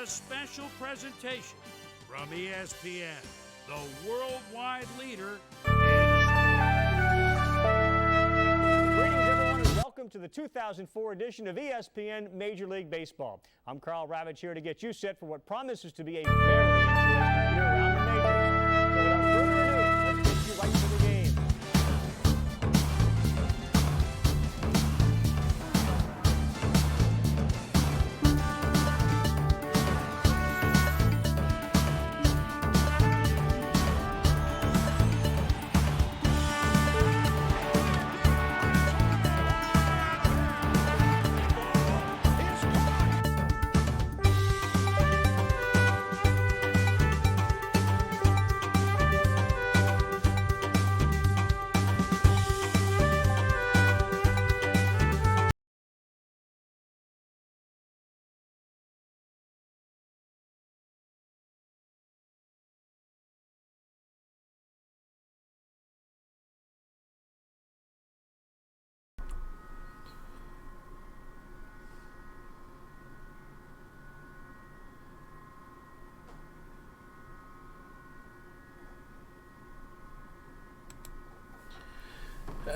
a special presentation from ESPN, the worldwide leader in Greetings, everyone, and welcome to the 2004 edition of ESPN Major League Baseball. I'm Carl Ravitch here to get you set for what promises to be a very interesting year around the majors. So without further ado, let's get you right to the game.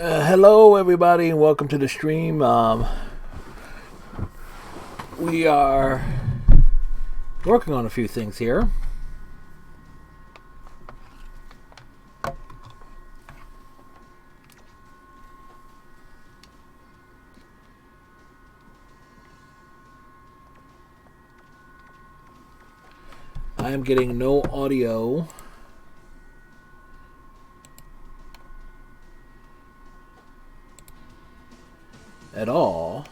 Hello everybody and welcome to the stream. We are working on a few things here. I am getting no audio at all.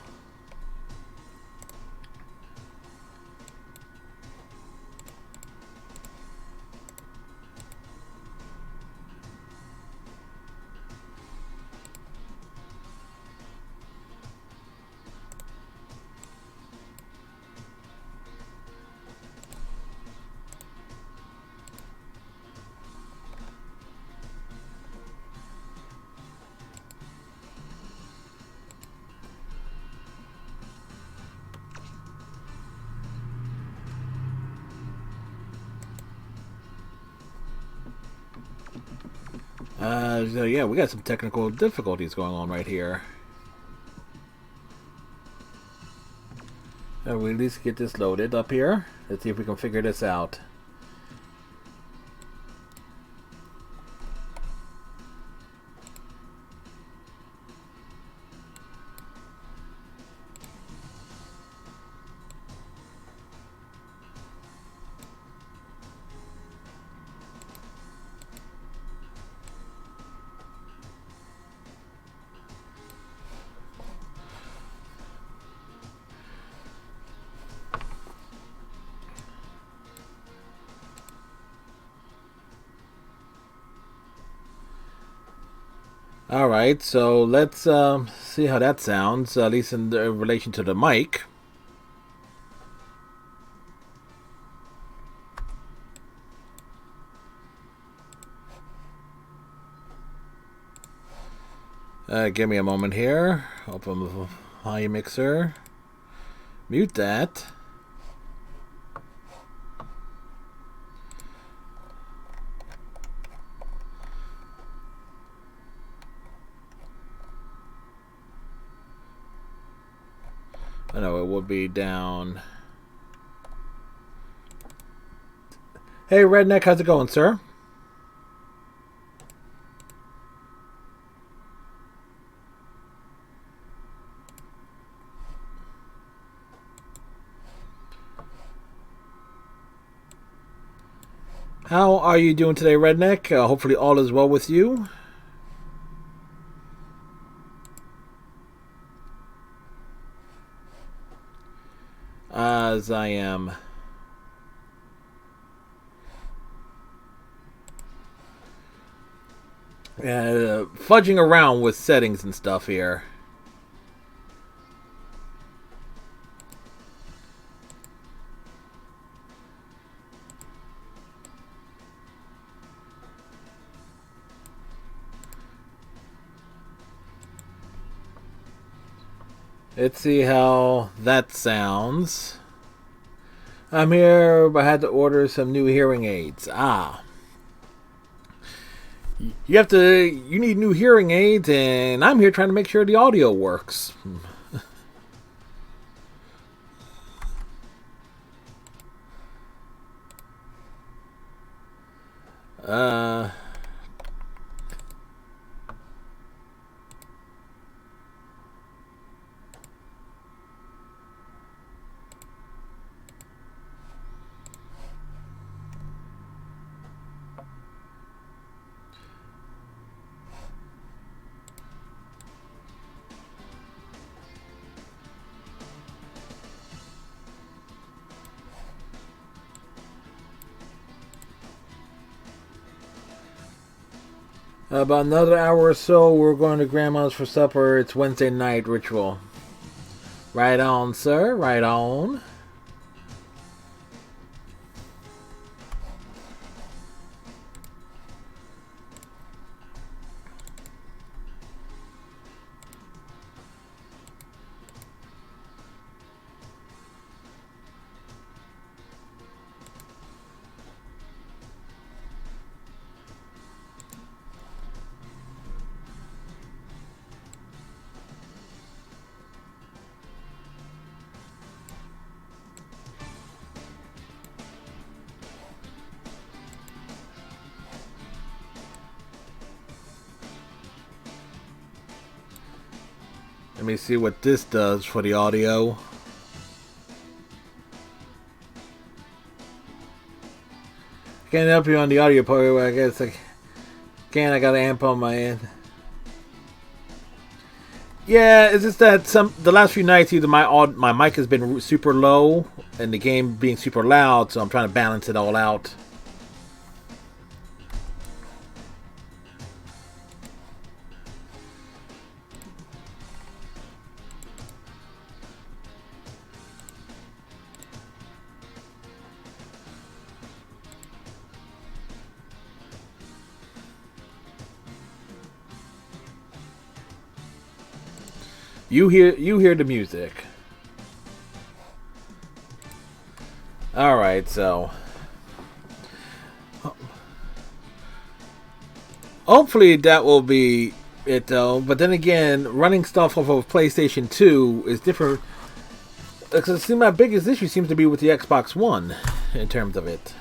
So yeah, we got some technical difficulties going on right here. We at least get this loaded up here. Let's see if we can figure this out. Alright, so let's see how that sounds, at least in relation to the mic. Give me a moment here. Open the volume mixer. Mute that. I know it would be down. Hey, Redneck, how's it going, sir? How are you doing today, Redneck? Hopefully all is well with you. As I am fudging around with settings and stuff here. Let's see how that sounds. I'm here, but I had to order some new hearing aids. Ah. You need new hearing aids, and I'm here trying to make sure the audio works. uh... About another hour or so, we're going to Grandma's for supper. It's Wednesday night ritual. Right on, sir. Right on. Let me see what this does for the audio. Can't help you on the audio part, but I guess I got an amp on my end. Yeah, it's just that the last few nights either my mic has been super low and the game being super loud, so I'm trying to balance it all out. You hear the music. All right, so hopefully that will be it though. But then again, running stuff off of PlayStation 2 is different. Because see, my biggest issue seems to be with the Xbox One in terms of it.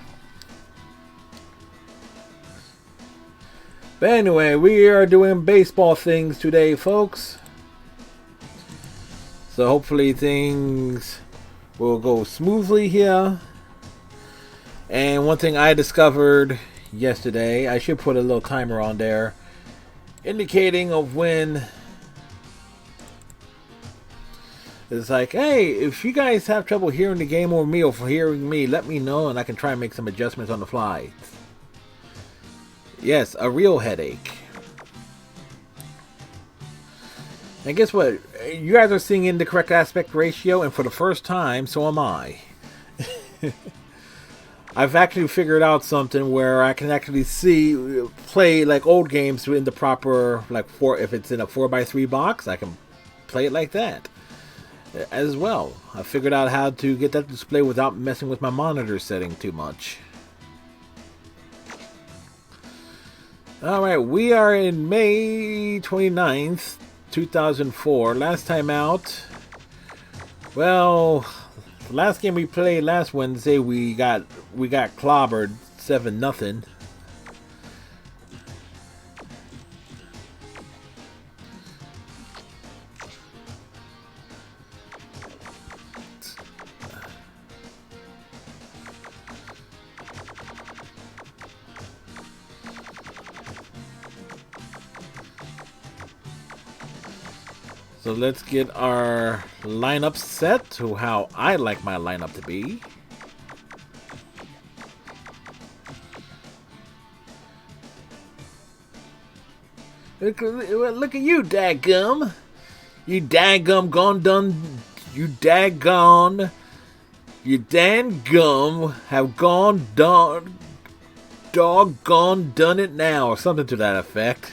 But anyway, we are doing baseball things today, folks. So hopefully things will go smoothly here. And one thing I discovered yesterday, I should put a little timer on there, indicating of when it's like, hey, if you guys have trouble hearing the game or me or for hearing me, let me know and I can try and make some adjustments on the fly. Yes, a real headache. And guess what? You guys are seeing in the correct aspect ratio, and for the first time, so am I. I've actually figured out something where I can actually play like old games in the proper, like if it's in a 4x3 box, I can play it like that as well. I figured out how to get that display without messing with my monitor setting too much. Alright, we are in May 29th. 2004. Last time out, well, the last game we played last Wednesday, we got clobbered 7-0. So let's get our lineup set to how I like my lineup to be. Look at you, daggum. You daggum gone done. You daggone. You dangum have gone done. Doggone done it now. Or something to that effect.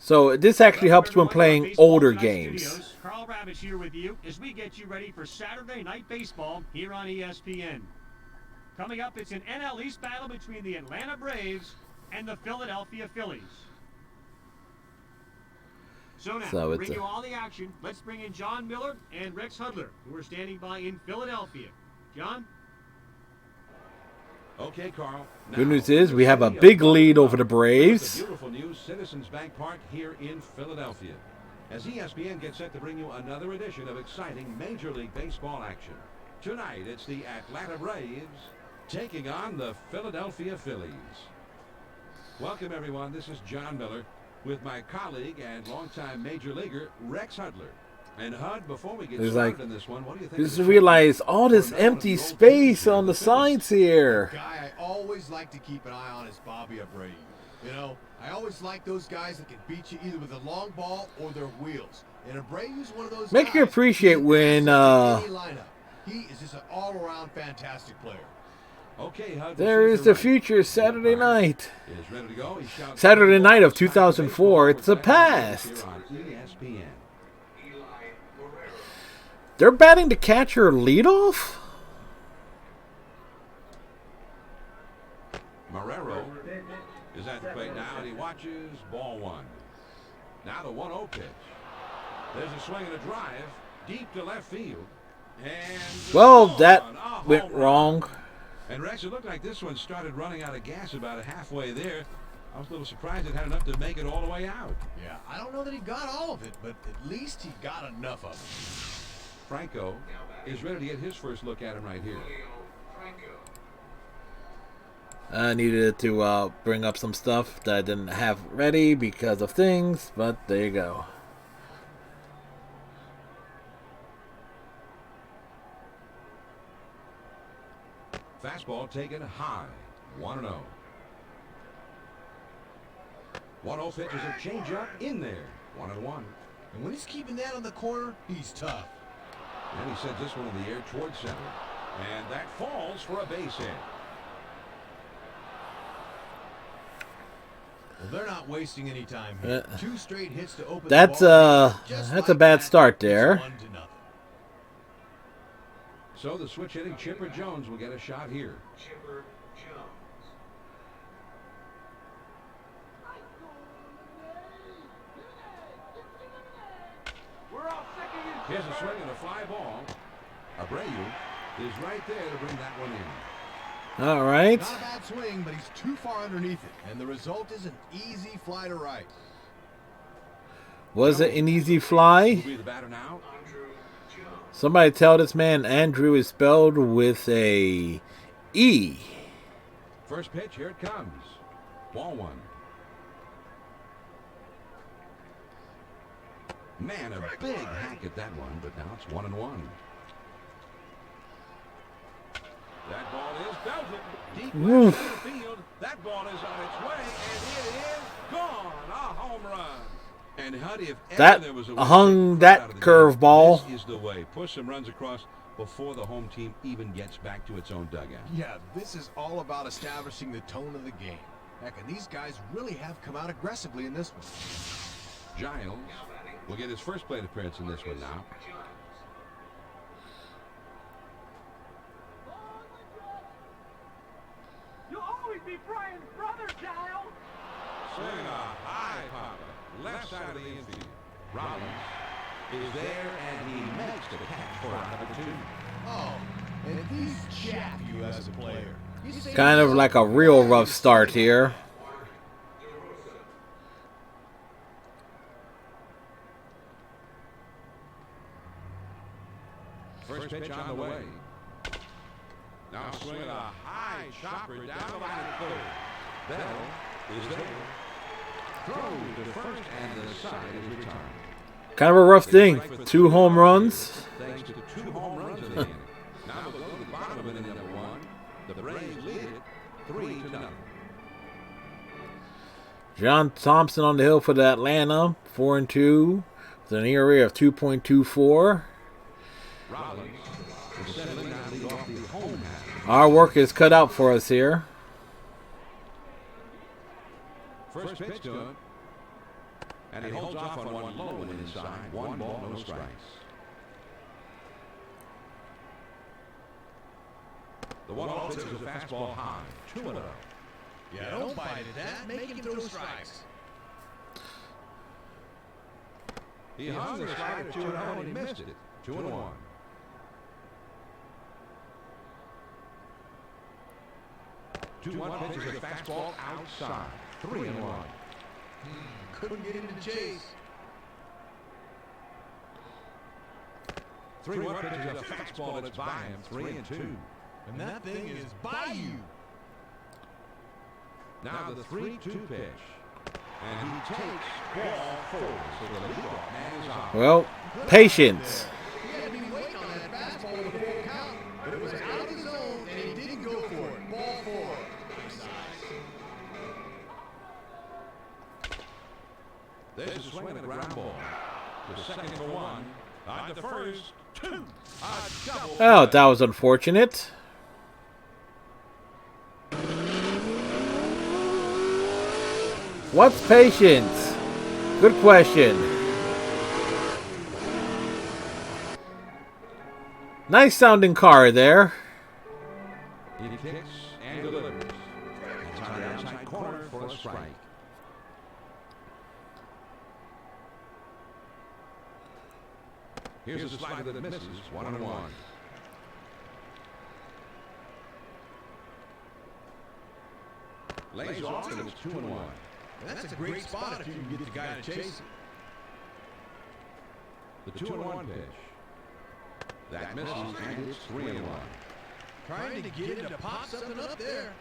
So this actually helps when playing older games. Studios. Carl Ravitch here with you as we get you ready for Saturday Night Baseball here on ESPN. Coming up, it's an NL East battle between the Atlanta Braves and the Philadelphia Phillies. So now, So to it's bring you all the action, let's bring in John Miller and Rex Hudler, who are standing by in Philadelphia. John? Okay, Carl. Good news is we have a big lead over the Braves. Beautiful news, Citizens Bank Park here in Philadelphia. As ESPN gets set to bring you another edition of exciting Major League Baseball action. Tonight, it's the Atlanta Braves taking on the Philadelphia Phillies. Welcome, everyone. This is John Miller with my colleague and longtime Major Leaguer, Rex Hudler. And Hud, before we get started in this one, what do you think? Just realize all this empty space on the sides here. Guy I always like to keep an eye on is Bobby Abreu. You know, I always like those guys that can beat you either with a long ball or their wheels. And Abreu's one of those Make guys. you appreciate when He is just an all-around fantastic player. Okay, Hud, there is the future Saturday night. Is ready to go. He shouts Saturday night of 2004. It's the past. here on ESPN. They're batting the catcher leadoff? Marrero is at the plate now, and he watches ball one. Now the 1-0 pitch. There's a swing and a drive deep to left field. And Well, that a went home run. wrong. And Rex, it looked like this one started running out of gas about halfway there. I was a little surprised it had enough to make it all the way out. Yeah, I don't know that he got all of it, but at least he got enough of it. Franco is ready to get his first look at him right here. I needed to bring up some stuff that I didn't have ready because of things, but there you go. Fastball taken high. 1-0. 1-0 pitch is a changeup in there. 1-1. And when he's keeping that on the corner, he's tough. And he sends this one in the air towards center. And that falls for a base hit. Well, they're not wasting any time here. 2 straight hits to open That's the ball. Just that's like a bad that, start it's there. 1-0. So the switch hitting Chipper Jones will get a shot here. Here's a swing and a fly ball. Abreu is right there to bring that one in. All right. Not a bad swing, but he's too far underneath it, and the result is an easy fly to right. Was it an easy fly? Will be the batter now. Somebody tell this man Andrew is spelled with a E. First pitch, here it comes. Ball one. Man, a big hack at that one, but now it's 1-1. That ball is belted deep left center field. That ball is on its way, and it is gone. A home run. And Huddy, if ever That there was a way hung to that get out of the curveball. game, this is the way. Push some runs across before the home team even gets back to its own dugout. Yeah, this is all about establishing the tone of the game. Heck, and these guys really have come out aggressively in this one. Giles will get his first plate appearance in this one now. You'll always be Brian's brother, Giles. Swing a high popper, left side of the infield. Rollins is there, and he makes the catch for out number 2. Oh, and if he's chaff you as a player. Kind of like a real rough start here. First pitch on the way. Now swinging a high chopper down the line at third. Bell is there. Throws to first, and the side is retired. Kind of a rough thing. 2 home runs. Thanks to 2 home runs in the inning. Now we'll go to the bottom of inning number 1. The Braves lead it 3-0. John Thompson on the hill for the Atlanta. 4-2 with an ERA of 2.24. Rollins is settling down to lead off the home half. Our work is cut out for us here. First pitch to him. And he holds off on one low and inside. 1 ball, no strikes. The 1-0 pitch is a fastball high. 2-0. Yeah, don't bite at that. Make him throw strikes. He hung the slider 2-0 and he missed it. 2-1. Two-one pitch is a fastball outside. 3-1. Couldn't get him to chase. 3-1 pitch is a fastball that's by him. 3-2. And that thing is by you. Now the 3-2 pitch. And he takes ball 4. So the leadoff man is out. Well, patience. He had to be waiting on that fastball with a full count. But it was out of the zone and he didn't go for it. Ball 4. There's a swing and a ground ball. The second for 1. On the first, 2. A double. Oh, that was unfortunate. What's patience? Good question. Nice sounding car there. He kicks and delivers. It's on the outside corner for a strike. Here's a slider that misses. 1-1. Lays off and it's 2-1. That's a great spot if you can get the guy to chase it. The 2-1 pitch. That misses and it's 3-1. Trying to get him to pop something up there.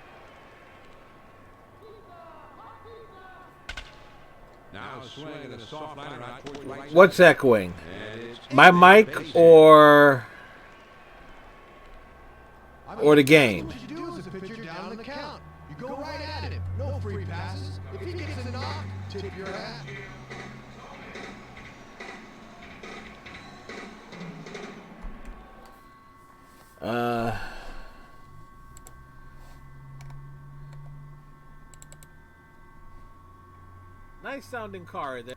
Now a swing and a soft liner out towards right. What's echoing? And it's My mic or the game? What you do as a pitcher down in the count. You go right at him. No free passes. If he gets a knock, tip your hat. Nice sounding car there.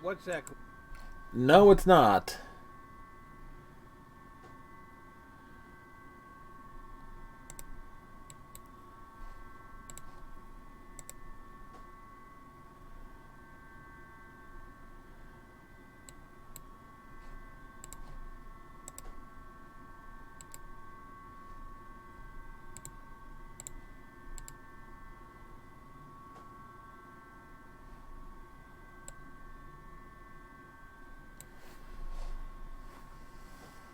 What's that? No, it's not.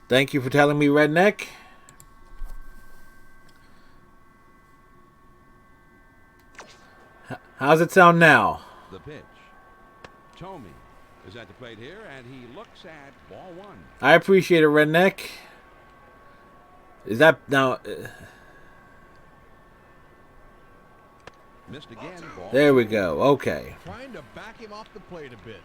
Thank you for telling me, Redneck. How's it sound now? the pitch. Tomey is at the plate here, and he looks at ball 1. I appreciate it, Redneck. Is that now? Missed again. Ball There we go. Okay. Trying to back him off the plate a bit.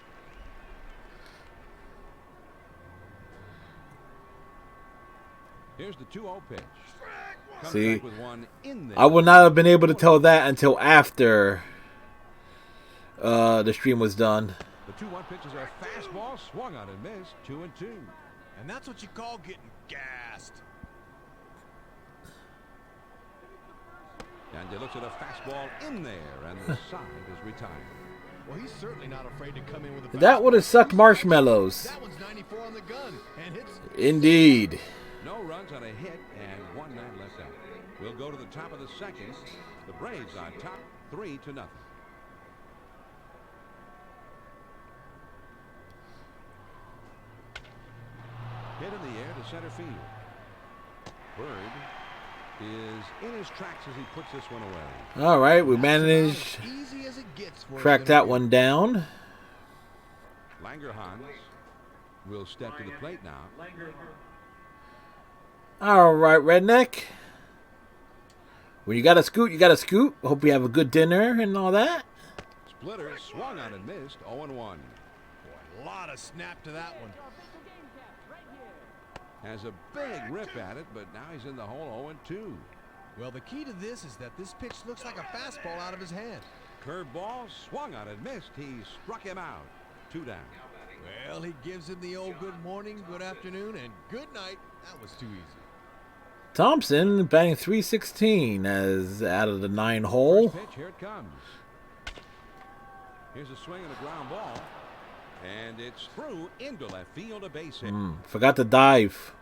Here's the 2-0 pitch. Comes See, back with one in there. I would not have been able to tell that until after the stream was done. The 2-1 pitch is a fastball, swung on and missed. 2-2. And that's what you call getting gassed. And he looks at a fastball in there, and the side is retired. Well, he's certainly not afraid to come in with a That would have sucked marshmallows. That one's 94 on the gun and hits. Indeed. No runs on a hit and 1 man left out. We'll go to the top of the second. The Braves on top 3-0. Hit in the air to center field. Bird is in his tracks as he puts this one away. All right, we managed Easy as it gets for track that one down. Langerhans will step to the plate now. All right, Redneck. When you got to scoot, you got to scoot. Hope you have a good dinner and all that. Splitter swung on and missed. 0-1. Boy, a lot of snap to that one. Has a big rip at it, but now he's in the hole 0-2. Well, the key to this is that this pitch looks like a fastball out of his hand. Curveball swung on and missed. He struck him out. 2 down. Well, he gives him the old good morning, good afternoon, and good night. That was too easy. Thompson batting .316 as out of the 9 hole. First pitch, here it comes. Here's a swing and a ground ball. And it's through into left field, a base hit. Forgot to dive.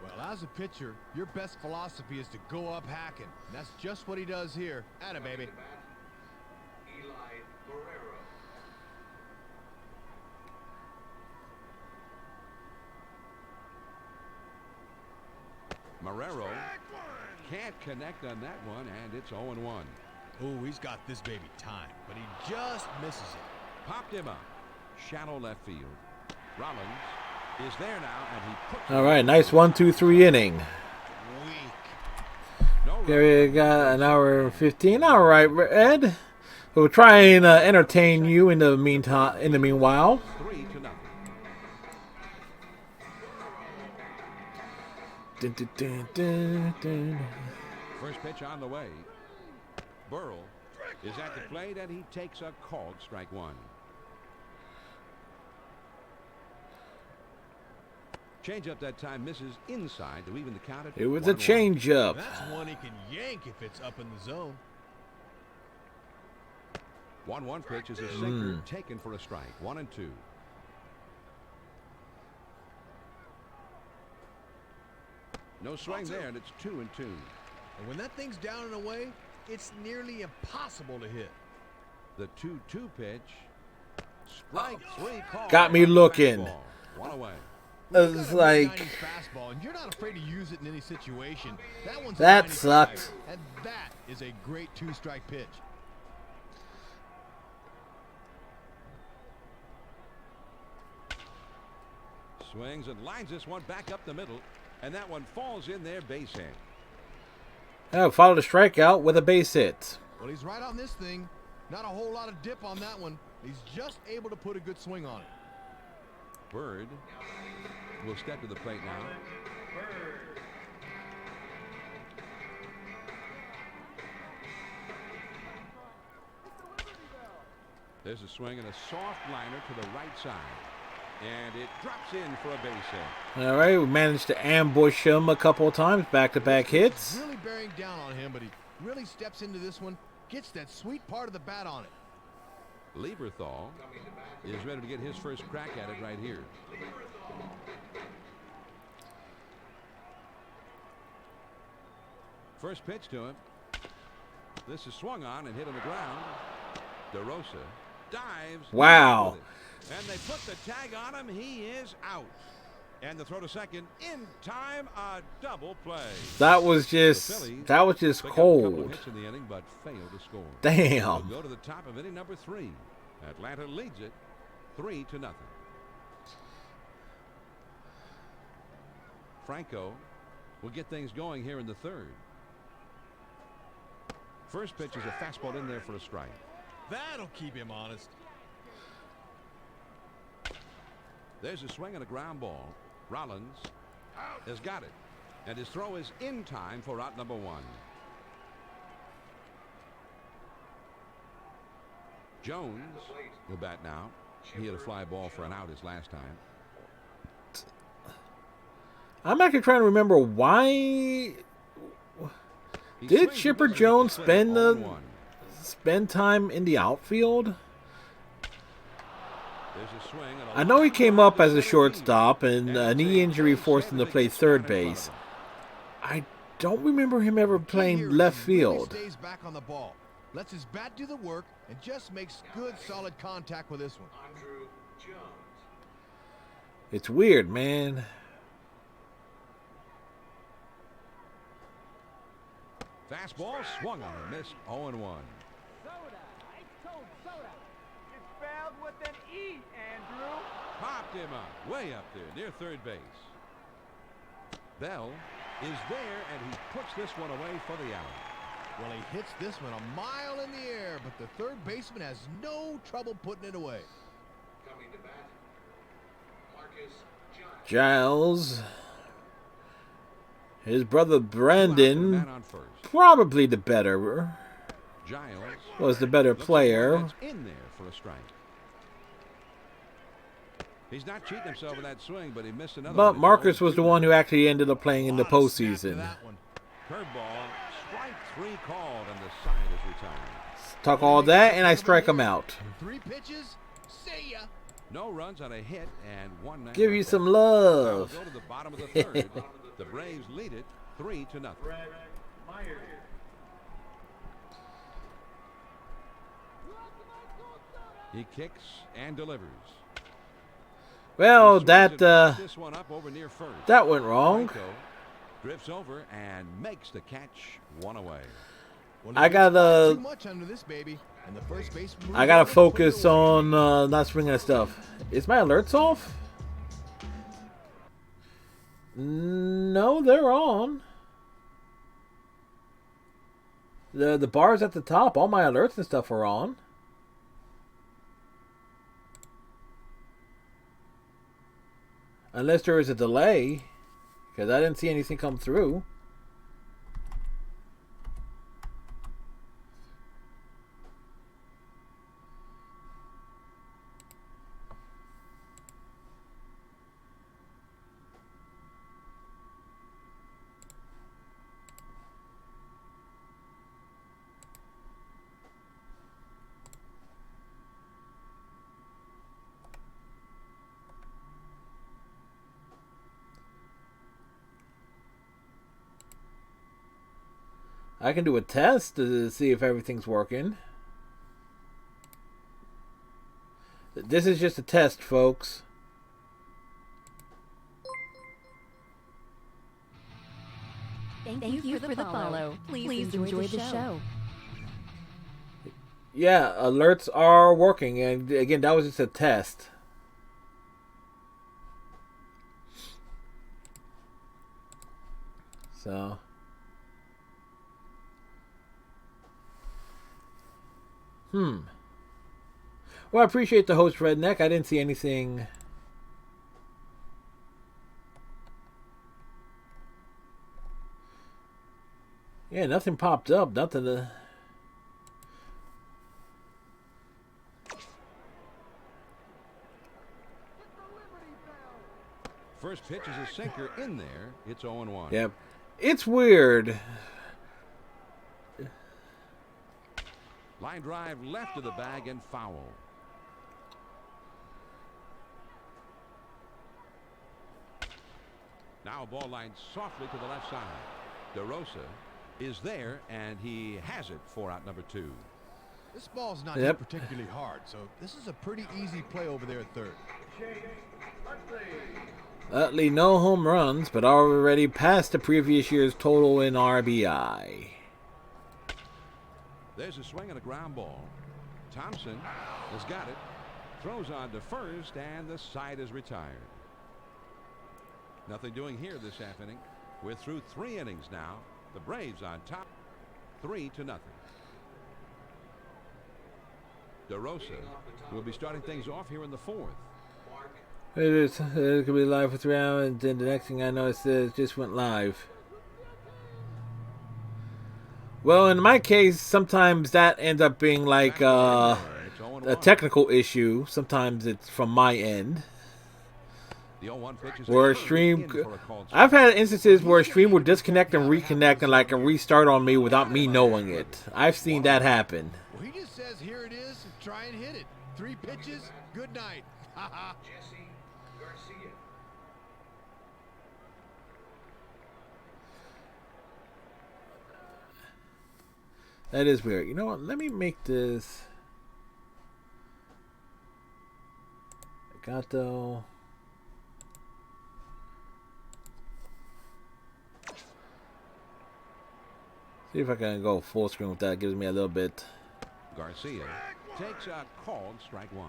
Well, as a pitcher, your best philosophy is to go up hacking. And that's just what he does here. Atta baby. Marrero can't connect on that one, and it's 0-1. Oh, he's got this baby time, but he just misses it. Popped him up. Shallow left field. Rollins is there now, and he puts All right, nice 1-2-3 inning. Weak. no Okay, we got an hour and 15. All right, Ed. We'll try and entertain you in the meantime. In the meanwhile. 3-0. Dun, dun, dun, dun, dun. First pitch on the way. Burrell is at the plate, and he takes a called strike 1. Changeup that time misses inside to even the count at It was a 1-1. changeup. That's one he can yank if it's up in the zone. 1-1 pitch is a sinker taken for a strike. 1-2. No swing there, and it's 2-2. And when that thing's down and away, it's nearly impossible to hit. The 2-2 pitch. Strike 3 call. Got me looking. Fastball. 1 away. It was like, Fastball, and you're not afraid to use it in any situation. That one's a that 95, sucked. and that is a great 2-strike pitch. Swings and lines this one back up the middle, and that one falls in there, base hit. Followed a strikeout with a base hit. Well, he's right on this thing. Not a whole lot of dip on that one. He's just able to put a good swing on it. Bird will step to the plate now. There's a swing and a soft liner to the right side. And it drops in for a base hit. All right, we managed to ambush him a couple of times, back-to-back hits. Really bearing down on him, but he really steps into this one, gets that sweet part of the bat on it. Lieberthal is ready to get his first crack at it right here. First pitch to him. This is swung on and hit on the ground. DeRosa dives. Wow. And they put the tag on him. He is out. And the throw to second in time, a double play. That was just Pick up a couple cold. hits in the inning, but failed to score. Damn. We'll go to the top of inning number 3. Atlanta leads it 3-0. Franco will get things going here in the 3rd. First pitch is a fastball in there for a strike. That'll keep him honest. There's a swing and a ground ball. Rollins has got it, and his throw is in time for out number 1. Jones will bat now. He had a fly ball for an out his last time. I'm actually trying to remember why did Chipper Jones spend time in the outfield? I know he came up as a shortstop, and a knee injury forced him to play third base. I don't remember him ever playing left field. Stays back on the ball, lets his bat do the work, and just makes good, solid contact with this one. It's weird, man. Fastball swung on and missed. 0-1. Spelled with an E, Andrew. Popped him up, way up there, near third base. Bell is there, and he puts this one away for the out. Well, he hits this one a mile in the air, but the third baseman has no trouble putting it away. Coming to bat, Marcus Giles. His brother Man Brandon, on first. probably the better. Giles was the better looks for player. one that's in there for a strike. He's not cheating himself with that swing, but he missed another But one. Marcus was the one who actually ended up playing in the Lot of snap to postseason. that one. Curveball, strike 3 called, and the side is retired. Talk all that, and I strike him out. 3 pitches. See ya. No runs on a hit and 1 man. Give you left. some Now love. we'll go to the bottom of the third. The Braves lead it 3-0. He kicks and delivers. Well, He swings that and puts this one up over near first. that went wrong. Franco drifts over and makes the catch, 1 away. Well, I there's gotta- too much under this baby, and the first baseman I gotta moves on, focus puts it away. on not swinging at stuff. Is my alerts off? No, they're on. The bars at the top, all my alerts and stuff are on. Unless there is a delay, because I didn't see anything come through. I can do a test to see if everything's working. This is just a test, folks. Thank you for the follow. Please enjoy the show. Yeah, alerts are working, and again, that was just a test. So, well, I appreciate the host, Redneck. I didn't see anything. Yeah, nothing popped up. Nothing to... First pitch is a sinker in there. It's 0-1. Yep. It's weird. Line drive left of the bag and foul. Now a ball lined softly to the left side. DeRosa is there, and he has it for out number 2. This ball's not Yep. hit particularly hard, so this is a pretty easy play over there at third. Utley, no home runs, but already passed the previous year's total in RBI. There's a swing and a ground ball. Thompson has got it. Throws on to first, and the side is retired. Nothing doing here this half inning. We're through 3 innings now. The Braves on top, 3-0. DeRosa will be starting things off here in the 4th. It could be live for 3 hours, and then the next thing I know, it says just went live. Well, in my case, sometimes that ends up being like a technical issue. Sometimes it's from my end. The 0-1 pitch is Where a stream, I've had instances where a stream will disconnect and reconnect and like a restart on me without me knowing it. I've seen that happen. Well, he just says, here it is, try and hit it. 3 pitches, good night. Jesse Garcia. That is weird. You know what? Let me make this. Gato. See if I can go full screen with that. Gives me a little bit. Garcia takes a called strike 1.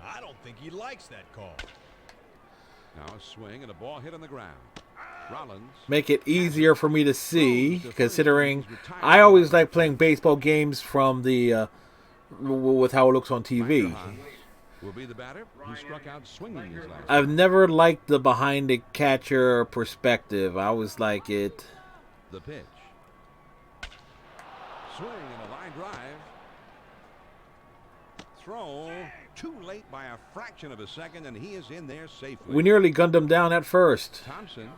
I don't think he likes that call. Now a swing and a ball hit on the ground. Rollins Make it easier for me to see, considering I always like playing baseball games from the with how it looks on TV. will be the batter. He struck out swinging his last. I've never liked the behind the catcher perspective. I always like it. The pitch. Swing and a line drive. Throw too late by a fraction of a second, and he is in there safely. We nearly gunned him down at first. Thompson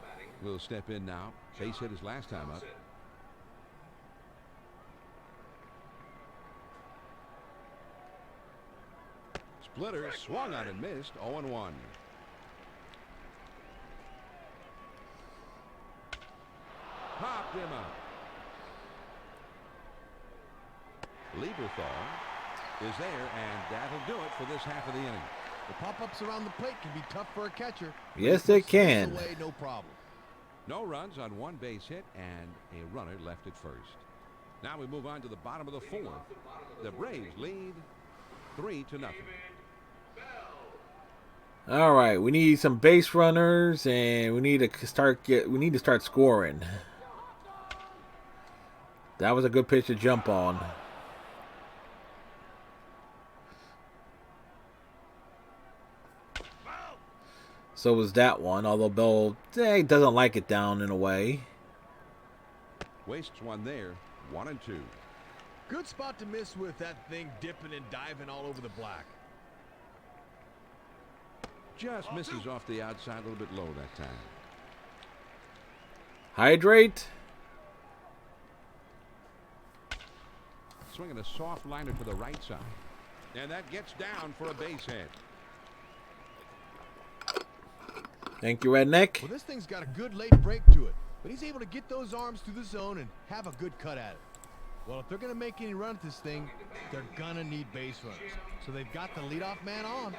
will step in now. Base hit his last time up. Splitter swung on and missed. 0-1. Popped him up. Lieberthal is there, and that'll do it for this half of the inning. The pop-ups around the plate can be tough for a catcher. Yes, they can. Away, no problem. No runs on one base hit and a runner left at first. Now we move on to the bottom of the fourth. The Braves lead 3-0. All right, we need some base runners, and we need to start scoring. That was a good pitch to jump on. So was that one, although Bell doesn't like it down in a way. Wastes one there. 1-2. Good spot to miss with that thing dipping and diving all over the black. Just misses off the outside, a little bit low that time. Hydrate. Swinging a soft liner to the right side. And that gets down for a base hit. Thank you, Redneck. Well, this thing's got a good late break to it, but he's able to get those arms through the zone and have a good cut at it. Well, if they're going to make any run at this thing, they're going to need base runners. So they've got the leadoff man on.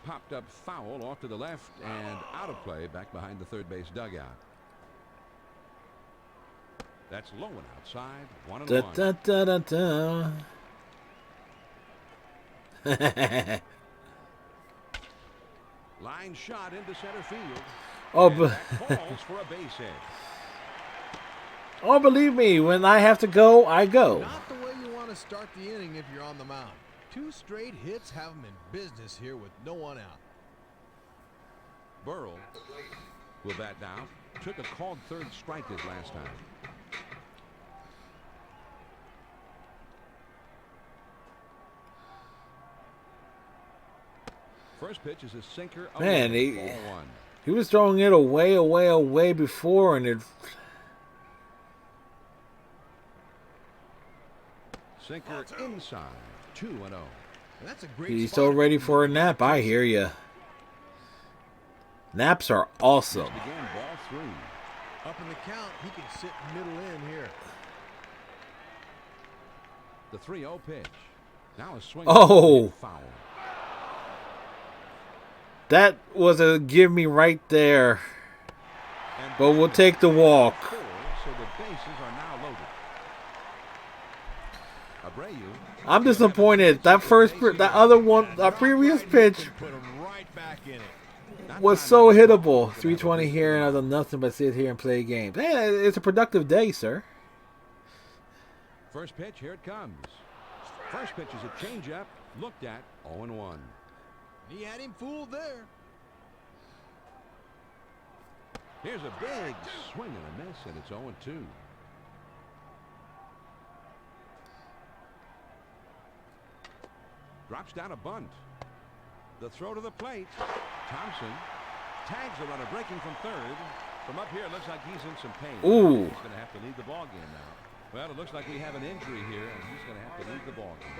Popped up foul off to the left and out of play back behind the third base dugout. That's low and outside. 1-1. Da, da, da, da. Line shot into center field. Oh, And that calls for a base hit. Oh, believe me, when I have to go, I go. Not the way you want to start the inning if you're on the mound. 2 straight hits have him in business here with no one out. Burrell will bat down. Took a called third strike his last time. First pitch is a sinker. Man, Ball 1. he was throwing it away before, and it. Sinker inside. 2-0. That's a great He's spot so to ready put for a him. nap. I hear you. Naps are awesome. Began ball 3. Up in the count, he can sit middle in here. The 3-0 pitch. Now a swing. Oh. Foul. That was a give me right there. And But we'll take the walk. 4, so the bases are now loaded. Abreu. I'm disappointed. That other one, that previous pitch Put him right back in it. was so hittable. 320 here, and I've done nothing but sit here and play games. Hey, it's a productive day, sir. First pitch, here it comes. First pitch is a changeup. Looked at. 0-1. He had him fooled there. Here's a big swing and a miss, and it's 0-2. Drops down a bunt. The throw to the plate. Thompson tags the runner, breaking from third. From up here, it looks like he's in some pain. Ooh. He's going to have to leave the ball game now. Well, it looks like we have an injury here, and he's going to have to leave the ball game.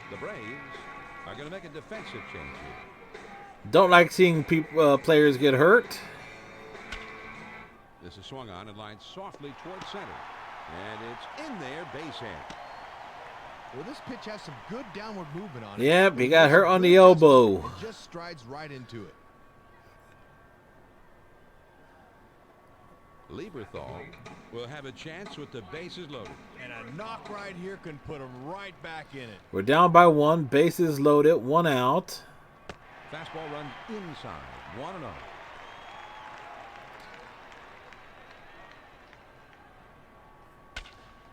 The Braves are going to make a defensive change here. Don't like seeing players get hurt. This is swung on and lined softly toward center. And it's in there, base hit. Well, this pitch has some good downward movement on it. Yep, he got hurt on the elbow. It just strides right into it. Lieberthal will have a chance with the bases loaded. And a knock right here can put him right back in it. We're down by 1. Bases loaded. 1 out. Fastball runs inside. 1-0.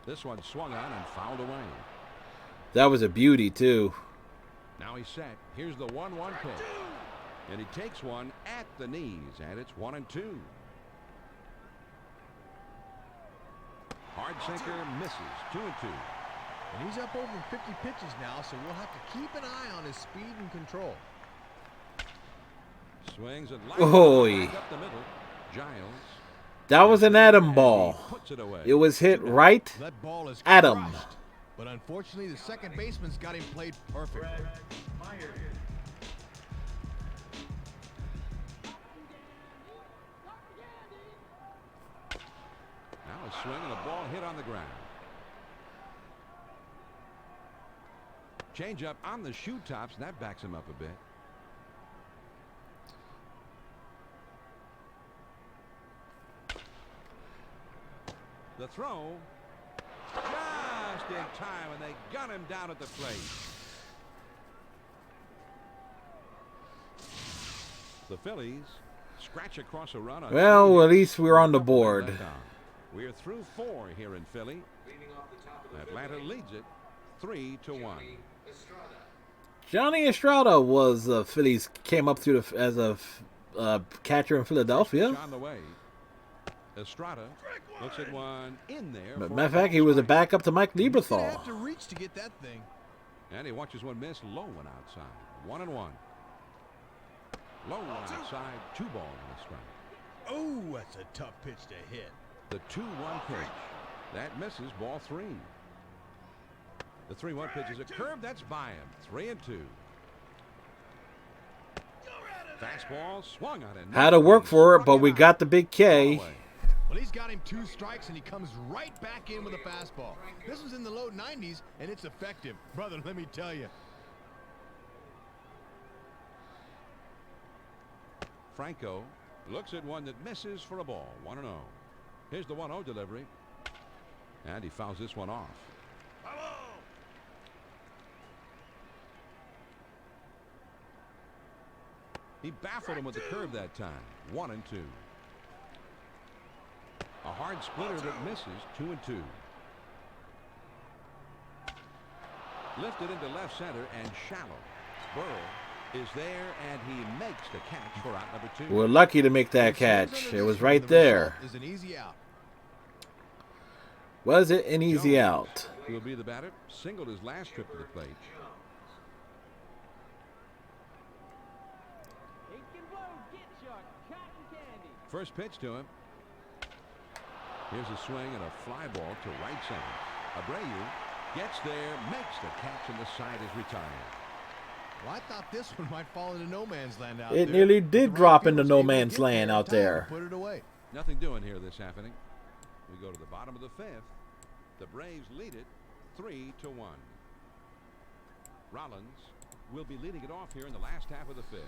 This one swung on and fouled away. That was a beauty, too. Now he's set. Here's the 1-1 pitch. And he takes one at the knees, and it's 1-2. Hard sinker misses. 2-2. And he's up over 50 pitches now, so we'll have to keep an eye on his speed and control. Swings and Oy. up the middle. Giles. That was an Adam ball. Puts it away. It was hit right That ball is at him. crushed. But unfortunately, the second baseman's got him played perfectly. Now a swing and a ball hit on the ground. Change up on the shoe tops, and that backs him up a bit. The throw, just in time, and they got him down at the plate. The Phillies scratch across a run. On Well, at least we're on the board. We're through 4 here in Philly. Atlanta leads it 3-1. Johnny Estrada was Phillies came up through as a catcher in Philadelphia. On the way. Estrada looks at one in there. But matter of fact, he was a backup to Mike He Lieberthal. have to reach to get that thing. And he watches one miss, low one outside. 1-1. Low one outside, 2 balls and a strike. Oh, that's a tough pitch to hit. The 2-1 pitch. That misses, ball 3. The 3-1 pitch is a curve, that's by him. 3-2. Fastball swung on it. Had to work for it, but we got the big K. Well, he's got him 2 strikes, and he comes right back in with a fastball. This was in the low 90s, and it's effective. Brother, let me tell you. Franco looks at one that misses for a ball. 1-0. Here's the 1-0 delivery. And he fouls this one off. He baffled him with the curve that time. 1-2. A hard splitter that misses. 2-2. Lifted into left center and shallow. Burrow is there, and he makes the catch for out number 2. We're lucky to make that catch. It was right there. Is an easy out. Was it an easy out? Will be the batter. Singled his last trip to the plate. First pitch to him. Here's a swing and a fly ball to right center. Abreu gets there, makes the catch, and the side is retired. Well, I thought this one might fall into no man's land out there. It nearly But did the drop right into fielder's no able to man's get land in out time and there. Put it away. Nothing doing here this happening. We go to the bottom of the 5th. The Braves lead it 3-1. Rollins will be leading it off here in the last half of the 5th.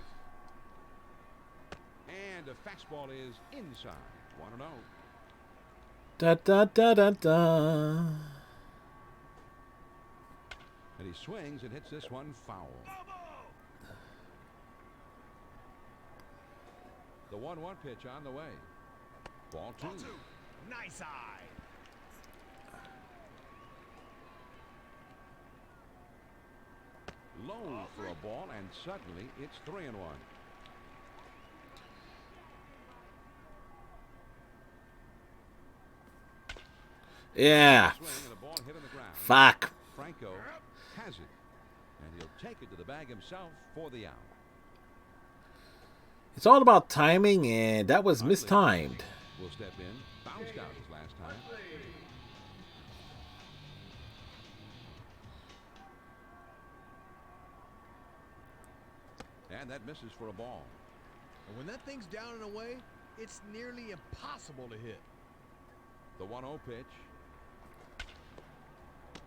And a fastball is inside. 1-0. Da da da da da. And he swings and hits this one foul. The 1-1 pitch on the way. Ball 2. Nice eye. Low for a ball, and suddenly it's 3-1. Yeah. Swing and a ball hit on the ground. Fuck. Franco has it, and he'll take it to the bag himself for the out. It's all about timing, and that was mistimed. Will step in, bounced out his last time. And that misses for a ball. And when that thing's down and away, it's nearly impossible to hit. The 1-0 pitch.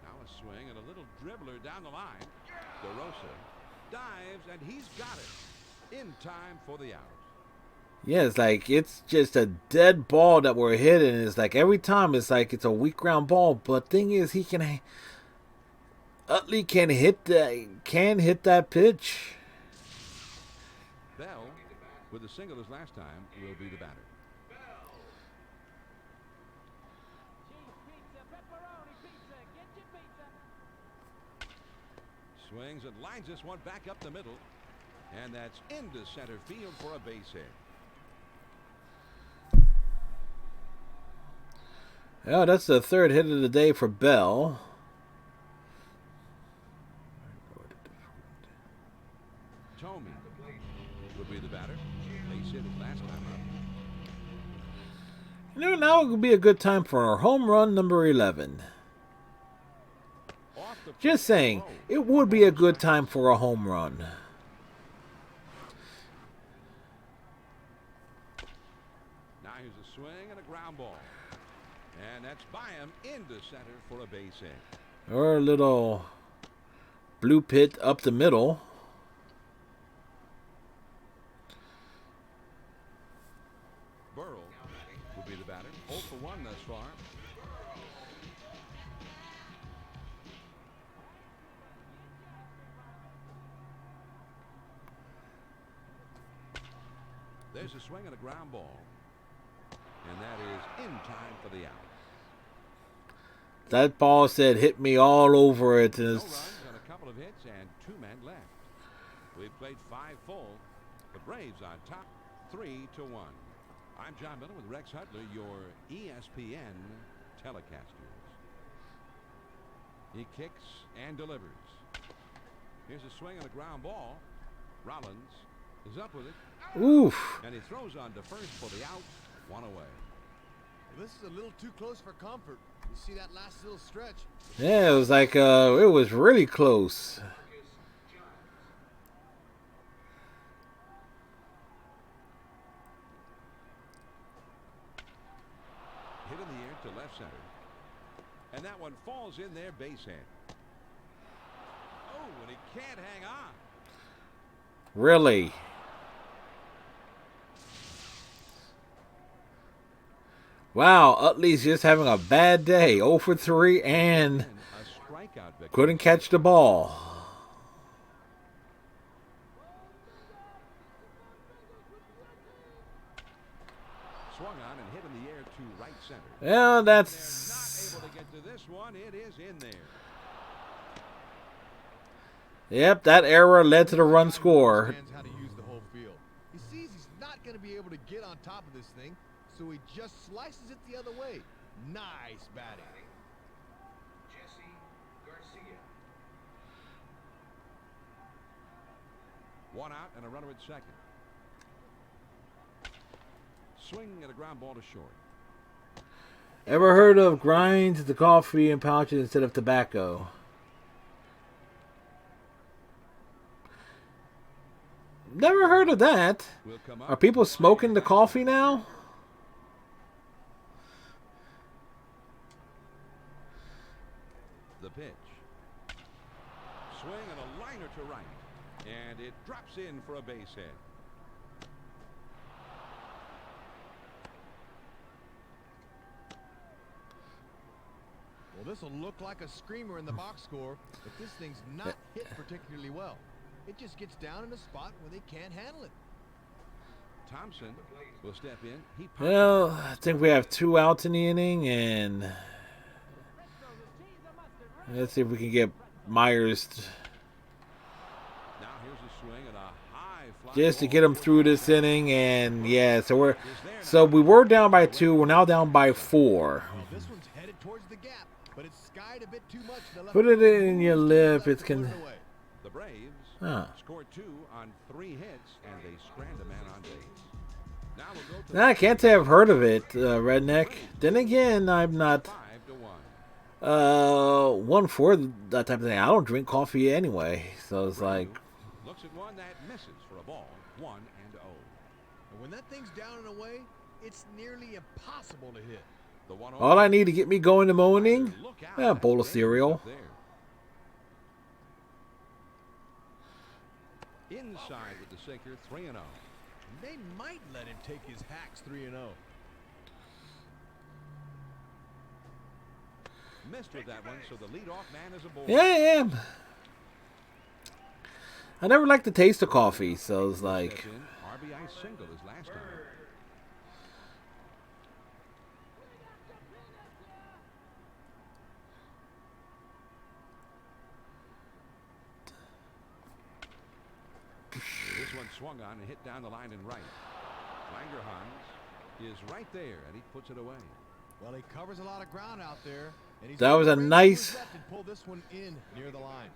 Now a swing and a little dribbler down the line. DeRosa dives, and he's got it in time for the out. Yeah, it's just a dead ball that we're hitting. It's like every time it's like it's a weak ground ball. But thing is, Utley can hit that pitch. Bell, with a single as last time, will be the batter. swings and lines this one back up the middle. And that's into center field for a base hit. Oh, that's the third hit of the day for Bell. Tomey would be the batter. Base hit his last time up. You know, now it would be a good time for our home run number 11. Just saying, it would be a good time for a home run. Now here's a swing and a ground ball. And that's by him into center for a base hit. Or a little blue pit up the middle. Burrell will be the batter. 0 for 1 thus far. There's a swing and a ground ball. And that is in time for the out. That ball said hit me all over it. No runs on a couple of hits and 2 men left. We've played 5 full. The Braves on top 3-1. I'm John Miller with Rex Hudler, your ESPN telecasters. He kicks and delivers. Here's a swing and a ground ball. Rollins is up with it. Oof. And he throws on to first for the out. 1 away. Well, this is a little too close for comfort. You see that last little stretch? Yeah, it was like, it was really close. Hit in the air to left center. And that one falls in there, base hit. Oh, and he can't hang on. Really? Wow, Utley's just having a bad day. 0 for 3 and A strikeout victory. couldn't catch the ball. Swung on and hit in the air to right center. Well, that's... They're not able to get to this one. It is in there. Yep, that error led to the run score. Understands how to use the whole field. He sees he's not going to be able to get on top of this thing, so he just slices it the other way. Nice batting. Jesse Garcia. 1 out and a runner at second. Swing and a ground ball to short. Ever heard of grind the coffee in pouches instead of tobacco? Never heard of that. Will come up. Are people smoking the coffee now? The pitch. Swing and a liner to right. And it drops in for a base hit. Well, this will look like a screamer in the box score, but this thing's not hit particularly well. It just gets down in a spot where they can't handle it. Thompson will step in. He Well, I think we have 2 outs in the inning, and let's see if we can get Myers Now here's a swing and a high fly just to ball. get him through this inning. And yeah, so we were down by 2. We're now down by 4. Well, this one's headed towards the gap, but it's skied a bit too much. To left Put it field. in your lip. It's Put it can. away. The Braves scored 2 on 3 hits, and they strand a man on base. Now we'll go to I can't say I've heard of it, Redneck. Then again, I'm not 5-1. one for that type of thing. I don't drink coffee anyway, so it's like, Looks at one that misses for a ball. 1-0. And when that thing's down and away, it's nearly impossible to hit. The 1-0. all I need to get me going in the morning, Look out. a bowl of That's cereal. up there. Inside with the sinker, 3-0. They might let him take his hacks 3-0. Missed with that one, so the leadoff man is aboard. Yeah, I am. I never liked the taste of coffee, so it's like, Stepped in, RBI single his last time. one swung on and hit down the line and right. Langerhans is right there, and he puts it away. Well, he covers a lot of ground out there. And he's That was a great nice- left and pull this one in near the line.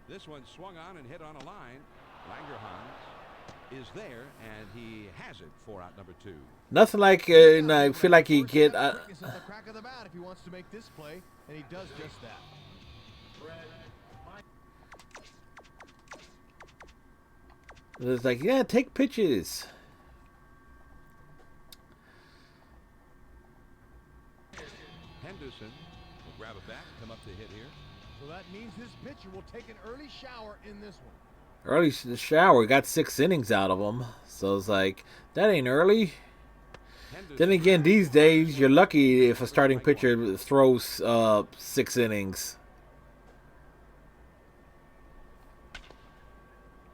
This one swung on and hit on a line. Langerhans is there, and he has it for out number 2. Nothing like, I feel like he get. Quickness at the crack of the bat if he wants to make this play, and he does just that. It's like, yeah, take pitches. Henderson will grab a bat and come up to hit here. So that means this pitcher will take an early shower in this one. Early shower, got 6 innings out of him. So it's like, that ain't early. Then again, these days, you're lucky if a starting pitcher throws 6 innings.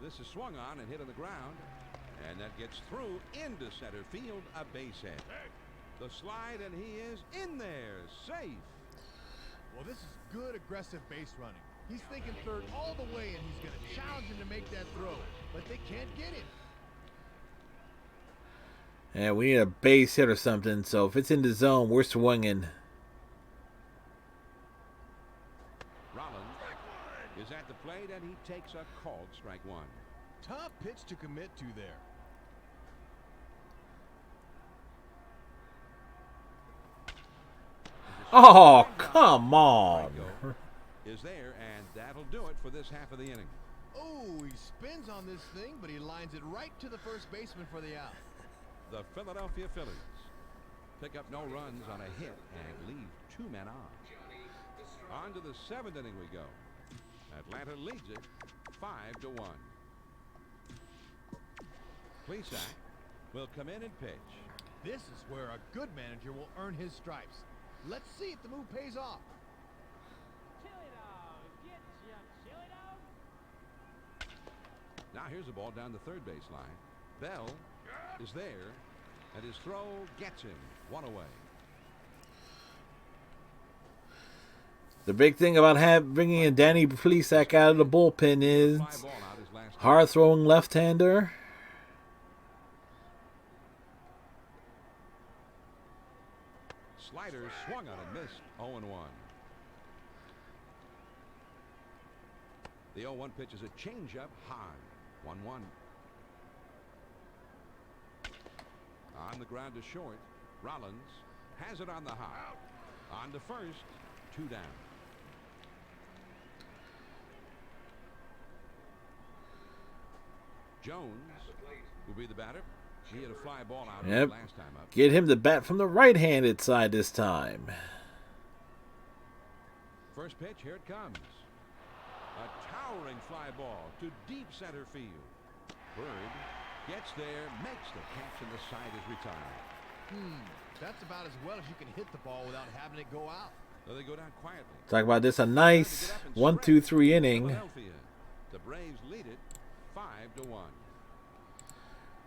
This is swung on and hit on the ground, and that gets through into center field, a base hit. The slide, and he is in there, safe. Well, this is good aggressive base running. He's thinking third all the way, and he's going to challenge him to make that throw, but they can't get him. And we need a base hit or something, so if it's in the zone, we're swinging. Rollins is at the plate, and he takes a called strike 1. Tough pitch to commit to there. Oh, come on. Is there, and that'll do it for this half of the inning. Oh, he spins on this thing, but he lines it right to the first baseman for the out. The Philadelphia Phillies pick up no runs on a hit and leave 2 men on. On to the 7th inning we go. Atlanta leads it 5-1. Plesac will come in and pitch. This is where a good manager will earn his stripes. Let's see if the move pays off. Chili dog, get ya, chili dog. Now here's the ball down the third baseline. Bell is there, and his throw gets him 1 away. The big thing about bringing in Danny Plesac out of the bullpen is hard-throwing left-hander. Slider swung on and missed. 0-1. The 0-1 pitch is a changeup high. 1-1. On the ground to short. Rollins has it on the high. On to first. 2 down. Jones will be the batter. He had a fly ball out last time up. Get him the bat from the right-handed side this time. First pitch, here it comes. A towering fly ball to deep center field. Bird gets there, makes the catch, and the side is retired. That's about as well as you can hit the ball without having it go out. So they go down quietly. Talk about this, a nice 1-2-3 inning. The Braves lead it 5-1.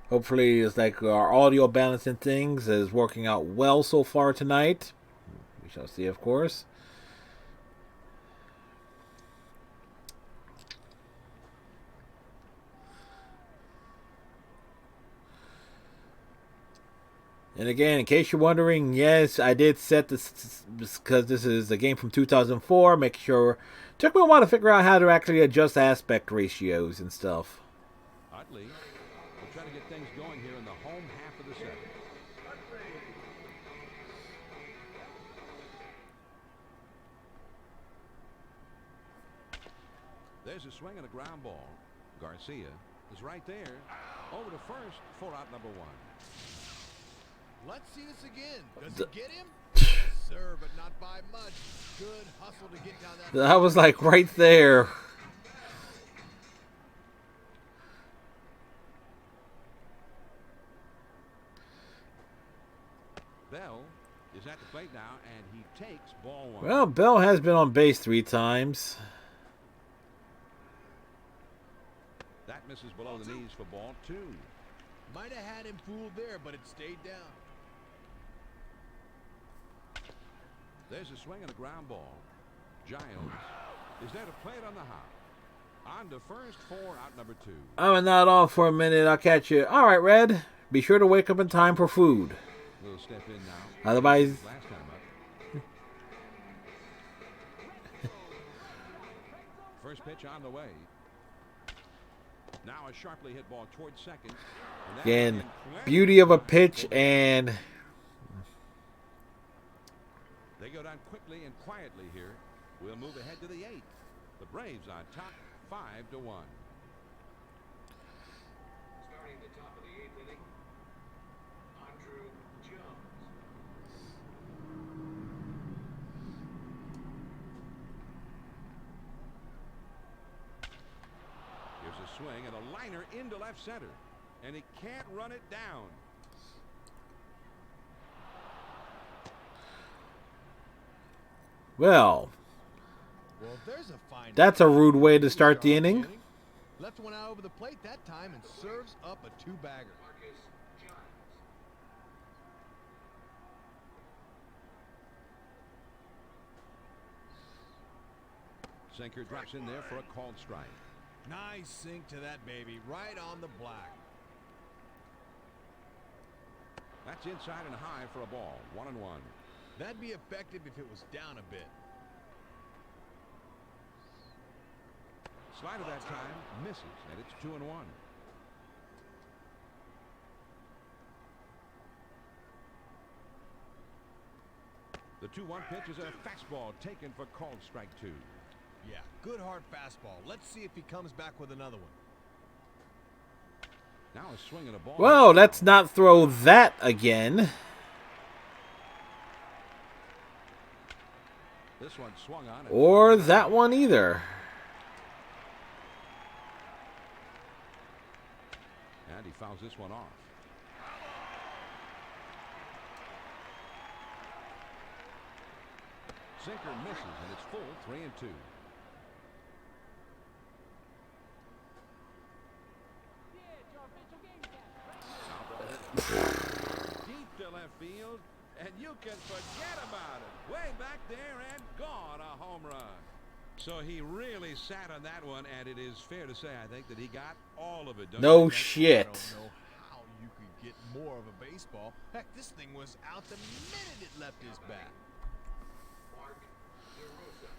Hopefully, it's like our audio balancing things is working out well so far tonight. We shall see, of course. And again, in case you're wondering, yes, I did set this because this is a game from 2004. Make sure. Took me a while to figure out how to actually adjust aspect ratios and stuff. Utley will try to get things going here in the home half of the 7th. There's a swing and a ground ball. Garcia is right there. Over to first for out number 1. Let's see this again. Does he get him? Yes, sir, but not by much. Good hustle to get down that. That was like right there. Bell is at the plate now, and he takes ball 1. Well, Bell has been on base 3 times. That misses below the knees for ball 2. Might have had him fooled there, but it stayed down. There's a swing and a ground ball. Giles is there to play it on the hop. On to first for out number 2. I'm gonna nod off for a minute. I'll catch you. All right, Red. Be sure to wake up in time for food. Little step in now. Otherwise, Last time up. First pitch on the way. Now a sharply hit ball towards second. And that again, one in beauty of a pitch, and they go down quickly and quietly here. We'll move ahead to the 8th. The Braves on top 5-1. Starting the top of the 8th inning, Andrew Jones. Here's a swing and a liner into left center. And he can't run it down. well, Well, there's a fine. that's a rude way to start the inning. Left one out over the plate that time and serves up a 2-bagger. Marcus Giles. Sinker drops in there for a called strike. Nice sink to that baby, right on the black. That's inside and high for a ball. 1-1. That'd be effective if it was down a bit. Slider that time misses, and it's 2-1. The 2-1 pitch is a fastball taken for called strike 2. Yeah, good hard fastball. Let's see if he comes back with another one. Now a swing and a ball. Well, let's not throw that again. This one swung on. Or that one either. And he fouls this one off. Sinker misses, and it's full 3-2. Deep to left field, and you can forget about it. Way back there and gone, a home run. So he really sat on that one, and it is fair to say, I think, that he got all of it. Don't No you think? shit. I don't know how you could get more of a baseball. Heck, this thing was out the minute it left his bat. Mark DeRosa.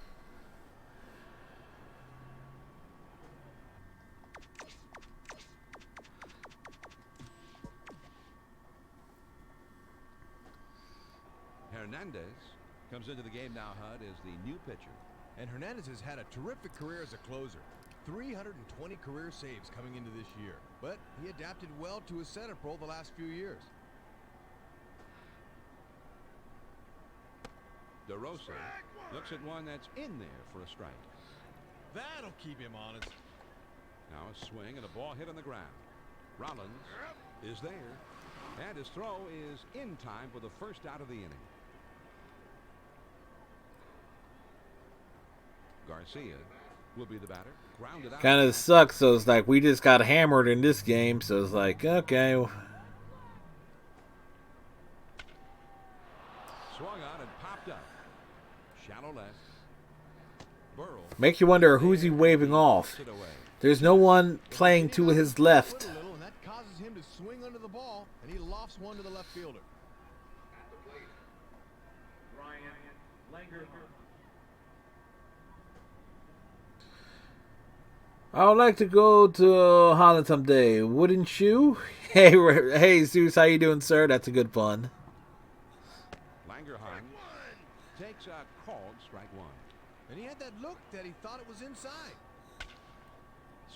Hernandez comes into the game now, Hud, as the new pitcher. And Hernandez has had a terrific career as a closer. 320 career saves coming into this year. But he adapted well to his center role the last few years. DeRosa looks at one that's in there for a strike. That'll keep him honest. Now a swing and a ball hit on the ground. Rollins is there, and his throw is in time for the first out of the inning. Garcia will be the batter. Grounded out. Kind of sucks. So it's like we just got hammered in this game. So it's like, okay. Swung on and popped up. Shallow left. Burrow. Makes you wonder who's he waving off. It away. There's no one playing to his left. A little, and that causes him to swing under the ball, and he lofts one to the left fielder. At the plate, Ryan Langer. I would like to go to Holland someday, wouldn't you? Hey, Zeus, how you doing, sir? That's a good pun. Langerheim takes a called strike 1. And he had that look that he thought it was inside.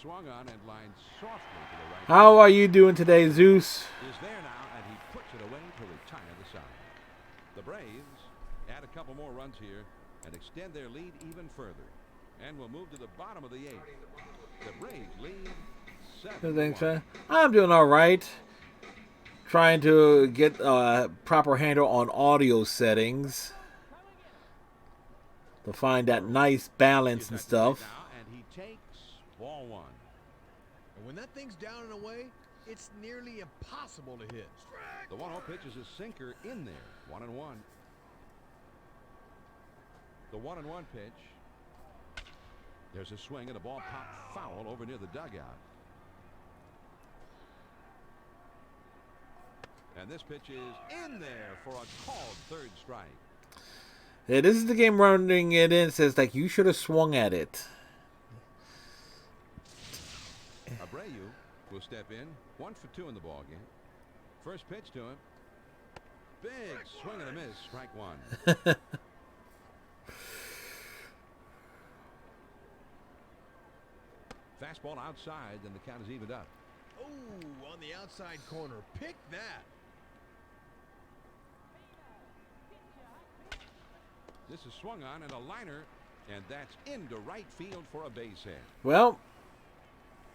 Swung on and lined softly to the right. How are you doing today, Zeus? Is there now, and he puts it away to retire the side. The Braves add a couple more runs here and extend their lead even further. And we'll move to the bottom of the 8th. The Braves lead 7-1. I'm doing all right. Trying to get a proper handle on audio settings to find that nice balance and stuff. Now, and he takes ball 1. And when that thing's down and away, it's nearly impossible to hit. The 1-0 pitch is a sinker in there. 1-1. The 1-1 pitch. There's a swing and a ball popped foul over near the dugout. And this pitch is in there for a called third strike. Yeah, this is the game running it in. It says, like, you should have swung at it. Abreu will step in. 1 for 2 in the ball game. First pitch to him. Big swing and a miss. Strike 1. Fastball outside, and the count is evened up. Oh, on the outside corner. Pick that. This is swung on and a liner, and that's into right field for a base hit. Well,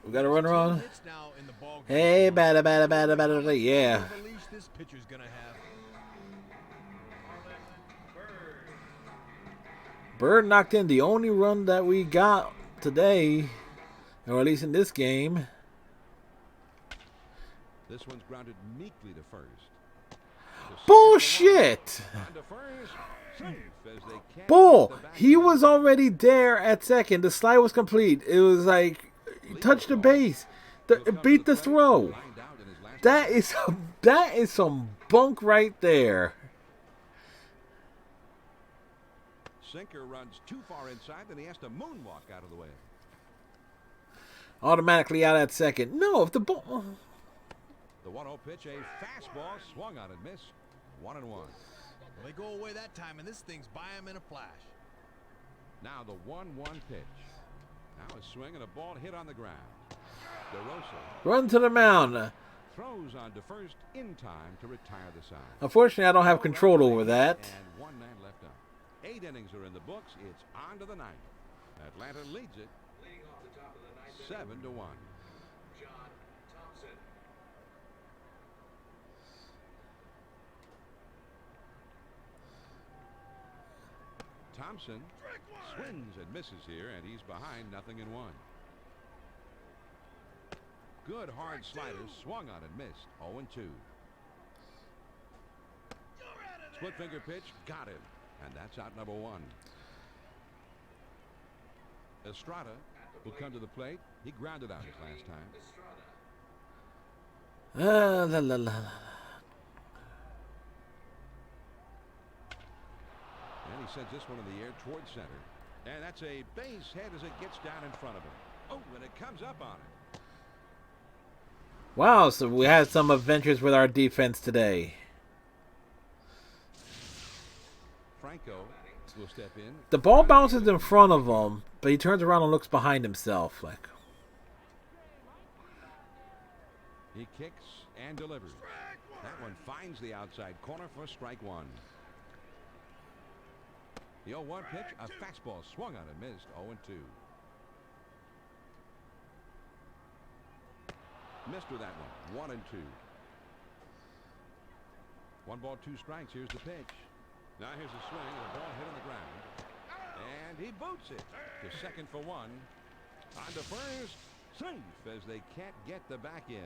we got to run around. Hits now in the ball game. Hey, bada, bada, bada, bada, yeah. What a release this pitcher's gonna have. Bird knocked in the only run that we got today, or at least in this game. This one's grounded meekly to first. Bullshit! On to first. Safe as they can't Bull! get the back He end. was already there at second. The slide was complete. It was like, he touched the base. It beat the throw. Lined out in his last That is some bunk right there. sinker runs too far inside, then he has to moonwalk out of the way. Automatically out at second. No, if the ball... The 1-0 pitch, a fastball swung on and missed. 1-1. Well, they go away that time, and this thing's by him in a flash. Now the 1-1 pitch. Now a swing and a ball hit on the ground. DeRosa Run to the mound. throws on to first in time to retire the side. Unfortunately, I don't have control over that. And 1 man left on. 8 innings are in the books. It's on to the 9th. Atlanta leads it Leading off the top of the 9th inning, 7-1. John Thompson. Thompson swings and misses here, and he's behind 0-1. Good hard slider, swung on and missed. 0-2. Split finger pitch, got him, and that's out number 1. Estrada will come to the plate. He grounded out his last time. Estrada. La, la, la. And he sends this one in the air towards center. And that's a base hit as it gets down in front of him. Oh, and it comes up on him. Wow, so we had some adventures with our defense today. Franco will step in. The ball bounces in front of him, but he turns around and looks behind himself. Like, He kicks and delivers. That one finds the outside corner for strike 1. The 0-1 pitch, a fastball swung on and missed. 0-2. Missed with that one. 1-2. 1 ball, 2 strikes. Here's the pitch. Now here's a swing and a ball hit on the ground. And he boots it to second for 1. On to first. Safe as they can't get the back end.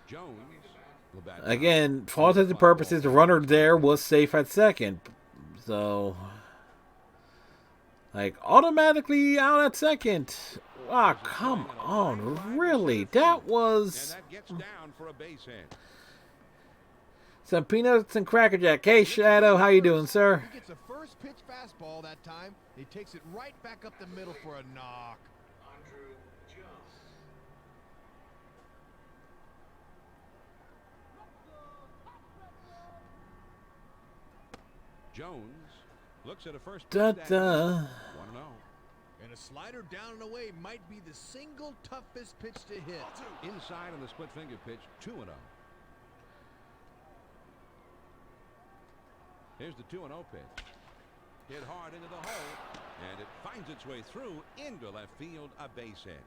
Jones will bat down. again, for all intents and purposes, the runner there was safe at second. So, like, automatically out at second. Ah, come on, really? That And was that gets down for a base hit. some peanuts and Cracker Jack. Hey, Shadow, how you doing, sir? He gets a first pitch fastball that time. He takes it right back up the middle for a knock. Andrew Jones. Jones looks at a first Da pitch. da. 1-0. And a slider down and away might be the single toughest pitch to hit. Inside on the split finger pitch. 2-0. Here's the 2-0 pitch. Hit hard into the hole, and it finds its way through into left field, a base hit.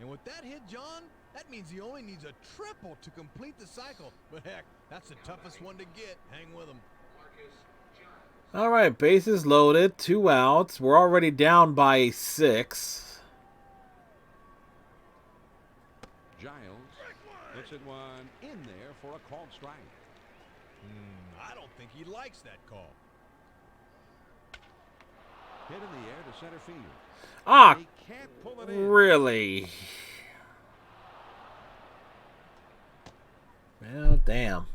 And with that hit, John, that means he only needs a triple to complete the cycle. But heck, that's the toughest one to get. Hang with him. Marcus Jones. All right, bases loaded, 2 outs. We're already down by 6. Giles looks at one in there for a called strike. I don't think he likes that call. Hit in the air to center field. Ah, He can't pull it in. really? Well, damn.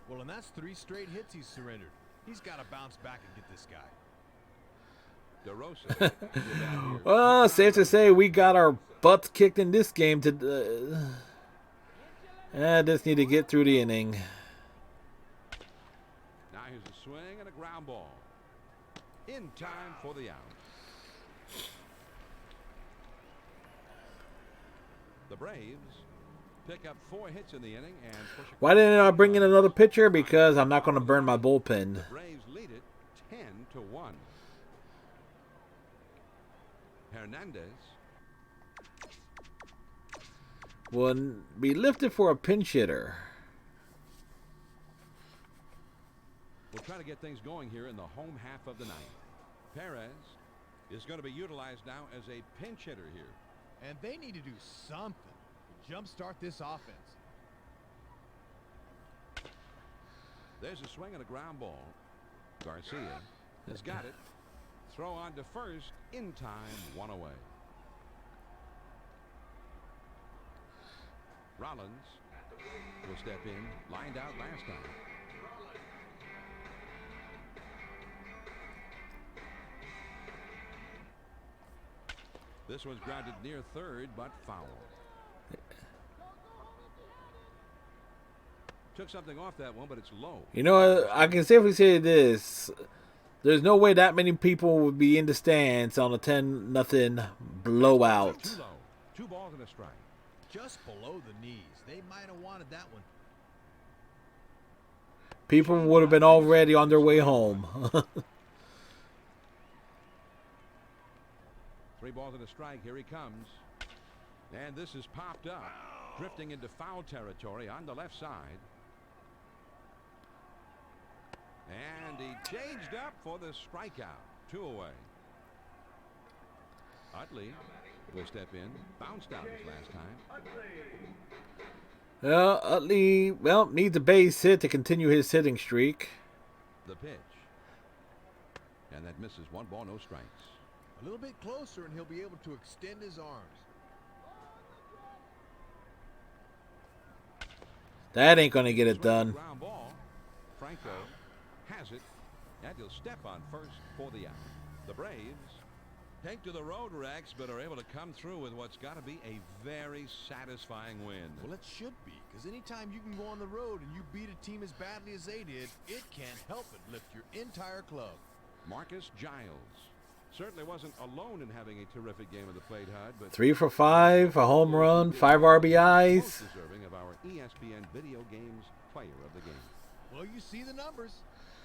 Well, and that's 3 straight hits he's surrendered. He's got to bounce back and get this guy. DeRosa. Well, safe to say we got our butts kicked in this game. Just need to get through the inning. Now here's a swing and a ground ball. In time for the out. The Braves pick up 4 hits in the inning and push. Why didn't I bring in another pitcher? Because I'm not going to burn my bullpen. The Braves lead it 10-1. Hernandez. Will be lifted for a pinch hitter. We'll try to get things going here in the home half of the ninth. Perez is going to be utilized now as a pinch hitter here. And they need to do something to jumpstart this offense. There's a swing and a ground ball. Garcia has got it. Throw on to first. In time, 1 away. Rollins will step in. Lined out last time. This one's grounded near third, but foul. Took something off that one, but it's low. You know, I can safely say this. There's no way that many people would be in the stands on a 10-0 blowout. Too low. 2 balls and a strike. Just below the knees. They might have wanted that one. People would have been already on their way home. 3 balls and a strike. Here he comes. And this is popped up. Drifting into foul territory on the left side. And he changed up for the strikeout. 2 away. Utley will step in. Bounced out his last time. Well, Utley, needs a base hit to continue his hitting streak. The pitch. And that misses. 1 ball, no strikes. A little bit closer and he'll be able to extend his arms. That ain't going to get it done. Ground ball. Franco has it, and he'll step on first for the out. The Braves take to the road, Rex, but are able to come through with what's got to be a very satisfying win. Well, it should be, because anytime you can go on the road and you beat a team as badly as they did, it can't help but lift your entire club. Marcus Giles certainly wasn't alone in having a terrific game of the plate, Hud, but 3 for 5, a home run, 5 RBIs. most deserving of our ESPN Video Games Player of the Game. Well, you see the numbers.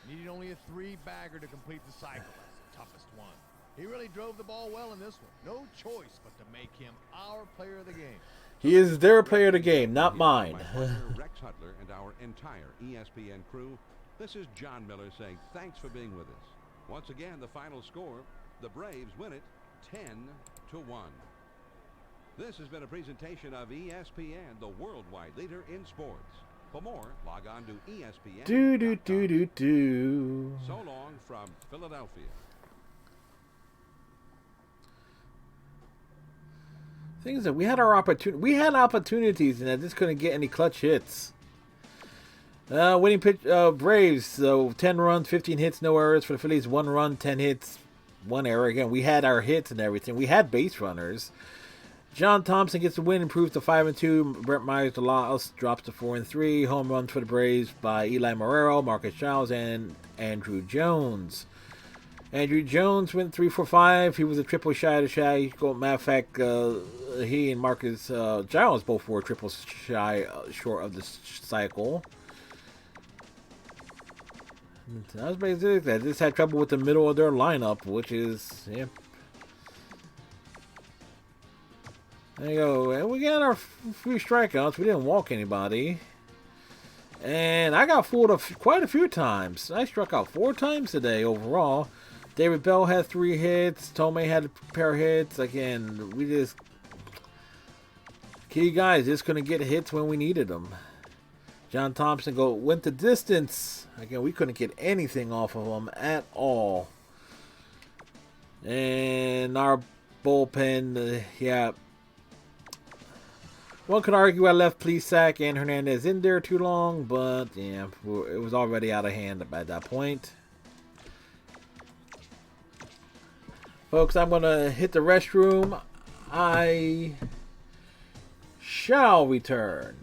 Needed only a 3-bagger to complete the cycle. That's the toughest one. He really drove the ball well in this one. No choice but to make him our player of the game. He is their player of the game, not mine. My partner, Rex Hudler, and our entire ESPN crew, this is John Miller saying thanks for being with us. Once again, the final score, the Braves win it 10-1. This has been a presentation of ESPN, the worldwide leader in sports. For more, log on to ESPN. So long from Philadelphia. Thing is that we had our opportunity. We had opportunities, and I just couldn't get any clutch hits. Winning pitch, Braves. So 10 runs, 15 hits, no errors for the Phillies. 1 run, 10 hits, 1 error. Again, we had our hits and everything. We had base runners. John Thompson gets the win, improves to 5-2. Brett Myers, the loss, drops to 4-3. Home runs for the Braves by Eli Marrero, Marcus Giles, and Andrew Jones. Andrew Jones went 3 for 5. He was a triple shy of the shy. Matter of fact, he and Marcus Giles both were triple shy short of the cycle. That was basically it. They just had trouble with the middle of their lineup, which is, yeah. There you go. And we got our few strikeouts. We didn't walk anybody. And I got fooled quite a few times. I struck out 4 times today overall. David Bell had 3 hits. Tomei had a pair of hits. Again, we just... Key guys just couldn't get hits when we needed them. John Thompson went the distance. Again, we couldn't get anything off of him at all. And our bullpen, yeah. One could argue I left Plesac and Hernandez in there too long, but yeah, it was already out of hand by that point. Folks, I'm going to hit the restroom. I shall return.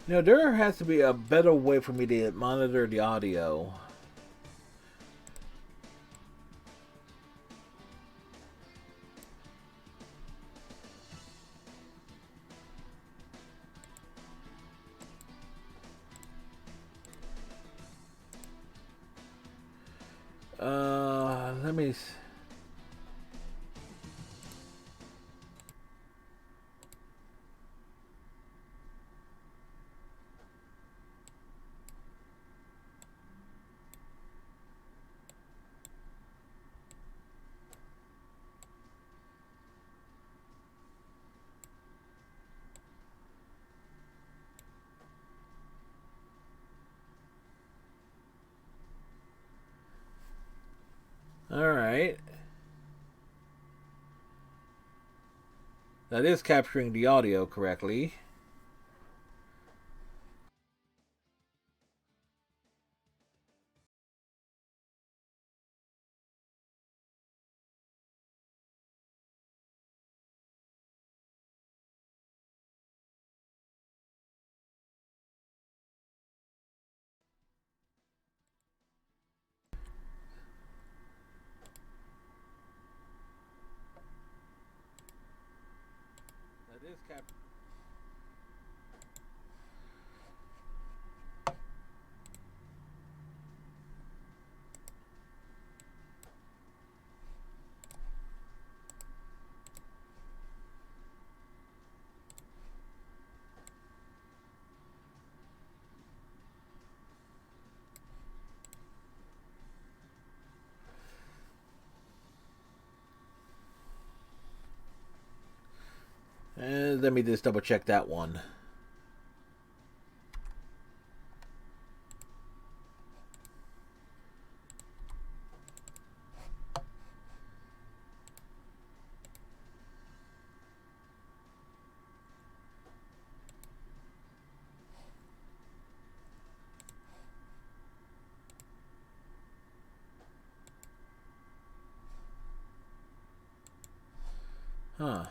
You know, there has to be a better way for me to monitor the audio. Let me... Alright. That is capturing the audio correctly. That is capturing. Let me just double check that one. Huh.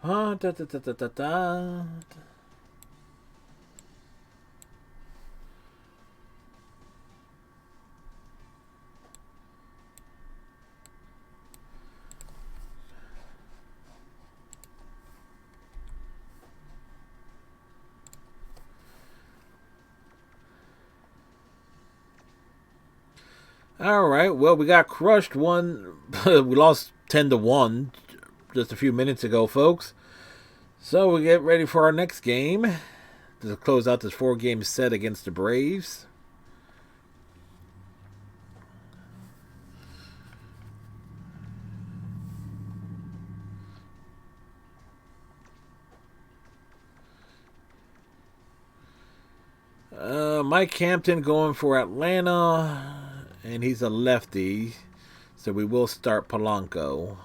Huh, da, da, da, da, da, da. All right. Well, we got crushed. We lost 10-1 just a few minutes ago, folks. So we get ready for our next game to close out this 4-game set against the Braves. Mike Hampton going for Atlanta, and he's a lefty, so we will start Polanco.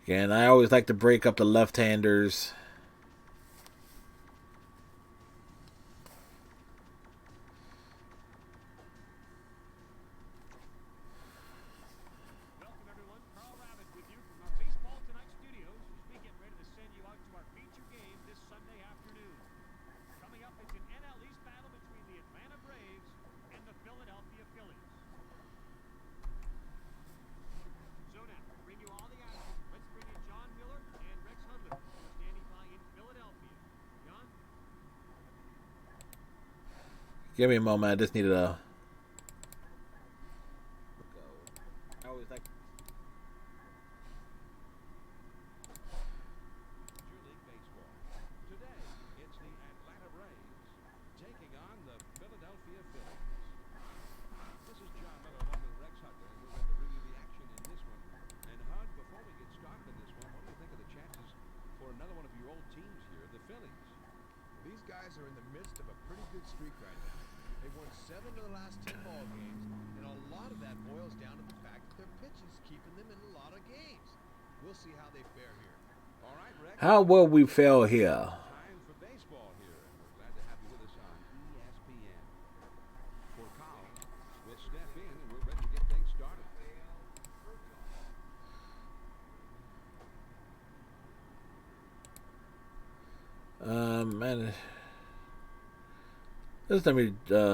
And I always like to break up the left-handers. Welcome, everyone. Carl Rabbit with you from our Baseball Tonight studios as we get ready to send you out to our feature game this Sunday afternoon. Coming up, it's an NL East battle between the Atlanta Braves and the Philadelphia Phillies. So now, to bring you all the action, let's bring in John Miller and Rex Hudler, who are standing by in Philadelphia. John? Give me a moment. I just needed a... I always like... Major League Baseball. Today, it's the Atlanta Braves taking on the Philadelphia Phillies. This is John Miller along with Rex Hudler, and we're ready to bring you the action in this one. And Hud, before we get started in this one, what do you think of the chances for another one of your old teams here, the Phillies? These guys are in the midst of a pretty good streak right now. They've won 7 of the last 10 ball games, and a lot of that boils down to the fact that their pitching's keeping them in a lot of games. We'll see how they fare here. All right, Rex. How will we fail here? Time for baseball here, and we're glad to have you with us on ESPN. For Collins, we'll step in, and we're ready to get things started. Man... Just let me, Nobody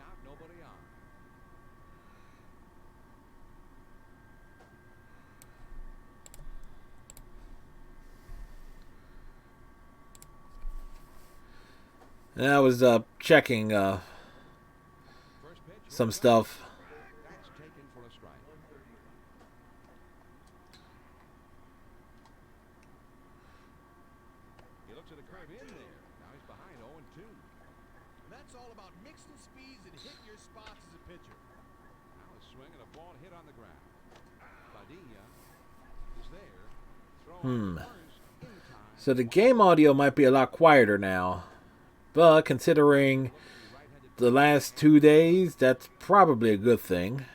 out, nobody on. and I was checking First pitch. some stuff. That's taken for a strike. He looks at a curve in there. Now he's behind 0-2. And that's all about mixing speeds and hitting your spots as a pitcher. Now a swing and a ball hit on the ground. Padilla is there. Throwing first in time. So the game audio might be a lot quieter now. But considering the last 2 days, that's probably a good thing.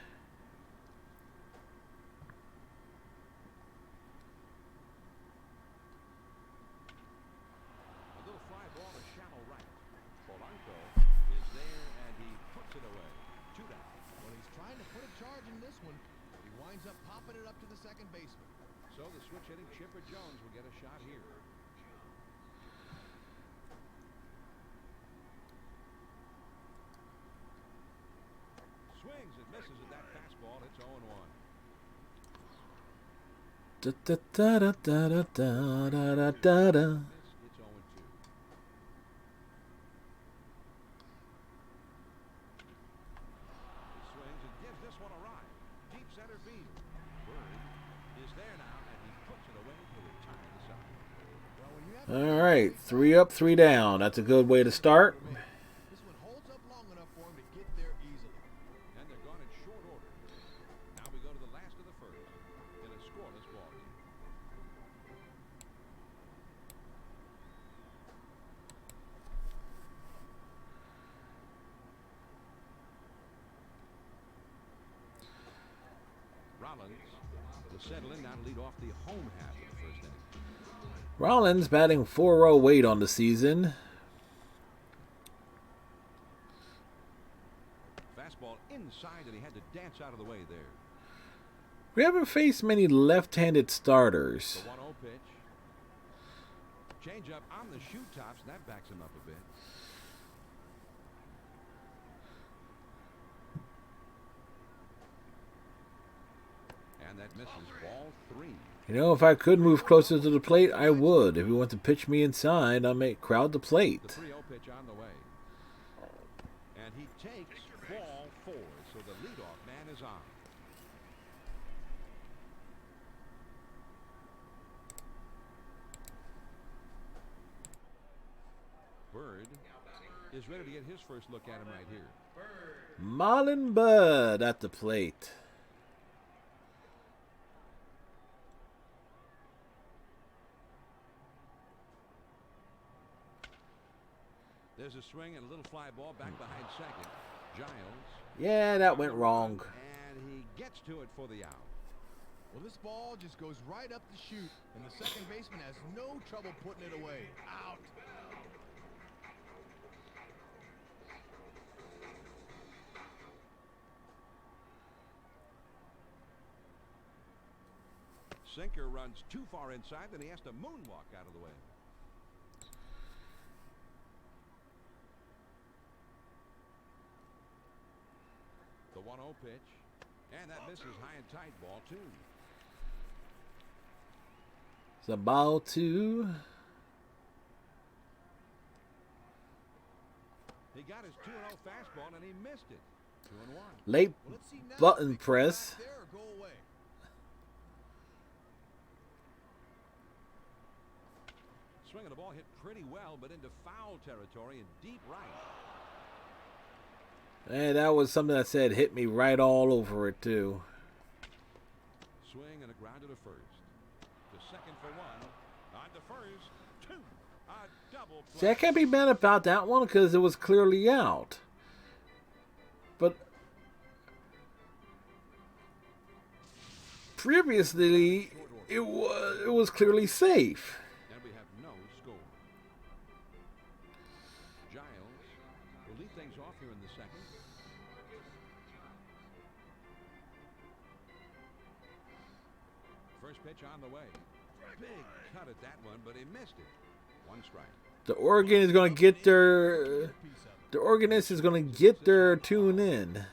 So the switch hitting Chipper Jones will get a shot here. Swings and misses at that fastball. It's 0-1. Da da da da da da da da da. It's 0-2. He swings and gives this one a ride. Deep center field. Bird is there now, and he puts it away to retire the side. Well, when you have All right, 3 up, 3 down. That's a good way to start. this one holds up long enough for him to get there easily. And they're gone in short order. Now we go to the last of the first in a scoreless ball game. Rollins will settle in now to lead off the home half of the first inning. Rollins batting 408 on the season. Fastball inside, and he had to dance out of the way there. We haven't faced many left-handed starters. The 1-0 pitch. Change up on the shoe tops, and that backs him up a bit. And that misses. Ball 3. You know, if I could move closer to the plate, I would. If you want to pitch me inside, I'll make crowd the The plate. 3-0 pitch on the way. And he takes ball 4, so the leadoff man is on. Bird is ready to get his first look at him right here. Marlon Bud at the plate. There's a swing and a little fly ball back behind second. Giles. Yeah, that went wrong. And he gets to it for the out. Well, this ball just goes right up the chute, and the second baseman has no trouble putting it away. Out. Sinker runs too far inside, then he has to moonwalk out of the way. The 1-0 pitch. And that misses high and tight. Ball 2. It's a ball 2. He got his 2-0 fastball and he missed it. 2-1. Late Well, let's see now if button they come press. back there or go away. Swinging the ball hit pretty well, but into foul territory and deep right. And that was something that said hit me right all over it, too. Swing and a grounder to first. To second for 1. On to first. 2. A double play. See, I can't be mad about that one because it was clearly out. But previously, it was clearly safe. And we have no score. Giles will lead things off here in the second. First pitch on the way. Big cut at that one, but he missed it. 1 strike. The Oregon is going to get their... The organist is going to get their tune in.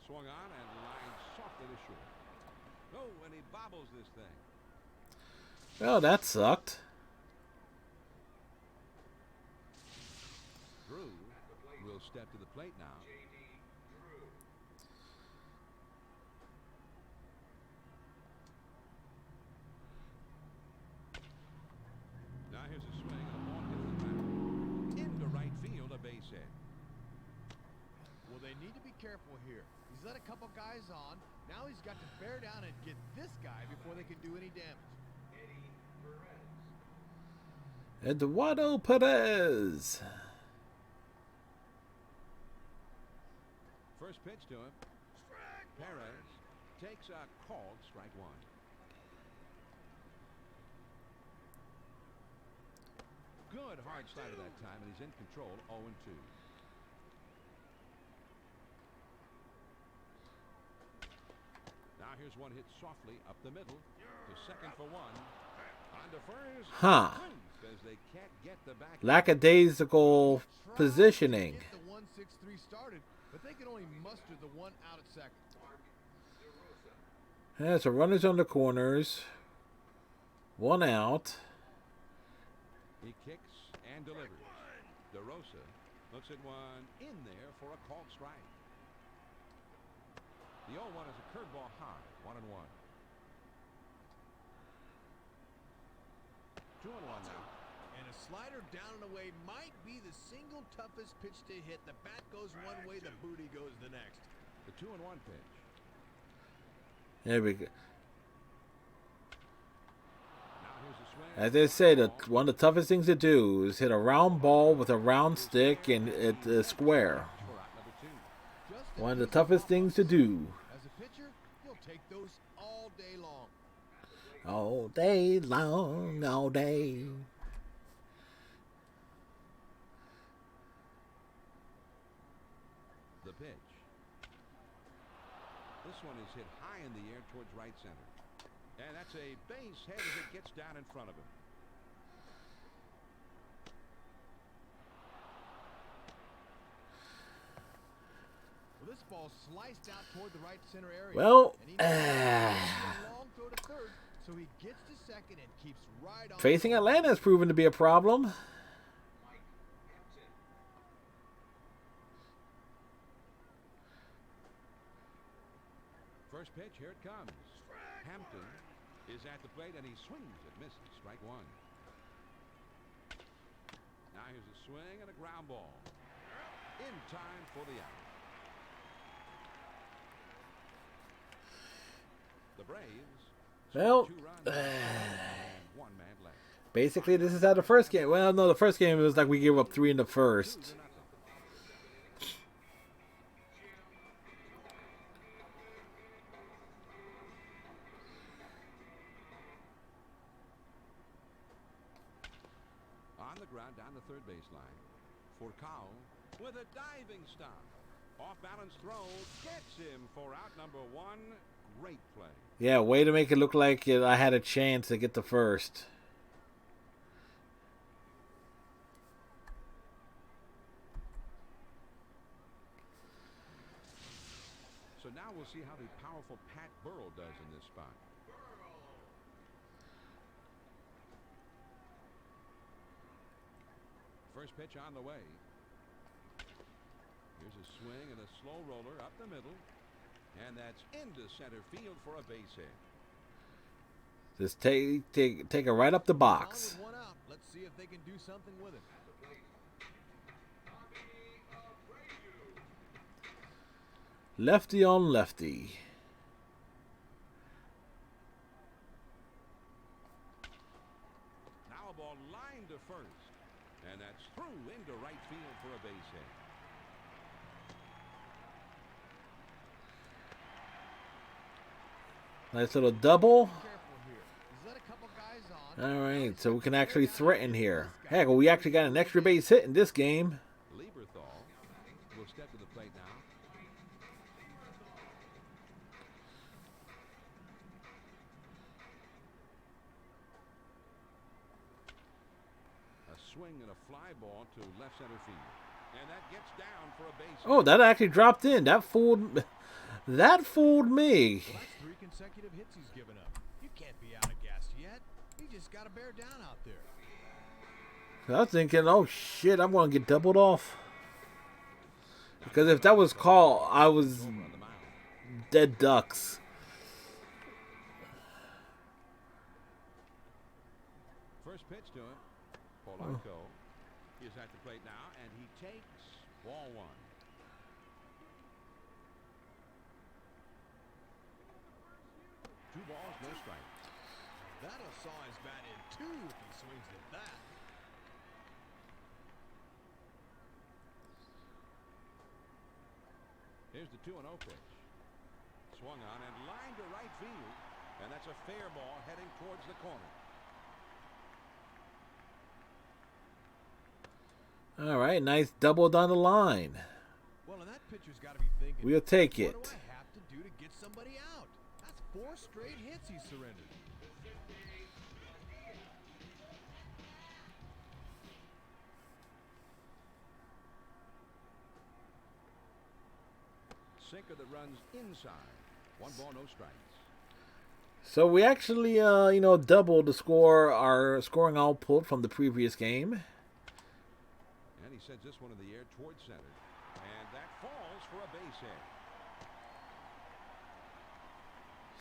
Swung on and lined softly to short. Oh, and he bobbles this thing. Oh, that sucked. Drew will step to the plate now. Now here's a swing and a ball hit in the back. Into right field, a base hit. Well, they need to be careful here. He's let a couple guys on. Now he's got to bear down and get this guy before they can do any damage. Eduardo Perez. First pitch to him. Perez takes a called strike 1. Good hard slider that time, and he's in control. 0-2. here's one hit softly up the middle to second for one. On to first. Huh. Because they can't get the back. Lackadaisical positioning. Get the 1-6-3 started, but they can only muster the one out at second. Yeah, so runners on the corners. One out. He kicks and delivers. DeRosa looks at one in there for a called strike. The 0-1 is a curveball high. 1-1. 2-1 now. And a slider down and away might be the single toughest pitch to hit. The bat goes one way, the booty goes the next. The 2-1 pitch. There we go. Now here's a swing. As they say, one of the toughest things to do is hit a round ball with a round stick and at a square. For out number 2. Just One of the toughest things to do. as a pitcher, you'll take those all day long. All day long, all day. The pitch. This one is hit high in the air towards right center. And that's a base hit as it gets down in front of him. Well, this ball sliced out toward the right center area. Well, And he knows a long throw to third, so he gets to second and keeps right on. facing Atlanta has proven to be a problem. First pitch, here it comes. Hampton is at the plate and he swings and misses. Strike one. Now here's a swing and a ground ball. In time for the out. The Braves. Well, 2 runs and 1 man left. basically this is how the first game. Well, no, the first game was like we gave up 3 in the first. On the ground down the third baseline. Furcal with a diving stop. Off balance throw gets him for out number 1. Great play. Yeah, way to make it look like I had a chance to get the first. So now we'll see how the powerful Pat Burrell does in this spot. First pitch on the way. Here's a swing and a slow roller up the middle. And that's into center field for a base hit. Just take it right up the box. With one out. Let's see if they can do something with it. Lefty on lefty. Now a ball lined to first. And that's through into right field for a base hit. Nice little double. Careful here. He's let a couple guys on. All right, so we can actually threaten here. Heck, we actually got an extra base hit in this game. Lieberthal will step to the plate now. A swing and a fly ball to left center field. And that gets down for a base hit. Oh, that actually dropped in. That fooled me. Well, that's 3 consecutive hits he's given up. You can't be out of gas yet. You just got to bear down out there. I was thinking, oh shit, I'm going to get doubled off. Because if that was called, I was dead ducks. First pitch to him. Polanco is at the plate now, and he takes ball 1. Two balls, no strike. That'll saw his bat in 2 if he swings at that. Here's the 2-0 pitch. Swung on and lined to right field. And that's a fair ball heading towards the corner. All right, nice double down the line. Well, and that pitcher's got to be thinking, We'll take what it. do I have to do to get somebody out? That's 4 straight hits he surrendered. Sinker that runs inside. 1 ball, no strikes. So we actually, doubled our scoring output from the previous game. And he sends this one in the air towards center. And that falls for a base hit.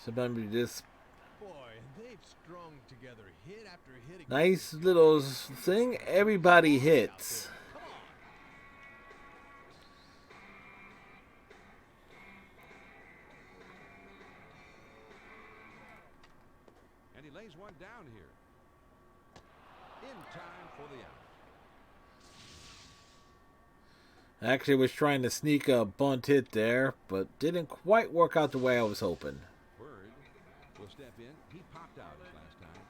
So remember this Boy, they've strung together hit after hit. nice little thing. Everybody hits. Come on. And he lays one down here. In time for the out. Actually, was trying to sneak a bunt hit there, but didn't quite work out the way I was hoping. Bird will step in. He popped out his last time.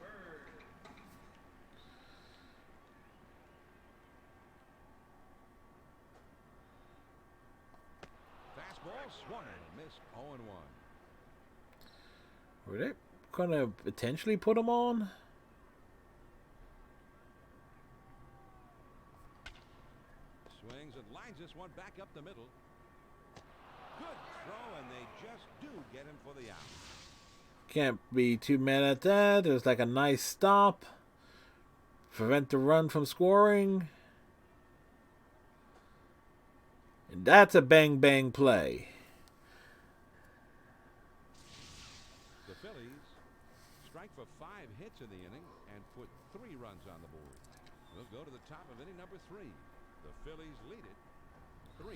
Fastball swung and missed. 0-1. Were they gonna potentially put him on? Swings and lines this one back up the middle. Good throw, and they just do get him for the out. Can't be too mad at that. It was like a nice stop. Prevent the run from scoring. And that's a bang-bang play. The Phillies strike for 5 hits in the inning and put 3 runs on the board. We'll go to the top of inning number 3. The Phillies lead it 3-2.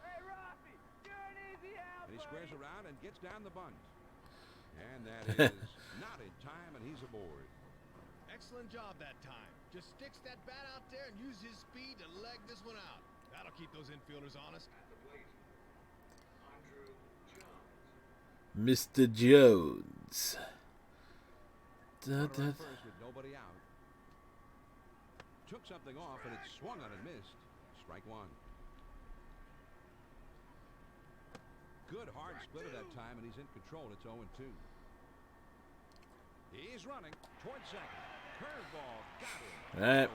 Hey, Rafi, you're an easy out, And he squares buddy. around and gets down the bunt. And that is not in time, and he's aboard. Excellent job that time. Just sticks that bat out there and use his speed to leg this one out. That'll keep those infielders honest. Mr. Jones. Runner on first with nobody out. Took something off, and it swung on and missed. Strike 1. Good hard split at that time, and he's in control. It's 0-2. He's running towards second. Curveball got him. Right.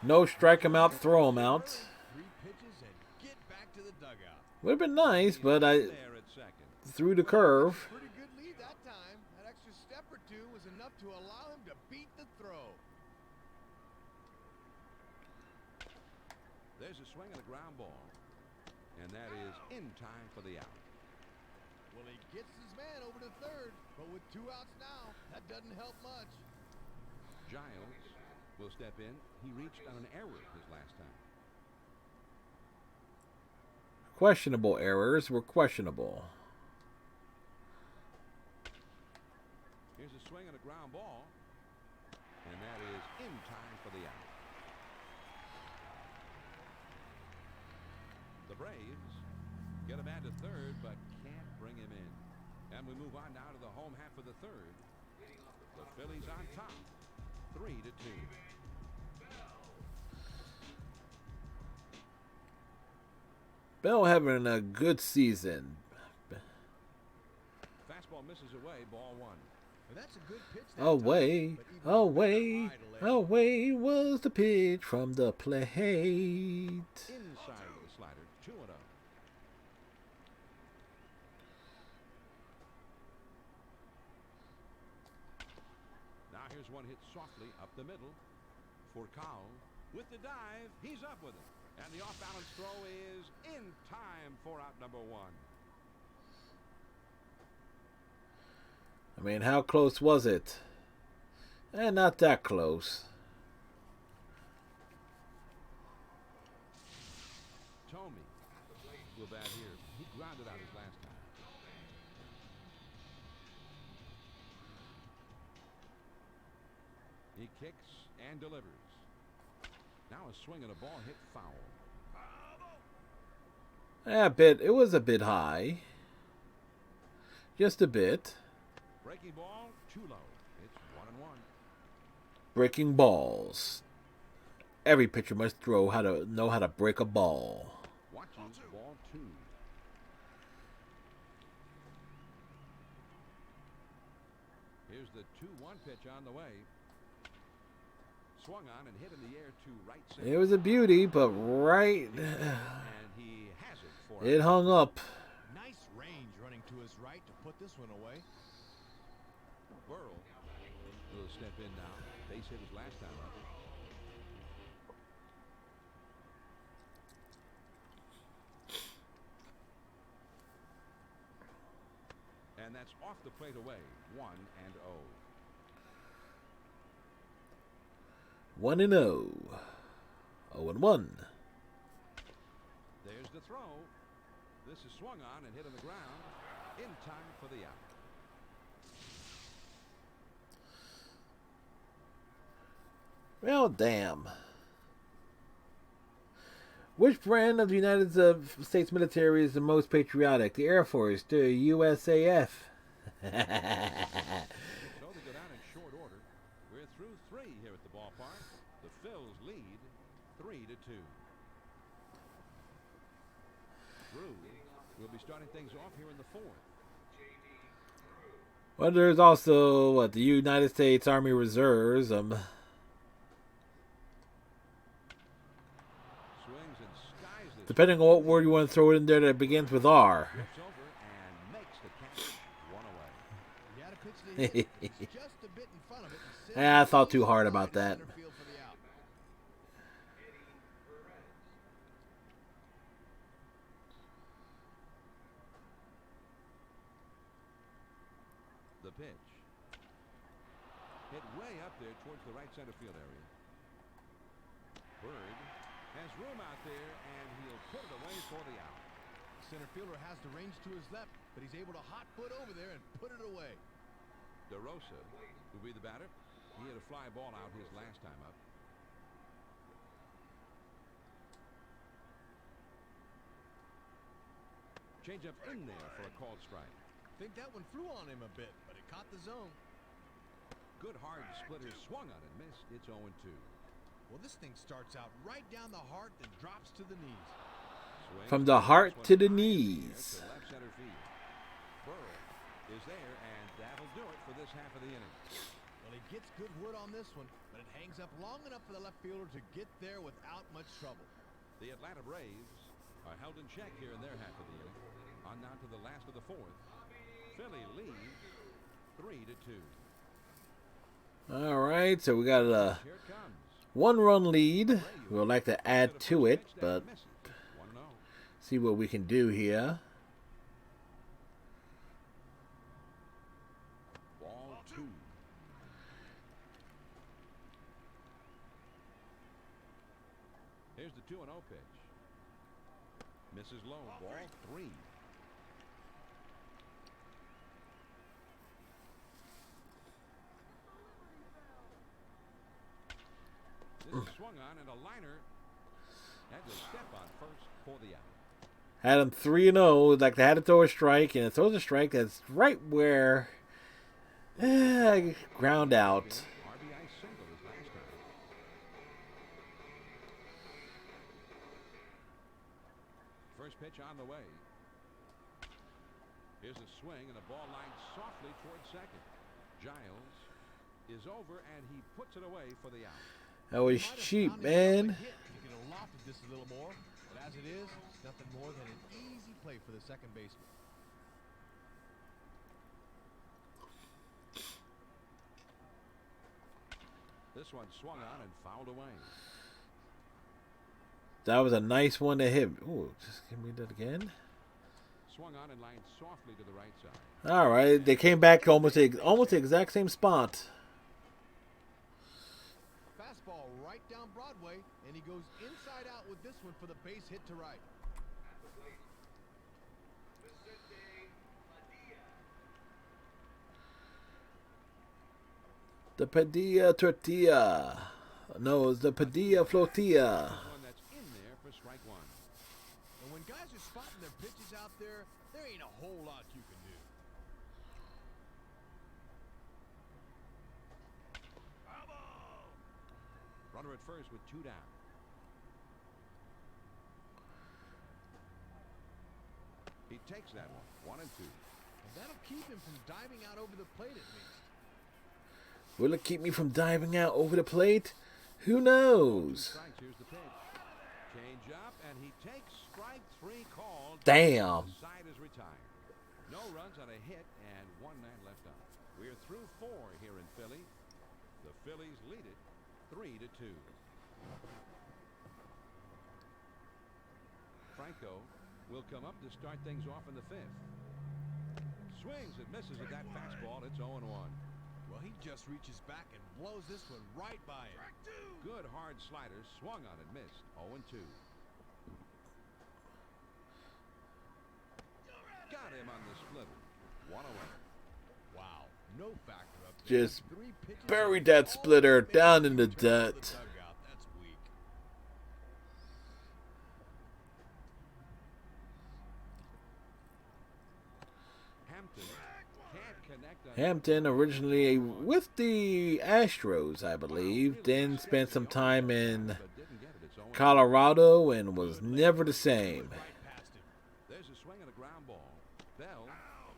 No strike him out, throw him out. 3 pitches and get back to the dugout. Would have been nice, but I There at second. threw the curve. Pretty good lead that time. That extra step or 2 was enough to allow him to beat the throw. There's a swing and a ground ball. And that is in time for the out. Well, he gets his man over to third, but with 2 outs now, that doesn't help much. Giles will step in. He reached on an error his last time. Questionable errors were questionable. Here's a swing and a ground ball. And that is in time for the out. The Braves get a man to third, but can't bring him in. And we move on now to the home half of the third. The Phillies on top, 3-2. Bell having a good season. Fastball misses away, ball 1. But that's a good pitch that Away, time, but even away, better eye to leg. away was the pitch from the plate. Inside of the slider, 2-0. Now here's one hit softly up the middle for Kyle. With the dive, he's up with it. And the off-balance throw is in time for out number 1. I mean, how close was it? Not that close. Tomey will bat here. He grounded out his last time. He kicks and delivers. Now a swing and a ball hit foul. It was a bit high. Just a bit. Breaking ball, too low. It's 1-1. Breaking balls. Every pitcher must know how to break a ball. Watching ball 2. Here's the 2-1 pitch on the way. Swung on and hit in the air to right center. It was a beauty, but right, And he has it for it hung up. Nice range running to his right to put this one away. Burrow will step in now. Base hit his last time up. And that's off the plate away. 1-0. 1-0. 0-1. There's the throw. This is swung on and hit on the ground in time for the out. Well, damn. Which brand of the United States military is the most patriotic? The Air Force, the USAF. So they go down in short order. We're through 3 here at the ballpark. The Phils lead 3-2. Drew will be starting things off here in the 4th. Well, there's also the United States Army Reserves. Swings and skies this. Depending on what word you want to throw in there that begins with R. Flips over and makes the catch. 1 away. He had a pitch that hit. He's just a bit in front of it. and Yeah, I thought sends too it hard wide about to that. center field for the out. The pitch. Hit way up there towards the right center field area. Bird has room out there, and he'll put it away for the out. Center fielder has the range to his left, but he's able to hot foot over there and put it away. DeRosa will be the batter. He had a fly ball out his last time up. Change up in there for a called strike. Think that one flew on him a bit, but it caught the zone. Good hard splitter swung on and missed. It's 0-2. Well, this thing starts out right down the heart, then drops to the knees. Swing. From the heart to the To knees. left center field. Burrow is there, and that'll do it for this half of the inning. Well, he gets good wood on this one, but it hangs up long enough for the left fielder to get there without much trouble. The Atlanta Braves are held in check here in their half of the inning. On now to the last of the 4th. Philly leads 3-2. All right, so we got a Here it comes. 1-run lead. We would like to add to it, but Misses. 1-0. see what we can do here. Ball 2. Here's the 2-0 pitch. Misses low. Ball 3. This is swung on and a liner. Had to step on first for the out. Had him 3-0. Like they had to throw a strike, and it throws a strike that's right where ground out. RBI single his last time. First pitch on the way. Here's a swing and a ball lined softly towards second. Giles is over and he puts it away for the out. That was Might have cheap, found himself a man. hit if he could have lofted this a little more, but as it is, it's nothing more than an easy play for the second baseman. This one swung on and fouled away. That was a nice one to hit. Ooh, just give me that again. Swung on and lined softly to the right side. All right, they came back almost the exact same spot. Fastball right down Broadway, and he goes inside out with this one for the base hit to right. The Padilla tortilla. No, it's the Padilla flotilla. One that's in there for strike 1. And when guys are spotting their pitches out there ain't a whole lot you can do. Runner at first with 2 down. He takes that one. 1 and 2. And that'll keep him from diving out over the plate at least. Will it keep me from diving out over the plate? Who knows? Strikes, here's the pitch. Change up, and he takes strike 3 called. Damn. The side is retired. No runs on a hit, and 1 man left on. We're through 4 here in Philly. The Phillies lead it 3-2. Franco will come up to start things off in the 5th. Swings and misses at that fastball. It's 0-1. Well, he just reaches back and blows this one right by him. Good hard slider, swung on and missed. 0-2. Got him on the splitter. 1 away. Wow, no factor up there. Just 3 pitches buried and that all splitter the down bases in the returned to the dirt. dugout. That's weak. Hampton can't connect on Hampton originally with the Astros, I believe, then spent some time in but didn't get it. It's 0-2. Colorado and was never the same. Right past him. There's a swing and a ground ball. Bell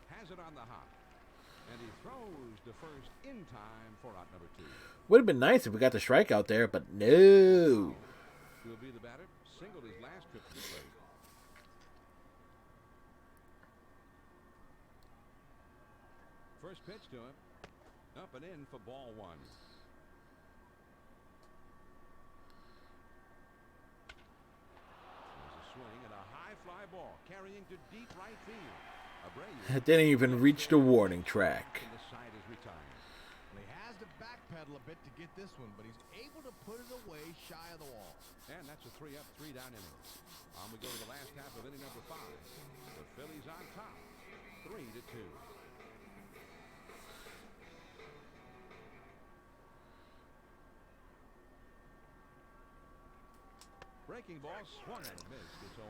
has it on the hop. And he throws to first in time for out number 2. Would have been nice if we got the strikeout there, but no. Will be the batter. Singled his last trip to the plate. First pitch to him. Up and in for ball 1. There's a swing and a high fly ball carrying to deep right field. Abreu It didn't even reach the warning track. and the side is retired. Well, he has to backpedal a bit to get this one, but he's able to put it away shy of the wall. And that's a 3-up, 3-down inning. On we go to the last half of inning number 5. The Phillies on top, 3-2. Breaking ball swung and missed. It's 0-1.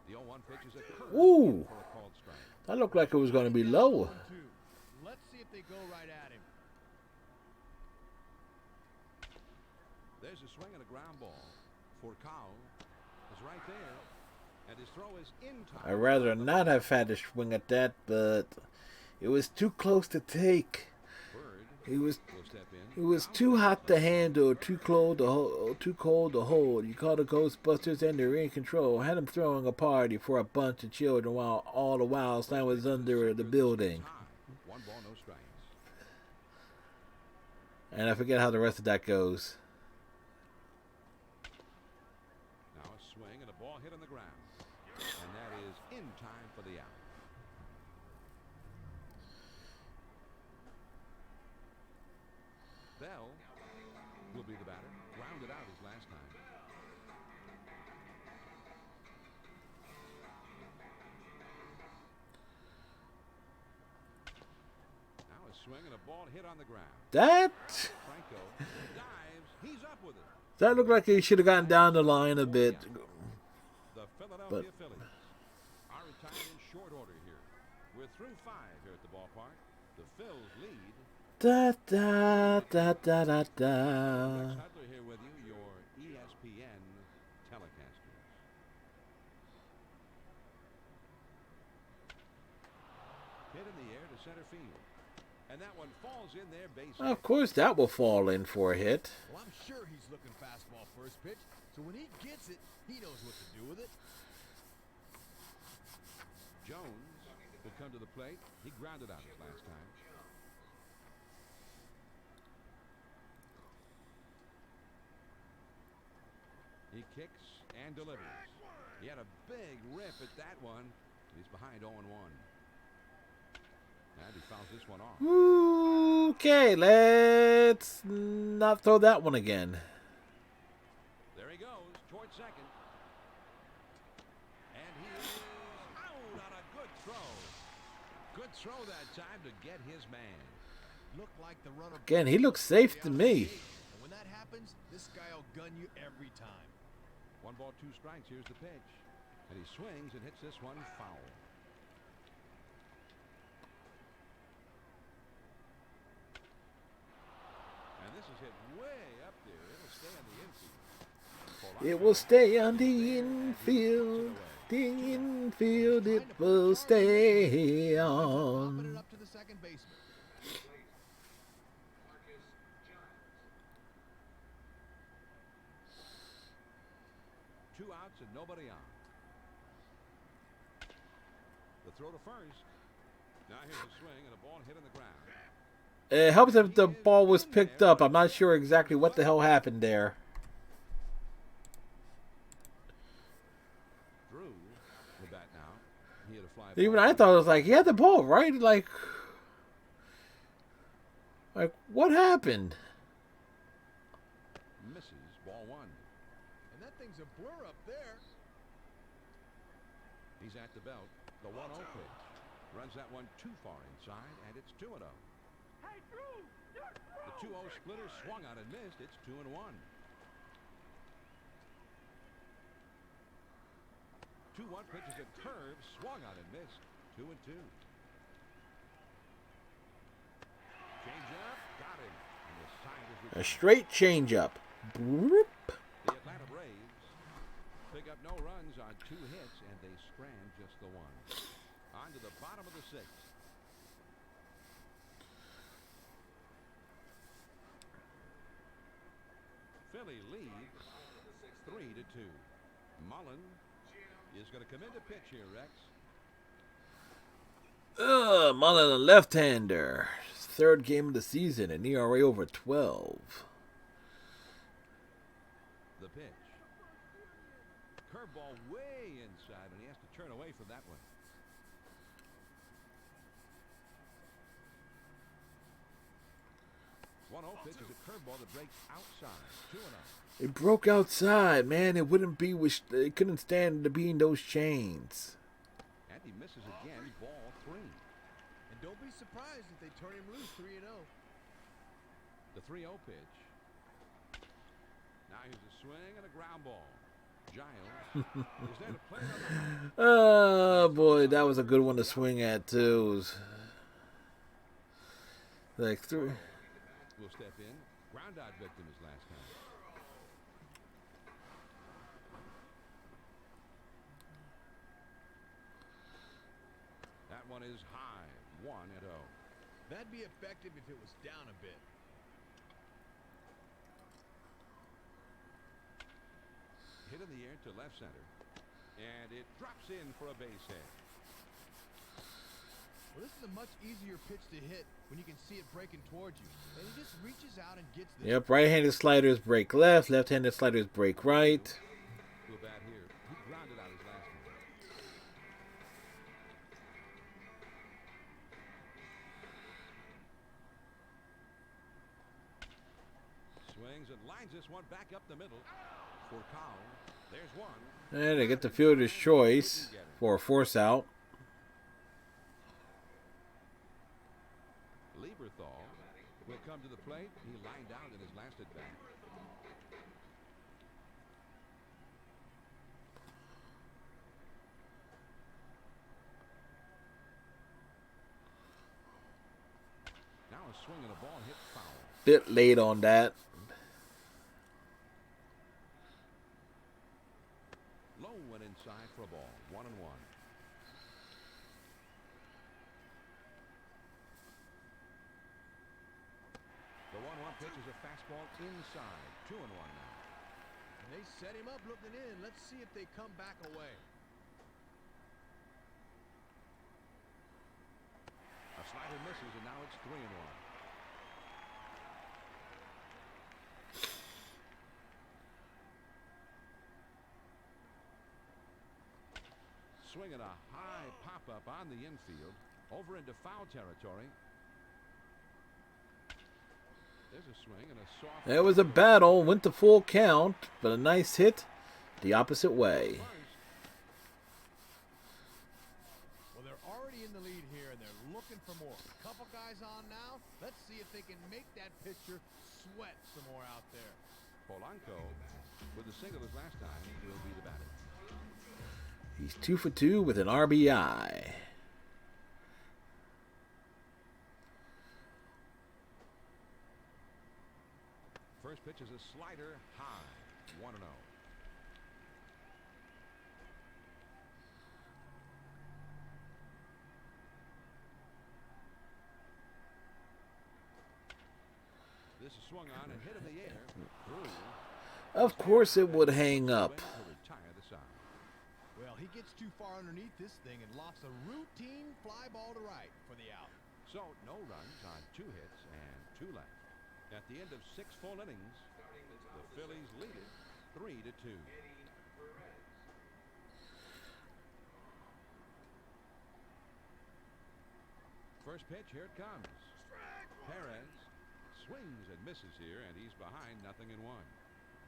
The 0-1 pitch is a curve Ooh. for a called strike. That looked like it was going to be low. 1-2. Let's see if they go right at him. There's a swing and a ground ball. Furcal is right there, and his throw is in time. I'd rather not have had to swing at that, but it was too close to take. Bird It was will step in. it was too hot to handle, too cold to hold. You called the Ghostbusters and they're in control. Had them throwing a party for a bunch of children while all the while Stan was under the building. High. 1 ball, no strikes. And I forget how the rest of that goes. Now a swing and a ball hit on the ground, and that is in time for the out. Bell will be the batter. Grounded out his last time. Now a swing and a ball hit on the ground. That Franco dives. He's up with it. looked like he should have gotten down the line a bit. The Philadelphia Phillies are retired in short order here. We're through 5 here at the ballpark. The Phils lead. Da da da da da Rex da. Hudler here with you, your ESPN telecasters. Hit in the air to center field. And that one falls in there base. Of course, that will fall in for a hit. Well, I'm sure he's looking fastball first pitch, so when he gets it, he knows what to do with it. Jones will come to the plate. He grounded out his last time. He kicks and delivers. He had a big rip at that one. He's behind 0-1. And he fouls this one off. Okay, let's not throw that one again. There he goes towards second. And he is out on a good throw. Good throw that time to get his man. Looked like the runner. Again, he looks safe to me. And when that happens, this guy will gun you every time. 1 ball, 2 strikes. Here's the pitch. And he swings and hits this one foul. hit way up there. It'll stay on the infield. It will stay on the infield. The infield, it will stay Popping it on. up to the second baseman. Two outs and nobody on. The throw to first. Now here's a swing and a ball hit on the ground. It helps if the ball was picked up. I'm not sure exactly what the hell happened there. Drew the bat now. He had a fly Even ball. I thought it was like, he had the ball, right? Like what happened? Misses ball one. And that thing's a blur up there. He's at the belt. The 1-0 pitch. Runs that one too far inside, and it's 2-0. Hey, Drew! You're The 2-0 splitter swung on and missed. It's 2-1. 2-1 pitches a curve, swung on and missed. 2-2. Change up, got him. And the side is A straight changeup. Boop. The Atlanta Braves pick up no runs on 2 hits, and they strand just the one. On to the bottom of the 6th. Philly leads 3-2. Mullen is going to come in to pitch here, Rex. Mullen, a left-hander. Third game of the season, an ERA over 12. The pitch. Curveball way inside, and he has to turn away from that one. Pitch is a curveball that breaks outside. 2-0. It broke outside, man. It wouldn't be. It couldn't stand to be in those chains. And he misses again. Ball 3. And don't be surprised if they turn him loose 3-0. The 3-0 pitch. Now here's a swing and a ground ball. Giles is there to play on the Oh boy, that was a good one to swing at too. Like three. Will step in. Ground out victim his last time. That one is high. 1-0. That'd be effective if it was down a bit. Hit in the air to left center. And it drops in for a base hit. Well, this is a much easier pitch to hit when you can see it breaking towards you. And he just reaches out and gets there. Yep, right-handed sliders break left, left-handed sliders break right. To a bat here. He grounded out his last one. Swings and lines this one back up the middle. For Kyle, there's one. And they get the fielder's choice for a force out. Lieberthal will come to the plate. He lined out in his last at bat. Now a swing and a ball hit foul. Bit late on that. Low went inside for a ball. 1-1. The 1-1 pitch is a fastball inside. 2-1 now. And they set him up looking in. Let's see if they come back away. A slider misses, and now it's 3-1. Swinging a high pop-up on the infield. Over into foul territory. There's a swing and a soft... It was a battle, went to full count, but a nice hit the opposite way. Well, they're already in the lead here, and they're looking for more. A couple guys on now. Let's see if they can make that pitcher sweat some more out there. Polanco, with the single his last time, will be the batter. He's 2 for 2 with an RBI. First pitch is a slider high. 1-0. This is swung on and hit in the air. Through. Of course it would hang up. To retire the side. Well, he gets too far underneath this thing and lofts a routine fly ball to right for the out. So no runs on 2 hits and 2 left. At the end of 6 full innings, the Phillies lead it 3-2. First pitch, here it comes. Perez swings and misses here, and he's behind 0-1.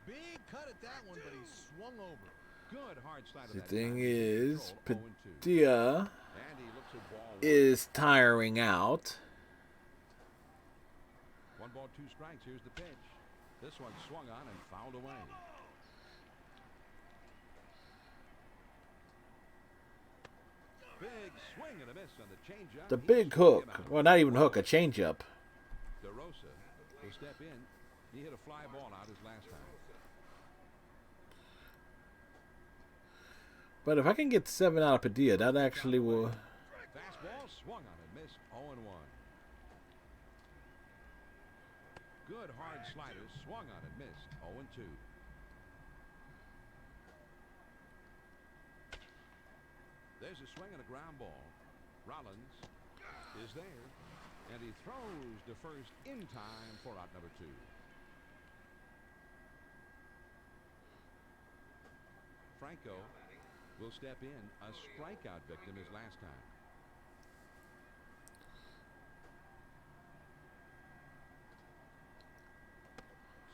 Big cut at that one, but he swung over. Good hard slide. The thing is, Control, 0-2. Padilla And he looks at ball 1. is tiring out. 1 ball, 2 strikes. Here's the pitch. This one swung on and fouled away. Big swing and a miss on the changeup. The big hook. Well, not even hook, a changeup. DeRosa will step in. He hit a fly ball out his last time. But if I can get 7 out of Padilla, that actually will. Fastball swung on and missed. 0-1. Good hard slider swung on and missed. 0-2. There's a swing and a ground ball. Rollins is there, and he throws to first in time for out number 2. Franco will step in. A strikeout victim his last time.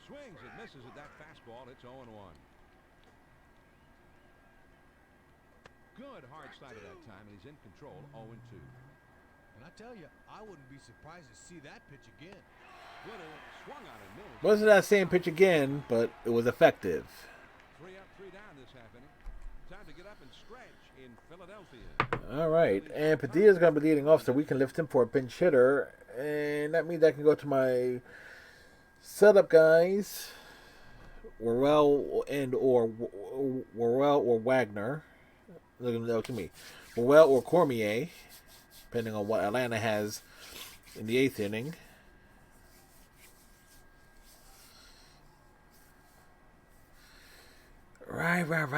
Swings and misses at that fastball. It's 0-1. Good hard slide at that time, and he's in control. 0-2. And I tell you, I wouldn't be surprised to see that pitch again. Little swung on and missed. Wasn't that same pitch again, but it was effective. 3 up, 3 down this half inning. Time to get up and stretch in Philadelphia. All right, and Padilla's going to be leading off, so we can lift him for a pinch hitter. And that means I can go to my setup guys. Worrell or Wagner. Look at me. Worrell or Cormier, depending on what Atlanta has in the 8th inning. Right. Padilla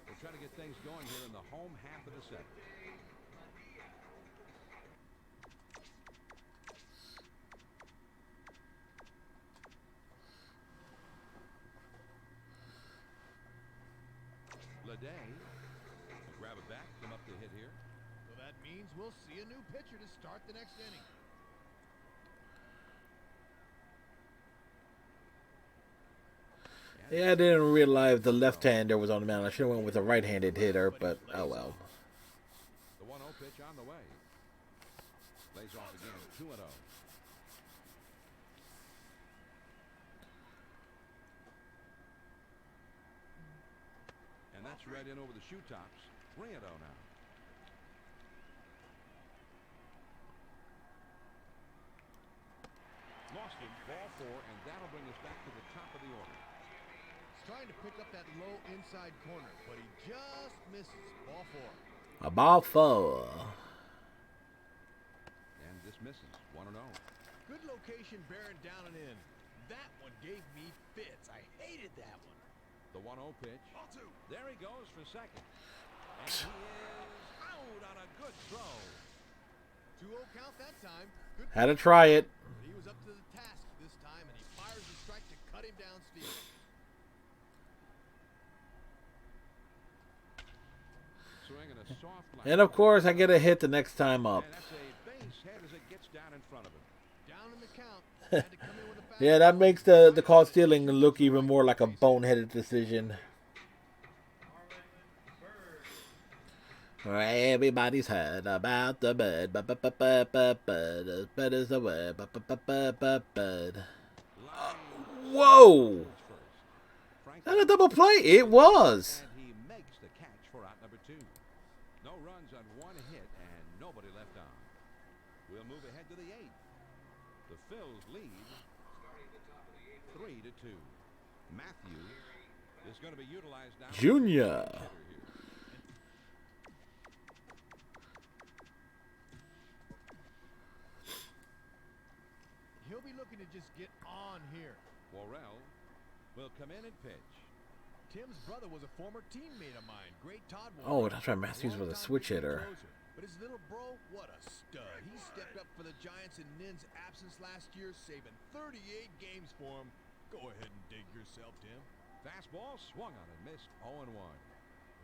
will try to get things going here in the home half of the 7th. Leday will grab it back, come up to hit here. So that means we'll see a new pitcher to start the next inning. Yeah, I didn't realize the left-hander was on the mound. I should have went with a right-handed hitter, but oh well. The 1-0 pitch on the way. Lays off again, 2-0. And that's right in over the shoe tops. 3-0 now. Lost him, ball 4, and that'll bring us back to the top of the order. Trying to pick up that low inside corner, but he just misses. Ball 4. A ball 4. And this misses. 1-0. Good location, bearing down and in. That one gave me fits. I hated that one. The 1-0 pitch. Ball 2. There he goes for second. And he is out on a good throw. 2-0 count that time. Good. Had to try it. He was up to the task this time, and he fires the strike to cut him down stealing. Swinging a soft line. And of course, I get a hit the next time up. And that's a base hit as it gets down in front of him. Down in the count. Had to come in with a fast Yeah, that makes the call stealing look even more like a boneheaded decision. Everybody's heard about the bird. The bird is the word. Whoa! Is that a double play? It was. And he makes the catch for out number 2. No runs Nobody left on. We'll move ahead to the 8th. The Phils lead 3-2. Matthew is going to be utilized now. Junior. He'll be looking to just get on here. Worrell will come in and pitch. Tim's brother was a former teammate of mine. Great Todd. Oh, that's right. Matthews was a switch hitter. But his little bro, what a stud. He stepped up for the Giants in Nin's absence last year, saving 38 games for him. Go ahead and dig yourself, Tim. Fastball swung on and missed 0-1.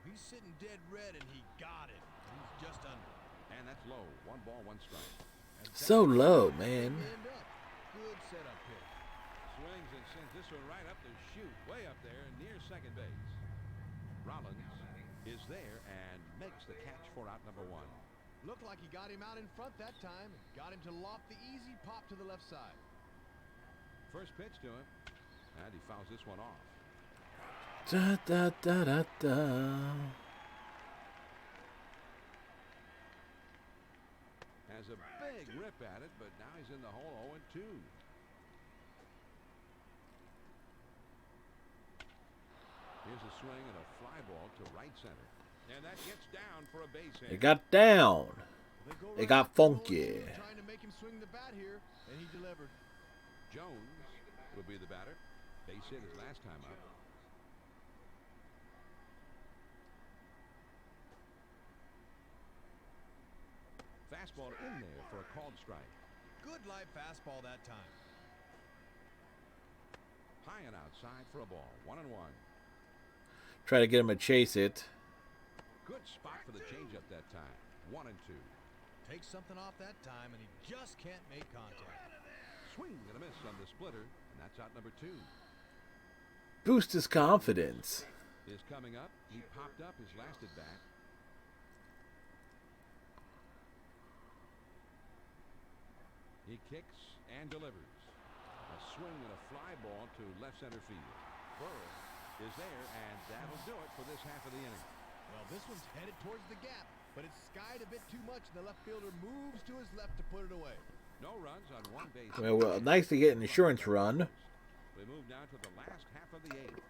He's sitting dead red, and he got it. He's just under. And that's low. 1 ball, 1 strike. So low, man. Good setup pitch. Swings and sends this one right up the chute, way up there near second base. Rollins is there and makes the catch for out number 1. Looked like he got him out in front that time. Got him to loft the easy pop to the left side. First pitch to him, and he fouls this one off. Da da da da da. Has a big rip at it, but now he's in the hole 0-2. Here's a swing and a fly ball to right center. And that gets down for a base hit. It got down. It got funky. Trying to make him swing the bat here, and he delivered. Jones will be the batter. Base hit his last time up. Fastball in there for a called strike. Good live fastball that time. High and outside for a ball. 1-1. Try to get him to chase it. Good spot for the changeup that time. 1-2. Takes something off that time, and he just can't make contact. Swing and a miss on the splitter, and that's out number 2. Boost his confidence. Is coming up. He popped up his last at bat. He kicks and delivers. A swing and a fly ball to left center field. Burrow is there, and that'll do it for this half of the inning. Well, this one's headed towards the gap, but it's skied a bit too much, and the left fielder moves to his left to put it away. No runs on 1 base. Well, nice to get an insurance run. We move now to the last half of the 8th.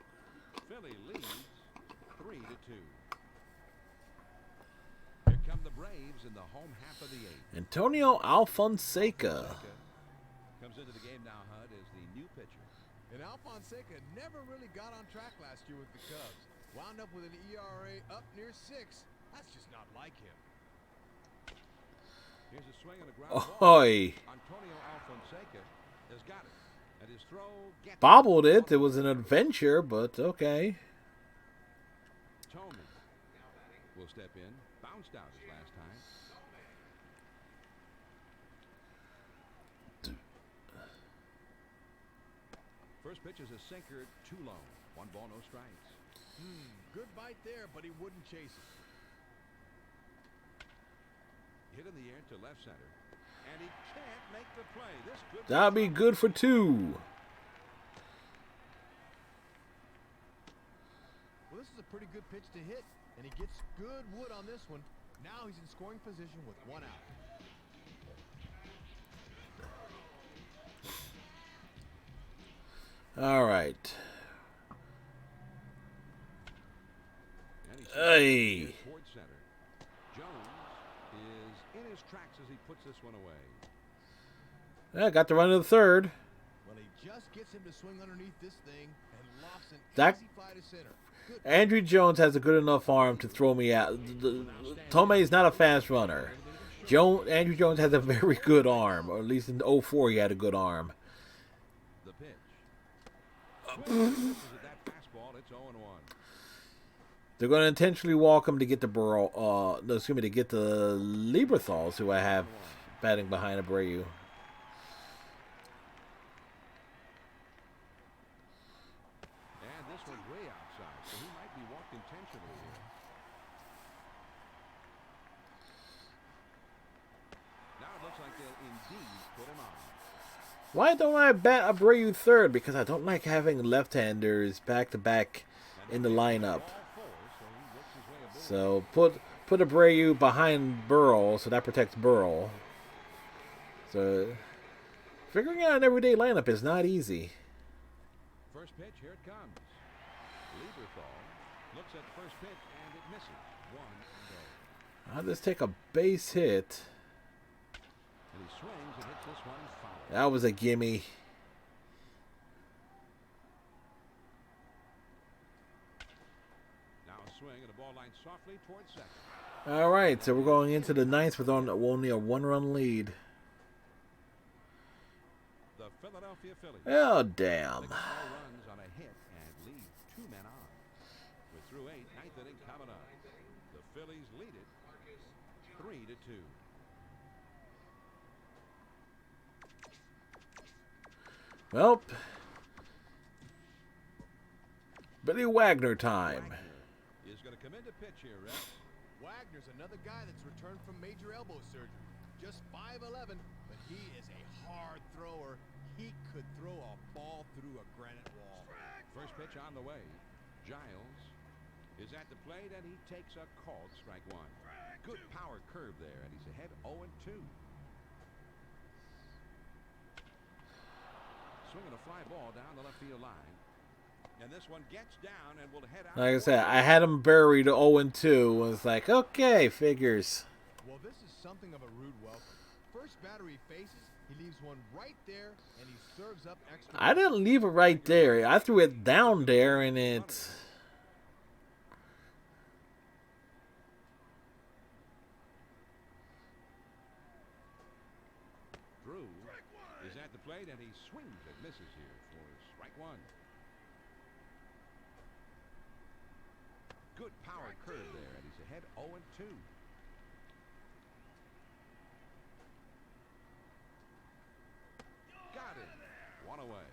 Philly leads 3-2. Here come the Braves in the home half of the 8th. Antonio Alfonseca. Comes into the game now, Hud, as the new pitcher. And Alfonseca never really got on track last year with the Cubs. Wound up with an ERA up near 6. That's just not like him. Here's a swing and a ground ball. Ahoy. Antonio Alfonseca has got it. And his throw gets Bobbled it. It was an adventure, but okay. Tolman will step in. Bounced out his last time. First pitch is a sinker, too low. 1 ball, no strikes. Good bite there, but he wouldn't chase it. Hit in the air to left center. And he can't make the play. This could That'll be good for 2. Well, this is a pretty good pitch to hit, and he gets good wood on this one. Now he's in scoring position with 1 out. All right. And he Hey. towards center. Jones is in his tracks as he puts this one away. Yeah, got the run to the 3rd. Well, he just gets him to swing underneath this thing and lofts an That- easy fly to center. Good. Andrew Jones has a good enough arm to throw me out. Tomei is not a fast runner. Andrew Jones has a very good arm, or at least in 04 he had a good arm. The pitch. Swing misses at that fastball. It's 0-1. They're going to intentionally walk him to get the to get the Lieberthals, who I have batting behind Abreu. And this one's way outside, so he might be walked intentionally here. Now it looks like they'll indeed put him on. Why don't I bat Abreu 3rd? Because I don't like having left-handers back-to-back in the lineup. Ball 4, so he works his way aboard. So put Abreu behind Burrow, so that protects Burrow. So figuring out an everyday lineup is not easy. First pitch, here it comes. Lieberthal looks at the first pitch and it misses. 1-0. I'll just take a base hit. And he swings and hits this one foul. That was a gimme. Now a swing and a ball line softly towards second. All right, so we're going into the ninth with only a one-run lead. The Philadelphia Phillies. Oh, damn. They get all runs on a hit and leave 2 men on. We're through 8, ninth inning coming up. The Phillies lead it 3-2. Well, Billy Wagner time. Wagner is going to come into pitch here, Rex. Wagner's another guy that's returned from major elbow surgery. Just 5'11", but he is a hard thrower. He could throw a ball through a granite wall. First pitch on the way. Giles is at the plate and he takes a called strike 1. Good power curve there and he's ahead 0-2. Swinging a fly ball down the left field line. And this one gets down and will head out. Like I said, I had him buried 0-2. Was like, okay, figures. Well, this is something of a rude welcome. First batter he faces, he leaves one right there, and he serves up extra. I didn't leave it right there. I threw it down there, and it. Drew is at the plate and he swings and misses here for strike 1. Good power curve there and he's ahead 0-2. Got it. 1 away.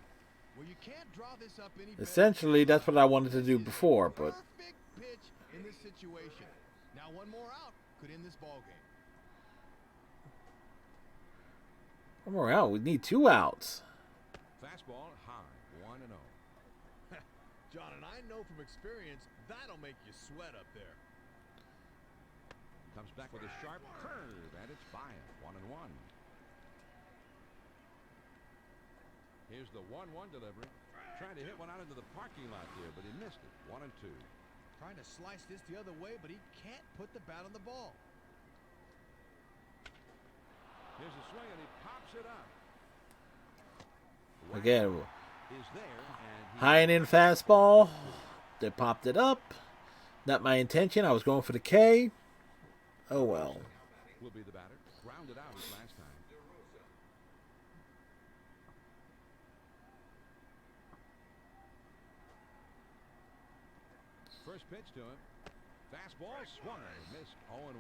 Well, you can't draw this up any Essentially, that's what I wanted to do before, but. Perfect pitch in this situation. Now one more out could end this ball game. One more out. We need 2 outs. Fastball high, 1-0. John, and I know from experience that'll make you sweat up there. Comes back with a sharp curve and it's by him. 1-1. Here's the 1-1 delivery. Trying to hit one out into the parking lot there, but he missed it. 1-2. Trying to slice this the other way, but he can't put the bat on the ball. Here's a swing and he pops it up. Again, Is there and high and in fastball. They popped it up. Not my intention. I was going for the K. Oh well. will be the batter. Grounded out his last time. First pitch to him. Fastball swung and missed. 0-1.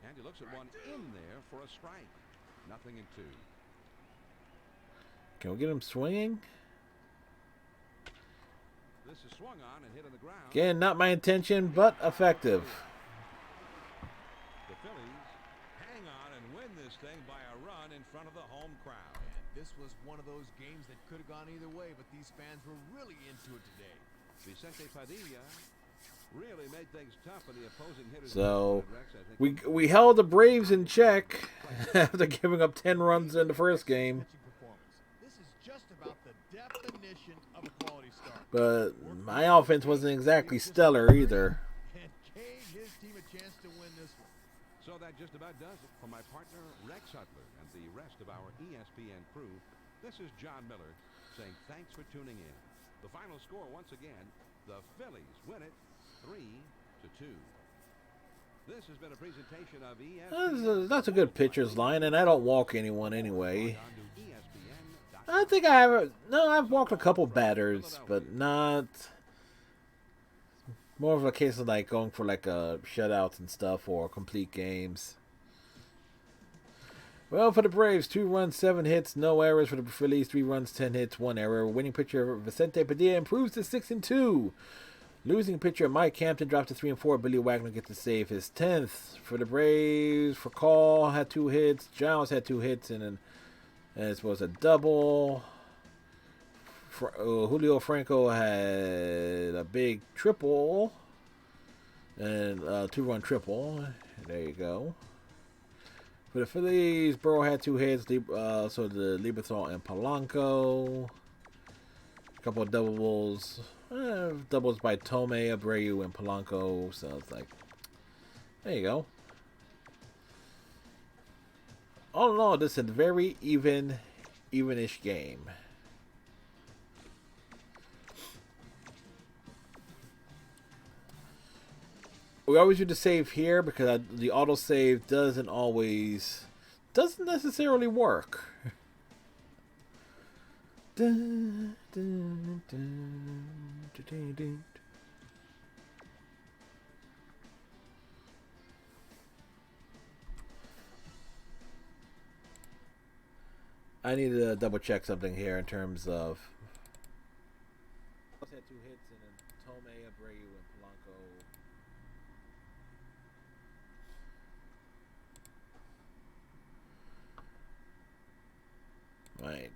And he looks at one in there for a strike. 0-2. Can we get him swinging? This is swung on and hit on the ground. Again, not my intention, but effective. The Phillies hang on and win this thing by a run in front of the home crowd. This was one of those games that could have gone either way, but these fans were really into it today. Vicente Padilla really made things tough for the opposing hitters. So we held the Braves in check after giving up 10 runs in the first game. This is just about the definition of a quality start. But my offense wasn't exactly stellar either. And gave his team a chance to win this one. So that just about does it. For my partner Rex Hutler and the rest of our ESPN crew, this is John Miller saying thanks for tuning in. The final score once again, the Phillies win it 3-2. This has been a presentation of ESPN. That's a good pitcher's line, and I don't walk anyone anyway. I think I have. No, I've walked a couple batters, but not. More of a case of like going for like shutouts and stuff or complete games. Well, for the Braves, 2 runs, 7 hits, no errors. For the Phillies, 3 runs, 10 hits, 1 error. Winning pitcher Vicente Padilla improves to 6-2. Losing pitcher Mike Hampton drops to 3-4. Billy Wagner gets to save his 10th. For the Braves, for Call had 2 hits. Giles had 2 hits and it was a double. Julio Franco had a big triple and a 2-run triple. There you go. For the Phillies, Burrow had 2 hits, so the Lieberthal and Polanco. A couple of doubles. Doubles by Tomei, Abreu, and Polanco. So it's like, there you go. All in all, this is a very evenish game. We always do the save here because the autosave doesn't necessarily work. Dun, dun, dun, dun, dun, dun. I need to double check something here in terms of. Had 2 hits and then Tomei, Abreu, and Polanco. Right.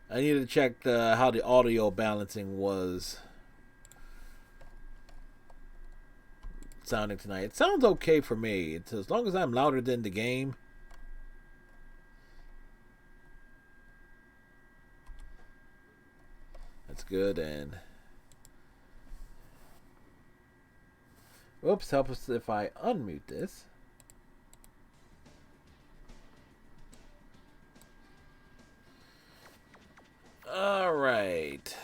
I needed to check how the audio balancing was sounding tonight. It sounds okay for me. It's as long as I'm louder than the game. That's good. And oops, help us if I unmute this. All right.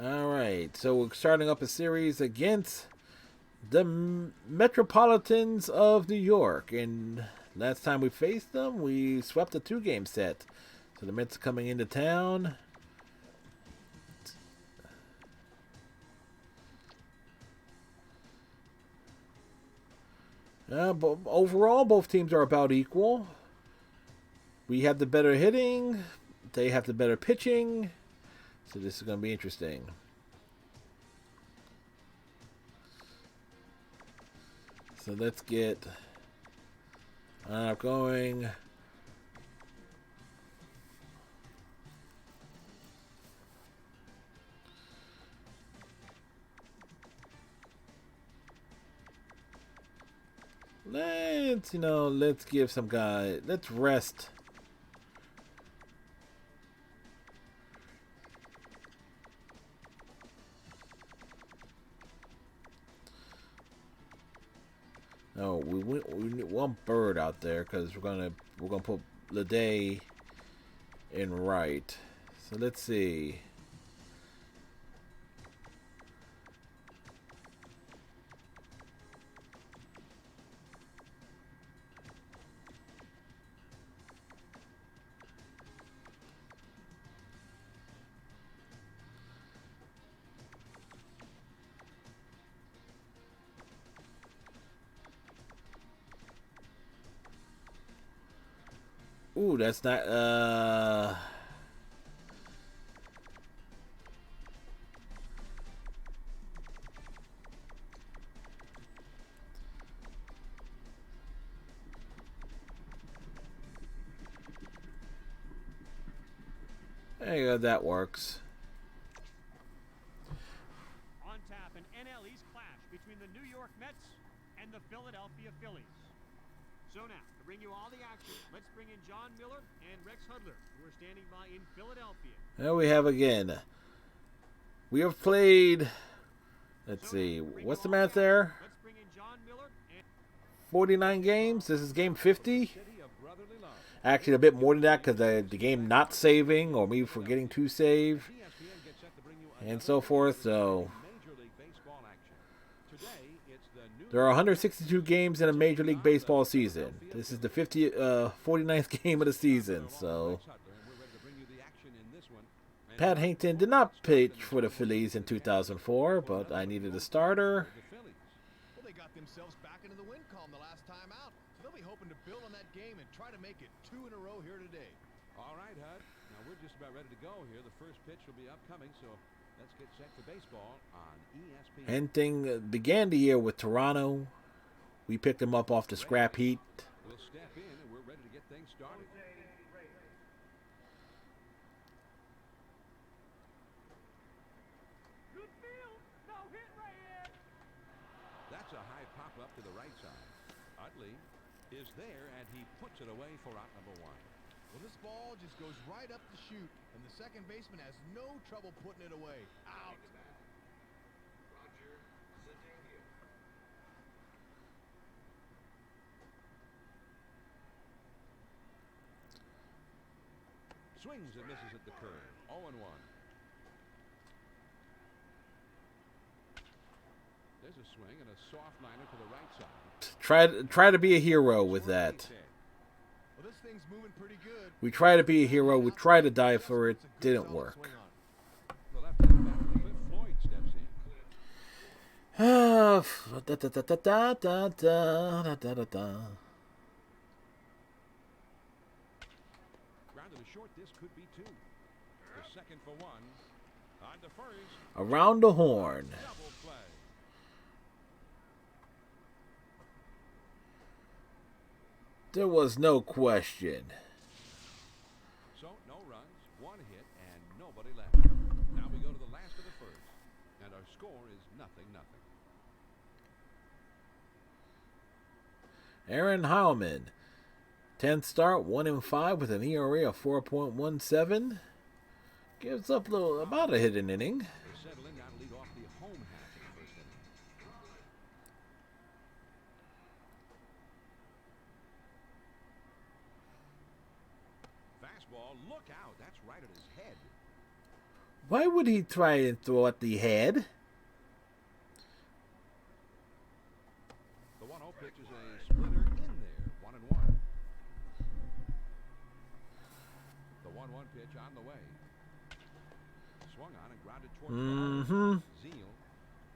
All right. So we're starting up a series against the Metropolitans of New York. And last time we faced them, we swept a 2-game set. So the Mets are coming into town. But overall, both teams are about equal. We have the better hitting. They have the better pitching. So this is going to be interesting. So let's get going. Let's give some guy. Let's rest. No, we need one bird out there because we're gonna put Lede in right. So let's see. Ooh, that's not there you go, that works. On tap, an NL East clash between the New York Mets and the Philadelphia Phillies. So now, to bring you all the action, let's bring in John Miller and Rex Hudler, who are standing by in Philadelphia. There we have again. We have played, let's see, what's the math there? 49 games. This is game 50. Actually, a bit more than that because the game not saving or me forgetting to save and so forth. So there are 162 games in a Major League Baseball season. This is the 49th game of the season. So Pat Hankton did not pitch for the Phillies in 2004, but I needed a starter. Well, they got themselves back into the win column the last time out. So they'll be hoping to build on that game and try to make it 2 in a row here today. All right, Hud. Now we're just about ready to go here. The first pitch will be upcoming, so let's get set for baseball on ESPN. Hankton began the year with Toronto. We picked him up off the scrap heap will step in, and we're ready to get things started. Good field. No hit right here. That's a high pop up to the right side. Utley is there, and he puts it away for out number one. Well, this ball just goes right up the chute, and the second baseman has no trouble putting it away. Out. Roger Cedillo. Swings and misses at the curve. 0-1. There's a swing and a soft liner to the right side. Try to be a hero with that. Well, this thing's moving pretty good. We try to be a hero. We try to die for it. Didn't work. The left-handed batter, Cliff Floyd, steps in. Grounded to short. This could be two. The second for one. On to first. Around the horn. Double play. There was no question. So, no runs, one hit, and nobody left. Now we go to the last of the first, and our score is 0-0. Aaron Heilman, 10th start, 1-5 with an ERA of 4.17. Gives up about a hit an inning. They settle in now to lead off the home half of the first inning. Fastball, look out. That's right at his head. Why would he try and throw at the head? The 1-0 pitch is a splitter in there. 1-1. The 1-1 pitch on the way. Swung on and grounded towards the hole. Zeal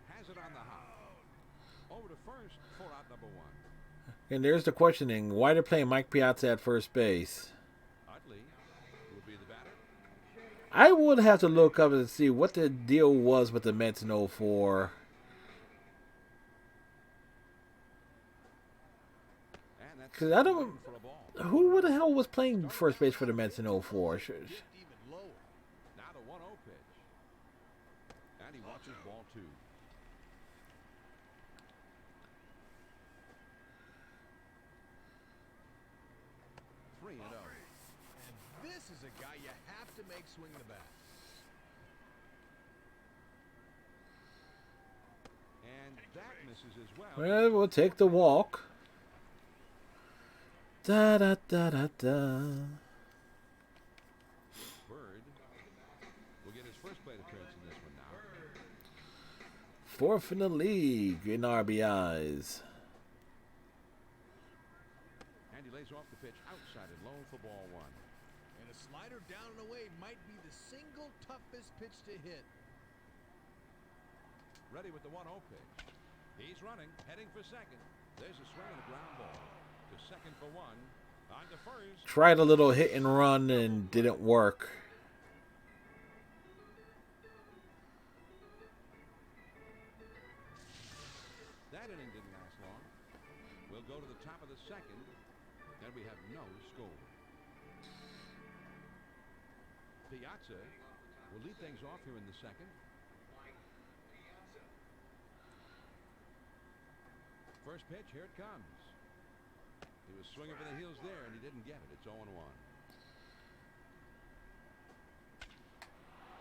has it on the hop. Over to first for out number one. And there's the questioning. Why they're playing Mike Piazza at first base? Utley will be the batter. I would have to look up and see what the deal was with the Mets in 04. Because I don't... Who the hell was playing first base for the Mets in 04? Even lower. Now the 1-0 pitch. And he watches ball two. Three and 0. And this is a guy you have to make swing the bat. And that misses as well. Well, we'll take the walk. Da da da da da. Bird will get his first plate appearance in this one now. Fourth in the league in RBIs. And he lays off the pitch outside and low for ball one. And a slider down and away might be the single toughest pitch to hit. Ready with the 1-0 pitch. He's running, heading for second. There's a swing and a ground ball. To second for one. On to first. Tried a little hit and run and didn't work. That inning didn't last long. We'll go to the top of the second, and we have no score. Piazza will lead things off here in the second. First pitch, here it comes. He was swinging for the heels there, and he didn't get it. It's 0-1.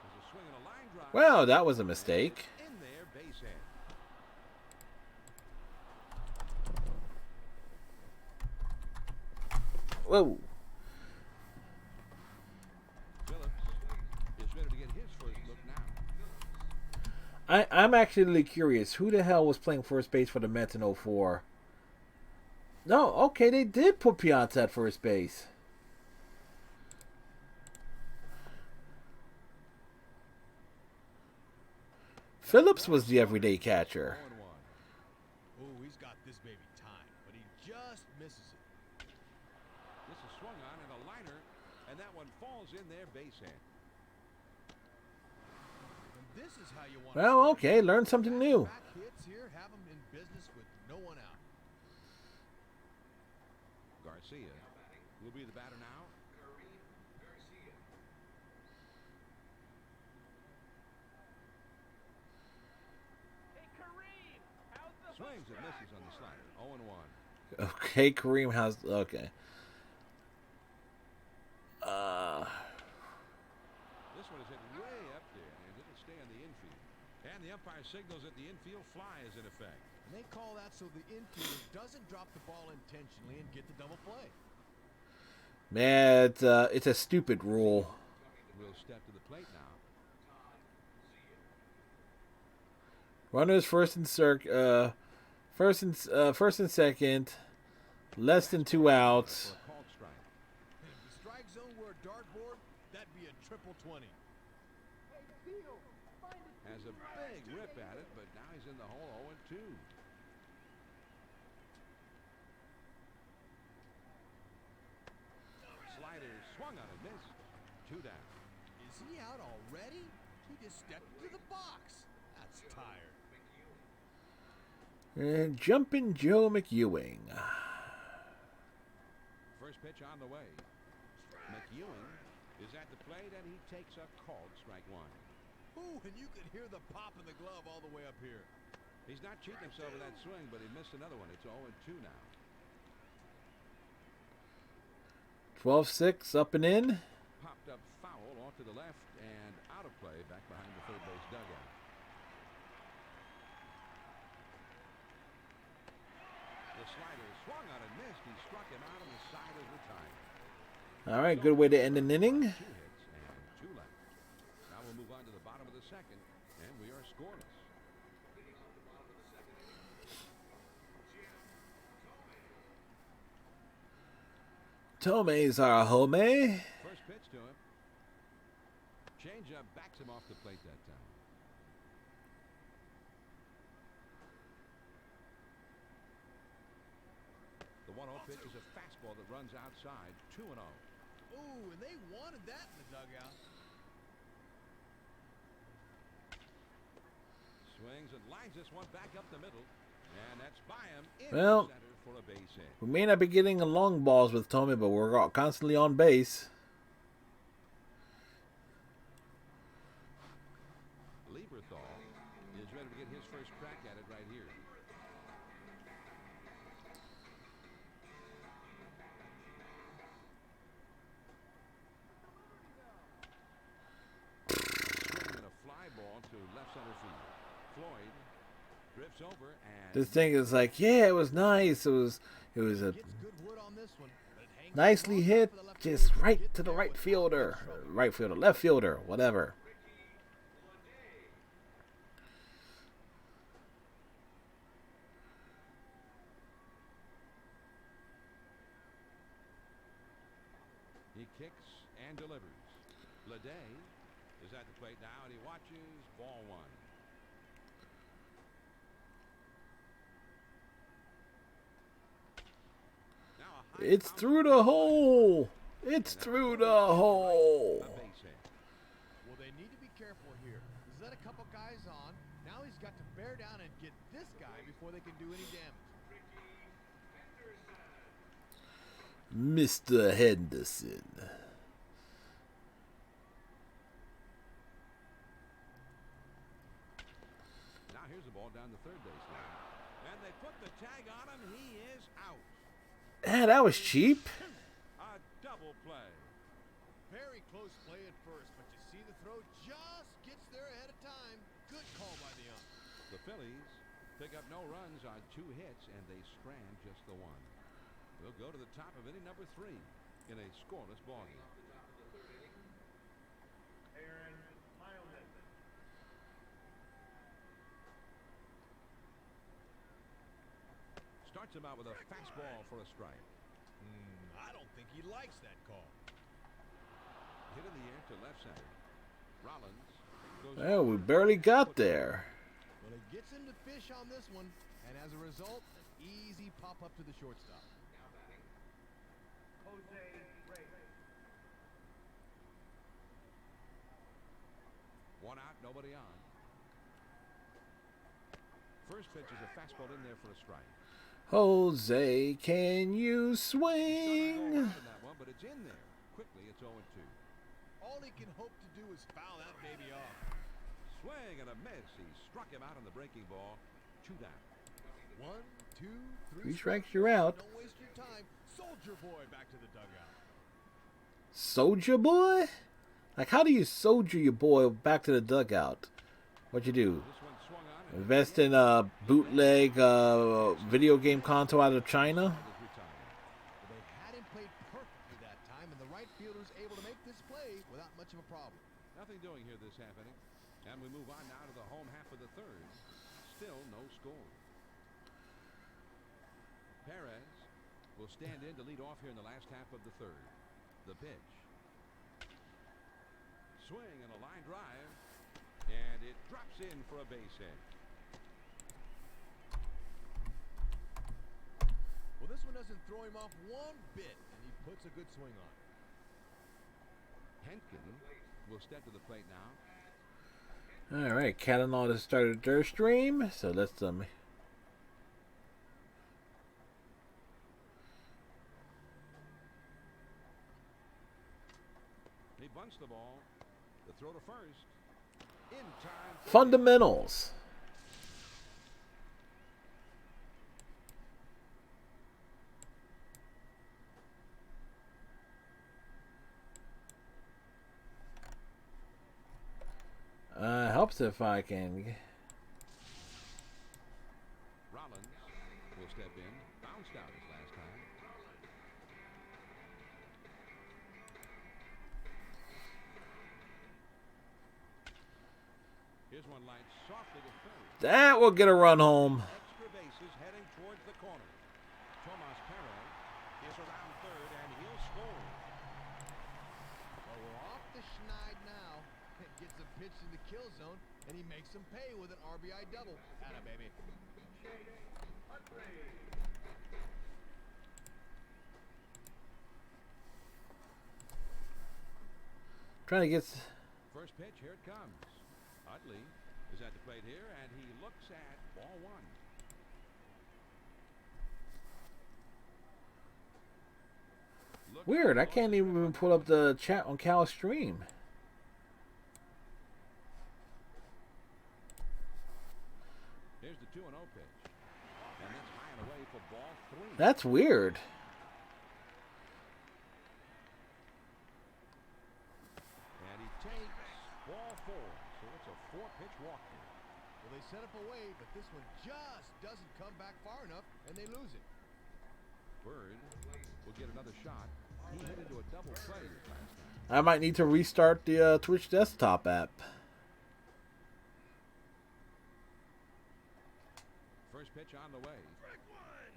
There's a swing and a line drive. Well, that was a mistake. In there, base hit. Whoa. Phillips is ready to get his first look now. I'm actually curious. Who the hell was playing first base for the Mets in 04? No, okay, they did put Piazza at first base. Phillips was the everyday catcher. 0-1. Oh, he's got this baby time, but he just misses it. This is swung on and a liner, and that one falls in there, base hit. And this is how you want Well, okay, learn something new. back hits here, have him in business with no one out. Garcia will be the batter now. Hey, Kareem, how's the Swings and misses on the slider. 0-1. Okay, Kareem has. Okay. This one is hit way up there, and it'll stay on the infield. And the umpire signals that the infield fly is in effect. And they call that so the infielder doesn't drop the ball intentionally and get the double play. Man, it's a stupid rule. Will step to the plate now. Runners first and second, less than 2 outs. For a called strike. And if the strike zone were a dartboard, that'd be a triple 20. Has a big rip at it, but now he's in the hole 0-2. Slider swung on and missed. 2 down. Is he out already? He just stepped into the box. That's tired. And Jumpin' Joe McEwing. First pitch on the way. McEwing is at the plate, and he takes a called strike 1. Ooh, and you can hear the pop of the glove all the way up here. He's not cheating himself with that swing, but he missed another one. It's 0-2 now. 12-6, up and in. Popped up foul off to the left and out of play back behind the third base dugout. The slider swung on and missed. He struck him out on the side of the time. All right, good way to end an inning. 2 hits and 2 left. Now we'll move on to the bottom of the second, and we are scoreless. Tomei's our home. First pitch to him. Changeup backs him off the plate that time. The 1-0 pitch is a fastball that runs outside. 2-0. Ooh, and they wanted that in the dugout. Swings and lines this one back up the middle. And that's by him in Well, center for a base hit. we may not be getting long balls with Tomei, but we're constantly on base. Lieberthal is ready to get his first crack at it right here. Swing and a fly ball to left center field. Floyd drifts over and This thing is like, yeah, it was nice. It was a Gets good wood on this one, but it hangs nicely long hit, enough for the left just fielder to right get to the there right without fielder, much trouble. right fielder, left fielder, whatever. he kicks and delivers. Leday is at the plate now, and he watches ball 1. Now a high It's foul through the hole. It's through the hole. a base hit. Well, they need to be careful here. He's let a couple guys on. Now he's got to bear down and get this guy before they can do any damage. Mr. Henderson. Now here's the ball down the third base line. And they put the tag on him. He is out. That was cheap. A double play. Very close play at first, but you see the throw just gets there ahead of time. Good call by the ump. The Phillies pick up no runs on 2 hits, and they strand just the 1. We'll go to the top of inning number 3 in a scoreless ballgame. Starts him out with a fastball for a strike. I don't think he likes that call. Hit in the air to left center. Rollins goes. Well, we barely got there. Well, it gets him to fish on this one, and as a result, an easy pop up to the shortstop. One out, nobody on. First pitch is a fastball in there for a strike. Jose, can you Doesn't go swing? wide in that one, but it's in there. Quickly, it's 0-2. All he can hope to do is foul that baby off. Swing and a miss. He struck him out on the breaking ball. 2 down. 1, 2, 3. 3 strikes, you're out. Don't waste your time. Soldier boy back to the dugout. Soldier boy? Like, how do you soldier your boy back to the dugout? What you do? This one swung on and Invest in a bootleg video game console out of China? is retired. They had him played perfectly that time, and the right fielder is able to make this play without much of a problem. Nothing doing here this half inning. And we move on now to the home half of the third. Still no score. Perez will stand in to lead off here in the last half of the third. The pitch. Swing and a line drive. And it drops in for a base hit. Well, this one doesn't throw him off one bit, and he puts a good swing on it. Henkin will step to the plate now. Alright, Catalan has started their stream, so let's He bunts the ball. The throw to first. In time. fundamentals. Helps if I can. Rollins will step in. Bounced out his last time. Here's one line softly to third. That will get a run home. Extra bases heading towards the corner. Tomas Perez is around third and he'll score. Well, we're off the schneid now. Gets a pitch in the kill zone, and he makes him pay with an RBI double. Atta baby. Trying to get. First pitch, here it comes. Utley is at the plate here, and he looks at ball one. Weird, I can't even pull up the chat on Cal's stream. Here's the 2-0 pitch. And that's high and away for ball 3. That's weird. And he takes ball 4. So it's a 4-pitch walk here. Well, they set up away, but this one just doesn't come back far enough, and they lose it. Bird will get another shot. He hit into a double play his last time. I might need to restart the Twitch desktop app. First pitch on the way.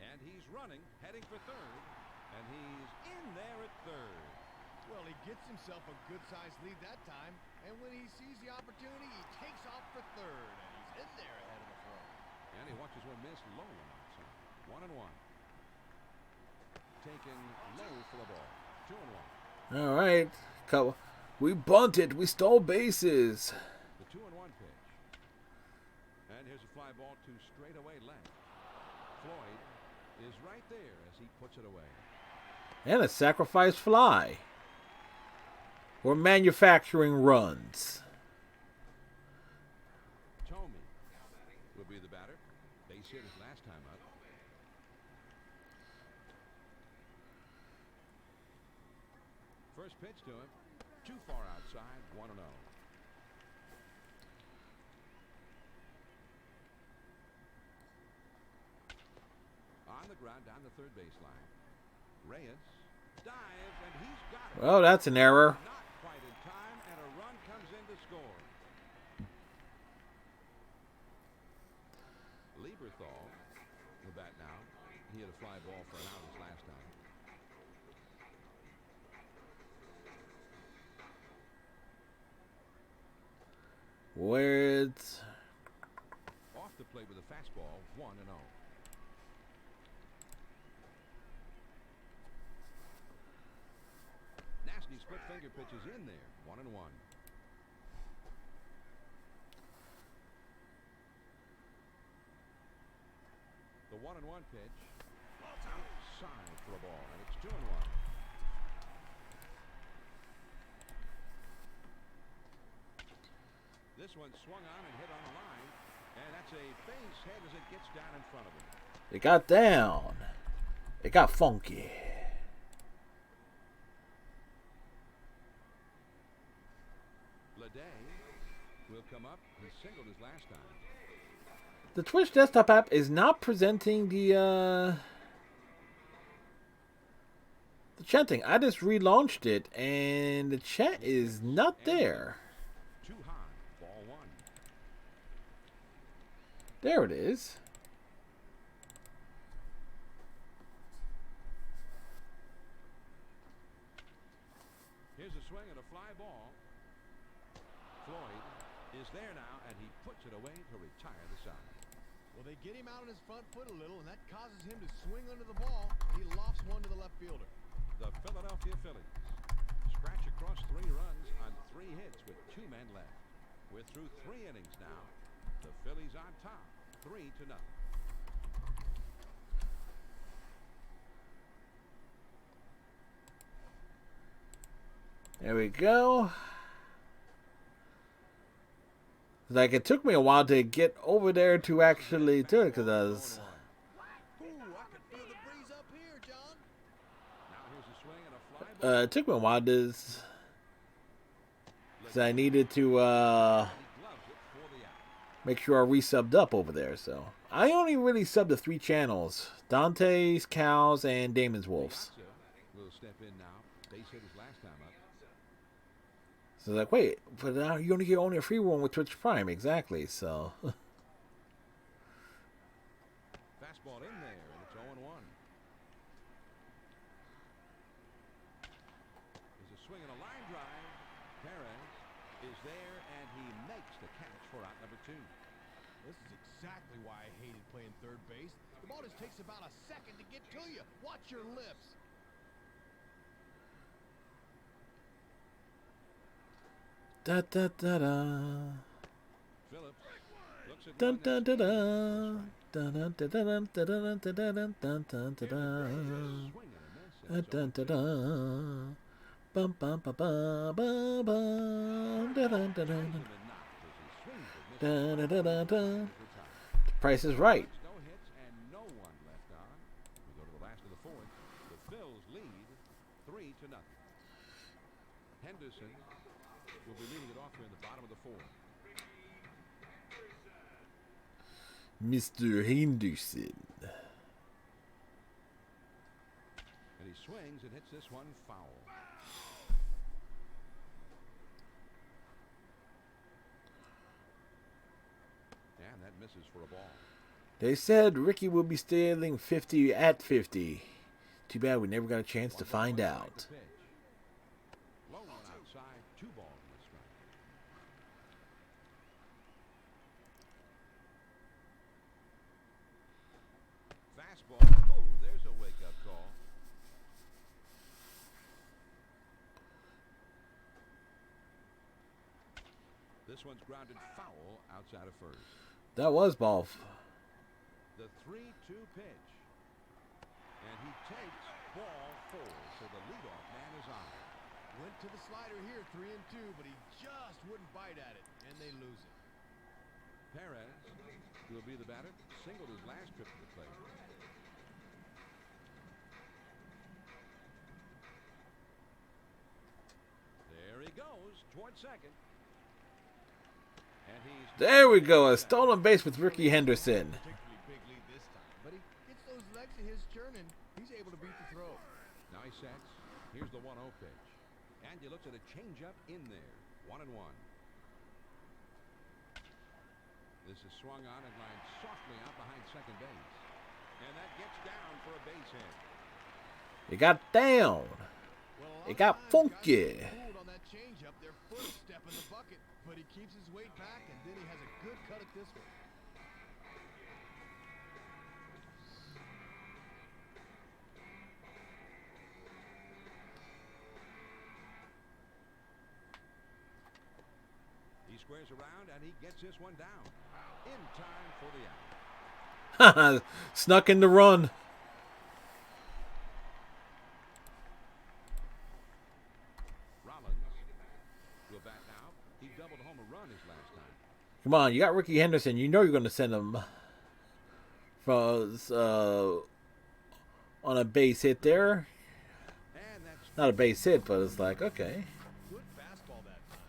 And he's running, heading for third. And he's in there at third. Well, he gets himself a good-sized lead that time, and when he sees the opportunity, he takes off for third, and he's in there ahead of the throw. And he watches one miss low on outside. 1-1. Taken low for the ball. 2-1. All right, we bunted. We stole bases. The 2-1 pitch. And here's a fly ball to straightaway left. Floyd is right there as he puts it away. And a sacrifice fly. We're manufacturing runs. Tomey will be the batter. Base hit his last time up. First pitch to him. Too far outside. 1-0. On the ground down the third baseline. Reyes dives and he's got it. Well, that's an error. Not quite in time, and a run comes in to score. Lieberthal, the bat now. He had a fly ball for an out his last time. Where it's Off the plate with a fastball, 1-0. Nasty split finger pitches in there, 1-1. The 1-1 pitch. Outside for a ball, and it's 2-1. This one swung on and hit on the line, and that's a base hit as it gets down in front of him. It got down. It got funky. Leday will come up. He singled his last time. The Twitch desktop app is not presenting the chatting. I just relaunched it, and the chat is not there. Too high. Ball 1. There it is. Here's a swing and a fly ball. Floyd is there now, and he puts it away to retire the side. Well, they get him out on his front foot a little, and that causes him to swing under the ball. He lofts one to the left fielder. The Philadelphia Phillies scratch across 3 runs on 3 hits with 2 men left. We're through 3 innings now. The Phillies on top, 3-0. There we go. Like, it took me a while to get over there to actually do it, because I was... Ooh, I can feel the breeze up here, John. Now here's a swing and a fly ball. it took me a while to... Because I needed to He gloves it for the out. make sure I resubbed up over there, so... I only really subbed to 3 channels. Dante's, Cal's, and Damon's Wolves. Will step in now. Base hit his last time up. So like, wait, but now you only get only a free one with Twitch Prime, exactly, so... Fastball in there, and it's 0-1. There's a swing and a line drive. Perez is there, and he makes the catch for out number 2. This is exactly why I hated playing third base. The ball just takes about a second to get to you. Watch your lips. Da da da da. Phillips looks at Dun one dun that's da da. Dun dun da da dun da da dun da da dun dun dun da da. swing and a miss. Dun dun da da. Bum bum ba ba ba ba. Da dun da dun. Da da da da da. The Price is Right. No hits and no one left on. We go to the last of the 4th. The Phils lead 3-0. Henderson will be leading it off here in the bottom of the 4th. Mr. Henderson. And he swings and hits this one foul. And that misses for a ball. They said Ricky will be stealing 50 at 50. Too bad we never got a chance to find out. Low one outside, 2 balls in the strike. Fastball. Oh, there's a wake-up call. This one's grounded foul outside of first. That was ball. The 3-2 pitch. And he takes ball 4, so the leadoff man is on. Went to the slider here, 3-2, but he just wouldn't bite at it, and they lose it. Perez will be the batter. Singled his last trip to the plate. There he goes toward second. And he's There we go. A stolen base with Ricky Henderson. Particularly big lead this time, but he gets those legs of his churning. He's able to beat the throw. now he sets. Here's the 1-0 pitch. And he looks at a changeup in there. 1-1. This is swung on and lined softly out behind second base. And that gets down for a base hit. It got down. Well, It got funky. Fooled on that changeup. Their foot step in the bucket, but he keeps his weight back, and then he has a good cut at this one. He squares around and he gets this one down in time for the out. Snuck in the run. Rollins will bat now. He doubled home a run his last time. Come on, you got Ricky Henderson. You know you're going to send him for on a base hit there. And that's Not a base hit, but it's like, okay. Good fastball that time.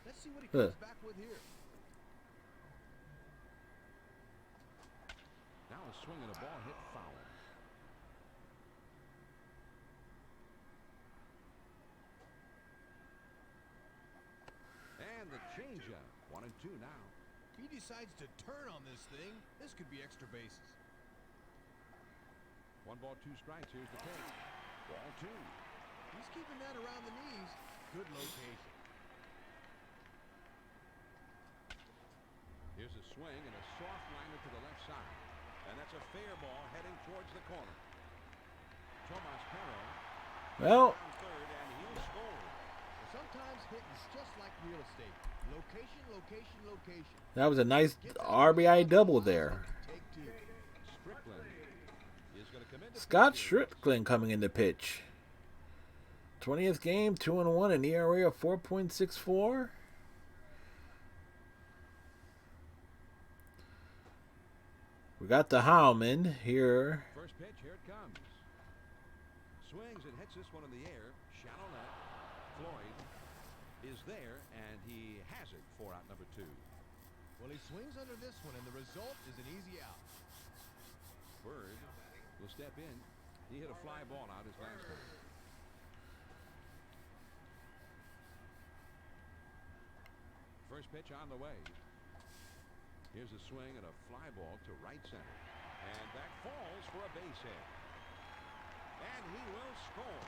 Let's see what he comes back with here. now a swing and a ball hit foul. And the changeup. 1-2 now. He decides to turn on this thing. This could be extra bases. 1 ball, 2 strikes. Here's the pitch. Ball 2. He's keeping that around the knees. Good location. Here's a swing and a soft liner to the left side. And that's a fair ball heading towards the corner. Tomas Perro Well, on third, and he'll score. Well, sometimes hitting's just like real estate. Location, location, location. that was a nice RBI double there. Take 2. Strickland is going to come in. Scott Strickland coming in to pitch. 20th game, 2-1, an ERA of 4.64. We got the Howman here. First pitch, here it comes. Swings and hits this one in the air. Shallow left. Floyd is there, and he has it for out number 2. Well, he swings under this one, and the result is an easy out. Bird will step in. He hit a fly ball out his last time. First pitch on the way. Here's a swing and a fly ball to right center. And that falls for a base hit. And he will score.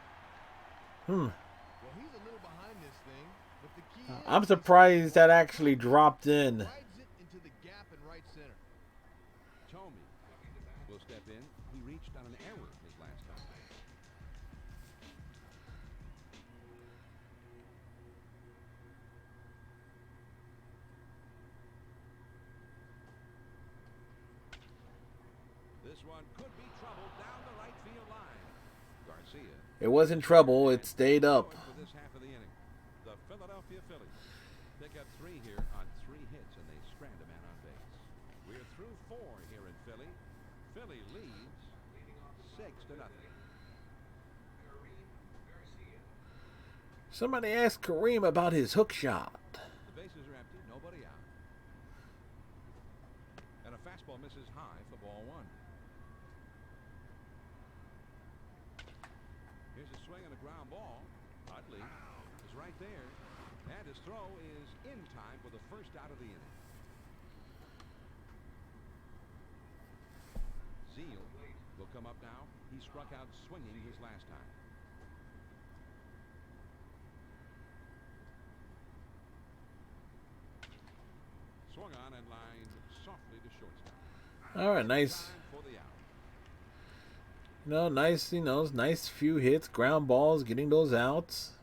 Well, he's a little behind this thing, but the key is I'm surprised that actually dropped in. rides it into the gap in right center. Tomey will step in. He reached on an error his last time. This one could be trouble down the right field line. Garcia It wasn't trouble. It stayed up. for this half of the inning. The Philadelphia Phillies pick up 3 here on 3 hits, and they strand a man on base. We're through 4 here in Philly. Philly leads 6-0. Somebody asked Kareem about his hook shot. The bases are empty, nobody out. And a fastball misses high for ball 1. Here's a swing and a ground ball. Utley is right there. And his throw is in time for the first out of the inning. Zeal will come up now. He struck out swinging his last time. Swung on and lined softly to shortstop. All right, nice. Time for the out. Nice few hits, ground balls, getting those outs.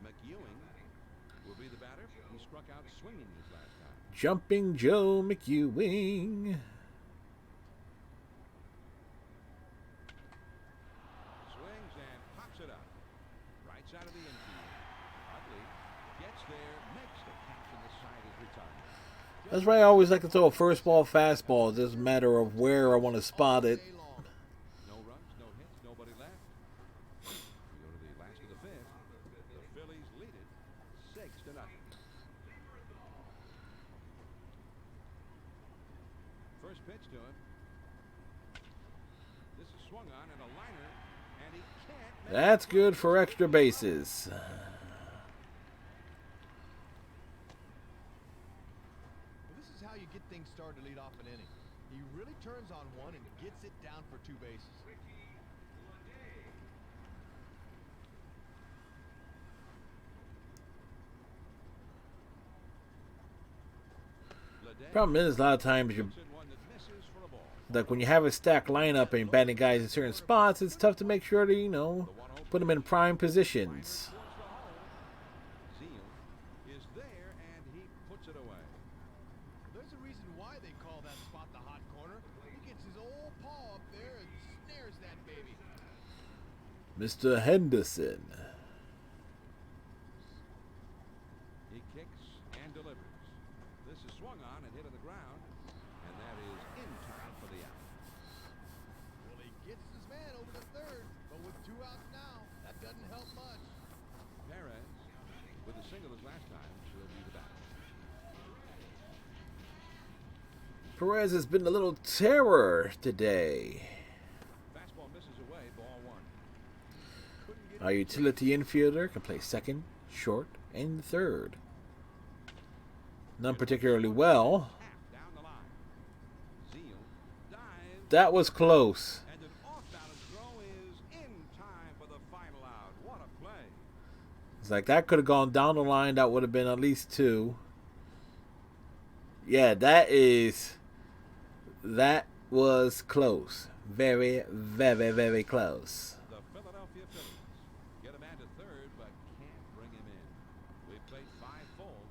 McEwing will be the batter. He struck out swinging his last time. Jumping Joe McEwing. Swings and pops it up. Right side of the infield. Utley gets there, makes the catch, and the side is retired. That's why I always like to throw a first ball fastball. It doesn't matter of where I want to spot it. Day long. No runs, no hits, nobody left. We go to the last of the 5th. The Phillies lead it 6-0. First pitch to him. This is swung on and a liner, and he can't make That's good for extra bases. Well, this is how you get things started to lead off an inning. He really turns on one and gets it down for 2 bases. Ledet Problem is, a lot of times you puts in one that misses for a ball. like when you have a stacked lineup and you're batting guys in certain spots, it's tough to make sure to put them in prime positions. Zeal is there, and he puts it away. There's a reason why they call that spot the hot corner. You Mr. Henderson. He kicks and delivers. This is swung on and hit on the ground, and that is in time for the out. Well, he gets his man over to third, but with 2 outs now, that doesn't help much. Perez, with a single as last time, will be the batter. Perez has been a little terror today. Fastball misses away, ball 1. Our utility infielder can play second, short, and third. None particularly well. Half down the line. Zeal dives, That was close. and an off-balance throw is in time for the final out. What a play. It's like that could have gone down the line. That would have been at least 2. Yeah, that was close. Very, very, very close. The Philadelphia Phillies get a man to third, but can't bring him in. We've played 5 full.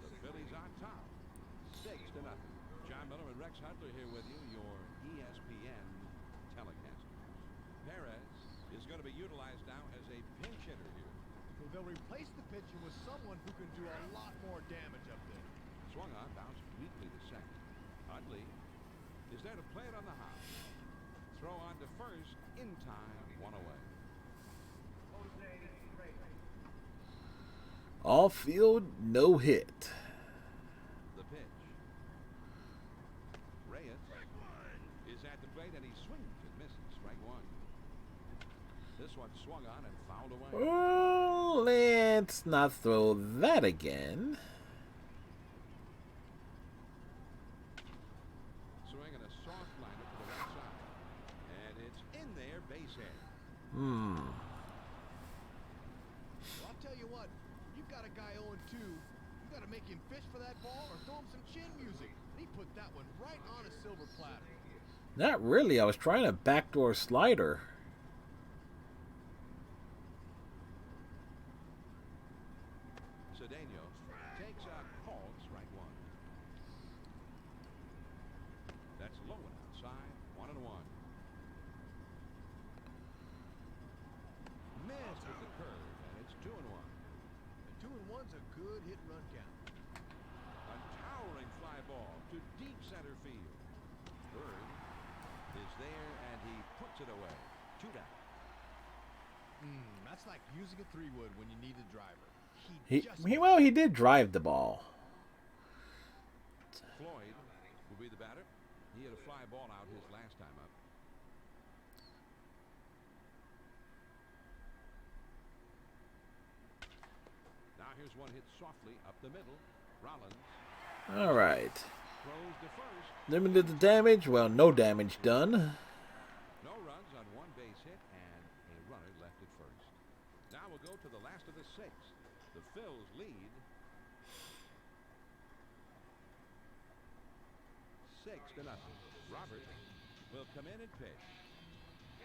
The Phillies on top, 6-0. John Miller and Rex Hunter here with you, your ESPN telecasters. Perez is going to be utilized now as a pinch hitter here. So they'll replace the pitcher with someone who can do a lot more damage up there. Swung on, bounced weakly to second. Utley is there to play it on the hop. Throw on to first, in time, 1 away. All field, no hit. The pitch. Reyes is at the plate and he swings and misses. Strike 1. This one swung on and fouled away. Oh, let's not throw that again. Swinging a soft liner to the right side. And it's in there, base hit. Hmm. Well, I'll tell you what, you've got a guy 0-2. You got to make him fish for that ball or throw him some chin music. And he put that one right on a silver platter. Not really. I was trying a backdoor slider. Cedeno takes a called strike 1. That's low and outside, 1-1. Missed with the curve, and it's 2-1. And 2-1's a good hit run count. A towering fly ball to deep center field. Bird is there, and he puts it away. 2 down. That's like using a 3-wood when you need a driver. He did drive the ball. Floyd will be the batter. He had a fly ball out his last time up. Now here's one hit softly up the middle. Rollins All right. throws to first. Limited the damage. Well, no damage done. No runs on 1 base hit and a runner left at first. Now we'll go to the last of the 6. The Phils lead 6-0. Roberts will come in and pitch.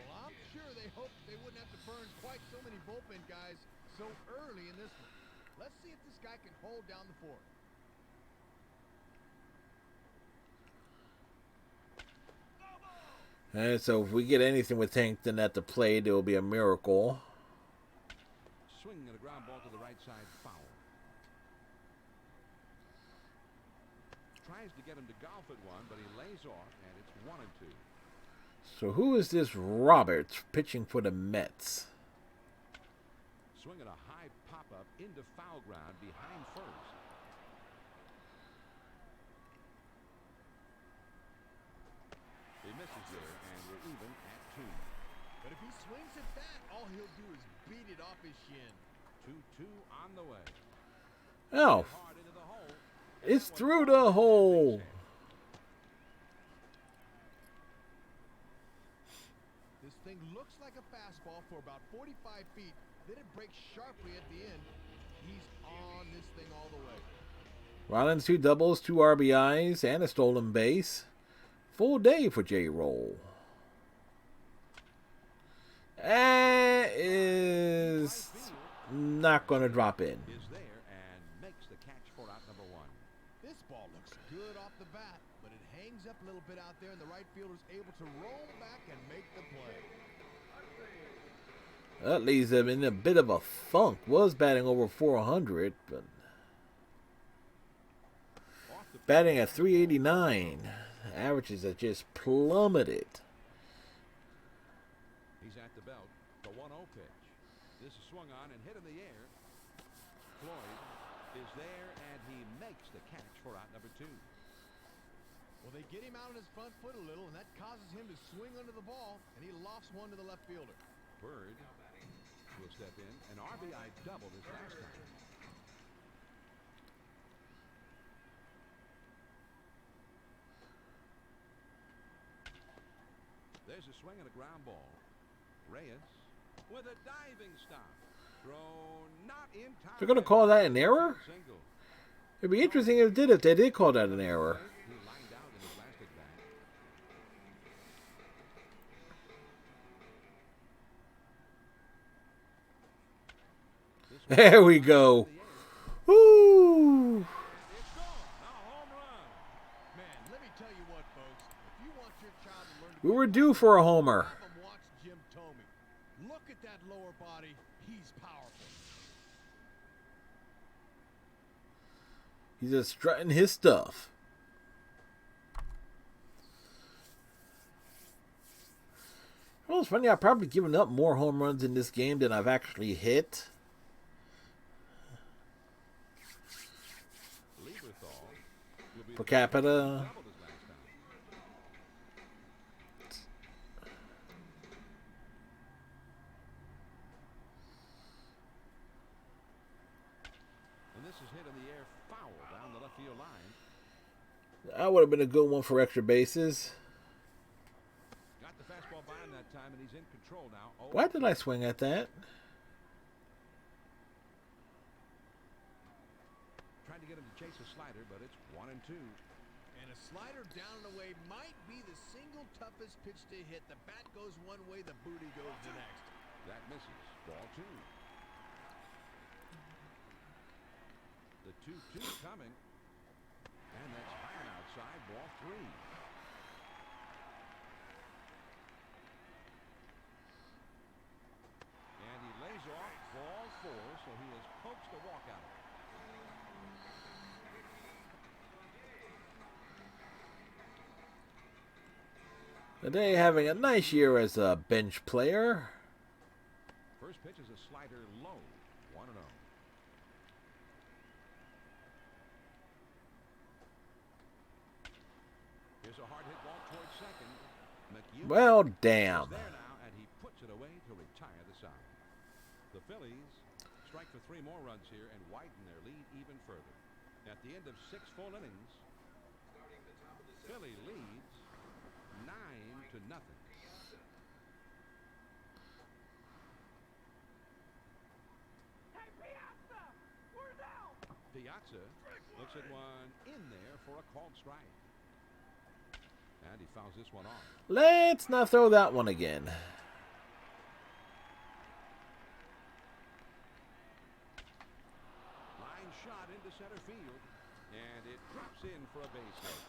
Well, I'm sure they hoped they wouldn't have to burn quite so many bullpen guys so early in this one. Let's see if this guy can hold down the fort. And so if we get anything with Hankton at the plate, it will be a miracle. Swing and a ground ball to the right side, foul. Tries to get him to golf at one, but he lays off, and it's 1-2. So who is this Roberts pitching for the Mets? Swinging a high pop-up into foul ground behind first. He misses there, and we're even at 2. But if he swings at that, all he'll do is beat it off his shin. 2-2 on the way. Oh, Hard into the hole. it's through the hole. This thing looks like a fastball for about 45 feet. Then it breaks sharply at the end. He's on this thing all the way. Rollins 2 doubles, 2 RBIs, and a stolen base. Full day for J-Roll. Is not going to drop in. Is there and makes the catch for out number 1. This ball looks good off the bat, but it hangs up a little bit out there, and the right fielder's able to roll back and make the play. That leaves him in a bit of a funk. Was batting over 400, but batting at 389. Averages have just plummeted. He's at the belt. The 1-0 pitch. This is swung on and hit in the air. Floyd is there, and he makes the catch for out number 2. Well, they get him out on his front foot a little, and that causes him to swing under the ball, and he lofts one to the left fielder. Bird will step in. An RBI double his last time. There's a swing and a ground ball. Reyes with a diving stop. Throw not in time. They're going to call that an error? Single. It'd be interesting if they did call that an error. He lined out in his last at bat. There we go. Woo! It's gone. A home run. Man, let me tell you what, folks. If you want your child to learn to We were due for a homer. have him watch Jim Tomey. Look at that lower body. He's powerful. He's just strutting his stuff. Well, it's funny. I've probably given up more home runs in this game than I've actually hit. Per capita. Doubled his last time. And this is hit in the air, foul down the left field line. That would have been a good one for extra bases. Got the fastball by him that time, and he's in control now. Oh, Why did I swing at that? trying to get him to chase a slider, but it's 1-2. And a slider down and away might be the single toughest pitch to hit. The bat goes one way, the booty goes the next. That misses. Ball 2. The 2-2 coming. And that's high and outside. Ball 3. And he lays off ball 4, so he has coaxed a walk out. Today having a nice year as a bench player. First pitch is a slider low. 1-0. Here's a hard hit ball towards second. McHugh Well, is damn. there now, and he puts it away to retire the side. The Phillies strike for 3 more runs here and widen their lead even further. At the end of 6 full innings, Philly leads 9-0. Hey, Piazza! We're down! Piazza looks at one in there for a called strike. And he fouls this one off. Let's not throw that one again. Line shot into center field. And it drops in for a base hit.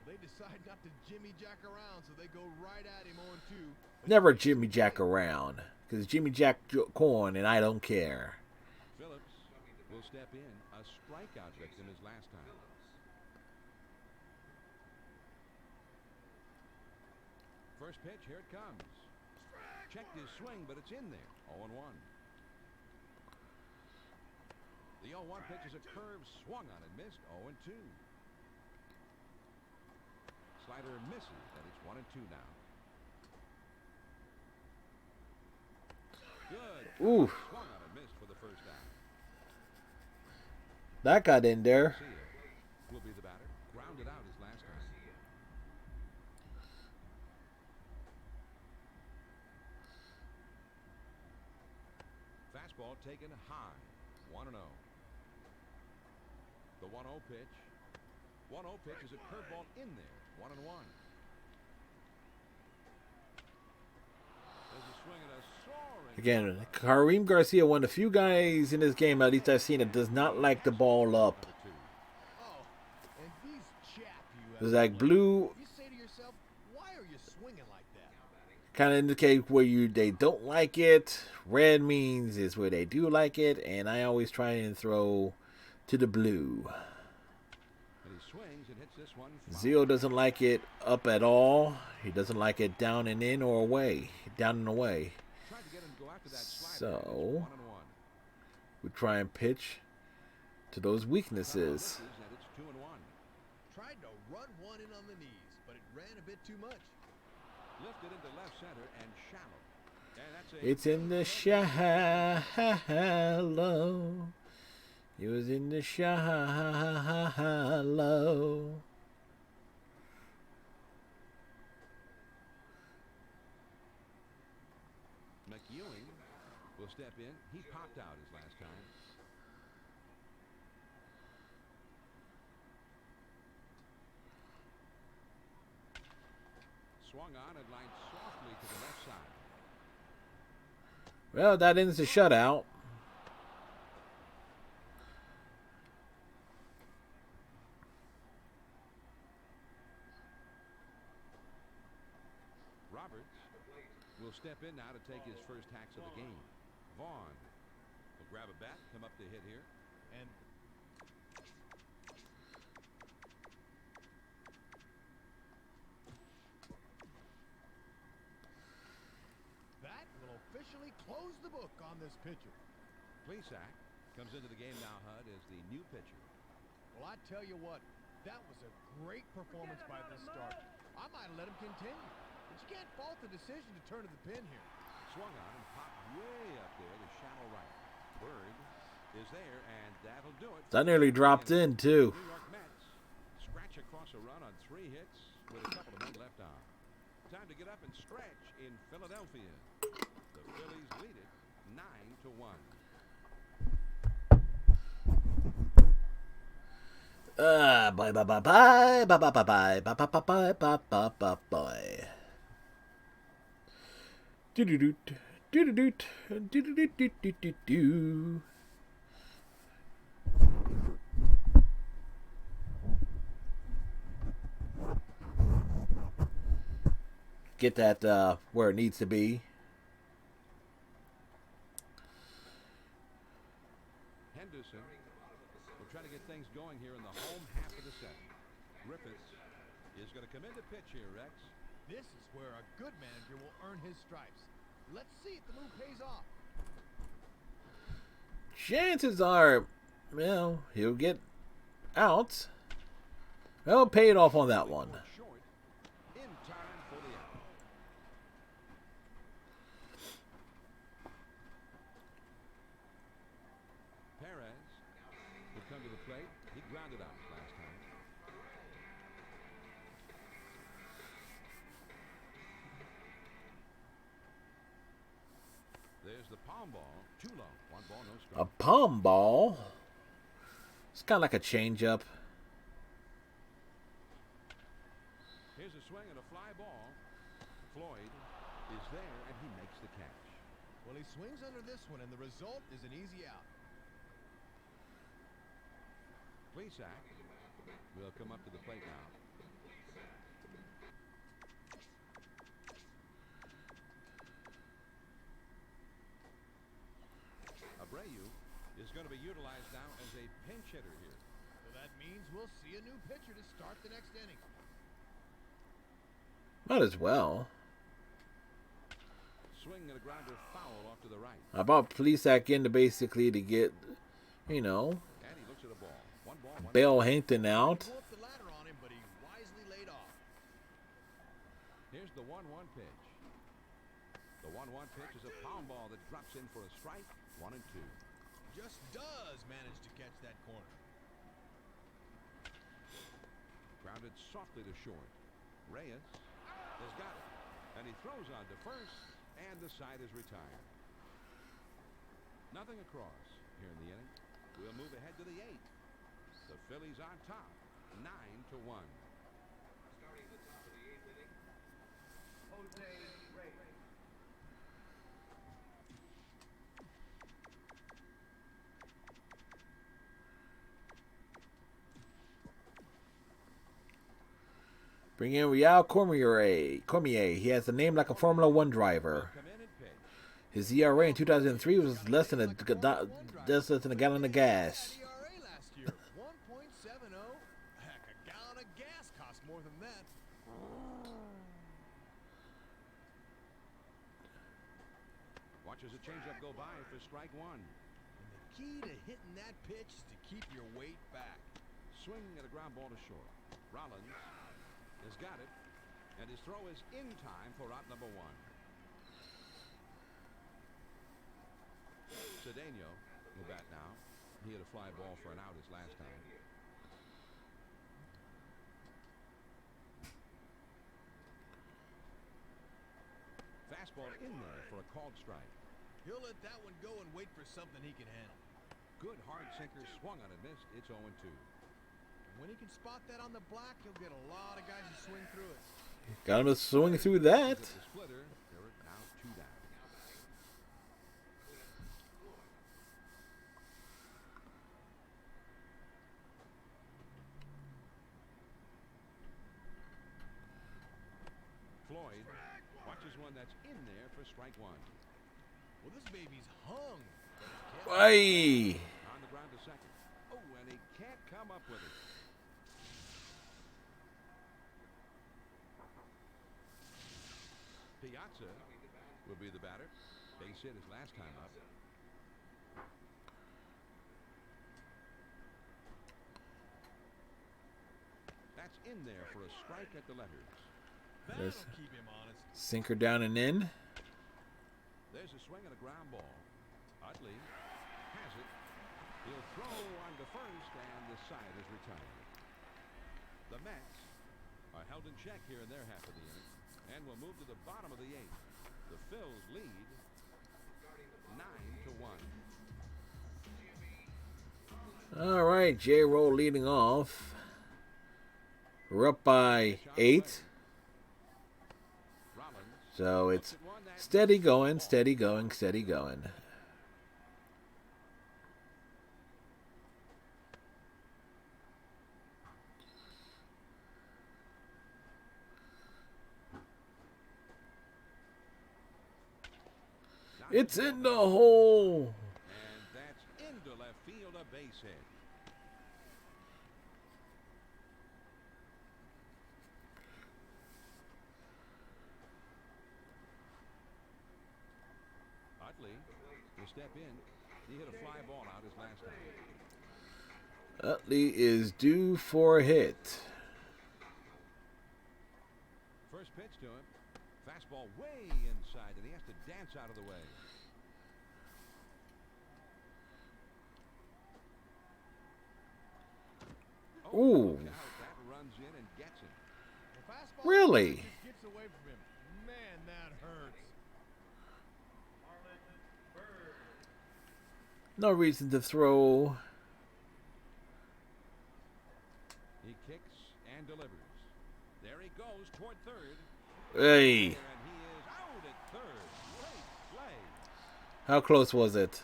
They decide not to Jimmy Jack around, so they go right at him 0-2. Never Jimmy Jack around. Because Jimmy Jack corn and I don't care. Phillips will step in. A strikeout victim his last time. First pitch, here it comes. Checked his swing, but it's in there. 0-1. The 0-1 pitch is a curve swung on and missed. 0-2. Slider misses, and it's 1-2 now. Good. Ooh, Swung on and missed for the first down. that got in there. Garcia will be the batter. Grounded out his last time. Fastball taken high. 1-0. The 1-0 pitch. 1-0 pitch is a curveball in there. 1-1. There's a swing and a soaring. Again, Kareem Garcia, one of the few guys in this game, at least I've seen, that does not like the ball up. Oh, and these chap you It's like blue. You say to yourself, why are you swinging like that? kind of indicate where they don't like it. Red means is where they do like it, and I always try and throw to the blue. And he swings and hits this one. Zio doesn't like it up at all. He doesn't like it down and in or away. Down and away. Tried to get him to go after that slider. So 1-1. we try and pitch to those weaknesses. And it's 2-1. Tried to run one in on the knees, but it ran a bit too much. Lifted into left center and shallow. And that's It's in the shallow. It was in the shallow. McEwing will step in. He popped out his last time. Swung on and lined softly to the left side. Well, that ends the shutout. Roberts will step in now to take his first hacks of the game. Vaughn will grab a bat, come up to hit here. And that will officially close the book on this pitcher. Plesac comes into the game now, Hud, as the new pitcher. Well, I tell you what, that was a great performance by this start. I might have let him continue, but you can't fault the decision to turn to the pin here. Swung on and popped way up there to shallow right. Bird is there, and that'll do it. That nearly dropped in, too. New York Mets scratch across a run on 3 hits with a couple of men left on. Time to get up and stretch in Philadelphia. The Phillies lead it 9-1. Bye bye bye bye bye bye bye bye bye bye bye bye bye bye bye. Do do do do do do do do do do do do. Get that where it needs to be. Henderson will try to get things going here in the home half of the seventh. Griffiths is going to come in to pitch here, Rex. This is where a good manager will earn his stripes. Let's see if the move pays off. Chances are, well, he'll get out. Well, paid off on that one. Short in time for the out. Perez would come to the plate. He grounded out last time. There's the palm ball. Too low. 1 ball, no strike. A palm ball. It's kind of like a changeup. Here's a swing and a fly ball. Floyd is there, and he makes the catch. Well, he swings under this one, and the result is an easy out. Plesac will come up to the plate now. Abreu is going to be utilized now as a pinch hitter here. Well, that means we'll see a new pitcher to start the next inning. Might as well. Swing and a grounder foul off to the right. I brought Plesac in to basically to get, you know, And he looks at a ball. 1 ball, 1 Bell Hankton out. Pull up the ladder on him, but he wisely laid off. Here's the 1-1 pitch. The 1-1 pitch is a pound ball that drops in for a strike. 1-2. Just does manage to catch that corner. Grounded softly to short. Reyes has got it. And he throws on to first, and the side is retired. Nothing across here in the inning. We'll move ahead to the 8th. The Phillies on top, 9-1. Starting the top of the 8th inning, Jose Reyes. Bring in Real Cormier. He has a name like a Formula One driver. Come in and pitch. His ERA in 2003 was less than a gallon of gas. ERA last year, 1.70. Heck, a gallon of gas costs more than that. Watches a changeup go by for strike one. And the key to hitting that pitch is to keep your weight back. Swing at a ground ball to short. Rollins has got it, and his throw is in time for out number one. Cedeno will bat now. He had a fly ball for an out his last time. Fastball in there for a called strike. He'll let that one go and wait for something he can handle. Good hard sinker swung on and missed. It's 0-2. And when he can spot that on the black, he'll get a lot of guys to swing through it. Got him to swing through that. With the splitter, they're now 2 down. Floyd watches one that's in there for strike one. Well, this baby's hung. Aye. On the ground to second. Oh, and he can't come up with it. Piazza will be the batter. Base hit his last time up. That's in there for a strike at the letters. That'll Yes. keep him honest. Sinker down and in. There's a swing and a ground ball. Utley has it. He'll throw on to first, and the side is retired. The Mets are held in check here in their half of the inning, and will move to the bottom of the 8th. The Phils lead 9-1. All right, J-Roll leading off. We're up by 8. Rollins So it's steady going, steady going, steady going. It's in the hole. and that's into left field, a base hit. Utley will step in. He hit a fly ball out his last time. Utley is due for a hit. First pitch to him. Fastball way inside, and he has to dance out of the way. Oh, Ooh. look out. That runs in and gets him. The fastball Really? just gets away from him. Man, that hurts. No reason to throw. He kicks and delivers. There he goes toward third. Hey, And he is out at third. Great play. how close was it?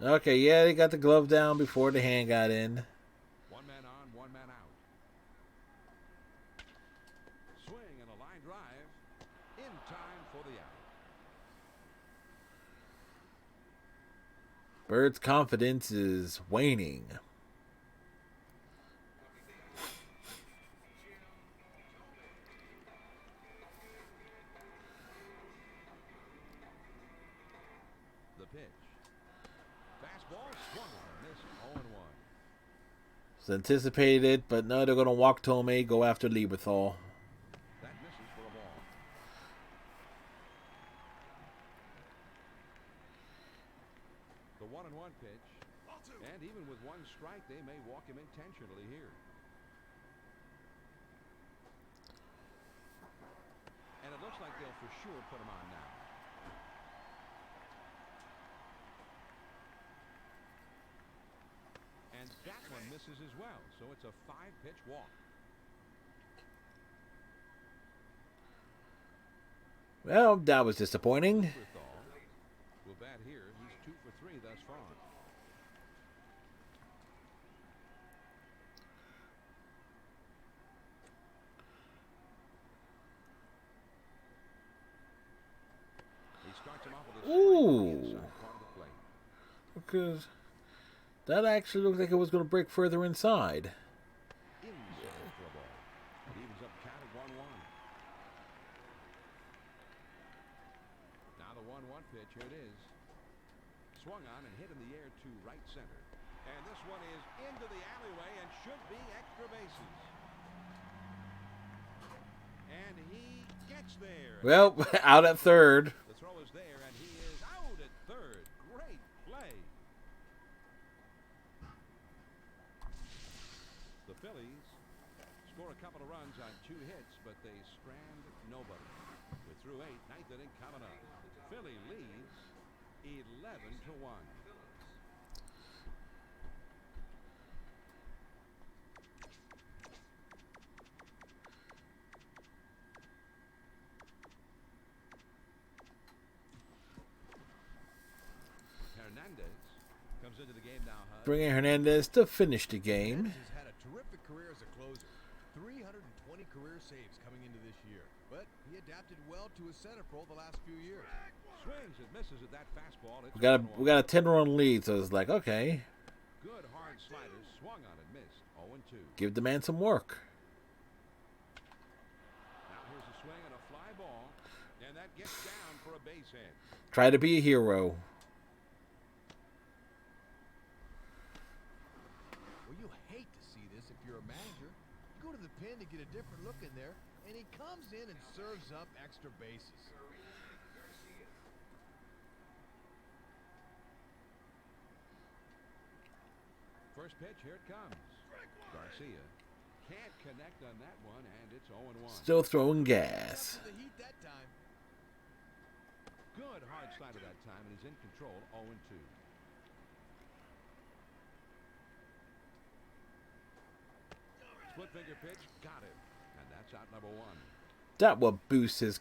Okay, yeah, they got the glove down before the hand got in. One man on, one man out. Swing and a line drive in time for the out. Bird's confidence is waning. The pitch. Fastball swung on, missed 0-1. It's anticipated, but no, they're going to walk Tomei, go after Lieberthal. That misses for a ball. The 1-1 pitch. And even with one strike, they may walk him intentionally here. And it looks like they'll for sure put him on now. And that one misses as well, so it's a 5-pitch walk. Well, that was disappointing. Lieberthal will bat here. He's 2 for 3 thus far. Because that actually looked like it was going to break further inside. Inside for a ball. It evens up count at 1-1. Now the 1-1 pitch. Here it is. Swung on and hit in the air to right center. And this one is into the alleyway and should be extra bases. And he gets there. Well, out at third. The throw is there, and he is out at third. Great play. The Phillies score a couple of runs on 2 hits, but they strand nobody. We're through 8, ninth inning coming up. Philly leads 11-1. Hernandez comes into the game now. Bringing Hernandez to finish the game. Hernandez has had a terrific career as a closer. 320 career saves coming into this year. But he adapted well to his center role the last few years. Swings and misses at that fastball. It's We got a 10-run lead, so it's like, okay, good hard sliders, swung on and missed. 0-2. give the man some work. Now here's a swing and a fly ball, and that gets down for a base hit. Try to be a hero. Well, you hate to see this if you're a manager. You go to the pin to get a different look in there, and he comes in and serves up extra bases. First pitch, here it comes. Garcia can't connect on that one, and it's 0-1. Still throwing gas. The heat that time. Good hard slider that time, and he's in control. 0-2. Split finger pitch, got him, and that's out number 1. That will boost his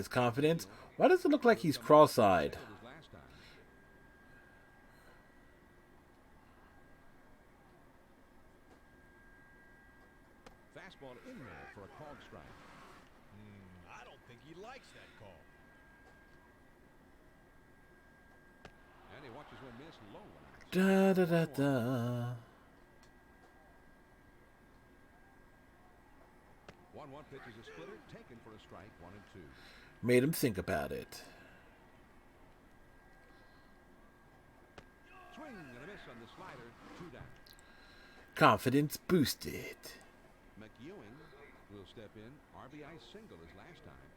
confidence. Why does it look like he's cross-eyed? Last time. Fastball in there for a called strike. I don't think he likes that call. And he watches one miss low. Da da da da. 1-1 pitch is a splitter, taken for a strike. 1-2. Made him think about it. Swing and a miss on the slider. 2 down. Confidence boosted. McEwing will step in. RBI single as last time.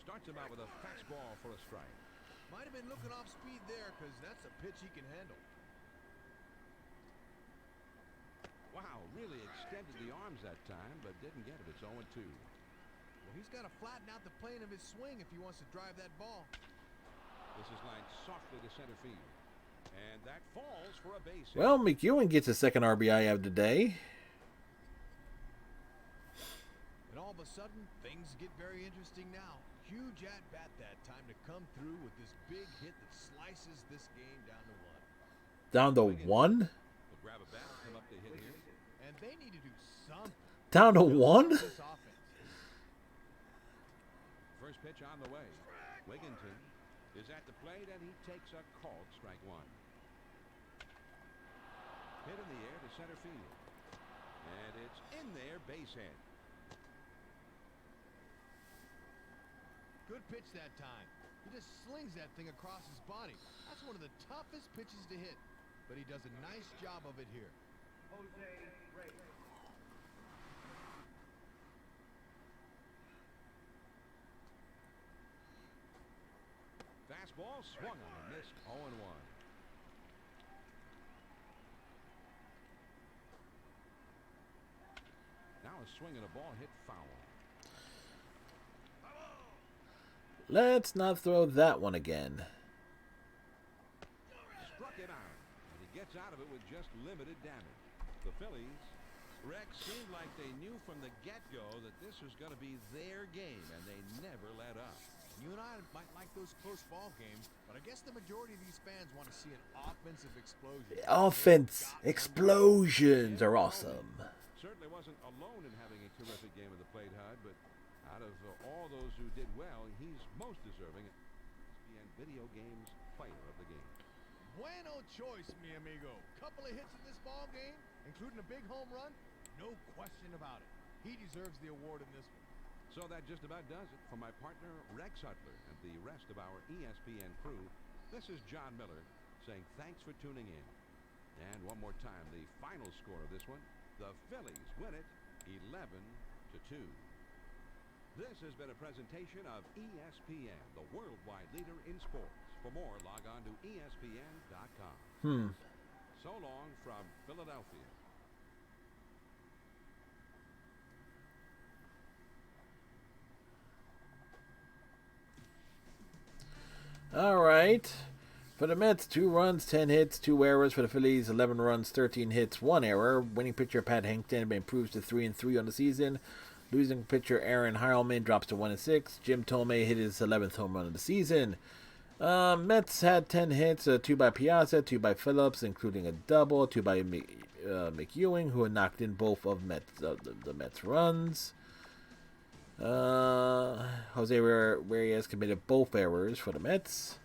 Starts him out with a fastball for a strike. Might have been looking off speed there because that's a pitch he can handle. Wow, really extended the arms that time, but didn't get it. It's 0-2. Well, he's got to flatten out the plane of his swing if he wants to drive that ball. This is lined softly to center field. And that falls for a base hit. Well, McEwen gets a second RBI of the day. And all of a sudden, things get very interesting now. Huge at-bat that time to come through with this big hit that slices this game down to 1. Down to 1? Will grab a bat, come up to hit here. And they need to do something. Down to 1? This offense. First pitch on the way. Wigginton is at the plate, and he takes a called strike 1. Hit in the air to center field. And it's in there, base hit. Good pitch that time. He just slings that thing across his body. That's one of the toughest pitches to hit. But he does a nice job of it here. Fastball swung on and missed. 0-1. Now a swing and a ball hit foul. Let's not throw that one again. Struck it out, and he gets out of it with just limited damage. The Phillies, Rex, seemed like they knew from the get-go that this was going to be their game, and they never let up. You and I might like those close ball games, but I guess the majority of these fans want to see an offensive explosion. Offense explosions are awesome. Certainly wasn't alone in having a terrific game of the plate, Hud, but I Out of all those who did well, he's most deserving of ESPN Video Games Player of the Game. Bueno choice, mi amigo. Couple of hits in this ball game, including a big home run. No question about it. He deserves the award in this one. So that just about does it. For my partner, Rex Hutler, and the rest of our ESPN crew, this is John Miller saying thanks for tuning in. And one more time, the final score of this one, the Phillies win it 11-2. This has been a presentation of ESPN, the worldwide leader in sports. For more, log on to ESPN.com. So long from Philadelphia. All right. For the Mets, 2 runs, 10 hits, 2 errors. For the Phillies, 11 runs, 13 hits, 1 error. Winning pitcher Pat Hankton improves to 3-3 on the season. Losing pitcher Aaron Heilman drops to 1-6. Jim Thome hit his 11th home run of the season. Mets had 10 hits, 2 by Piazza, 2 by Phillips, including a double, 2 by McEwing, who had knocked in both of the Mets' runs. Jose Reyes committed both errors for the Mets.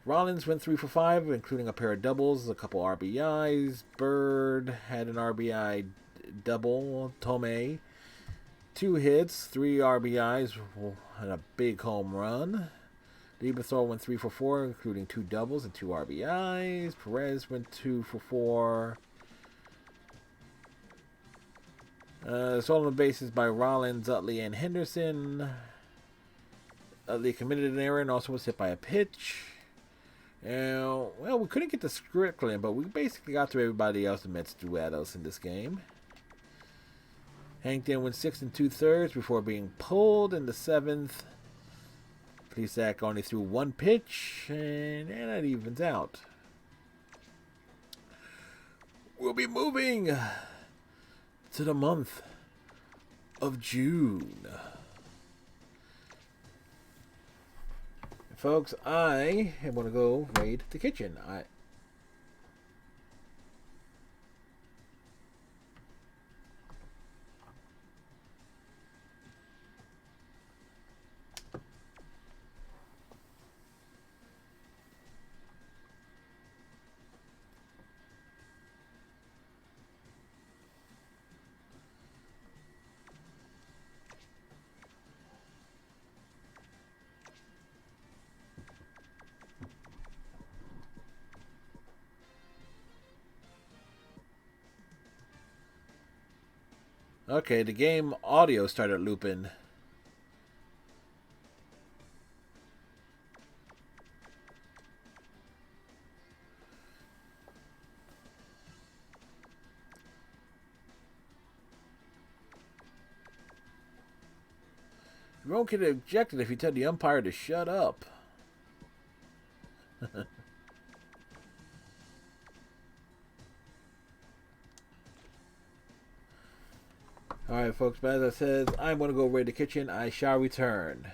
Rollins went 3 for 5, including a pair of doubles, a couple RBIs. Bird had an RBI double. Thome, 2 hits, 3 RBIs, and a big home run. Lieberthal went 3 for 4, including 2 doubles and 2 RBIs. Perez went 2 for 4. Stolen bases by Rollins, Utley, and Henderson. Utley committed an error and also was hit by a pitch. Well, we couldn't get to Strickland, but we basically got to everybody else the Mets threw at us in this game. Hankton went 6 2/3 before being pulled in the 7th. Plesac only threw 1 pitch, and that evens out. We'll be moving to the month of June. Folks, I am going to go raid the kitchen. Okay, the game audio started looping. You won't get ejected if you tell the umpire to shut up. Alright, folks, but as I said, I'm going to go raid the kitchen. I shall return.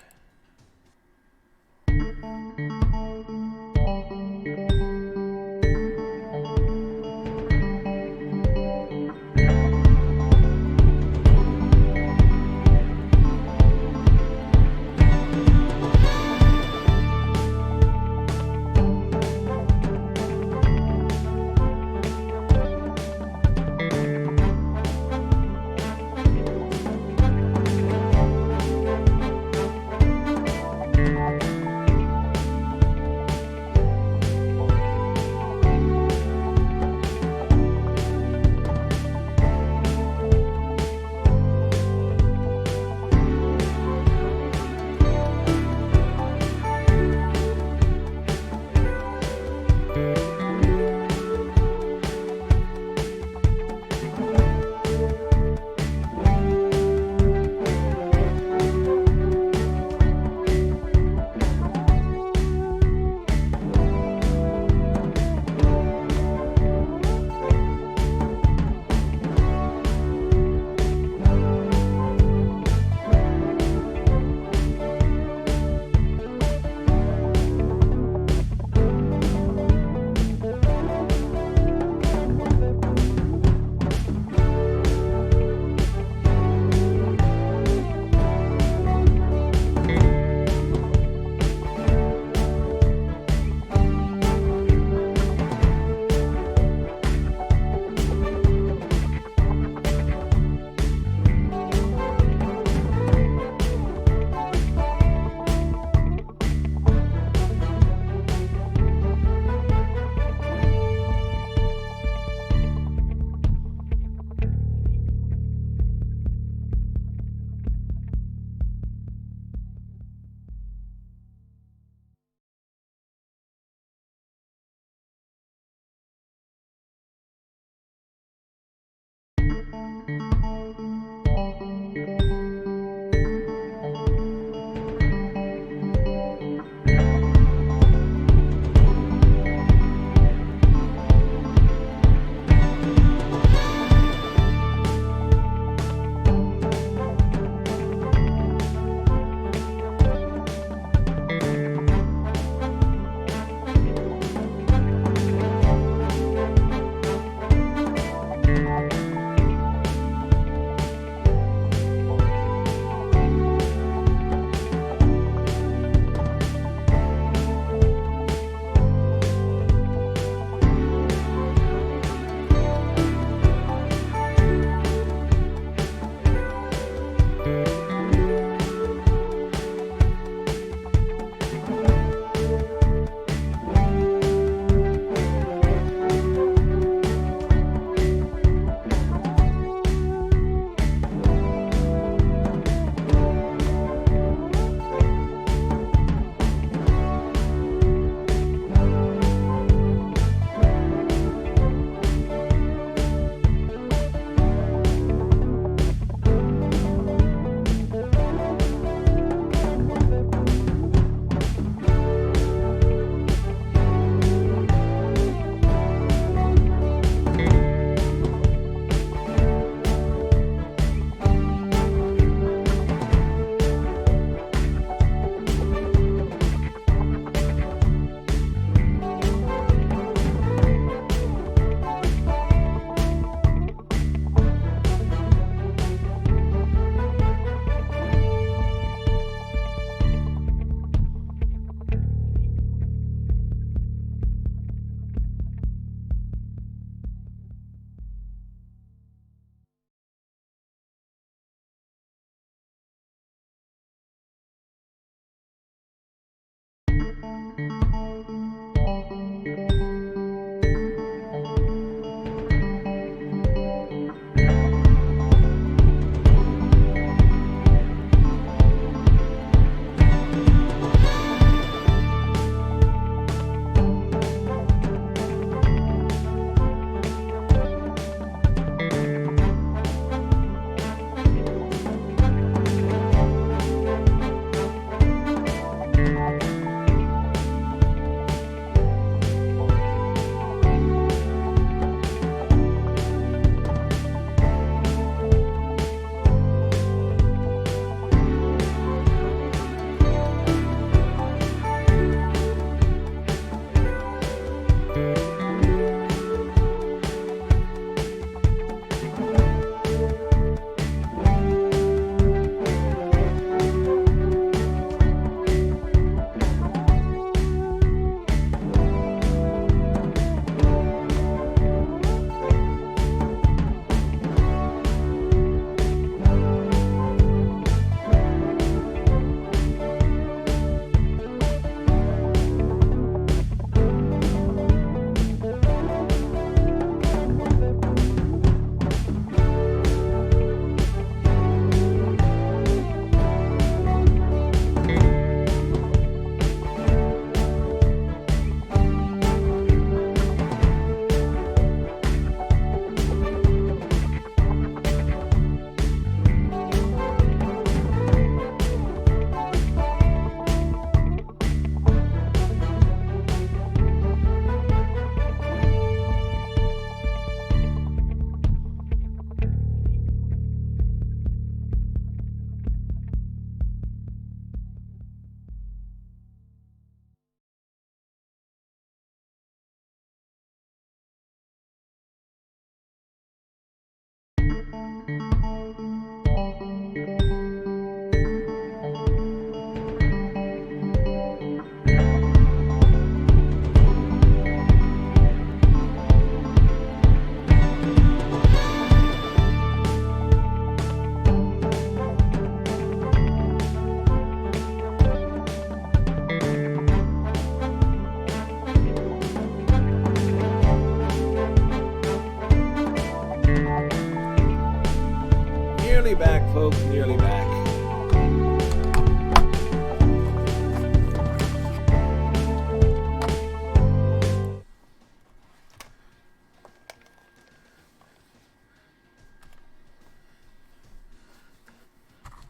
Nearly back, folks. Nearly back.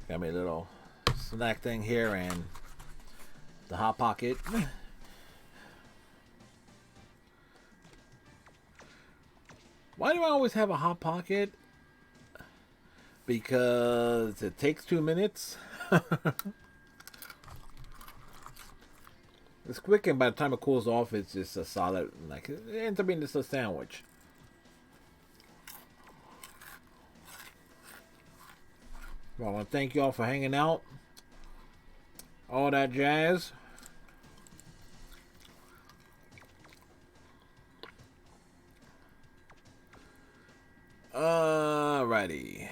Got me a little snack thing here and the Hot Pocket. Why do I always have a Hot Pocket? Because it takes 2 minutes. It's quick, and by the time it cools off, it's just a solid, like, it ends up being just a sandwich. Well, I want to thank you all for hanging out. All that jazz. Alrighty.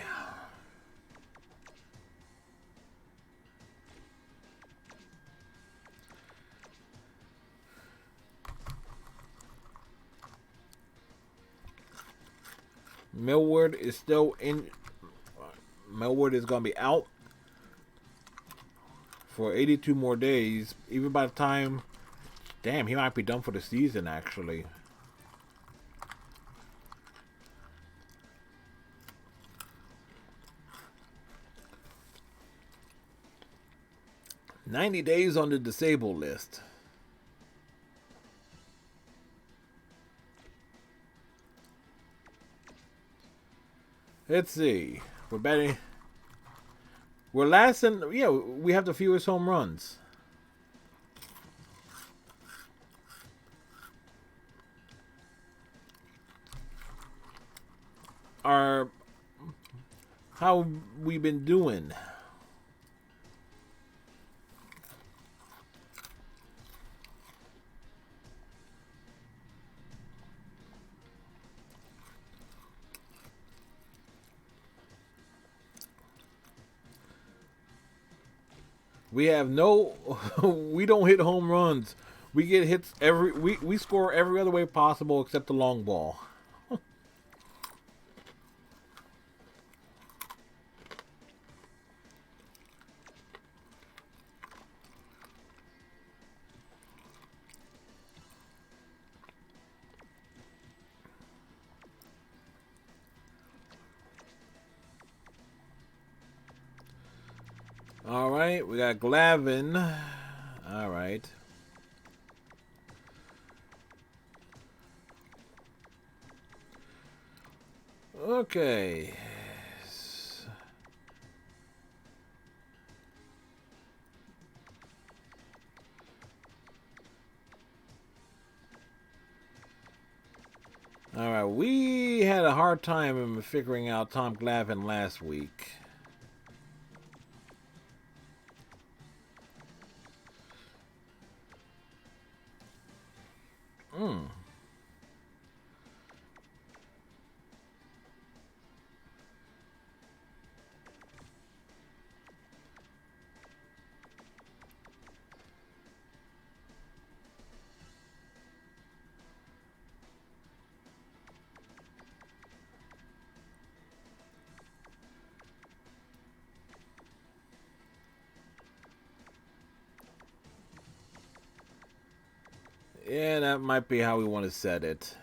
Millward is still in. Millward is going to be out for 82 more days. Even by the time, damn, he might be done for the season actually. "90 days on the disabled list." Let's see. We're betting. We're last in. Yeah, we have the fewest home runs. How we been doing? We have no. We don't hit home runs. We get hits every. We score every other way possible except the long ball. All right, we got Glavin. All right. Okay. All right, we had a hard time in figuring out Tom Glavin last week. Yeah, that might be how we want to set it.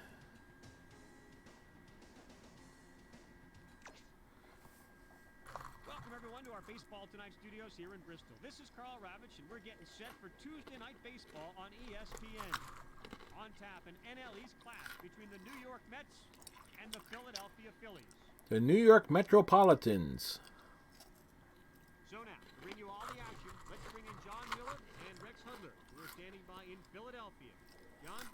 Welcome, everyone, to our Baseball Tonight studios here in Bristol. This is Carl Ravitch, and we're getting set for Tuesday Night Baseball on ESPN. On tap, an NL East clash between the New York Mets and the Philadelphia Phillies. The New York Metropolitans. So now, to bring you all the action, let's bring in John Miller and Rex Hudler, who are standing by in Philadelphia. John?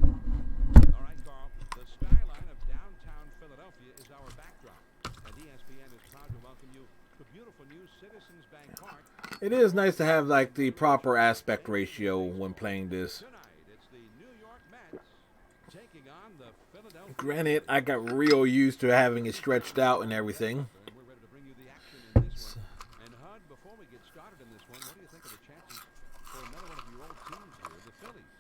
All right, Carl. The skyline of downtown Philadelphia is is our backdrop, and ESPN is proud to welcome you to beautiful new Citizens Bank Park. It is nice to have like the proper aspect ratio when playing this. Tonight, it's the New York Mets taking on the Philadelphia. Granted, I got real used to having it stretched out and everything. And we're ready to bring you the action in this one. And Hud, before we get started in this one, what do you think of the chances for another one of your old teams here, the Phillies?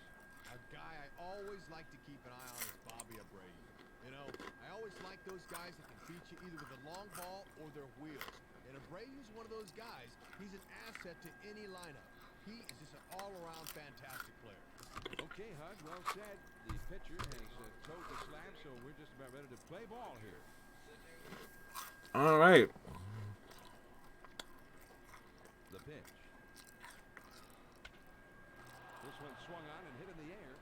A guy I always like to keep an eye on is Bobby Abreu. You know, I always like those guys that can beat you either with a long ball or their wheels. And Abreu's one of those guys. He's an asset to any lineup. He is just an all-around fantastic player. Okay, Hud, well said. The pitcher has towed the slab, so we're just about ready to play ball here. All right. The pitch. This one swung on and hit in the air.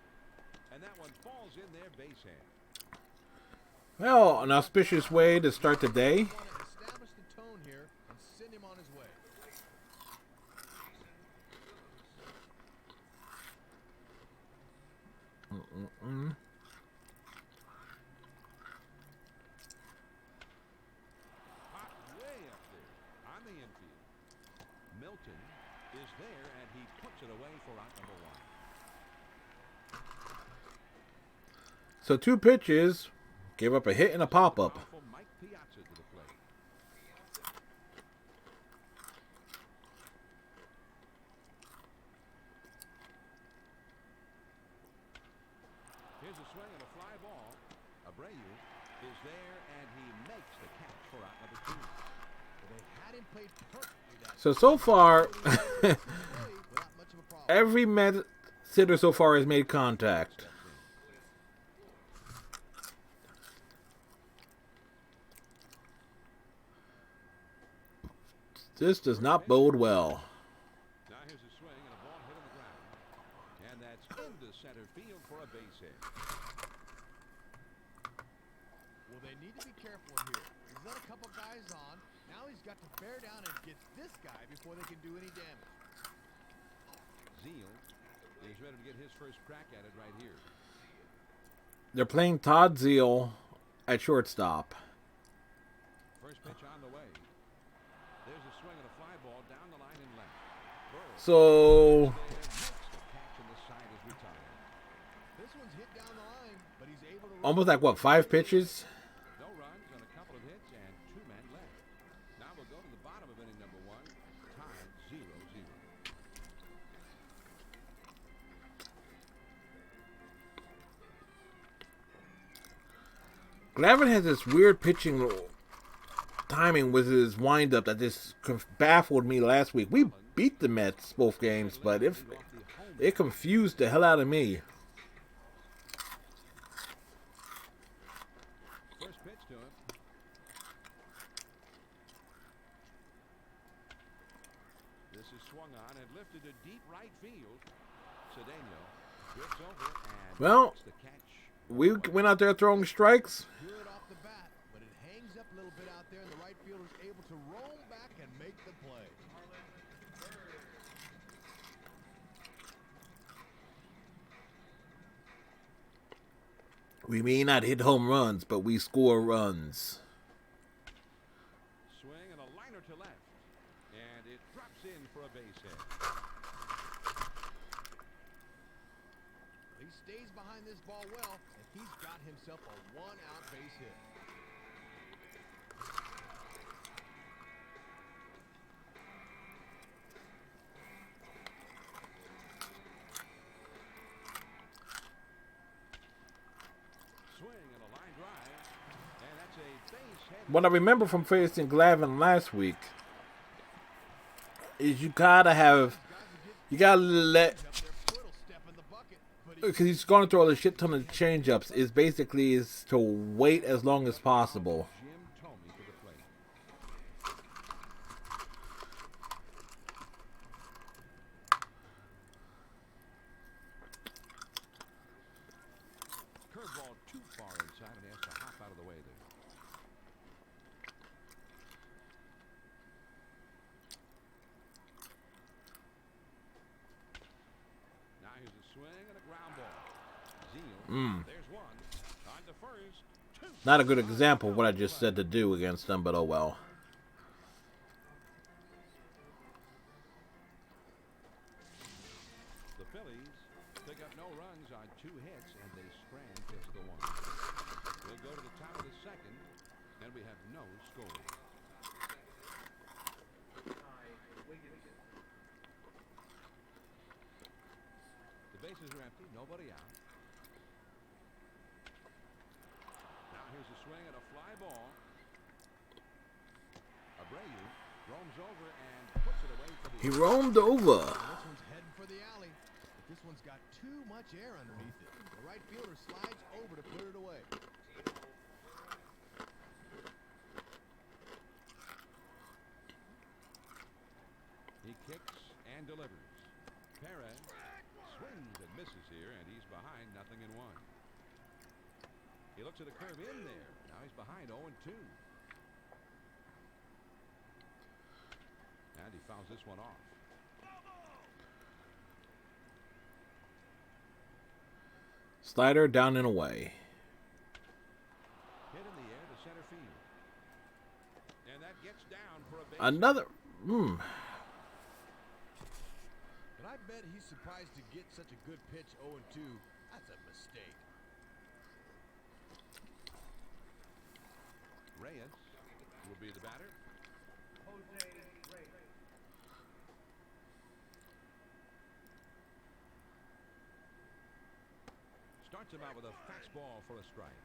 And that one falls in there, base hit. Well, an auspicious way to start the day. Want to establish the tone here and send him on his way. Hot way up there on the infield. Milton is there, and he puts it away for out number one. So 2 pitches, gave up a hit and a pop-up. Powerful Mike Piazza to the plate. Here's a swing and a fly ball. Abreu is there, and he makes the catch for out number two. Well, they had him played perfectly that So far, play without much of a problem. every Met hitter so far has made contact. This does not bode well. Now here's a swing and a ball hit on the ground. And that's into center field for a base hit. Well, they need to be careful here. He's let a couple guys on. Now he's got to bear down and get this guy before they can do any damage. Zeal is ready to get his first crack at it right here. They're playing Todd Zeal at shortstop. First pitch on the way. There's a swing and a fly ball down the line and left. Burrow So makes the catch, and the side is retired. This one's hit down the line, but he's able to almost like what, 5 pitches? No runs on a couple of hits and 2 men left. Now we'll go to the bottom of inning number 1. Tied 0-0. Glavine has this weird pitching timing with his windup that just baffled me last week. We beat the Mets both games, but it confused the hell out of me. First pitch to him. This is swung on and lifted to deep right field. Cedeno drifts over and Well, makes the catch. we went out there throwing strikes. good off the bat, but it hangs up a little bit out there, and the right fielder is able to roll back and make the play. We may not hit home runs, but we score runs. Swing and a liner to left. And it drops in for a base hit. He stays behind this ball well, and he's got himself a one-out base hit. Swing and a line drive. And that's a base hit. What I remember from facing Glavine last week is you gotta let, Up their foot will step in the bucket, but he because he's going to throw a shit ton of changeups, is basically to wait as long as possible. Jim Tomey to the plate. Curveball too far inside, and he has to hop out of the way there. Now here's a swing and a ground ball. Zeal. There's one. On to first. Not a good example of what I just said to do against them, but oh well. The Phillies pick up no runs on 2 hits, and they strand just the one. We'll go to the top of the second, and we have no score. The bases are empty, nobody out. Now here's a swing and a fly ball. Abreu roams over and puts it away for the... He roamed over. This one's heading for the alley, but this one's got too much air underneath it. The right fielder slides over to clear it away. He kicks and delivers. Perez swings and misses here, and he's behind 0-1. He looks at a curve in there. Now he's behind 0-2. And he fouls this one off. Slider down and away. Hit in the air to center field. And that gets down for a base. Another. But I bet he's surprised to get such a good pitch 0-2. That's a mistake. Reyes will be the batter. Starts him out with a fastball for a strike.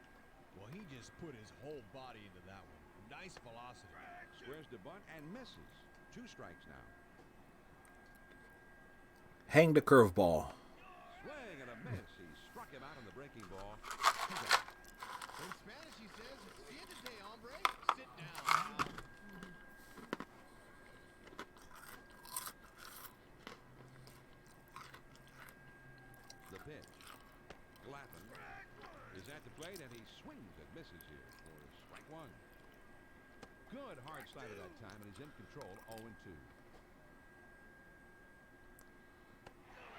Well, he just put his whole body into that one. Nice velocity. Squares to bunt and misses. 2 strikes now. Hang the curveball. Swing and a miss. He struck him out on the breaking ball. In Spanish, he says, "Siéntate, hombre." Sit down. The pitch. Glavin is at the plate, and he swings and misses here for strike 1. Good hard slider that time, and he's in control. 0-2.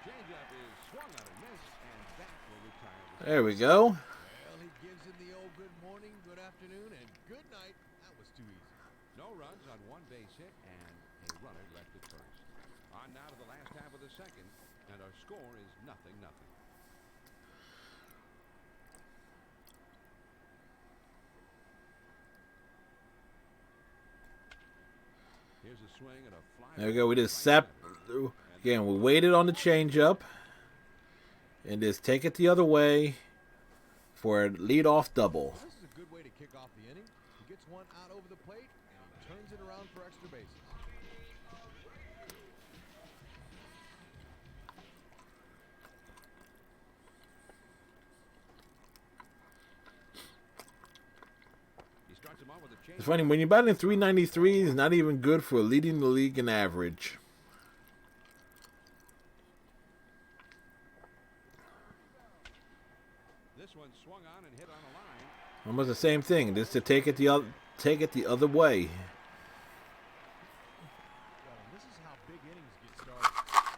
Changeup is swung on and missed, and that will retire. There we go. Well, he gives him the old good morning, good afternoon, and good night. That was too easy. No runs on 1 base hit, and a runner left at first. On now to the last half of the second, and our score is 0-0. Here's a swing and a fly. There we go. We just sap. Again, we waited on the changeup. And just take it the other way for a leadoff double. This is a good way to kick off the inning. He gets one out over the plate, and he turns it around for extra bases. He starts him on with a change. It's funny, when you're batting 393, it's not even good for leading the league in average. This one swung on and hit on a line. Almost the same thing, just to take it the other way. Well, this is how big innings get started.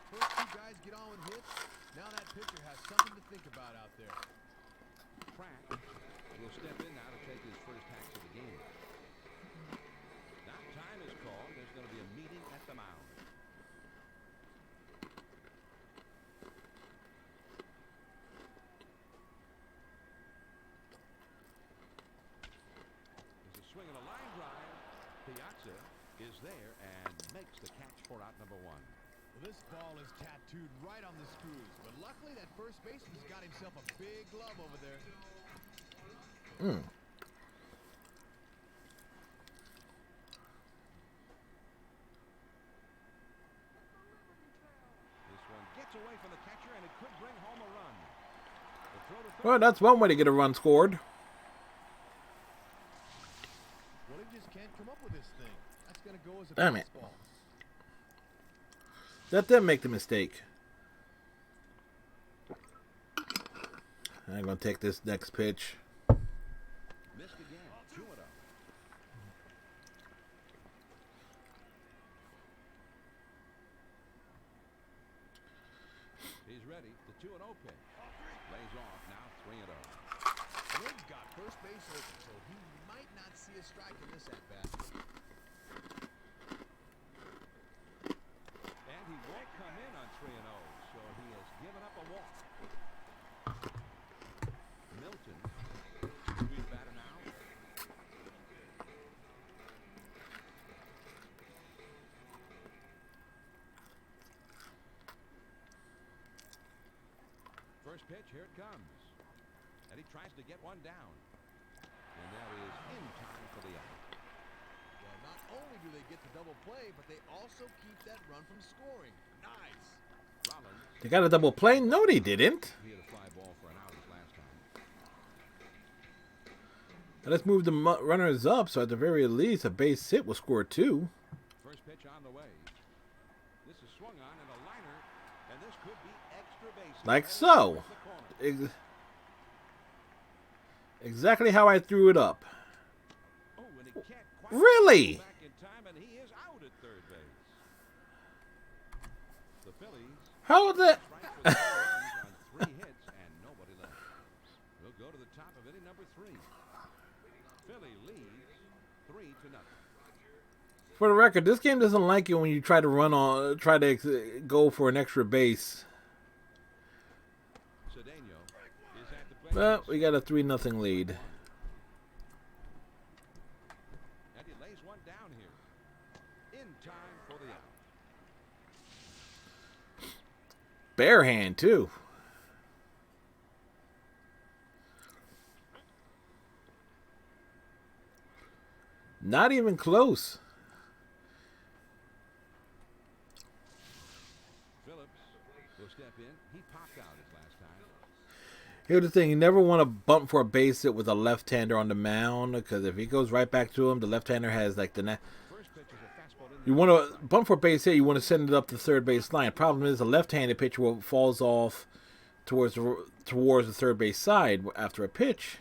First 2 guys get on with hits. Now that pitcher has something to think about out there. Pratt will step in now to take his first hacks of the game. Now time is called. There's going to be a meeting at the mound. There's a swing and a line drive. Piazza is there and makes the catch for out number 1. Well, this ball is tattooed right on the screws, but luckily that first baseman's got himself a big glove over there. This one gets away from the catcher, and it could bring home a run. The throw to third. Well, that's one way to get a run scored. Well, he just can't come up with this thing. That's going to go as a Damn it. baseball. Let them make the mistake. I'm going to take this next pitch. Missed again. 2-0. He's ready. The 2-0 pitch. Lays off now. 3-0. Wood got first base open, so he might not see a strike in this at-bat. And he won't come in on 3-0, so he has given up a walk. Milton, who's the batter now? First pitch, here it comes. And he tries to get one down. And that is in time for the out. Well, not only do they get the double play, but they also keep that run from scoring. Nice. Rollins, They got a double play? No, they didn't. he hit a fly ball for an out his last time. Now let's move the runners up, so at the very least, a base hit will score 2. First pitch on the way. This is swung on and a liner, and this could be extra base. Like so. Exactly how I threw it up. Oh, and he can't quite Really? go back in time, and he is out at third base. The Phillies How was that? strike with 4 runs on 3 hits and nobody left. We'll go to the top of inning number 3. Philly leads 3-0. For the record, this game doesn't like you when you try to go for an extra base. Cedeno is at the plate. But we got a 3-0 lead. And he lays one down here. In time for the out. Bare hand, too. Not even close. Phillips will step in. He popped out his last time. Here's the thing, you never want to bump for a base hit with a left-hander on the mound, because if he goes right back to him, the left-hander has like the First pitch is a fastball in you want to bump for a base hit, you want to send it up the third base line. Problem is, the left-handed pitcher falls off towards the third base side after a pitch,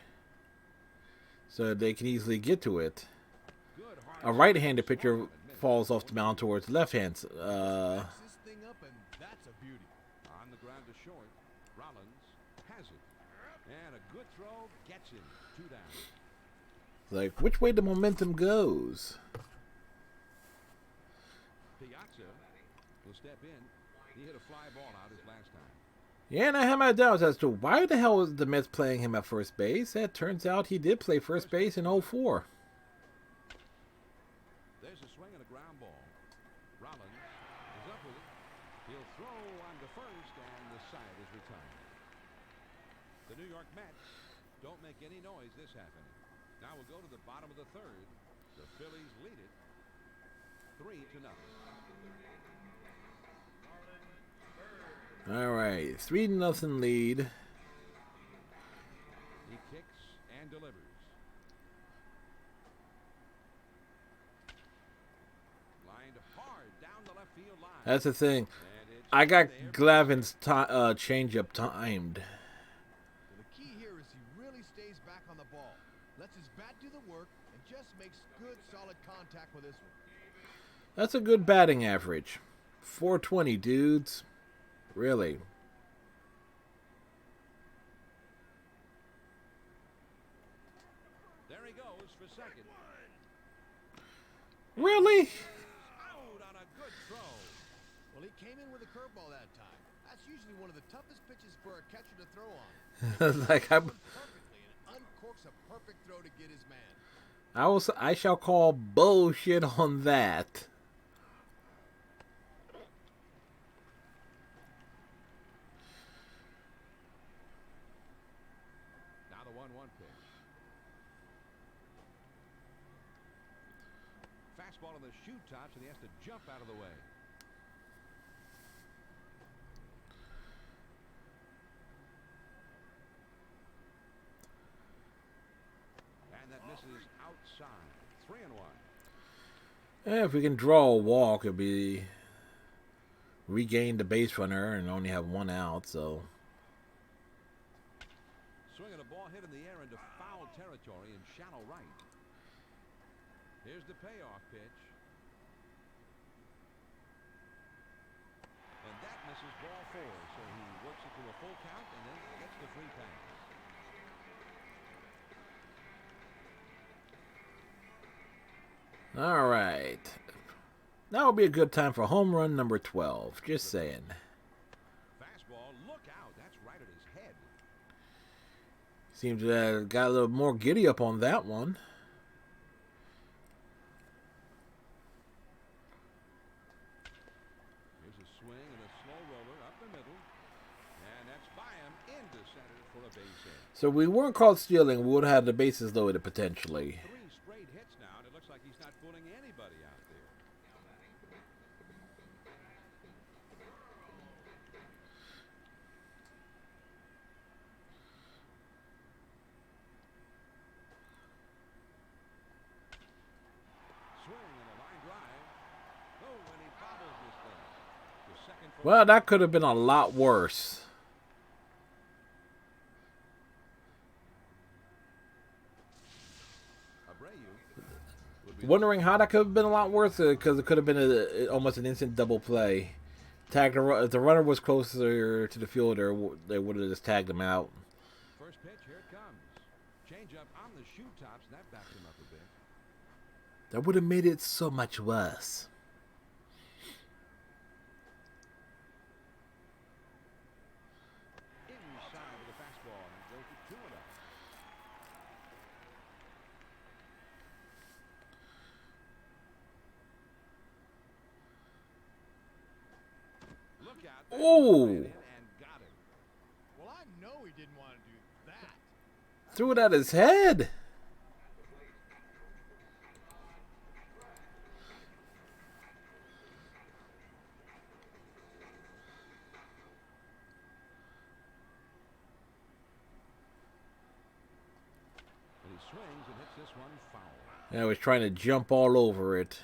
so they can easily get to it. good hard A right-handed pitcher falls off the mound towards the left hand. Backs this thing up, and that's a beauty. on the ground to short. Rollins has it. And a good throw gets him. 2 down. Like, which way the momentum goes? Piazza will step in. He hit a fly ball out his last time. Yeah, and I have my doubts as to why the hell was the Mets playing him at first base. It turns out he did play first base in 04. There's a swing and a ground ball. Rollins is up with it. He'll throw on to first, and the side is retired. The New York Mets don't make any noise this half inning. Now we'll go to the bottom of the third. The Phillies lead it 3-0. All right, 3-0 lead. He kicks and delivers. Lined hard down the left field line. That's the thing. And it's I got there. Glavin's changeup timed. Well, the key here is he really stays back on the ball, lets his bat do the work, and just makes good, solid contact with this one. That's a good batting average. 420, dudes. Really. There he goes for second. Really? Out on a good throw. Well, he came in with a curveball that time. That's usually one of the toughest pitches for a catcher to throw on. Like Perfectly and uncorks a perfect throw to get his man. I shall call bullshit on that. Now the 1-1 pitch. Fastball on the shoe tops, and he has to jump out of the way. And that misses outside. 3-1. If we can draw a walk, it'll be regain the base runner and only have 1 out. So Swinging a ball hit in the air into foul territory in shallow right. Here's the payoff pitch. And that misses ball 4, so he works it to a full count and then gets the free pass. All right. That would be a good time for home run number 12. Just saying. Fastball, look out. That's right at his head. Seems to have got a little more giddy up on that one. Here's a swing and a slow roller up the middle. And that's by him into center for a base hit. So we weren't caught stealing. We would have had the bases loaded potentially. 3 straight hits now, and it looks like he's not fooling anybody out there. Swing and a line drive. Oh, and he bobbles this thing. The second for Well, that could have been a lot worse. Abreu would be Wondering how that could have been a lot worse because it could have been almost an instant double play. Tag if the runner was closer to the fielder, they would have just tagged him out. first pitch. Here it comes. Change up on the shoe tops. That backed him up a bit. That would have made it so much worse. Inside with a fastball, and he goes to 2-0. Look out. That Ooh. ran in and got him. Well, I know he didn't want to do that. Threw it at his head. And he swings and hits this one foul. And I was trying to jump all over it.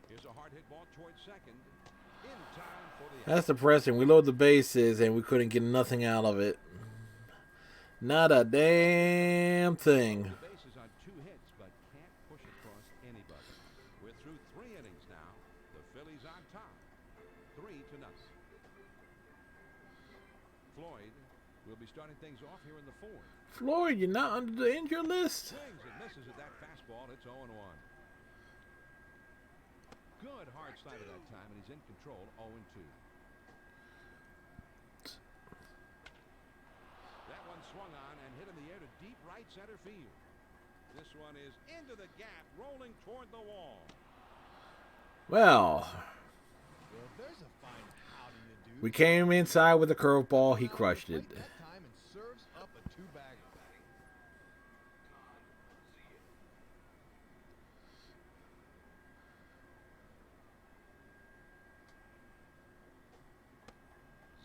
Here's a hard hit ball towards second. In time for the out. That's depressing. We load the bases and we couldn't get nothing out of it. Not a damn thing. The bases on 2 hits, but can't push across anybody. We're through 3 innings now. The Phillies on top, 3-0. Floyd will be starting things off here in the 4th. Floyd, you're not under the injured list. Swings and misses at that fastball. It's 0-1. Good hard slider that time, and he's in control. 0-2. That one swung on and hit in the air to deep right center field. This one is into the gap, rolling toward the wall. Well, Well, there's a fine howdy to do. we came inside with a curveball. He crushed it. That time and serves up a 2-bagger.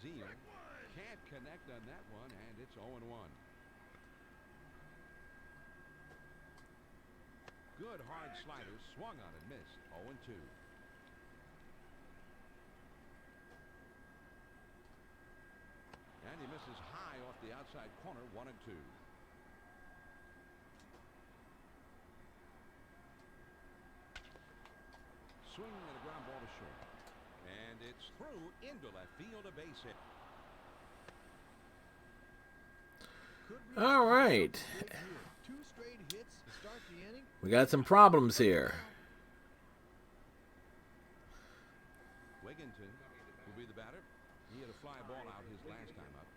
Zeal can't connect on that one, and it's 0-1. Good hard slider, swung on and missed. 0-2. And he misses high off the outside corner. 1-2. Swing and a ground ball to short. And it's through into left field, a base hit. All right. 2 straight hits to start the inning. We got some problems here. Wigginton will be the batter. He had a fly ball out his last time up.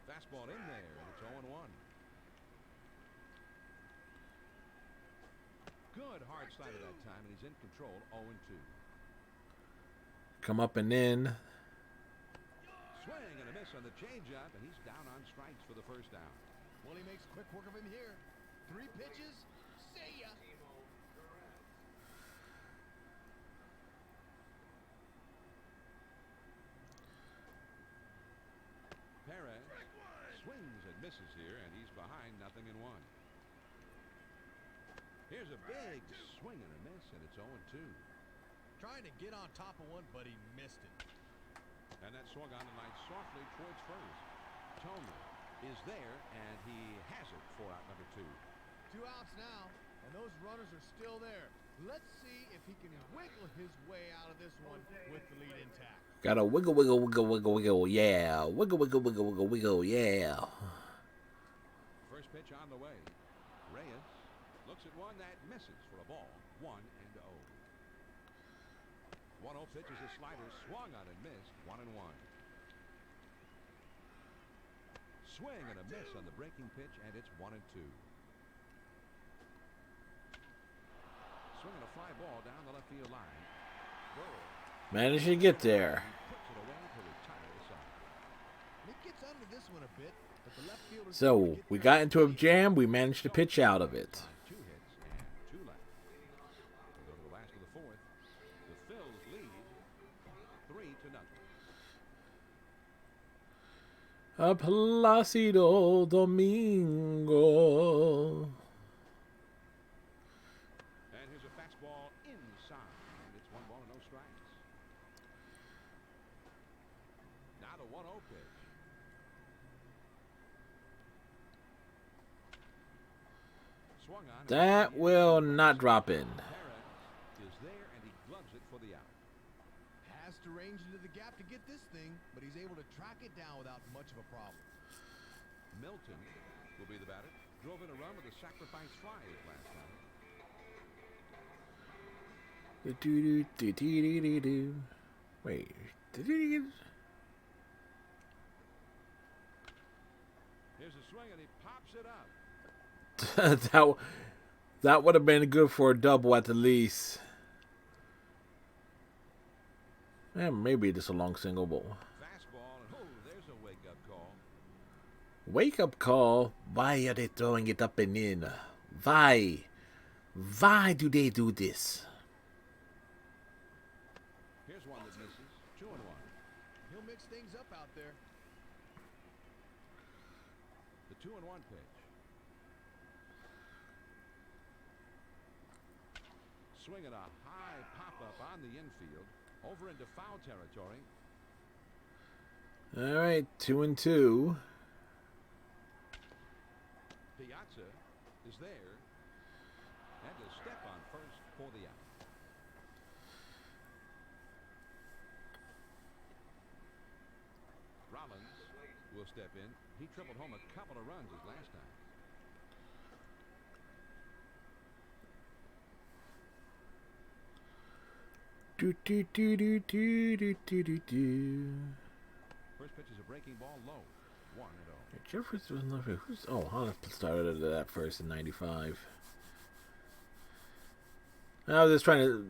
Fastball in there, and it's 0-1. Good hard slider that time, and he's in control. 0-2. Come up and in. Swing and a miss on the changeup, and he's down on strikes for the first down. Well, he makes quick work of him here. 3 pitches. See ya. Perez swings and misses here, and he's behind 0-1. Here's a big swing and a miss, and it's 0-2. Trying to get on top of one, but he missed it. And that swung on the line softly towards first. Tony is there, and he has it for out number 2. 2 outs now, and those runners are still there. Let's see if he can wiggle his way out of this one with the lead intact. Gotta wiggle, wiggle, wiggle, wiggle, wiggle, yeah. Wiggle, wiggle, wiggle, wiggle, wiggle, yeah. First pitch on the way. Reyes looks at one that misses for a ball. 1-0. 1-0 pitch is a slider swung on and missed. 1-1. Swing and a miss on the breaking pitch, and it's 1-2. Swinging a fly ball down the left field line. Burrow Managed to get there. puts it away to retire the side. He gets under this one a bit, but the left fielder's So able to get we there. got into a jam. We managed to pitch out of it. 2 hits and 2 left. We go to the last of the fourth. The Phils lead 3-0. A Placido Domingo. And here's a fastball inside, and it's 1 ball and no strikes. Now the 1-0 pitch. Swung on. That will not drop in. Perez is there, and he gloves it for the out. Has to range into the gap to get this thing, but he's able to track it down without much of a problem. Milton will be the batter. Drove in a run with a sacrifice fly his last time. Wait. Here's a swing, and he pops it up. that would have been good for a double at the least. Maybe just a long single ball. Fastball, and there's a wake-up call. Wake up call. Why are they throwing it up and in? Why? Why do they do this? Here's one that misses. 2-1. He'll mix things up out there. The 2-1 pitch. Swinging a high pop-up on the infield. Over into foul territory. All right, 2-2. Piazza is there. And a step on first for the out. Rollins will step in. He tripled home a couple of runs his last time. Do do do do do do do do do. First pitch is a breaking ball low. 1-0. Jeffers was not. Who's? Oh, Holland started that first in '95. I was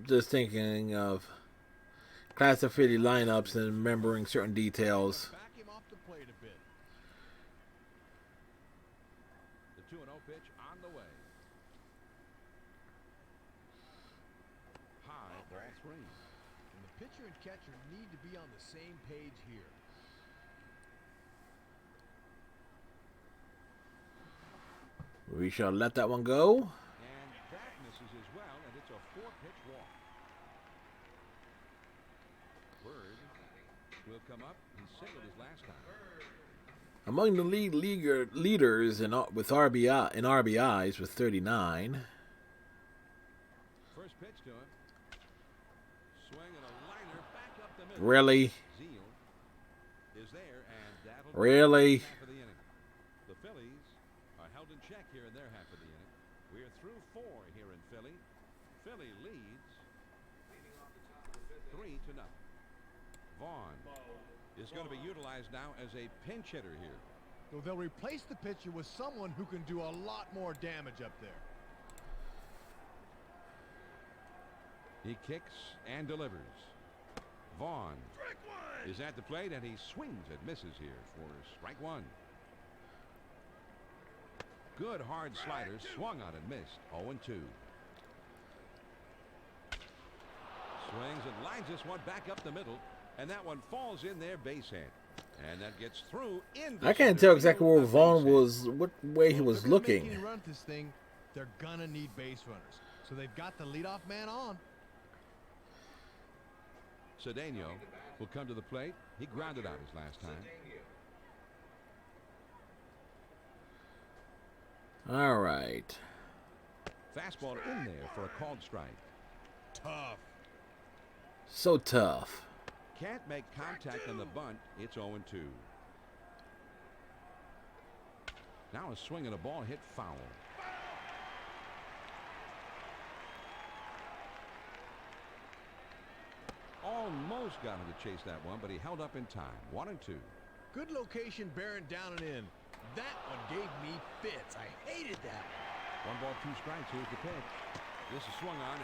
just thinking of class of '50 lineups and remembering certain details. Back him off the plate a bit. The 2-0 pitch on the way. High ball 3. And the pitcher and catcher need to be on the same page here. We shall let that one go. And that misses as well, and it's a 4-pitch walk. Bird will come up. He singled his last time. Among the leaders with RBIs with 39. First pitch to him. Swing and a liner back up the middle. Really? Zeal is there, and that'll Really? be half of the inning. The Phillies are held in check here in their half of the inning. We're through 4 here in Philly. Philly leads 3-0. Vaughn is going to be utilized now as a pinch hitter here. So they'll replace the pitcher with someone who can do a lot more damage up there. He kicks and delivers. Vaughn is at the plate, and he swings and misses here for strike 1. Good hard slider, swung on and missed. 0-2. Swings and lines this one back up the middle, and that one falls in there base hit. And that gets through in. I can't tell exactly where Vaughn was, what way he was If they're gonna make looking. any run at this thing, they're gonna need base runners. So they've got the leadoff man on. Cedeno will come to the plate. He grounded out his last time. All right. Fastball in there for a called strike. tough. So tough. Can't make contact on the bunt. It's 0-2. Now a swing and a ball hit foul. Almost got him to chase that one, but he held up in time. 1-2. Good location, bearing down and in. That one gave me fits. I hated that. 1-2 Here's the pitch. This is swung on.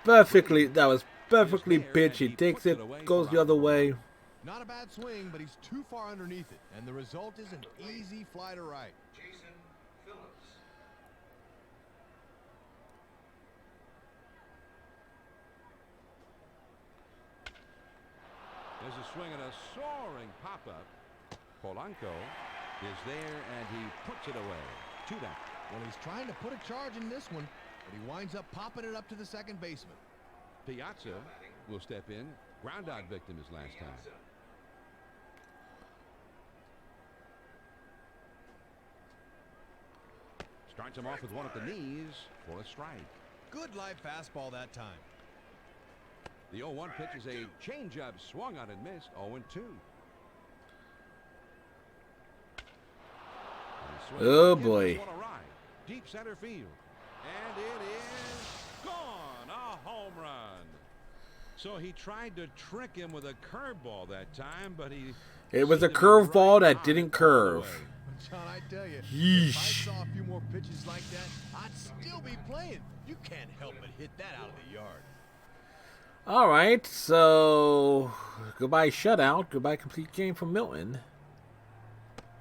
That was perfectly pitched. He takes it, goes the other way. Not a bad swing, but he's too far underneath it, and the result is an easy fly to right. Jason Phillips. There's a swing and a soaring pop-up. Polanco is there, and he puts it away. 2 down. Well, he's trying to put a charge in this one, but he winds up popping it up to the second baseman. Piazza will step in. Ground out victim his last time. Starts him off with one at the knees for a strike. Good live fastball that time. The 0-1 pitch is a changeup, swung on and missed. 0-2. Oh boy. Deep center field. And it is gone. A home run. So he tried to trick him with a curveball that time, but it was a curveball that didn't curve. John, I tell you, Yeesh. if I saw a few more pitches like that, I'd still be playing. You can't help but hit that out of the yard. All right, so goodbye shutout, goodbye complete game from Milton.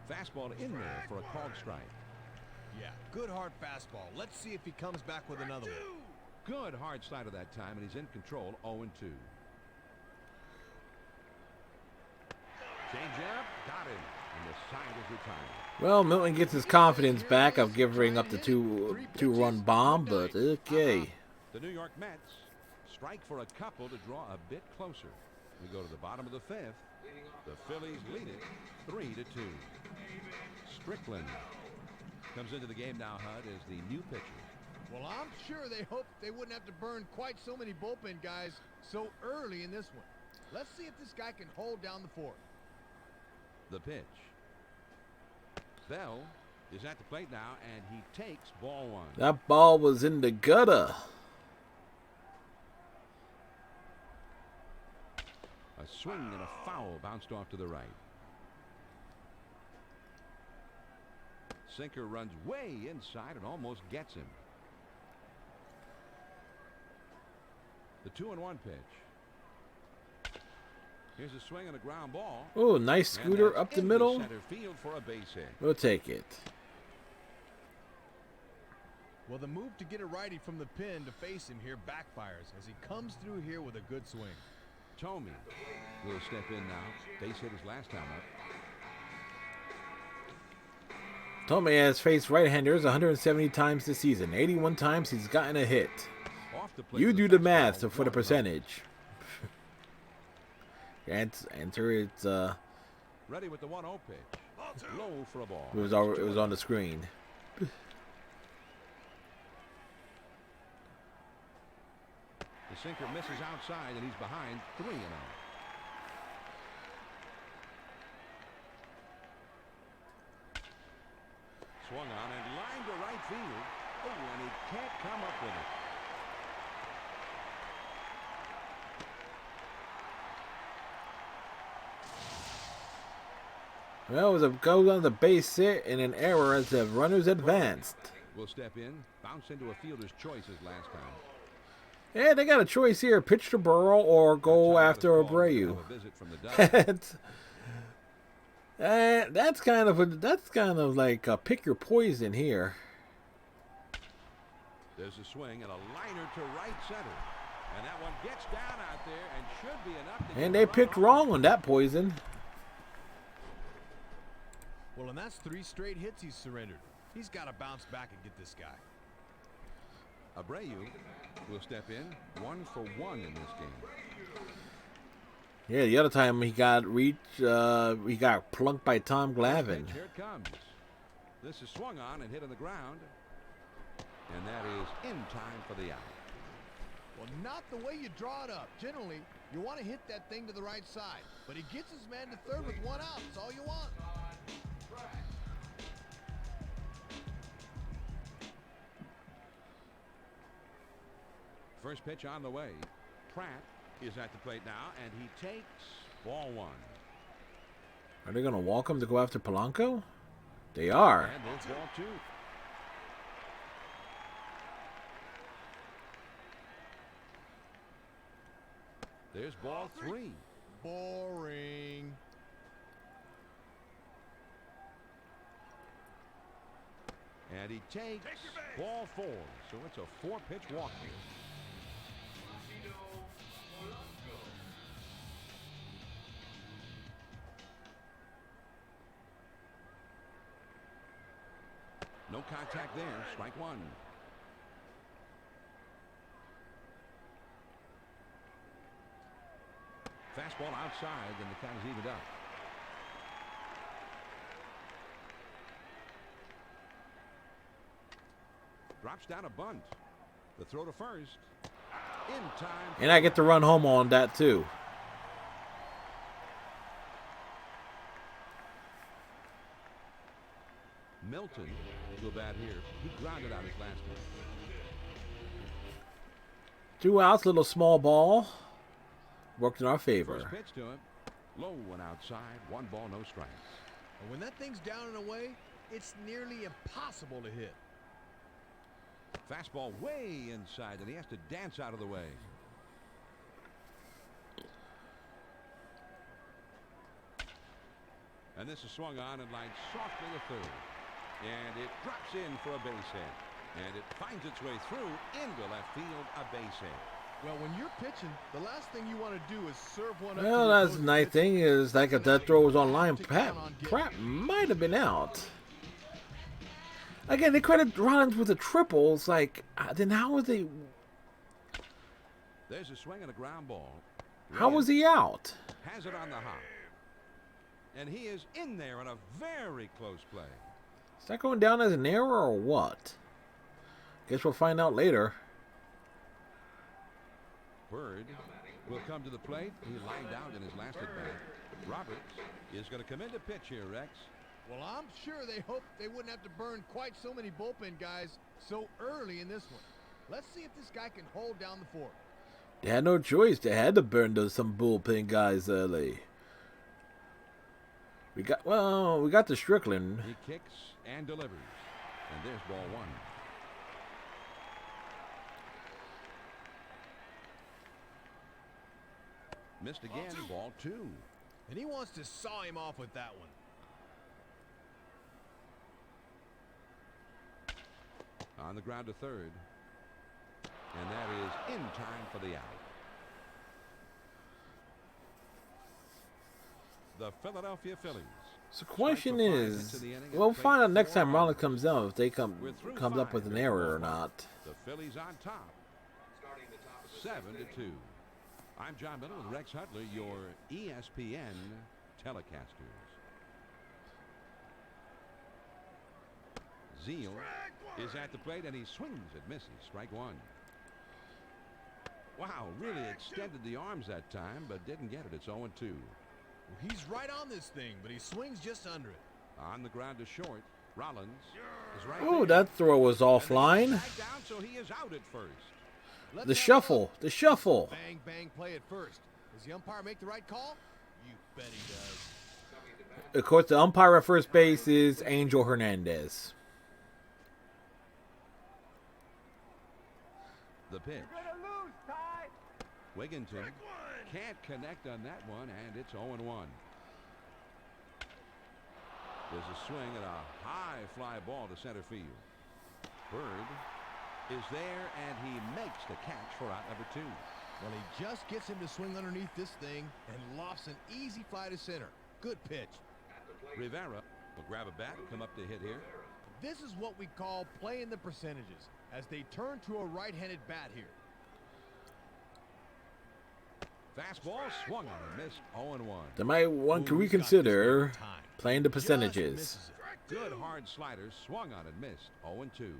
Fastball in there for a called strike. Yeah, good hard fastball. Let's see if he comes back with another one. Good hard slider that time, and he's in control. 0-2. Changeup, got him, and the side is retired. Well, Milton gets his confidence back of giving up the two-run bomb, but okay. The New York Mets strike for a couple to draw a bit closer. We go to the bottom of the 5th. The Phillies lead it 3-2. Strickland comes into the game now, Hud, as the new pitcher. Well, I'm sure they hoped they wouldn't have to burn quite so many bullpen guys so early in this one. Let's see if this guy can hold down the fort. The pitch. Bell is at the plate now, and he takes ball 1. That ball was in the gutter. A swing and a foul bounced off to the right. Sinker runs way inside and almost gets him. The 2-1 pitch. Here's a swing and a ground ball. Oh, nice scooter up the middle. Center field for a base hit. We'll take it. Well, the move to get a righty from the pin to face him here backfires as he comes through here with a good swing. Tomey will step in now. Base hit his last time up. Tomey has faced right-handers 170 times this season. 81 times he's gotten a hit. Off the plate You with do a the math fastball, for the 1-0. percentage. Enter it's Ready with the 1-0 pitch. Low for a ball. it was on the screen. The sinker misses outside, and he's behind 3-0. Swung on and lined to right field. Oh, and he can't come up with it. Well, it was a goes on the base hit and an error as the runners advanced. Will step in, bounce into a fielder's choice as last time. Yeah, they got a choice here: pitch to Burrow or go after Abreu. A visit from the that's kind of like a pick your poison here. There's a swing and a liner to right center, and that one gets down out there and should be enough to And get they a run picked off. wrong on that poison. Well, and that's 3 straight hits he's surrendered. He's got to bounce back and get this guy. Abreu will step in, 1 for 1 in this game. Yeah, the other time he got plunked by Tom Glavine. Here it comes. This is swung on and hit on the ground, and that is in time for the out. Well, not the way you draw it up. Generally, you want to hit that thing to the right side. But he gets his man to third with one out. That's all you want. First pitch on the way. Pratt is at the plate now, and he takes ball one. Are they going to walk him to go after Polanco? They are. And there's ball two. There's ball three. Boring. And he takes ball four. So it's a four-pitch walk. No contact there. Strike one. Fastball outside, and the count is evened up. Drops down a bunt. The throw to first. In time. And I get to run home on that too. Milton will bat here. He grounded out his last one. 2 outs, little small ball. Worked in our favor. First pitch to him. Low and outside. 1 ball, no strikes. And when that thing's down and away, it's nearly impossible to hit. Fastball way inside, and he has to dance out of the way. And this is swung on and lined softly to third. And it drops in for a base hit. And it finds its way through into left field, a base hit. Well, when you're pitching, the last thing you want to do is serve one up. Well, that's the nice thing is, like, if that throw was on line, Pratt might have been out. Again, they credit Rollins with a triple. It's like, then how was they? There's a swing and a ground ball. How was he out? Has it on the hop. And he is in there on a very close play. Is that going down as an error or what? Guess we'll find out later. Bird will come to the plate. He lined out in his last at bat. Roberts is going to come in to pitch here, Rex. Well, I'm sure they hoped they wouldn't have to burn quite so many bullpen guys so early in this one. Let's see if this guy can hold down the fort. They had no choice. They had to burn some bullpen guys early. We got the Strickland. He kicks and delivers. And there's ball one. Missed again, ball two. And he wants to saw him off with that one. On the ground to third. And that is in time for the out. The Philadelphia Phillies. So the question is, we'll find out next time Rollins comes out if they comes up with an error or not. The Phillies on top. 7-2. I'm John Miller with Rex Hutler, your ESPN telecasters. Zeal is at the plate and he swings and misses. Strike one. Wow, really extended the arms that time, but didn't get it. It's 0-2. Well, he's right on this thing, but he swings just under it. On the ground to short. Rollins is right Oh, there. that throw was offline. Down, so he is out at first. The shuffle. The shuffle. Bang, bang, play at first. Does the umpire make the right call? You bet he does. Of course, the umpire at first base is Angel Hernandez. The pitch. You're gonna lose, Ty. Wigginton can't connect on that one, and it's 0-1. There's a swing and a high fly ball to center field. Bird is there, and he makes the catch for out number 2. Well, he just gets him to swing underneath this thing and lofts an easy fly to center. Good pitch. Rivera will grab a bat and come up to hit here. This is what we call playing the percentages as they turn to a right-handed bat here. Fastball swung on and missed. 0-1. They might want to reconsider playing the percentages. Good hard slider swung on and missed. 0-2.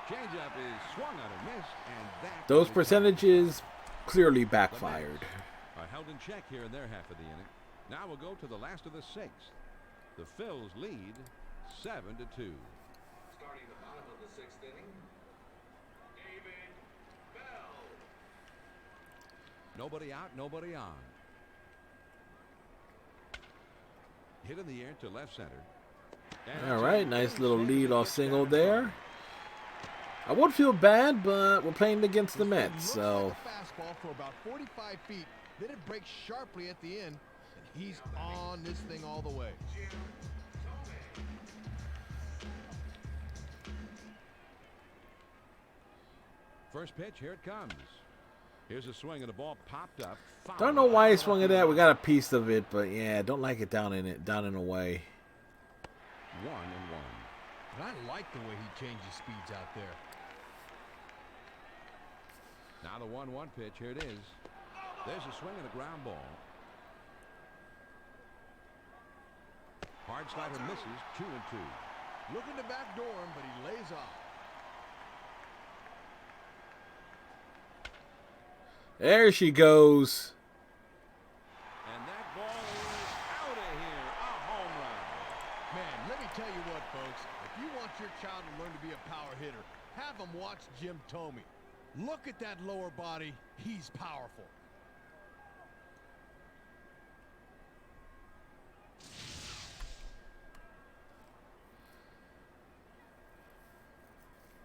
Changeup is swung on and missed, and that Those is percentages clearly The backfired. Mets are held in check here in their half of the inning. Now we'll go to the last of the sixth. The Phils lead 7-2. Starting the bottom of the sixth inning, David Bell. Nobody out, nobody on. Hit in the air to left center. And All that's right, a nice good little swing and lead a off pitch single down in front. there. I would feel bad, but we're playing against the This thing Mets, looks so like a fastball for about 45 feet. Then it breaks sharply at the end, and he's on this thing all the way. First pitch, here it comes. Here's a swing and the ball popped up. don't know why he swung at that. We got a piece of it, but yeah, don't like it down in a way. 1-1. And I like the way he changes speeds out there. Now the 1-1 pitch, here it is. There's a swing and a ground ball. Hard slider misses, 2-2. Looking to backdoor him, but he lays off. There she goes. And that ball is out of here. A home run. Man, let me tell you what, folks. If you want your child to learn to be a power hitter, have him watch Jim Thome. Look at that lower body. He's powerful.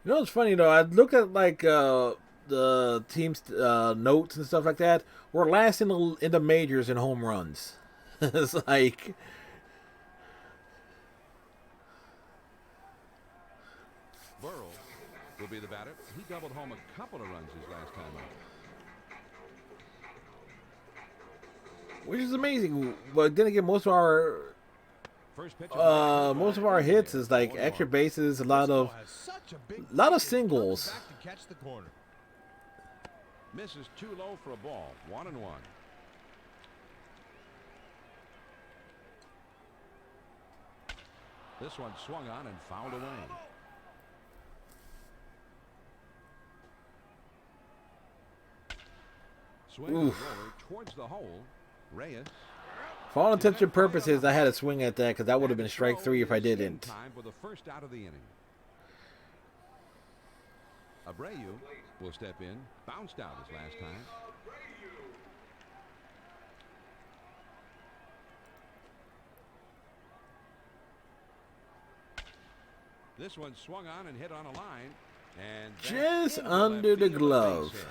You know what's funny though? I look at like the team's notes and stuff like that. We're last in the majors in home runs. It's like Burrow will be the batter. He doubled home a couple of runs his last time out. which is amazing. But then again, most of our First pitch hits is like extra bases, a lot of singles. Back to catch the corner. Misses too low for a ball. 1-1. This one swung on and fouled away. Swing and Oof. roller towards the hole. Reyes. For all intents and purposes, I had to swing at that because that would have been strike three if I didn't. Time for the first out of the inning. Abreu will step in. Bounced out his last time. This one swung on and hit on a line. And Just into under left the field, a glove. base hit.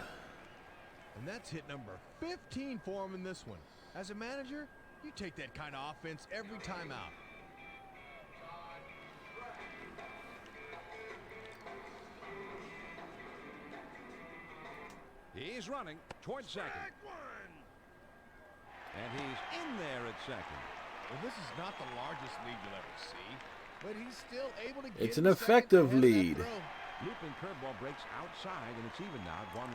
And that's hit number 15 for him in this one. As a manager, you take that kind of offense every time out. He's running towards second. And he's in there at second. Well, this is not the largest lead you'll ever see, but he's still able to get It's an to second effective and that lead. throw. Looping curveball breaks outside, and it's even now at 1-1.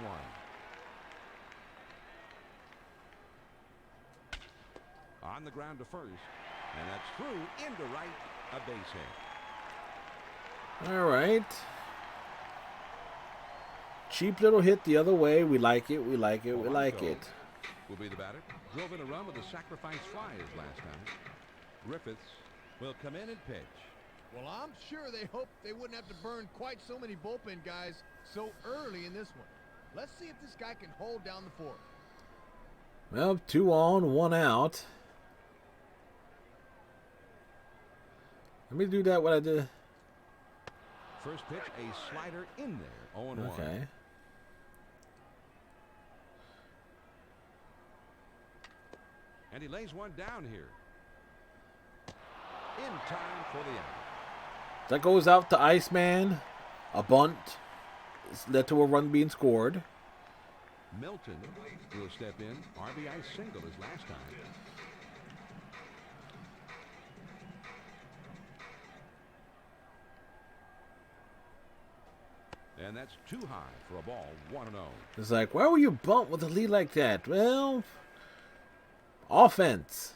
On the ground to first, and that's through into right, a base hit. All right. Cheap little hit the other way. We like it. We like it. We like it. Will be the batter. Drove in a run with a sacrifice fly his last time. Griffiths will come in and pitch. Well, I'm sure they hoped they wouldn't have to burn quite so many bullpen guys so early in this one. Let's see if this guy can hold down the fort. Well, 2 on, 1 out. Let me do that what I did. First pitch, a slider in there. 0-1. Okay. And he lays one down here. In time for the out. That goes out to Iceman. A bunt. It's led to a run being scored. Milton will step in. RBI single his last time. And that's too high for a ball. 1-0. It's like, why were you bumped with a lead like that? Well, offense.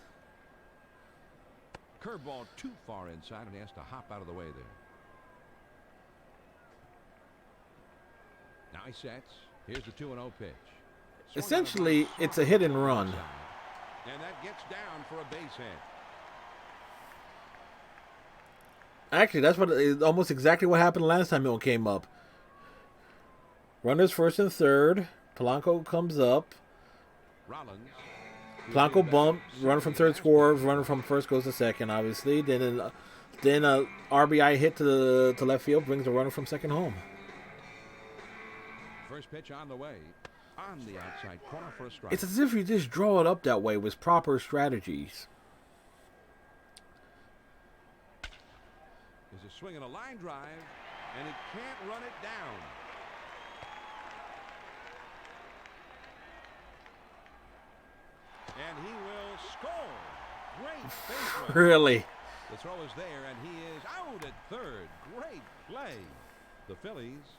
Curveball too far inside, and he has to hop out of the way there. Now he sets. Here's the 2-0 pitch. Essentially, it's a hit and run. And that gets down for a base hit. Actually, that's what almost exactly what happened last time it came up. Runners first and third. Polanco comes up. Rollins. Polanco bump. Runner from third scores. Runner from first goes to second, obviously. Then a RBI hit to left field brings a runner from second home. First pitch on the way. On the outside corner for a strike. It's as if you just draw it up that way with proper strategies. There's a swing and a line drive, and he can't run it down. And he will score. Great base run. Really? The throw is there, and he is out at third. Great play. The Phillies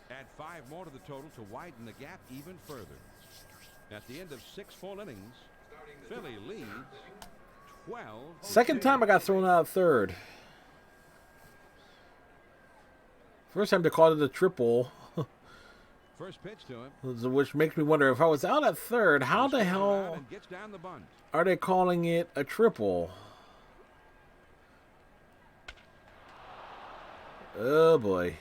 add 5 more to the total to widen the gap even further. At the end of 6 full innings, Philly leads 12. Second time I got thrown out third. First time they called it a triple. First pitch to him. Which makes me wonder, if I was out at third, how the hell Gets down the bunt. are they calling it a triple? Oh boy.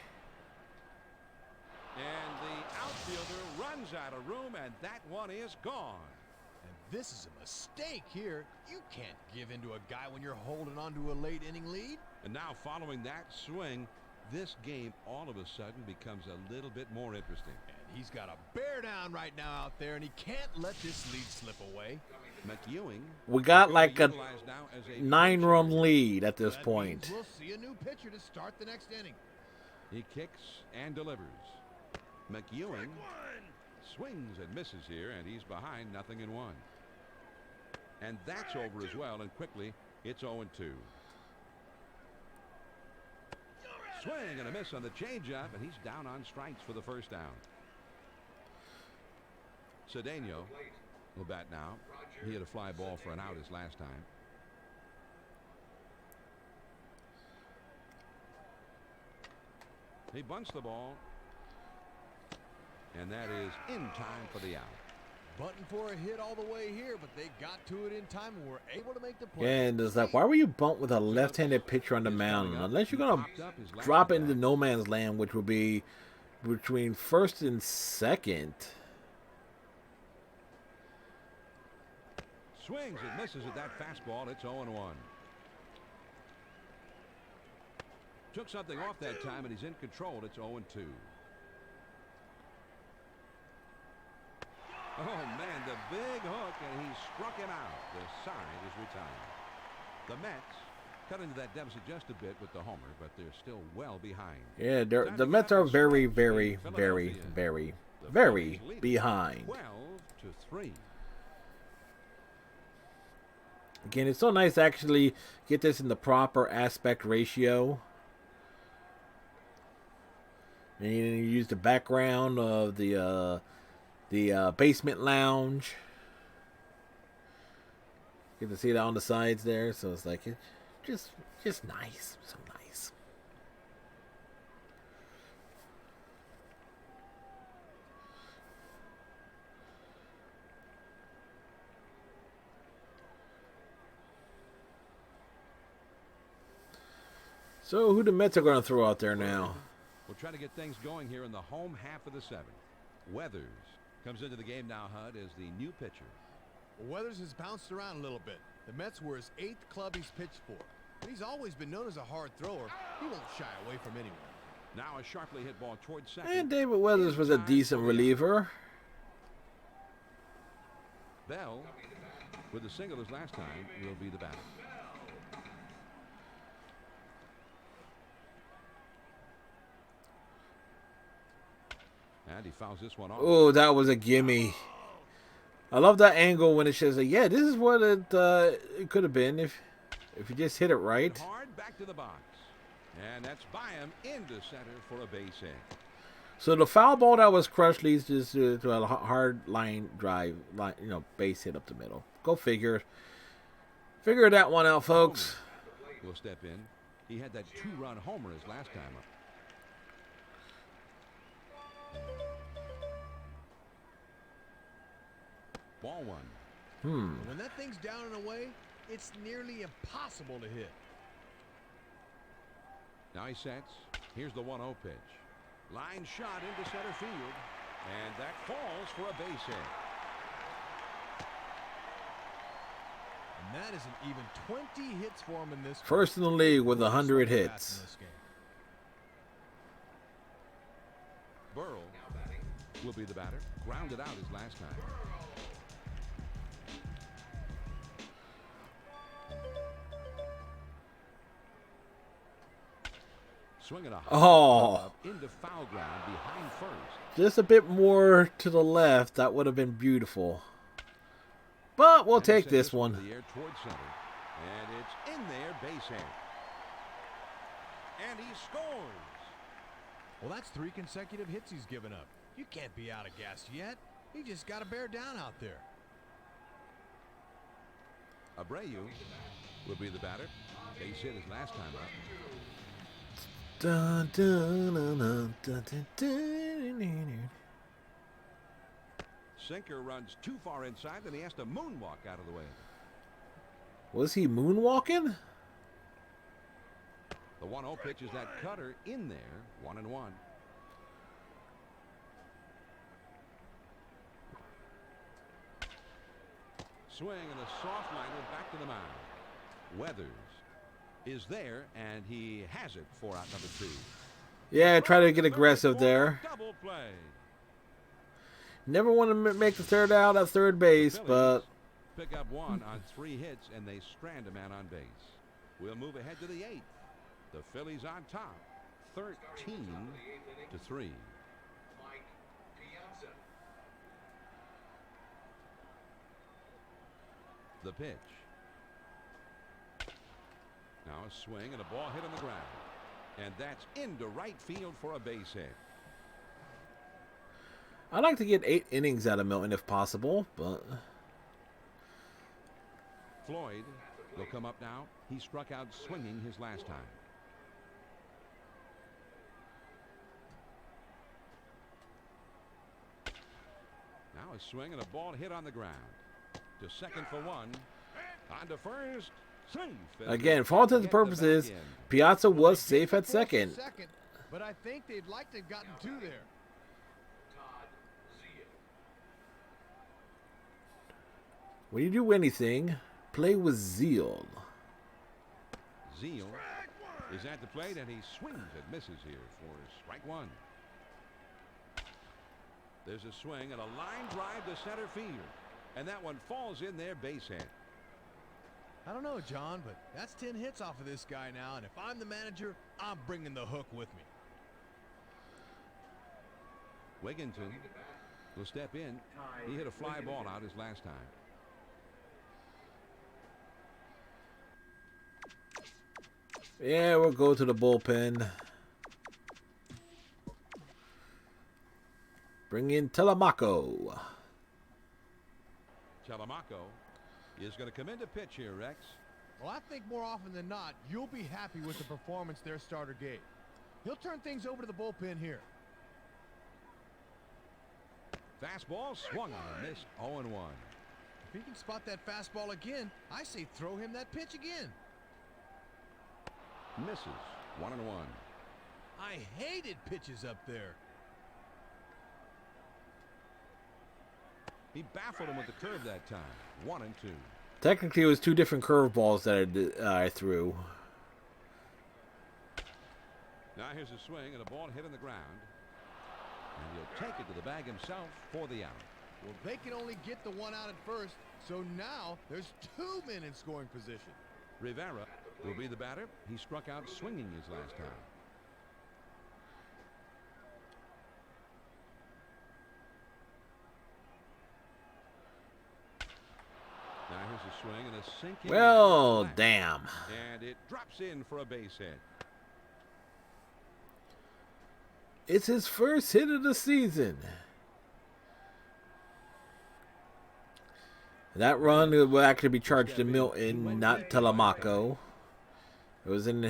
And the outfielder runs out of room, and that one is gone. And this is a mistake here. You can't give in to a guy when you're holding on to a late inning lead. And now following that swing, this game all of a sudden becomes a little bit more interesting. And he's got a bear down right now out there, and he can't let this lead slip away. McEwing. We got like a utilized now as a 9-run lead at this That point. means we'll see a new pitcher to start the next inning. He kicks and delivers. McEwing swings and misses here, and he's behind 0-1. And that's over as well, and quickly it's 0-2. Swing and a miss on the changeup, and he's down on strikes for the first down. Cedeno will bat now. He had a fly ball for an out his last time. He bunts the ball, and that is in time for the out. Bunting for a hit all the way here, but they got to it in time and were able to make the play. And it's like, why were you bumped with a left-handed pitcher on the mound? Unless you're going to drop it into no man's land, which would be between first and second. Swings and misses at that fastball. It's 0-1. Took something off that time, and he's in control. It's 0-2. Oh, man, the big hook, and he struck him out. The side is retired. The Mets cut into that deficit just a bit with the homer, but they're still well behind. Yeah, the Mets are very, very, very, very, very behind. 12-3. Again, it's so nice to actually get this in the proper aspect ratio. And you use the background of the basement lounge. Get to see it on the sides there, so it's like it's just nice, so nice. So who the Mets are going to throw out there now? We'll try to get things going here in the home half of the 7th. Weathers comes into the game now, Hud, as the new pitcher. Weathers has bounced around a little bit. The Mets were his 8th club he's pitched for. But he's always been known as a hard thrower. He won't shy away from anyone. Now a sharply hit ball towards second. And David Weathers was a decent reliever. Bell, with a single as last time, will be the batter. And he fouls this one off. Oh, that was a gimme. I love that angle when it says, yeah, this is what it could have been if you just hit it right. Hard back to the box. And that's by him into center for a base hit. So the foul ball that was crushed leads to a hard line drive, base hit up the middle. Go figure. Figure that one out, folks. Will step in. He had that 2-run homer his last time up. Ball one. And when that thing's down and away, it's nearly impossible to hit. Now he sets. Here's the 1-0 pitch. Line shot into center field. And that falls for a base hit. And that is an even 20 hits for him in this. First in the league with 100 hits. Burrow will be the batter. Grounded out his last time. Swinging a Oh, into foul ground behind first. just a bit more to the left. That would have been beautiful. But we'll take this one. The air towards center. And it's in there, base hit. And he scores. Well, that's 3 consecutive hits he's given up. You can't be out of gas yet. He just got to bear down out there. Abreu will be the batter. Base hit his last time up. Dun, dun, dun, dun, dun, dun, dun. Sinker runs too far inside, then he has to moonwalk out of the way. Was he moonwalking? The 1-0 pitch is that cutter in there. 1-1. Swing and a soft liner back to the mound. Weathers is there, and he has it for out number 2. Yeah, try to get aggressive there. Double play. Never want to make the third out at third base, but Pick up 1 on 3 hits, and they strand a man on base. We'll move ahead to the 8th. The Phillies on top, 13-3. The pitch. Now a swing and a ball hit on the ground. And that's into right field for a base hit. I'd like to get 8 innings out of Milton if possible, but Floyd will come up now. He struck out swinging his last time. Now a swing and a ball hit on the ground. To second for 1. On to first. Safe. again, for all intents and purposes, Piazza was safe at second. But I think they'd like to have gotten 2 there. When you do anything, play with zeal. Zeal is at the plate, and he swings and misses here for strike 1. There's a swing and a line drive to center field. And that one falls in there, base hit. I don't know, John, but that's 10 hits off of this guy now, and if I'm the manager, I'm bringing the hook with me. Wigginton will step in. He hit a fly ball out his last time. Yeah, we'll go to the bullpen. Bring in Telemaco. Telemaco is going to come in to pitch here, Rex. Well, I think more often than not, you'll be happy with the performance their starter gave. He'll turn things over to the bullpen here. Fastball swung on and missed. 0-1. If he can spot that fastball again, I say throw him that pitch again. Misses. 1-1. I hated pitches up there. He baffled him with the curve that time. 1-2. Technically, it was 2 different curveballs that I threw. Now here's a swing and a ball hit on the ground. And he'll take it to the bag himself for the out. Well, they can only get the 1 out at first, so now there's 2 men in scoring position. Rivera will be the batter. He struck out swinging his last time. Now here's a swing and a sinking. Well, left. damn. And it drops in for a base hit. It's his first hit of the season. That run will actually be charged to Milton, not Telemaco. It was an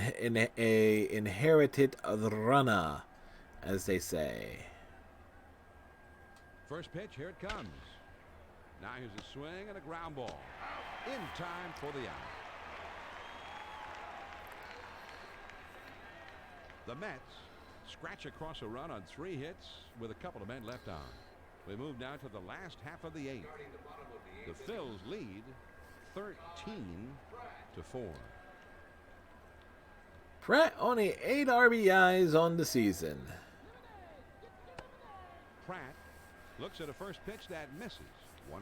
inherited runner, as they say. First pitch, here it comes. Now here's a swing and a ground ball. In time for the out. The Mets scratch across a run on 3 hits with a couple of men left on. We move now to the last half of the 8th. The Phils lead 13-4. Pratt only 8 RBIs on the season. Pratt looks at a first pitch that misses. 1-0.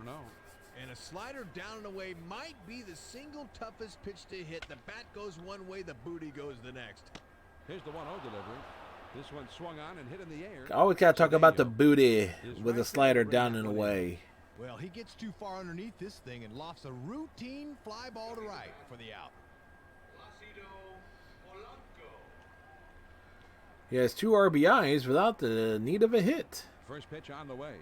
And a slider down and away might be the single toughest pitch to hit. The bat goes one way, the booty goes the next. Here's the 1-0 delivery. This one swung on and hit in the air. I always got to talk about the booty with a slider down and away. Well, he gets too far underneath this thing and lofts a routine fly ball to right for the out. He has 2 RBIs without the need of a hit. First pitch on the way.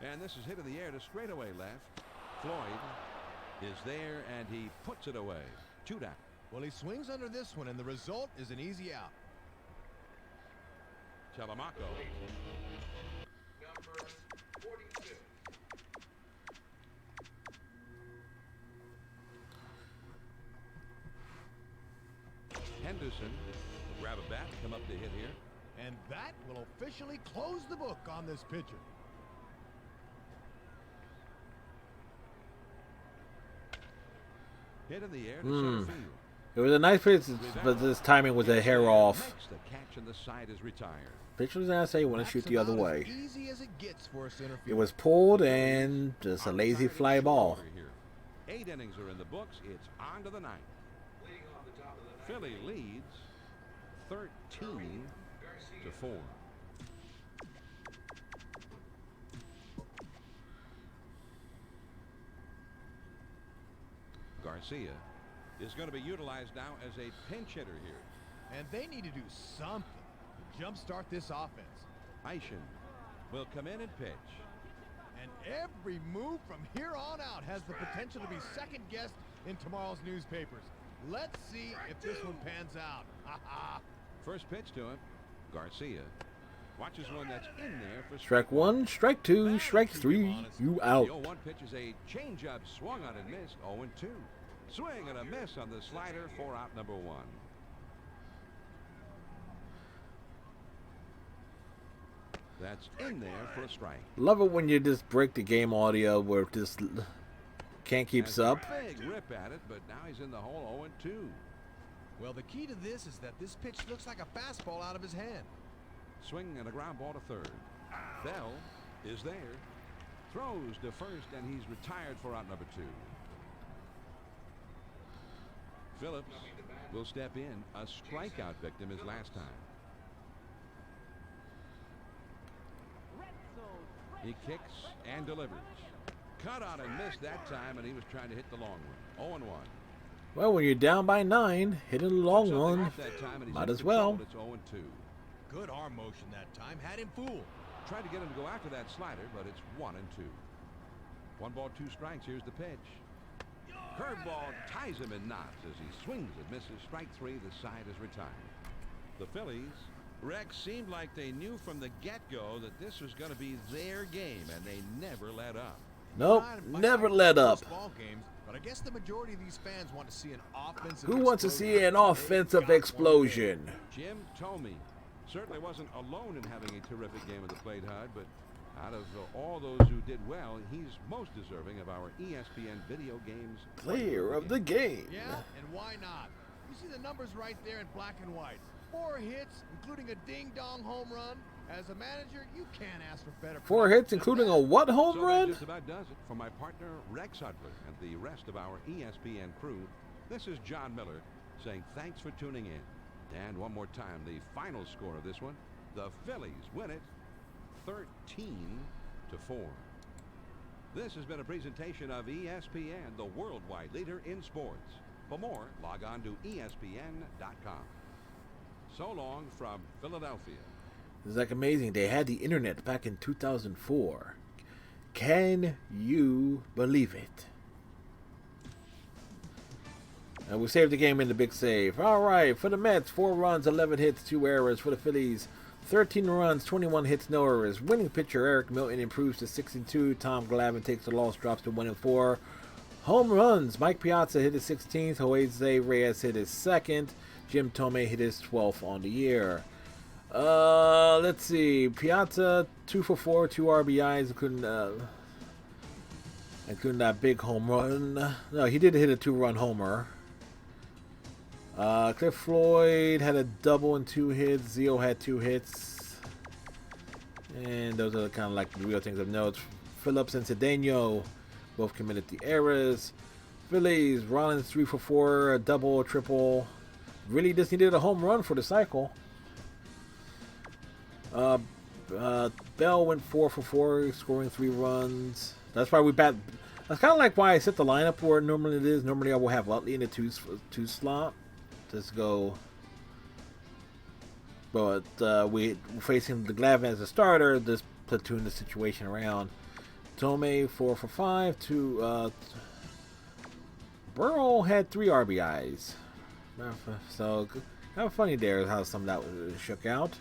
And this is hit in the air to straightaway left. Floyd is there and he puts it away. 2 down. Well, he swings under this one and the result is an easy out. Telemaco. Number 42. Henderson will grab a bat and come up to hit here. And that will officially close the book on this pitcher. Hit in the air to center field. It was a nice pitch, but this timing was a hair off. Makes the catch and the side is retired. Pitcher was gonna say you want to shoot the other way. As easy as it gets for a center It fielder. was pulled and just a lazy fly ball. 8 innings are in the books. It's on to the 9th. Philly leads 13-4. Garcia is going to be utilized now as a pinch hitter here. And they need to do something to jumpstart this offense. Eischen will come in and pitch. And every move from here on out has the potential to be second guessed in tomorrow's newspapers. Let's see if this one pans out. First pitch to him. Garcia watches one that's in there for Strike 1, strike 2, strike 3, you out. The 0-1 pitch is a changeup swung on and missed. 0-2. Swing and a miss on the slider for out number 1. That's in there for a strike. Love it when you just break the game audio where it just can't keep Has up. a big rip at it, but now he's in the hole. 0-2. Well, the key to this is that this pitch looks like a fastball out of his hand. Swing and a ground ball to third. Bell is there. Throws to first, and he's retired for out number 2. Phillips will step in. A strikeout victim his last time. He kicks and delivers. Cut out and missed that time, and he was trying to hit the long one. 0-1. Well, when you're down by 9, hitting a long Something one, off that time, and he's might in as well. control. It's 0-2. Good arm motion that time. Had him fooled. Tried to get him to go after that slider, but it's 1-2. 1 ball, 2 strikes. Here's the pitch. Curveball ties him in knots as he swings and misses. Strike 3. The side is retired. The Phillies, Rex, seemed like they knew from the get-go that this was going to be their game, and they never let up. Nope, never let up. Ball games, but I guess the majority of these fans want to see an offensive. Who wants to see an offensive explosion? Jim Thome certainly wasn't alone in having a terrific game at the plate, Hud, but out of all those who did well, he's most deserving of our ESPN video games Player of the game. Yeah, and why not? You see the numbers right there in black and white. 4 hits, including a ding-dong home run. As a manager, you can't ask for better. 4 hits, including a what home So that run? just about does it. For my partner, Rex Hudler, and the rest of our ESPN crew, this is John Miller saying thanks for tuning in. And one more time, the final score of this one, the Phillies win it 13-4. This has been a presentation of ESPN, the worldwide leader in sports. For more, log on to ESPN.com. So long from Philadelphia. It's like amazing. They had the internet back in 2004. Can you believe it? And we saved the game in the big save. All right, for the Mets, 4 runs, 11 hits, 2 errors. For the Phillies, 13 runs, 21 hits, no errors. Winning pitcher Eric Milton improves to 62. Tom Glavine takes the loss, drops to 1-4. Home runs. Mike Piazza hit his 16th. Jose Reyes hit his 2nd. Jim Thome hit his 12th on the year. Let's see. Piazza 2 for 4, 2 RBIs, including that big home run. No, he did hit a 2-run homer. Cliff Floyd had a double and 2 hits. Zio had 2 hits. And those are the kind of like the real things of note. Phillips and Cedeno both committed the errors. Phillies, Rollins 3 for 4, a double, a triple. Really just needed a home run for the cycle. Bell went 4 for 4, scoring 3 runs. That's why we bat. That's kind of like why I set the lineup where normally it is. Normally I will have Utley in the two slot. Just go. But we facing the Glavine as a starter. Just platoon the situation around. Thome 4 for 5. Burrow had 3 RBIs. So kind of funny there how some of that shook out.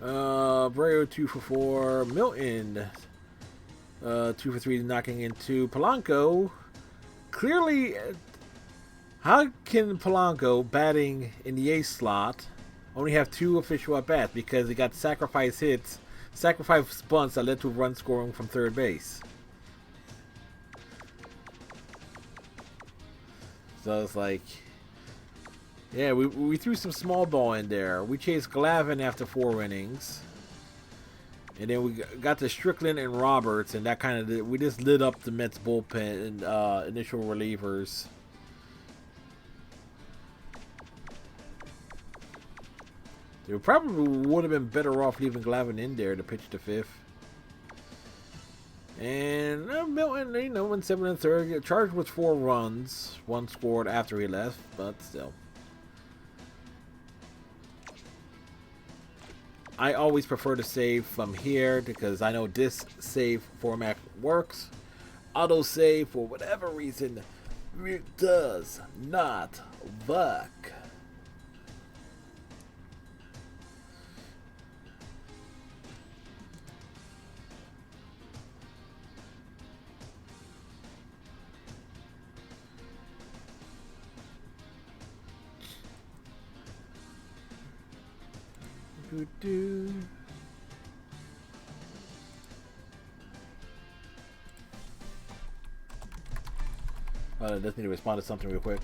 Abreu 2 for 4. Milton 2 for 3, knocking into Polanco. Clearly, how can Polanco, batting in the ace slot, only have 2 official at bats? Because he got sacrifice hits, sacrifice bunts that led to a run scoring from third base. So it's like, yeah, we threw some small ball in there. We chased Glavine after 4 innings. And then we got to Strickland and Roberts, and that kind of, we just lit up the Mets bullpen and initial relievers. They probably would have been better off leaving Glavine in there to pitch the 5th. And Milton, went 7 1/3, charged with 4 runs, 1 scored after he left, but still. I always prefer to save from here because I know this save format works. Auto save, for whatever reason, it does not work. Do. I just need to respond to something real quick.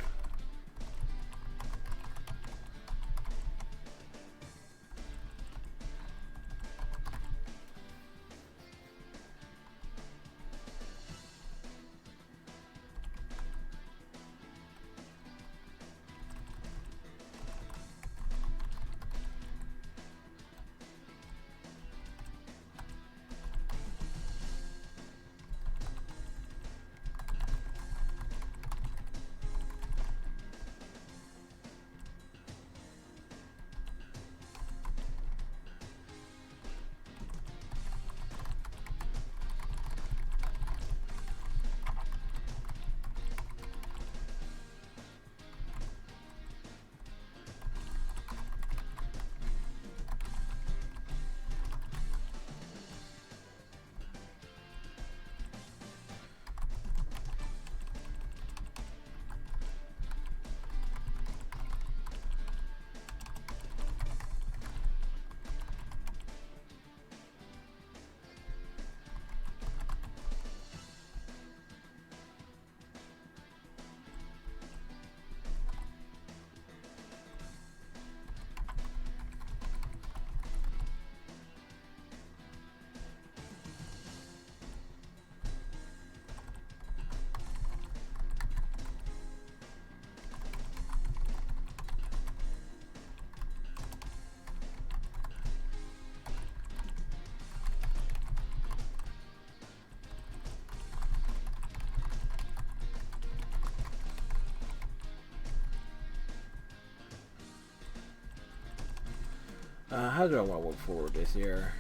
How do I want to work forward this year?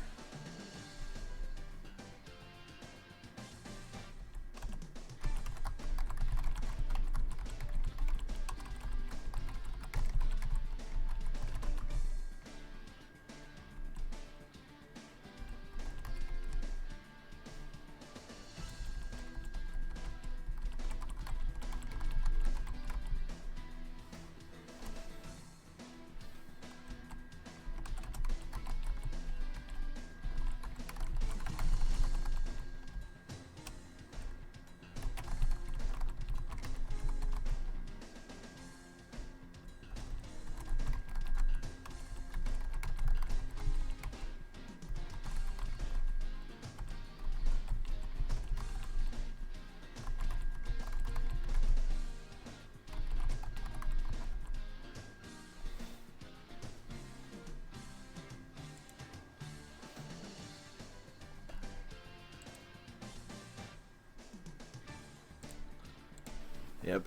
Yep.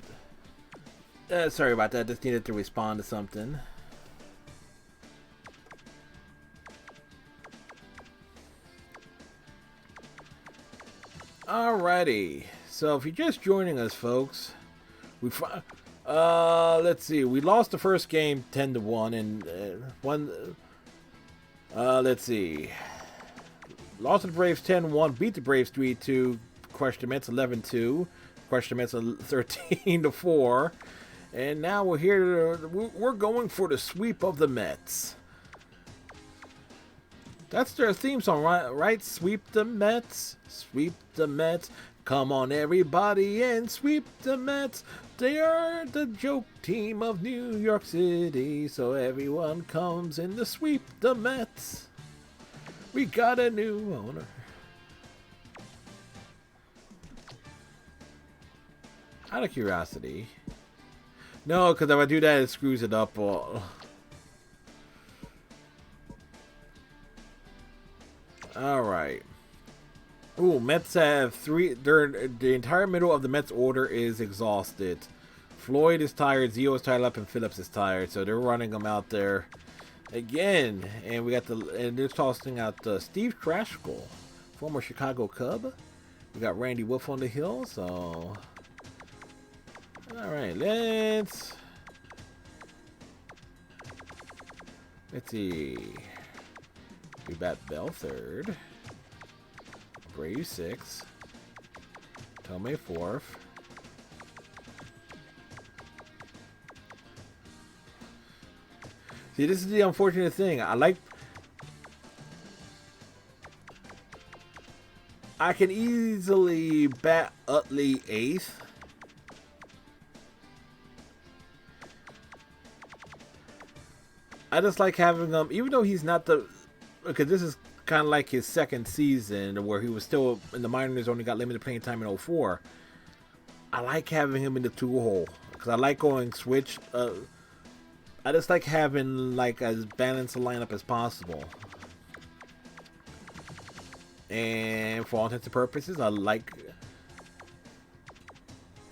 Sorry about that. Just needed to respond to something. Alrighty. So if you're just joining us, folks, let's see. We lost the first game 10-1, and let's see. Lost to the Braves 10-1, beat the Braves 3-2, crushed the Mets 11-2, crushed the Mets 13-4, and now we're here. We're going for the sweep of the Mets. That's their theme song, right? Sweep the Mets, sweep the Mets. Come on, everybody, and sweep the Mets. They are the joke team of New York City, so everyone comes in to sweep the Mets. We got a new owner. Out of curiosity. No, because if I do that, it screws it up all. Alright. Ooh, Mets have three. The entire middle of the Mets order is exhausted. Floyd is tired, Zio is tired up, and Phillips is tired. So they're running them out there again. And we got and they're tossing out Steve Kraschkel, former Chicago Cub. We got Randy Wolf on the hill. So, alright, let's see. We bat Bell third. Brave 6. Tomei 4th. See, this is the unfortunate thing. I can easily bat Utley 8th. I just like having him, even though he's not because this is kind of like his second season where he was still in the minors, only got limited playing time in 04. I like having him in the 2-hole because I like going switch. I just like having like as balanced a lineup as possible. And for all intents and purposes, I like,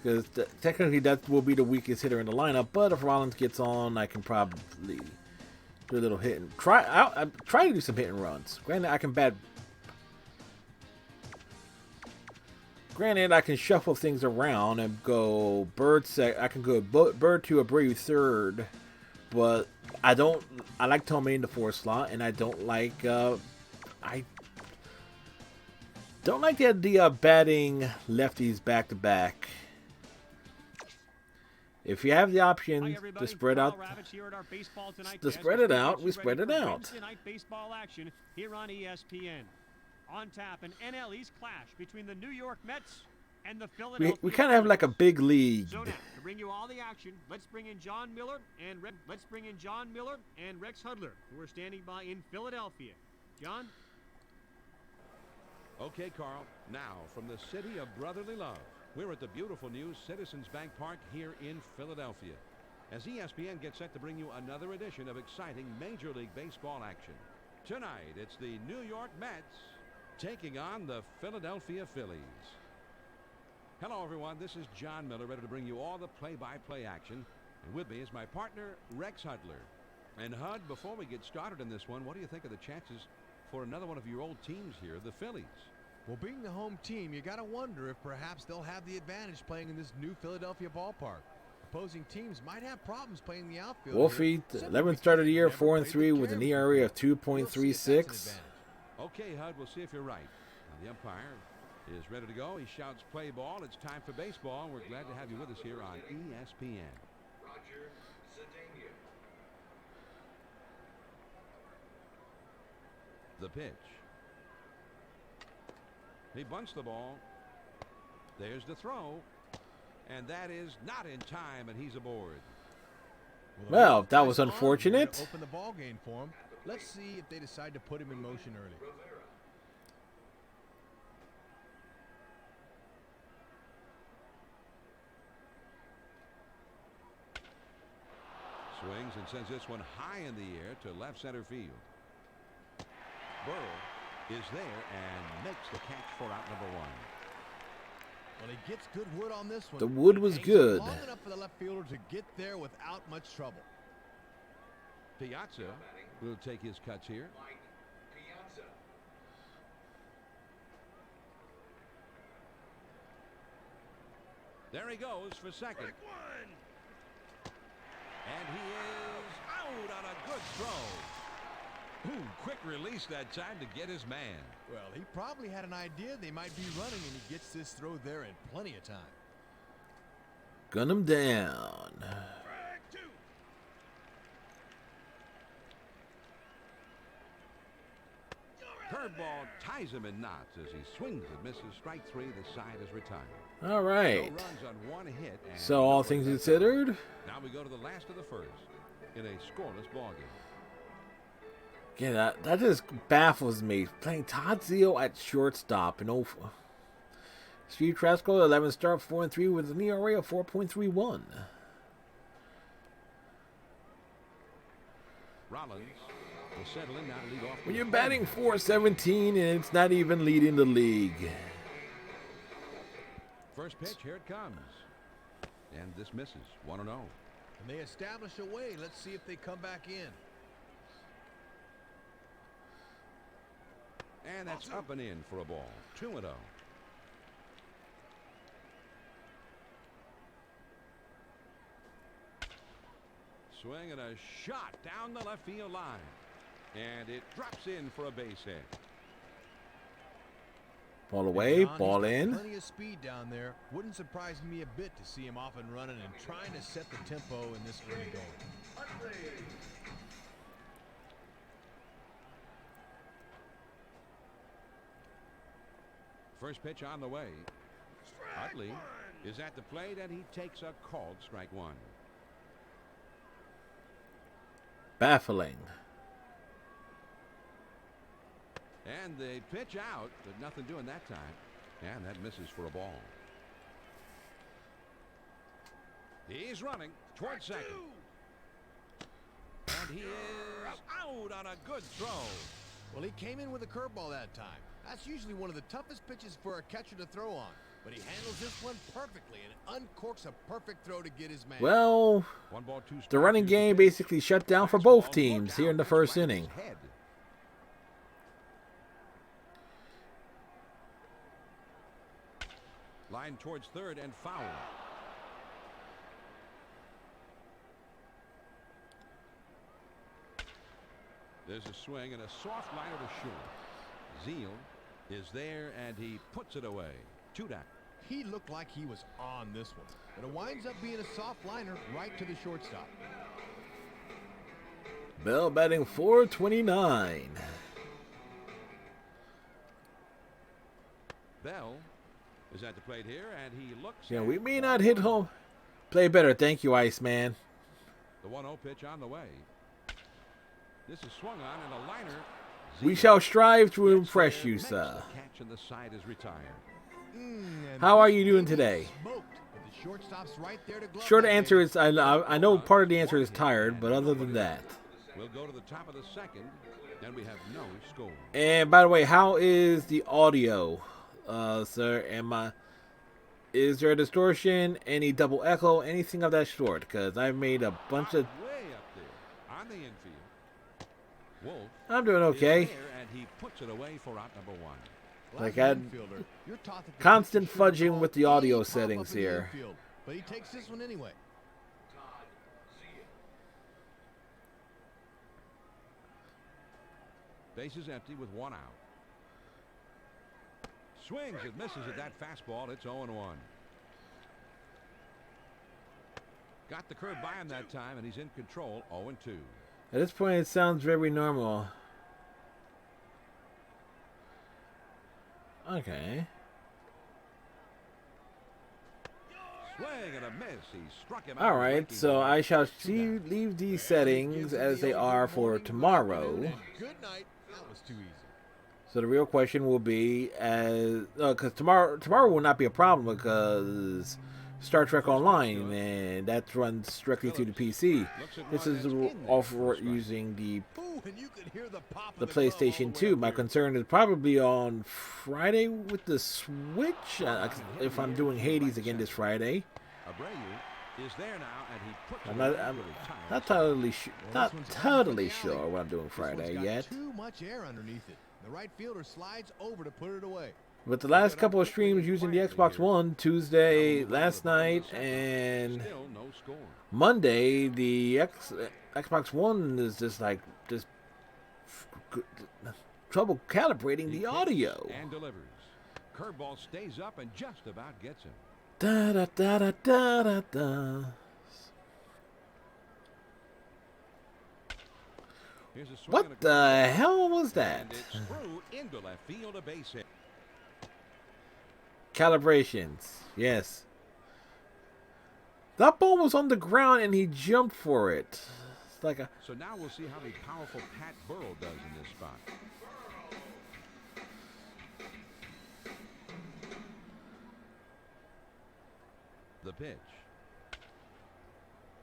because technically that will be the weakest hitter in the lineup. But if Rollins gets on, I can probably do a little hit and I try to do some hit and runs. Granted, I can shuffle things around and go Bird I can go Bird to a Brave third, but I like Tomei in the 4th slot, and I don't like the idea of batting lefties back to back. If you have the option to spread out, we spread it out. Wednesday night baseball action here on ESPN. On tap, an NL East clash between the New York Mets and the Philadelphia. We kind of have like a big league. So now, to bring you all the action, let's bring in John Miller and Rex Hudler, who are standing by in Philadelphia. John. Okay, Carl. Now, from the city of brotherly love, we're at the beautiful new Citizens Bank Park here in Philadelphia, as ESPN gets set to bring you another edition of exciting Major League Baseball action. Tonight, it's the New York Mets taking on the Philadelphia Phillies. Hello, everyone. This is John Miller, ready to bring you all the play-by-play action. And with me is my partner, Rex Hudler. And, Hud, before we get started in this one, what do you think of the chances for another one of your old teams here, the Phillies? Well, being the home team, you got to wonder if perhaps they'll have the advantage playing in this new Philadelphia ballpark. Opposing teams might have problems playing the outfield. Wolfie, 11th start of the year, 4-3 with an ERA of 2.36. Okay, Hud, we'll see if you're right. Now, the umpire is ready to go. He shouts play ball. It's time for baseball. We're glad to have you with us here on ESPN. Roger Cedeno. The pitch. He bunts the ball. There's the throw. And that is not in time, and he's aboard. Well, that was unfortunate. Open the ball game for him. Let's see if they decide to put him in motion early. Swings and sends this one high in the air to left center field. Burrow is there and makes the catch for out number 1. Well, he gets good wood on this one. The wood was Hangs good. long enough for the left fielder to get there without much trouble. Piazza will take his cuts here. Mike Piazza. There he goes for second. And he is out on a good throw. Ooh, quick release that time to get his man. Well, he probably had an idea they might be running, and he gets this throw there in plenty of time. Gun him down. Curveball ties him in knots as he swings and misses. Strike three. The side is retired. All right. No runs on one hit. And So all things considered, now we go to the last of the first in a scoreless ballgame. yeah, that just baffles me. Playing Todd Zeal at shortstop and Steve Trasco, 11 start, 4-3 with an ERA of 4.31. Rollins will settle in now to lead off. When you're batting .417 and it's not even leading the league. First pitch, here it comes. And this misses. 1-0. And they establish a way. Let's see if they come back in. And that's up and in for a ball. 2-0. Swing and a shot down the left field line. And it drops in for a base hit. Ball away, John, ball he's got in. Plenty of speed down there. Wouldn't surprise me a bit to see him off and running and trying to set the tempo in this early going. First pitch on the way. Utley is at the plate and he takes a called strike one. Baffling. And they pitch out, but nothing doing that time. And that misses for a ball. He's running towards second. And he is out on a good throw. Well, he came in with a curveball that time. That's usually one of the toughest pitches for a catcher to throw on. But he handles this one perfectly and uncorks a perfect throw to get his man. Well, 1 ball, 2 strikes. the running game basically shut down for both teams here in the first inning. Line towards third and foul. There's a swing and a soft liner to short. Zeal is there and he puts it away. 2 down. He looked like he was on this one, but it winds up being a soft liner right to the shortstop. Bell batting .429. Bell is at the plate here and he looks. Yeah, we may not hit home. Play better, thank you, Iceman. The 1-0 pitch on the way. This is swung on and a liner. We shall strive to impress you, sir. Catch and the side is retired. How are you doing today? Smoked, but the shortstop's right there to glove Short that answer baby. is I know part of the answer is tired, but other than that. We'll go to the top of the second and we have no score. And by the way, how is the audio, sir? Is there a distortion, any double echo, anything of that sort? Because I've made a bunch of. Way up there on the infield. Wolf I'm doing is okay. there and he puts it away for out number 1. Like Like I an infielder, you're taught that the constant pitcher shouldn't fudging call with the audio any pop-up settings in the here. infield, but he takes this one anyway. Todd Zeal. Base is empty with 1 out. Swings and misses at that fastball. It's 0-1. Got the curve by him that time and he's in control. 0-2. At this point, it sounds very normal. Okay. Swing and a miss. He struck him out. All right, breaking so ball. I shall leave these settings as they are for tomorrow. Good night. That was too easy. So the real question will be, because tomorrow will not be a problem because Star Trek Online, and that runs directly through the PC. This is also using the Ooh, and you could hear the pop of the glove all PlayStation the 2. way My up here. concern is probably on Friday with the Switch. If I'm doing Hades again this Friday, Abreu is there now, and he puts it I'm away not with a tire. not totally Well, this one's heading for the alley. sure what I'm doing This Friday one's got yet. too much air underneath it. The right fielder slides over to put it away. But the last couple of streams using the Xbox One, Tuesday last night and Still no score. Monday, the Xbox One is just like trouble calibrating the audio. And delivers. Curveball stays up and just about gets him. Da da da da da da da. Here's a swing and a What the hell was that? And it's through into left field, a base hit. Calibrations, yes. That ball was on the ground and he jumped for it. It's like a So now we'll see how the powerful Pat Burrell does in this spot. The pitch.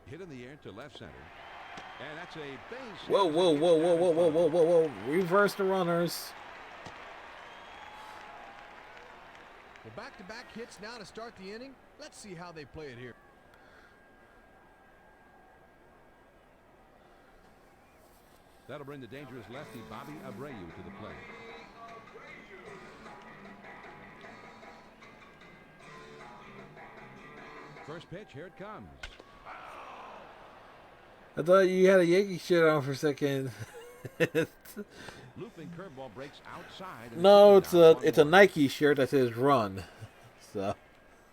Hit in the air to left center. And that's a base hit. whoa, whoa, whoa, whoa, whoa, whoa, whoa, whoa, whoa! Reverse the runners. Well, back-to-back hits now to start the inning. Let's see how they play it here. That'll bring the dangerous lefty Bobby Abreu to the plate. First pitch, here it comes. I thought you had a Yankee shirt on for a second. Looping curveball breaks outside. And No, down it's a 1-1. Nike shirt that says "Run." So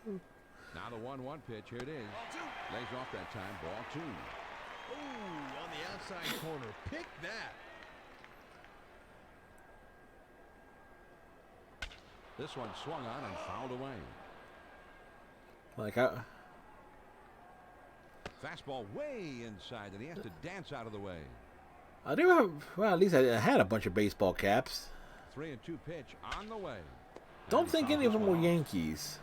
Now the 1-1 pitch, here it is. Lays off that time, ball 2. Ooh, on the outside corner. Pick that. This one swung on and fouled away. like Fastball way inside, and he has to dance out of the way. I do have. Well, at least I had a bunch of baseball caps. 3-2 pitch on the way. Don't And he think fouls any of this them were one. Yankees.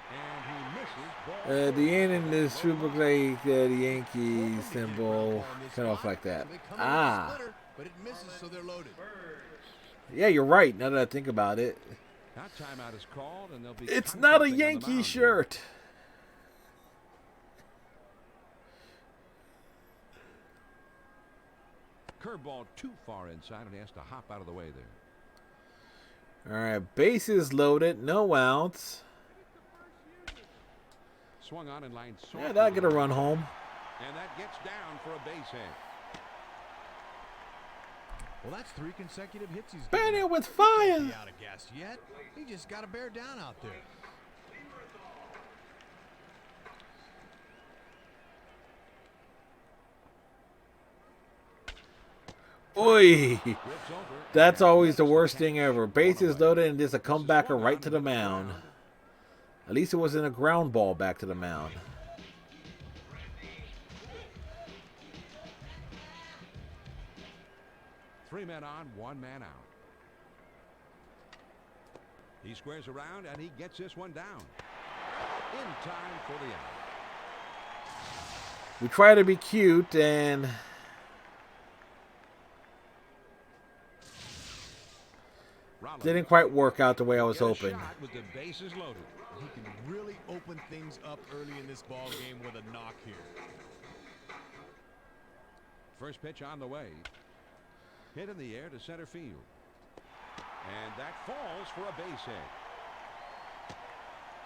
And he misses. Ball The end in this should look like the Yankee symbol, kind of like that. So they come in with a Ah, splitter, but it misses, so they're loaded. yeah, you're right. Now that I think about it, Now timeout is called, and they'll be. it's not a conflicting on the Yankee mound. shirt. Curveball too far inside, and he has to hop out of the way there. All right, bases loaded, no outs. Swung on and lined. Yeah, that'll get a run home. And that gets down for a base hit. Well, that's 3 consecutive hits he's Ban given it up. with Can't fire. be out of gas yet. He just got to bear down out there. Oi, Rips over. that's always the worst thing ever. Bases loaded and just a comebacker right to the mound. At least it wasn't a ground ball back to the mound. Three men on, 1 man out. He squares around and he gets this one down. In time for the out. We try to be cute and Rollo didn't quite work out the way I was get a hoping. shot with the bases loaded. He can really open things up early in this ball game with a knock here. First pitch on the way. Hit in the air to center field. And that falls for a base hit.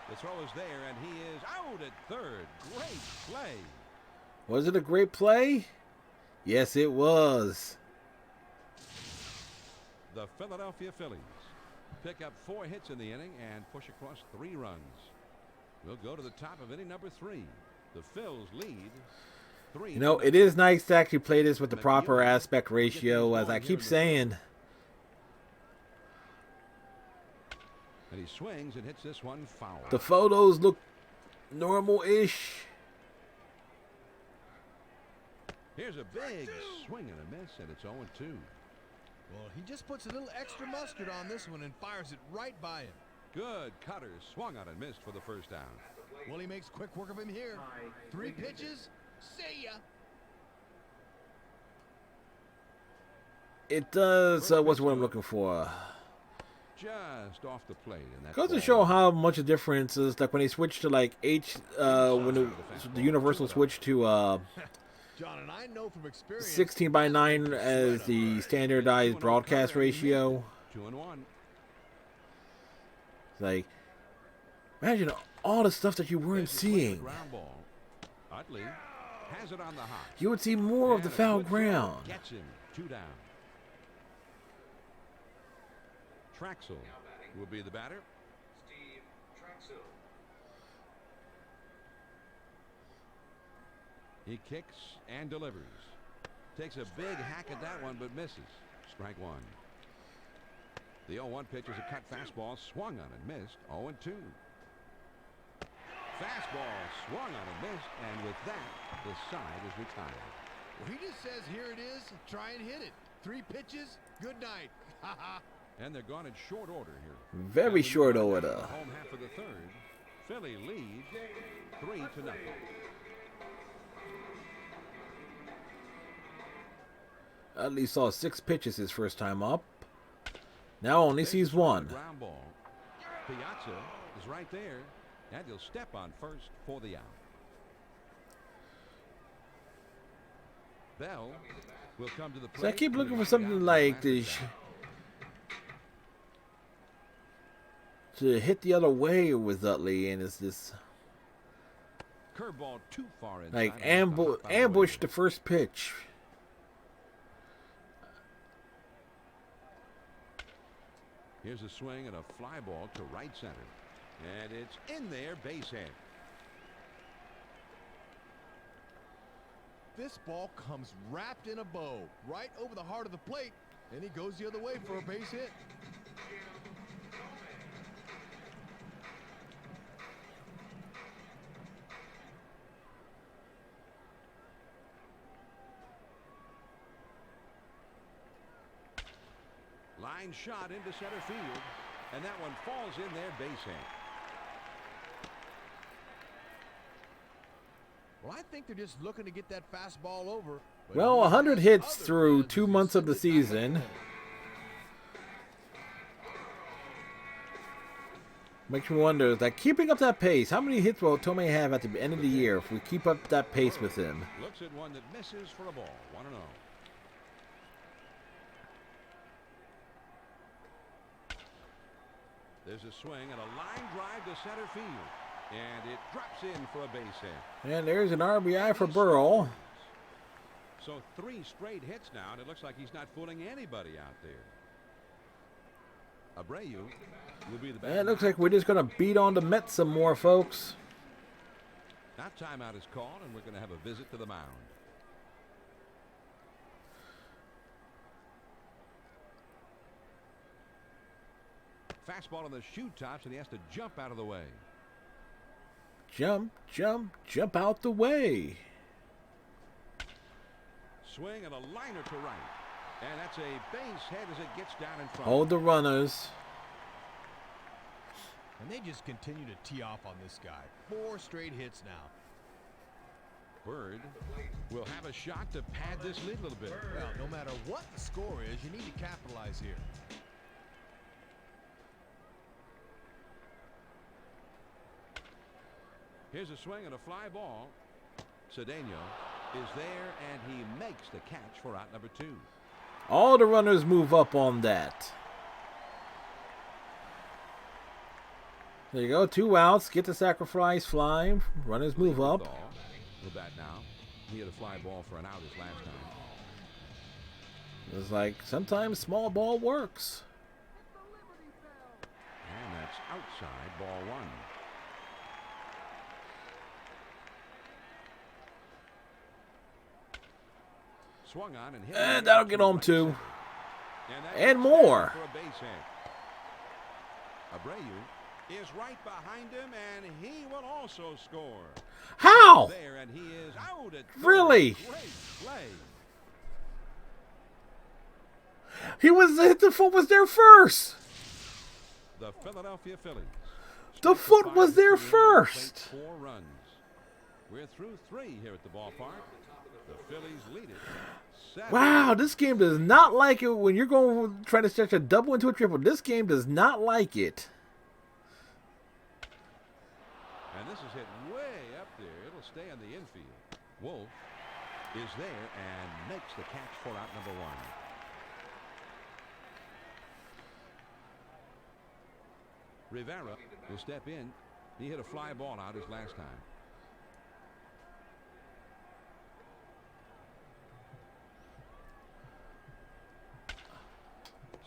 The throw is there, and he is out at third. Great play. Was it a great play? Yes, it was. The Philadelphia Phillies pick up 4 hits in the inning and push across 3 runs. We'll go to the top of inning number 3. The Phils lead 3. You know, it is nice to actually play this with the proper aspect ratio, as I keep saying. And he swings and hits this one foul. The photos look normal-ish. Here's a big swing and a miss, and it's 0-2. Well, he just puts a little extra mustard on this one and fires it right by him. Good cutter, swung on and missed for the first down. Well, he makes quick work of him here. 3 pitches. See ya. It does. What's what I'm looking for? Just off the plate. And that Goes to ball- show how much a difference is. Like when they switched to like when the universal switched to John, and I know from experience. 16:9 as the standardized broadcast ratio. 2-1. Like, imagine all the stuff that you weren't seeing. Ground ball. Utley has it on the hop. You would see more of And the a foul good throw ground. Gets him. 2 down. Traxel will be the batter. Steve Traxel. He kicks and delivers. Takes a big hack at that one, but misses. Strike 1. The 0-1 pitch is a cut fastball, swung on and missed. 0-2. Fastball swung on and missed, and with that, the side is retired. Well, he just says, here it is, try and hit it. 3 pitches, good night. And they're gone in short order here. Very short Home order. half of the third. Philly leads 3-0. At least saw 6 pitches his first time up. Now only sees 1. Ground ball. Piazza is right there, and he'll step on first for the out. Bell will come to the plate. So I keep looking for something like this to hit the other way with Utley, and it's this Curveball too far inside. like and it's a hop out of the way. ambush the first pitch. Here's a swing and a fly ball to right center. And it's in there, base hit. This ball comes wrapped in a bow, right over the heart of the plate, and he goes the other way for a base hit. Line shot into center field, and that one falls in there, base hit. Well, I think they're just looking to get that fastball over. but Well, he 100 has hits other through plans 2 as he months of the sends it back up season. the middle. Makes me wonder, like, keeping up that pace, how many hits will Tomei have at the end of the year if we keep up that pace with him? Looks at one that misses for a ball. 1-0. There's a swing and a line drive to center field. And it drops in for a base hit. And there's an RBI for Burrell. So 3 straight hits now, and it looks like he's not fooling anybody out there. Abreu will be the batter. And it looks like we're just going to beat on the Mets some more, folks. Now timeout is called, and we're going to have a visit to the mound. Fastball on the shoe tops, and he has to jump out of the way. Jump, jump, jump out the way. Swing and a liner to right. And that's a base hit as it gets down in front. Hold the runners. And they just continue to tee off on this guy. 4 straight hits now. Bird will have a shot to pad this lead a little bit. Well, no matter what the score is, you need to capitalize here. Here's a swing and a fly ball. Cedeno is there, and he makes the catch for out number 2. All the runners move up on that. There you go. 2 outs. Get the sacrifice fly. Runners move up. The bat now. He had a fly ball for an out his last time. It's like sometimes small ball works. And that's outside ball 1. Swung on and hit. And that'll get home too. that And gets more. for a base hit. Abreu is right behind him, and he will also score. How? There, and he is out at third. Really? Great play. He was hit. The foot was there first. The Philadelphia Phillies. The foot was there first. 4 runs. We're through 3 here at the ballpark. The Phillies lead it. 7. Wow, this game does not like it when you're going trying to stretch a double into a triple. This game does not like it. And this is hit way up there. It'll stay in the infield. Wolf is there and makes the catch for out number 1. Rivera will step in. He hit a fly ball out his last time.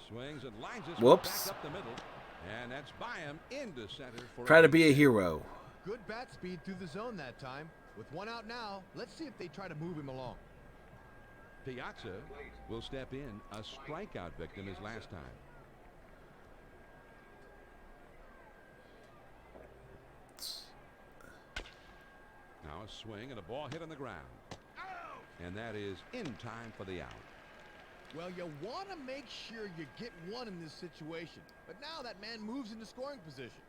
Swings and lines his Whoops. back up the middle. And that's by him into center for Try to be a hero. Good bat speed through the zone that time. With 1 out now, let's see if they try to move him along. Piazza will step in, a strikeout victim his last time. Now a swing and a ball hit on the ground. And that is in time for the out. Well, you want to make sure you get 1 in this situation. But now that man moves into scoring position.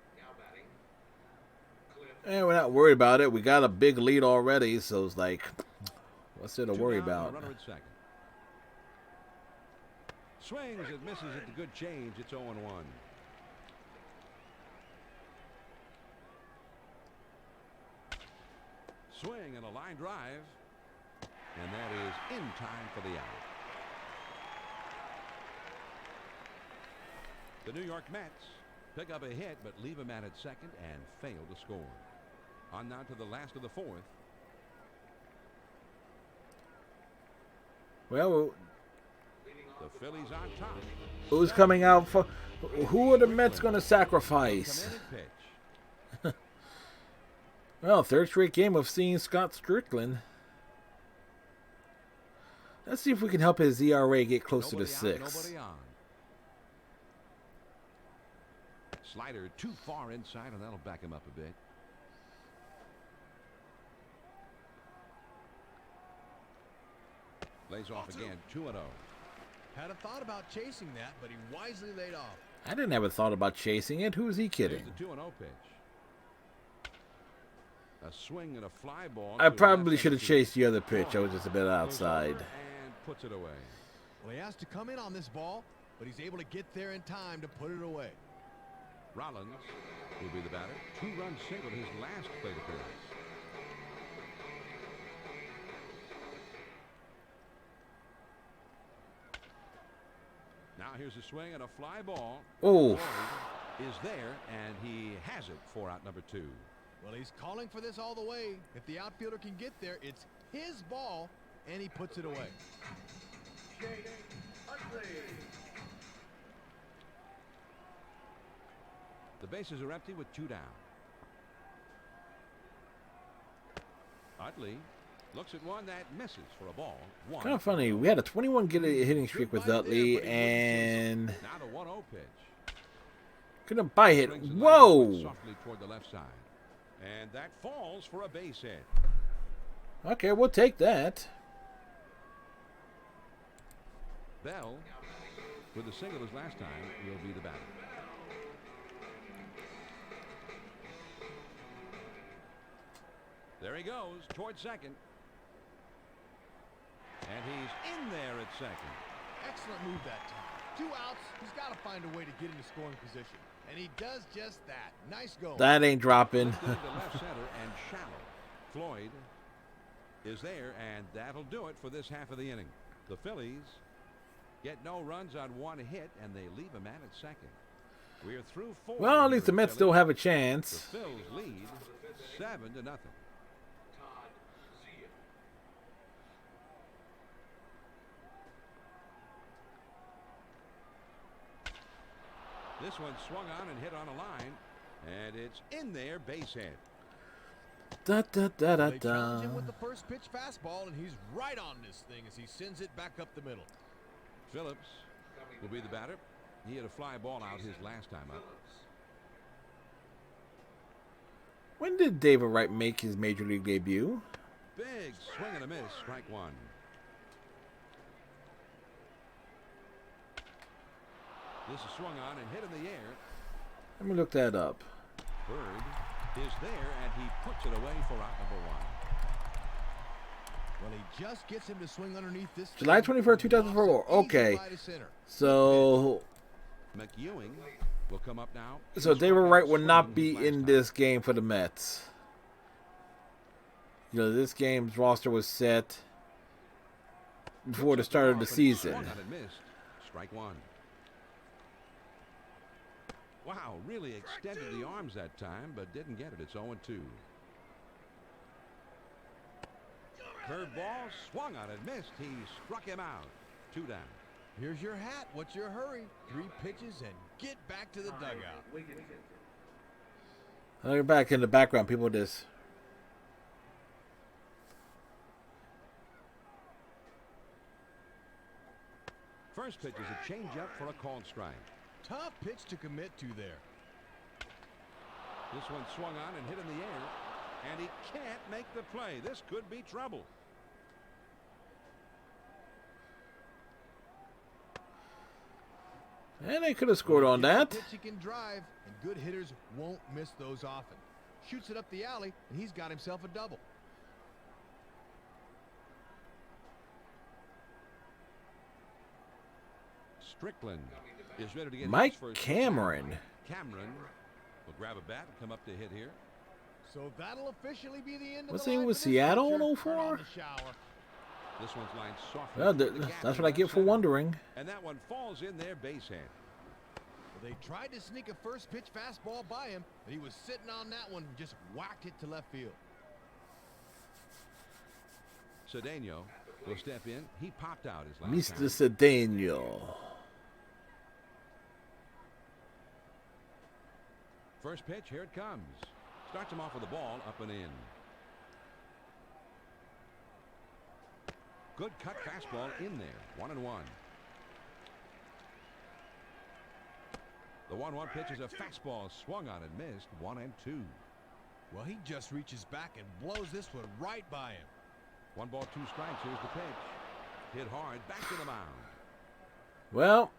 And we're not worried about it. We got a big lead already, so it's like, what's there to 2 worry down and a about? runner at second. Swings and misses at the good change. It's 0-1. Swing and a line drive. And that is in time for the out. The New York Mets pick up a hit but leave a man at second and fail to score. On now to the last of the 4th. Well, The Phillies on top. who's coming out for? Who are the Mets going to sacrifice? Commanding pitch. Well, 3rd straight game of seeing Scott Strickland. Let's see if we can help his ERA get closer to Nobody out, 6. nobody on. Slider too far inside, and that'll back him up a bit. Lays off again, 2-0. Had a thought about chasing that, but he wisely laid off. I didn't ever thought about chasing it. Who's he kidding? Here's the 2-0 pitch. A swing and a fly ball. I to probably left should have center chased the other pitch. I was just a bit field. Goes outside. over and puts it away. Well, he has to come in on this ball, but he's able to get there in time to put it away. Rollins will be the batter. 2-run single his last plate appearance. Now here's a swing and a fly ball. Oh. Floyd is there, and he has it for out number 2. Well, he's calling for this all the way. If the outfielder can get there, it's his ball, and he puts it away. The bases are empty with 2 down. Utley looks at one that misses for a ball. 1. Kind of funny. We had a 21 hitting streak with Utley, and Now the 1-0 pitch. couldn't buy hit. Brings the line Whoa! softly toward the left side. And that falls for a base hit. Okay, we'll take that. Bell, with the single as last time, will be the batter. There he goes toward second. And he's in there at second. Excellent move that time. 2 outs. He's got to find a way to get into scoring position. And he does just that. Nice going. That ain't dropping. Lifted into left center and shallow. Floyd is there, and that'll do it for this half of the inning. The Phillies get no runs on 1 hit, and they leave a man at second. We're through 4. Well, at least the Mets still have a chance. The Phils lead 7-0. This one swung on and hit on a line, and it's in there, base hit. Da da da da They challenge him da. with the first pitch fastball, and he's right on this thing as he sends it back up the middle. Phillips will be the batter. He had a fly ball out his last time up. When did David Wright make his major league debut? Big swing and a miss, strike 1. This is swung on and hit in the air. Let me look that up. Bird is there, and he puts it away for out number one. Well, he just gets him to swing underneath this. July 21st, 2004. Okay. So McEwing will come up now. So David Wright will not be in this game for the Mets. You know, this game's roster was set before the start of the season. Strike one. Wow, really extended the arms that time, but didn't get it. It's 0-2. Curveball swung on it, missed. He struck him out. 2 down. Here's your hat. What's your hurry? 3 pitches and get back to the dugout. Look back in the background, people. This. First pitch is a changeup for a called strike. Tough pitch to commit to there. This one swung on and hit in the air, and he can't make the play. This could be trouble. And they could have scored on that. He can drive, and good hitters won't miss those often. Shoots it up the alley, and he's got himself a double. Strickland is ready to get Mike his first Cameron. Cameron will grab a bat and come up to hit here. So that'll officially be the end of Was the he line with for this Seattle pitcher. in Turn on 04? the shower. This one's lined softly. Well, through the gap that's in what I left get for center. wondering. And that one falls in there, base hit. Well, they tried to sneak a first pitch fastball by him, but he was sitting on that one and just whacked it to left field. Cedeno will step in. He popped out his last Mr. time. Cedeno. First pitch, here it comes. Starts him off with the ball up and in. Good cut fastball in there. 1-1. The 1-1 pitch is a fastball swung on and missed. 1-2. Well, he just reaches back and blows this one right by him. 1 ball, 2 strikes. Here's the pitch. Hit hard. Back to the mound. Well,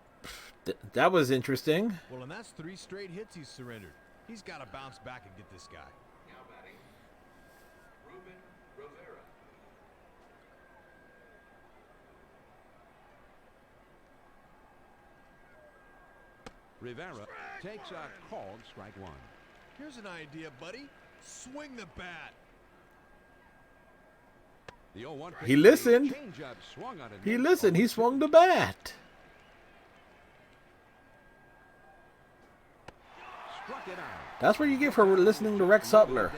that was interesting. Well, and that's 3 straight hits he's surrendered. He's got to bounce back and get this guy. Now batting, Ruben Rivera. Rivera takes a called strike 1. Here's an idea, buddy. Swing the bat. The 0-1 pitch. He listened. Changeup swung on and He missed. listened. He swung the bat. Struck it out. That's what you get for listening to Rex Sutler.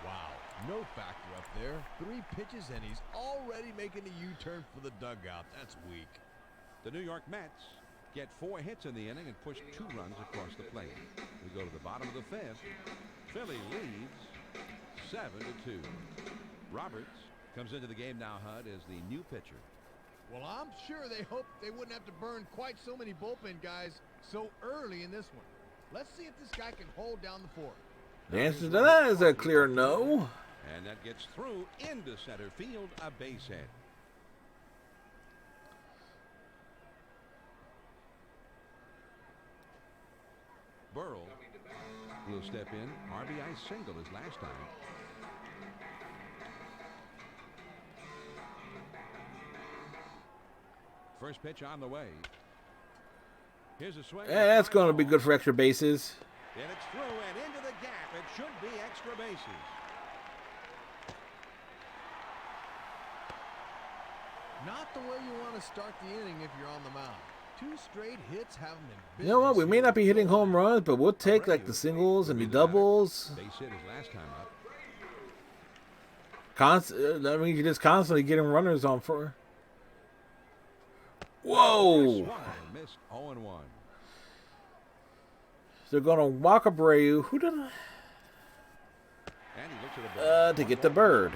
Wow, no factor up there. 3 pitches and he's already making a U-turn for the dugout. That's weak. The New York Mets get 4 hits in the inning and push 2 runs across the plate. We go to the bottom of the 5th. Philly leads 7-2. Roberts comes into the game now, Hud, as the new pitcher. Well, I'm sure they hoped they wouldn't have to burn quite so many bullpen guys so early in this one. Let's see if this guy can hold down the fort. The answer to that is a clear no. And that gets through into center field, a base hit. Burrell will step in. RBI single his last time. First pitch on the way. Here's a swing. That's going to be good for extra bases. And it's through and into the gap. It should be extra bases. Not the way you want to start the inning if you're on the mound. 2 straight hits have him in You know what? We may business. not be hitting home runs, but we'll take like the singles and the doubles. Base hit his last time up. That means you're just constantly getting runners on for. Whoa! Swung and missed. 0-1. They're going to walk Abreu. Who did I? And he looks at the ball. To get the bird.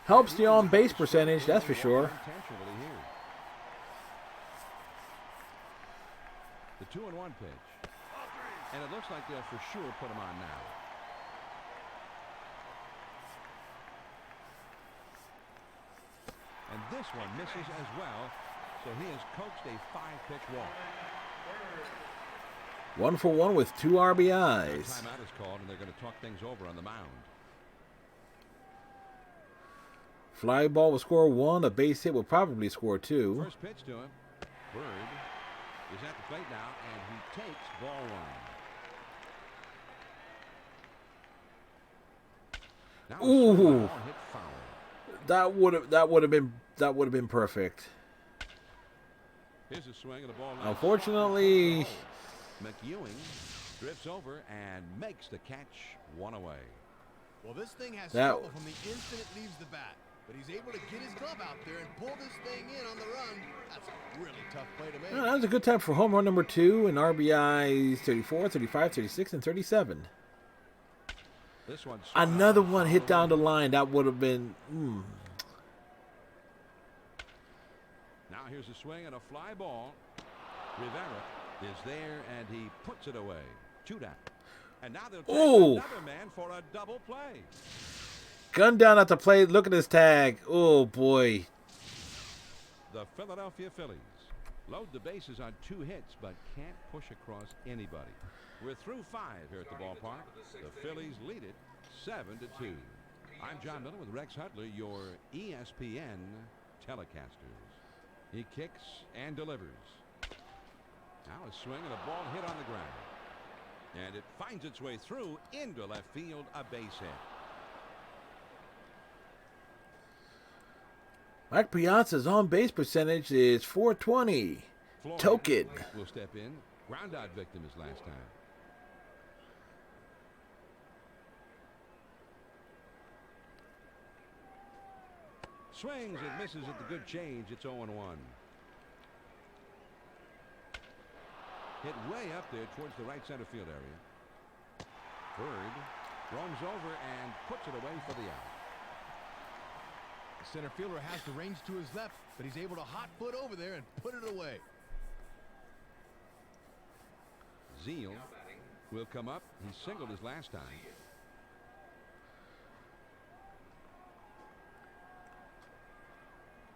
Helps the on base percentage, that's for sure. Intentionally here. The 2-1 pitch. And it looks like they'll for sure put him on now. And this one misses as well. So he has coached a 5-pitch walk. 1 for 1 with 2 RBIs. Timeout is called, and they're going to talk things over on the mound. Fly ball will score 1. A base hit will probably score 2. First pitch to him. Bird is at the plate now, and he takes ball 1. Now Ooh. ball hit foul. That would have been perfect. Here's a swing, and the ball. Unfortunately, McEwing drifts over and makes the catch, 1 away. Well, this thing has That- trouble from the instant it leaves the bat. But he's able to get his glove out there and pull this thing in on the run. That's a really tough play to make. that was a good time for home run number 2 and RBIs 34, 35, 36, and 37. This one's Another one hit down the line. That would have been. Now here's a swing and a fly ball. Rivera is there, and he puts it away. 2 down. And now they'll take another man for a double play. Gun down at the plate. Look at this tag. Oh, boy. The Philadelphia Phillies load the bases on 2 hits, but can't push across anybody. We're through 5 here at the ballpark. The Phillies lead it 7-2. I'm John Miller with Rex Hutler, your ESPN telecasters. He kicks and delivers. Now a swing and a ball hit on the ground. And it finds its way through into left field, a base hit. Mike Piazza's on-base percentage is .420. Token. Will step in. Ground out victim his last time. Swings and misses at the good change. It's 0-1. Hit way up there towards the right center field area. Bird roams over and puts it away for the out. The center fielder has the range to his left, but he's able to hot foot over there and put it away. Zeal will come up. He singled his last time.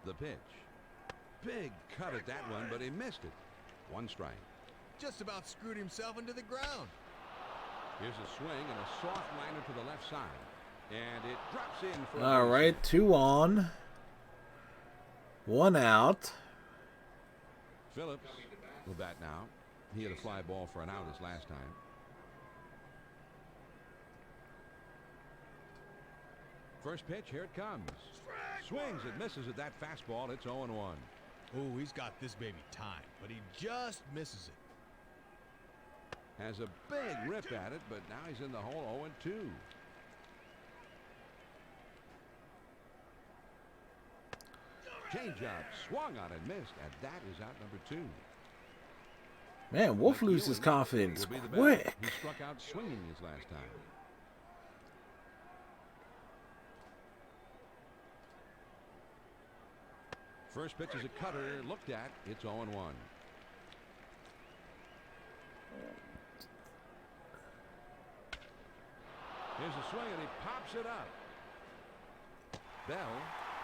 The pitch. Big cut at that one, but he missed it. 1 strike. Just about screwed himself into the ground. Here's a swing and a soft liner to the left side. And it drops in for All right, 2 on. 1 out. Phillips will bat now. He had a fly ball for an out his last time. First pitch, here it comes. Swings and misses at that fastball. It's 0-1. Oh, he's got this baby timed, but he just misses it. Has a big rip at it, but now he's in the hole. 0-2. Changeup swung on and missed, and that is out number 2. Man, Wolf loses confidence Will be the quick. batter. He struck out swinging his last time. First pitch is a cutter. Looked at. It's 0-1. Here's a swing, and he pops it up. Bell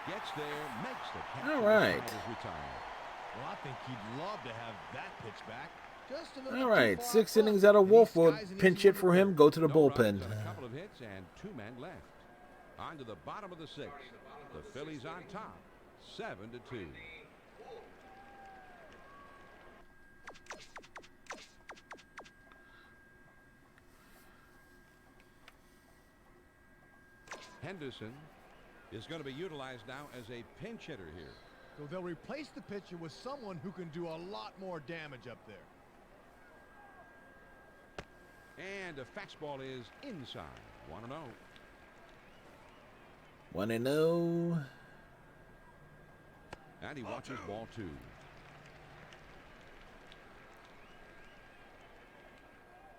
gets there, makes the catch. All right. Well, I think he'd love to have that pitch back. Just a little All right, too far 6 up innings front, out of and Wolf these will guys an pinch easy it for one to him. Go to the No bullpen. runs on a couple of hits and 2 men left. On to the bottom of the 6th. The Phillies on top, 7-2. Henderson is going to be utilized now as a pinch hitter here. So they'll replace the pitcher with someone who can do a lot more damage up there. And a fastball is inside. 1-0. 1-0. And he watches ball 2.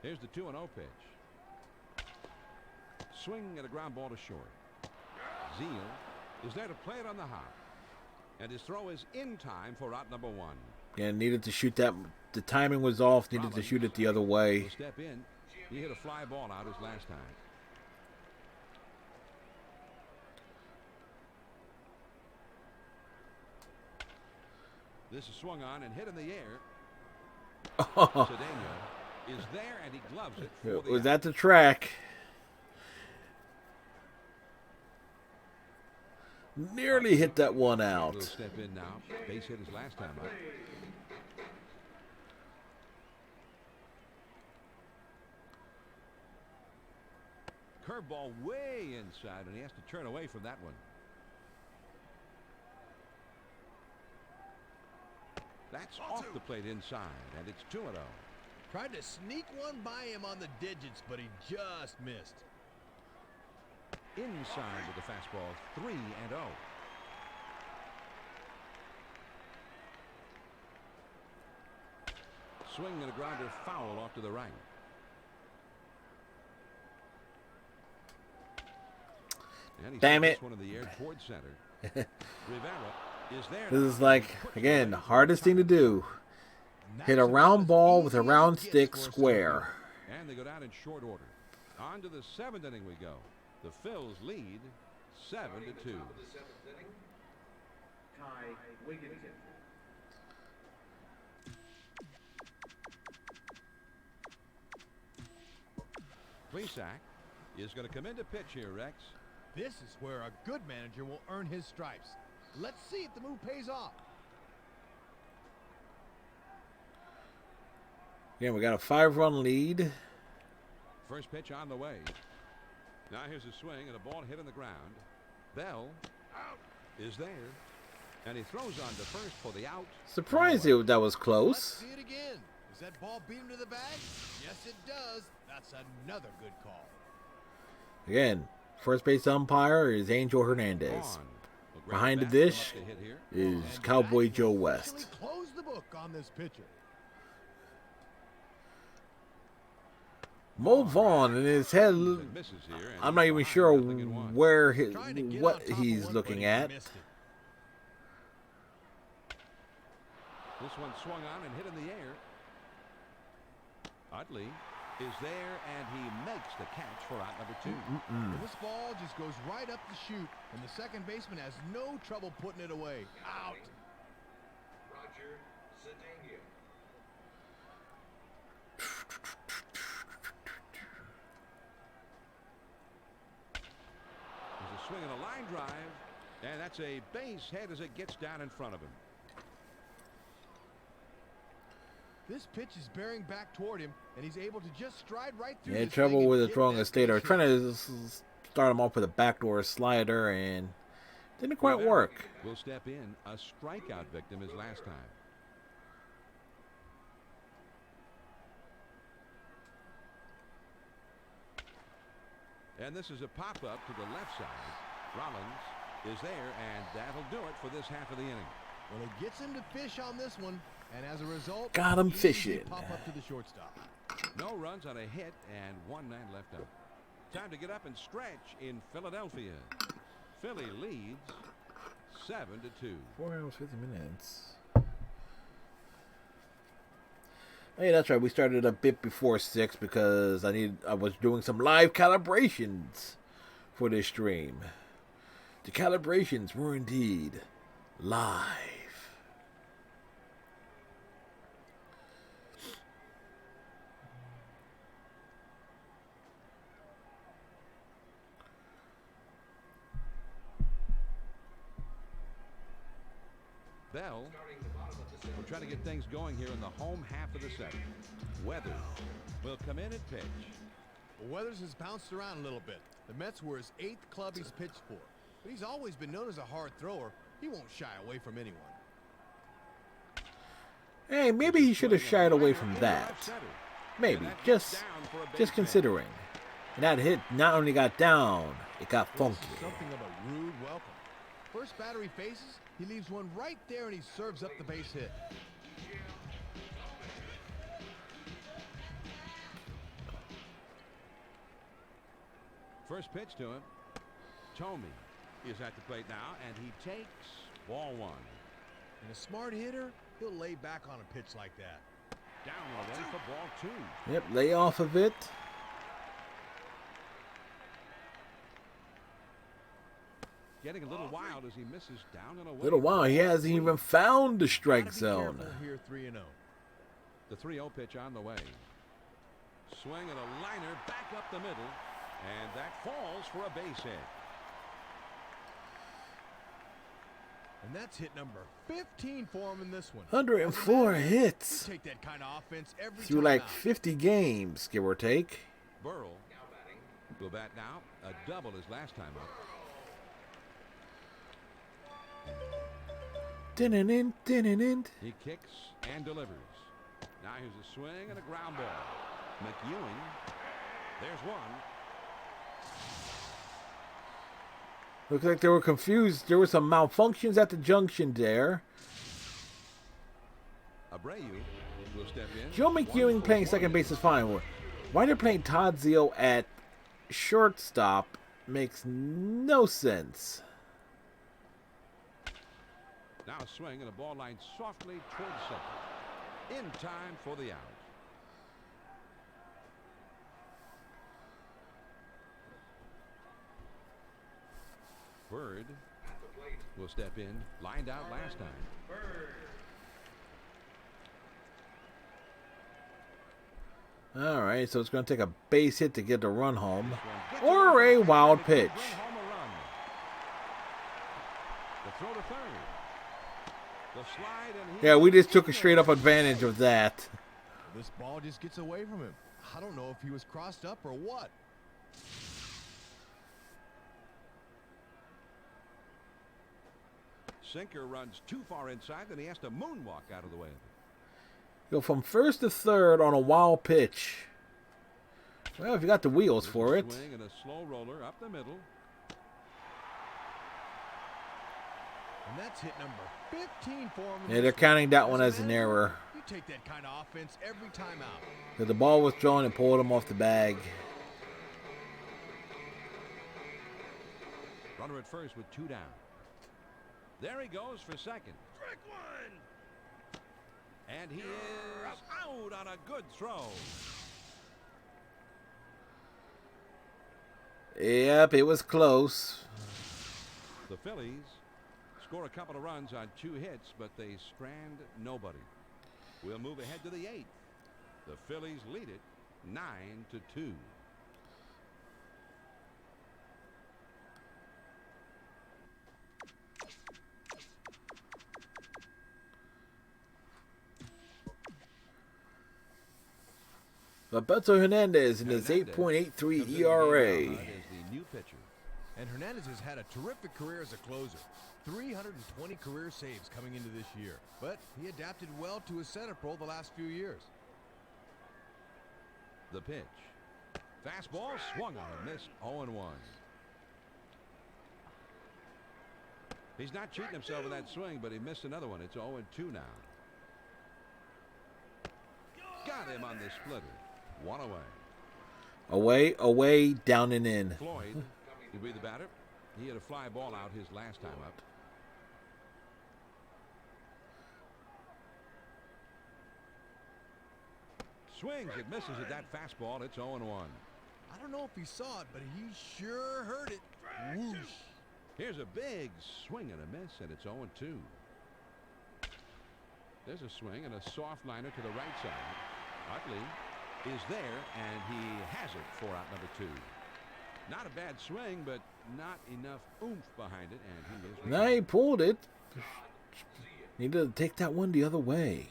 Here's the 2-0 pitch. Swing and a ground ball to short. Zeal is there to play it on the hop. And his throw is in time for out number 1. Yeah, needed to shoot that. The timing was off. Needed to shoot it the other way. Will step in. He hit a fly ball out his last time. This is swung on and hit in the air. Oh, Cedeno is there, and he gloves it for the was out. that the track? Nearly hit that one Will out. step in now. Base hit his last time up. Curveball way inside, and he has to turn away from that one. That's off the plate inside, and it's 2-0. Tried to sneak one by him on the digits, but he just missed. Inside with the fastball, 3-0. Swing and a grounder foul off to the right. And he Damn sends it. this one in the air toward center. Rivera is there. This is like, again, the hardest thing to do. Hit a round ball with a round stick square. And they go down in short order. On to the 7th inning we go. The Phils lead 7-2. Of the 7th inning, Ty Wigginton. Plesac is going to come in to pitch here, Rex. This is where a good manager will earn his stripes. Let's see if the move pays off. Again, we got a 5-run lead. First pitch on the way. Now here's a swing and a ball hit on the ground. Bell is there. And he throws on to first for the out. Surprised that was Let's close. see it again. Does that ball beat him to the bag? Yes, it does. That's another good call. Again, first base umpire is Angel Hernandez. On. A great Behind the bat dish to hit here. is And Cowboy that Joe will West. officially close the book on this pitcher. Mo Vaughn in his head. And misses here, and I'm not he's even behind sure 0-1. where Trying to get on what top of he's one, looking but he at. missed it. This one swung on and hit in the air. Utley is there, and he makes the catch for out number 2. And this ball just goes right up the chute, and the second baseman has no trouble putting it away. Out. Roger Cedeno. There's a swing and a line drive, and that's a base hit as it gets down in front of him. This pitch is bearing back toward him, and he's able to just stride right through. He had this trouble thing with and it get throwing a that state. I was base trying hit. to start him off with a backdoor slider and didn't quite Rivera work. will step in. A strikeout victim his last time. And this is a pop-up to the left side. Rollins is there, and that'll do it for this half of the inning. Well, it gets him to fish on this one, and as a result, Got him easy fishing. Pop up to the shortstop. No runs on a hit and 1 man left out. Time to get up and stretch in Philadelphia. Philly leads 7-2. 4 hours 50 minutes. Hey, that's right. We started a bit before 6 because I was doing some live calibrations for this stream. The calibrations were indeed live. Bell will try to get things going here in the home half of the 7th. Weathers will come in and pitch. Well, Weathers has bounced around a little bit. The Mets were his 8th club he's pitched for, but he's always been known as a hard thrower. He won't shy away from anyone. Hey, maybe he should have shied away from that. Maybe, just considering. And that hit not only got down, it got funky. This is something of a rude welcome. First batter he faces, he leaves one right there and he serves up the base hit. First pitch to him. Tomey is at the plate now, and he takes ball 1. And a smart hitter, he'll lay back on a pitch like that. Down and away for ball 2. Yep, lay off of it. getting a little wild as he misses down and away. Little while, he hasn't even found the strike zone. Here 3-0. The 3-0 pitch on the way. Swing and a liner back up the middle, and that falls for a base hit. And that's hit number 15 for him in this one. 104 hits You take that kind of offense every through time like out. 50 games, give or take. Burrell will bat now. A double his last time up. Din-in-in, din-in-in. He kicks and delivers. Now here's a swing and a ground ball. McEwing. There's one. Looks like they were confused. There were some malfunctions at the junction there. Abreu will step in. Joe McEwing playing second base is fine. Why they're playing Todd Zeal at shortstop makes no sense. Now a swing and a ball line softly towards second. In time for the out. Bird will step in. Lined out last time. All right, so it's going to take a base hit to get the run home, or a wild pitch. Bring home a run. The throw to third. The slide and he Yeah, we just took a straight up advantage of that. This ball just gets away from him. I don't know if he was crossed up or what. Sinker runs too far inside, then he has to moonwalk out of the way of it. Go from first to third on a wild pitch. Well, if you got the wheels for it. Swing and a slow roller up the middle. And that's hit number 15 for him. Yeah, they're counting that one as an error. You take that kind of offense every time out. Because the ball was thrown and pulled him off the bag. Runner at first with two down. There he goes for second. Strike one. And he is out on a good throw. Yep, it was close. The Phillies score a couple of runs on two hits, but they strand nobody. We'll move ahead to the eighth. The Phillies lead it 9-2. Alberto Hernandez in his 8.83 ERA. Is the new pitcher. And Hernandez has had a terrific career as a closer. 320 career saves coming into this year. But he adapted well to his center role the last few years. The pitch. Fastball swung on and missed. 0-1. He's not cheating himself with that swing, but he missed another one. It's 0-2 now. Got him on the splitter. One away. Away, down and in. Floyd will be the batter. He had a fly ball out his last time up. Swings, it misses at that fastball. It's 0-1. I don't know if he saw it, but he sure heard it. Whoosh. Here's a big swing and a miss, and it's 0-2. There's a swing and a soft liner to the right side. Utley is there, and he has it for out number 2. Not a bad swing, but not enough oomph behind it, and he is. Now he pulled it. Needed to take that one the other way.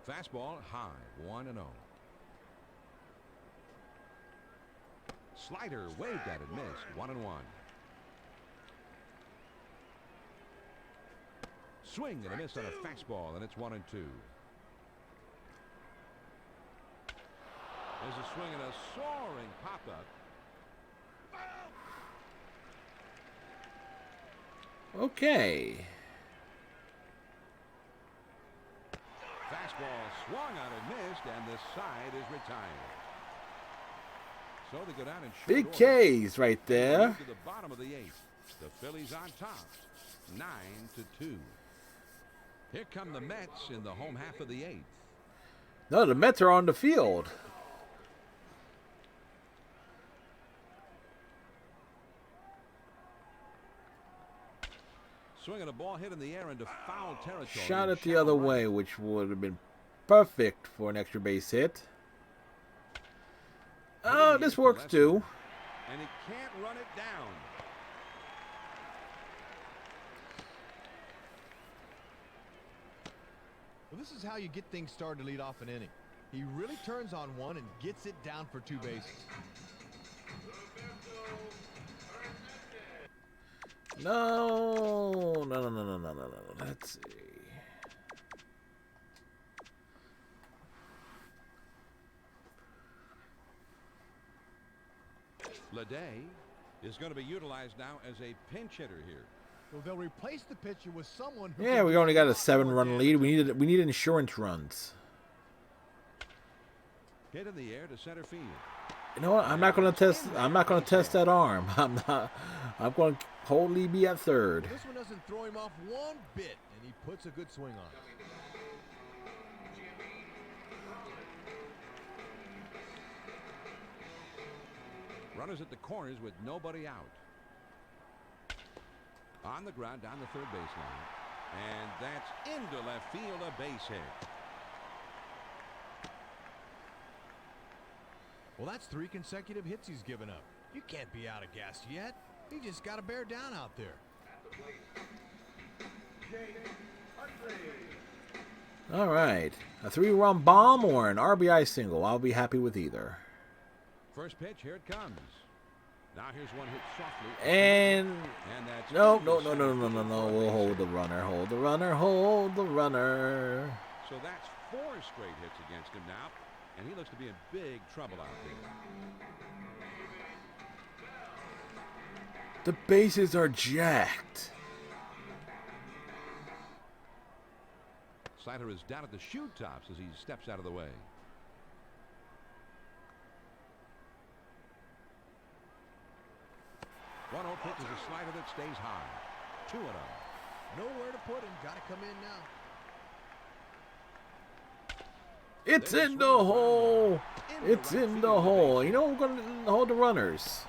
Fastball high, 1-0. Slider waved at it, missed. 1-1. Swing and a miss on a fastball, and it's 1-2. There's a swing and a soaring pop-up. Okay. Fastball swung on and missed, and the side is retired. So they go down in short Big order. K's right They there. move to the bottom of the 8th. The Phillies on top, 9-2. Here come the Mets in the home half of the 8th. No, the Mets are on the field. Swinging a ball hit in the air into foul territory. Shot it the other way, which would have been perfect for an extra base hit. Oh, this works too. And he can't run it down. Well, this is how you get things started to lead off an inning. He really turns on one and gets it down for 2 bases. No. Let's see. Leday is going to be utilized now as a pinch hitter here. So they'll replace the pitcher with someone who Yeah, can we do only got a lot 7-run more lead. damage. We need insurance runs. Hit in the air to center field. You know what? I'm not gonna test that arm. I'm gonna wholly be at third. This one doesn't throw him off one bit, and he puts a good swing on it. Runners at the corners with nobody out. On the ground down the third baseline. And that's into left field, a base hit. Well, that's 3 consecutive hits he's given up. You can't be out of gas yet. He just got to bear down out there. All right, a 3-run bomb or an RBI single. I'll be happy with either. First pitch, here it comes. Now here's one hit softly. And that's no. We'll hold the runner. Hold the runner. Hold the runner. So that's 4 straight hits against him now. And he looks to be in big trouble out there. The bases are jacked. Slider is down at the shoe tops as he steps out of the way. One 0 pitch is a slider that stays high. 2-0. Nowhere to put him. Got to come in now. It's in the hole. It's in the hole. You know, we're going to hold the runners.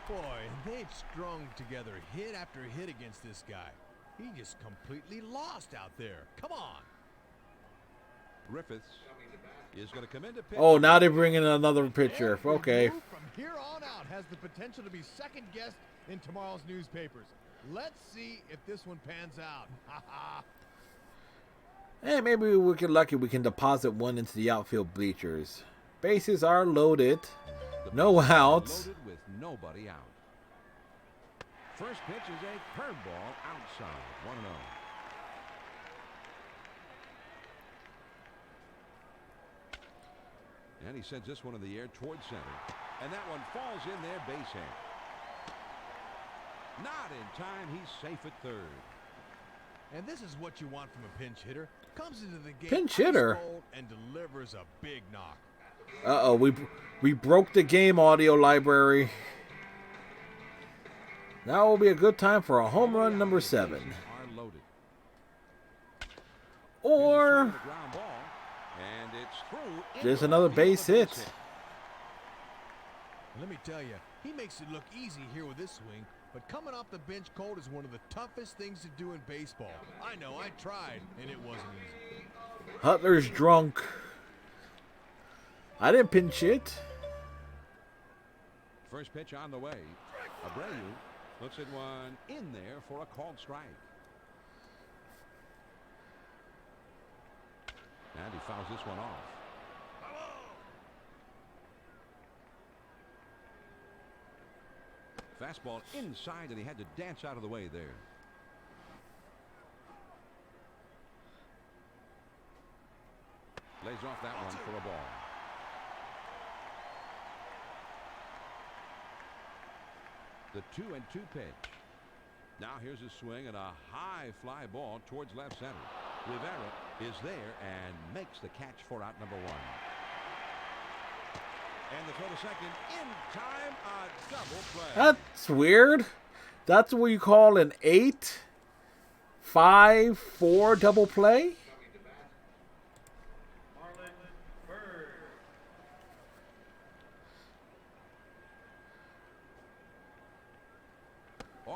Boy, they've strung together hit after hit against this guy. He just completely lost out there. Come on. Griffiths is going to come into pitch. Oh, now they're bringing another pitcher. Every Okay. move from here on out has the potential to be second guessed in tomorrow's newspapers. Let's see if this one pans out. Ha ha. Hey, maybe we get lucky. We can deposit one into the outfield bleachers. Bases are loaded. No outs. Loaded with nobody out. First pitch is a curveball outside. 1-0. And he sends this one in the air towards center. And that one falls in there, base hit. Not in time. He's safe at third. And this is what you want from a pinch hitter. Comes into the game Pinch hitter? ice cold and delivers a big knock. Uh-oh, we broke the game audio library. Now will be a good time for a home run number 7. Are loaded. Or The ground ball, and it's through. there's into another the field, base a hit. Let me tell you, he makes it look easy here with this swing, but coming off the bench cold is one of the toughest things to do in baseball. I know, I tried, and it wasn't easy. Hutler's drunk. I didn't pinch it. First pitch on the way. Abreu looks at one in there for a called strike. And he fouls this one off. Fastball inside, and he had to dance out of the way there. Lays off that one for a ball. The 2-2 pitch. Now here's a swing and a high fly ball towards left center. Rivera is there and makes the catch for out number 1. And the throw to second in time, a double play. That's weird. That's what you call an 8-5-4 double play?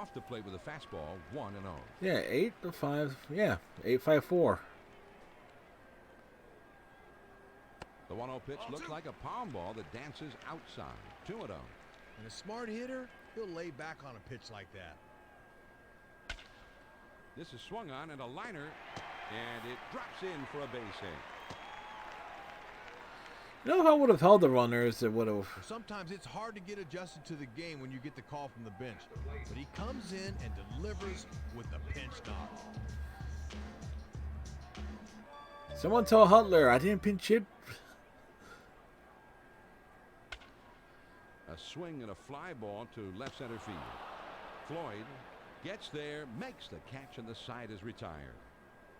off the plate with a fastball, 1-0. Yeah, 8-5. Yeah, 8-5-4. The 1-0 pitch looks like a palm ball that dances outside, 2-0. And a smart hitter, he'll lay back on a pitch like that. This is swung on and a liner, and it drops in for a base hit. You know, if I would have held the runners, it would have. Sometimes it's hard to get adjusted to the game when you get the call from the bench. But he comes in and delivers with the pinch knock. Someone tell Hutler I didn't pinch hit. A swing and a fly ball to left center field. Floyd gets there, makes the catch, and the side is retired.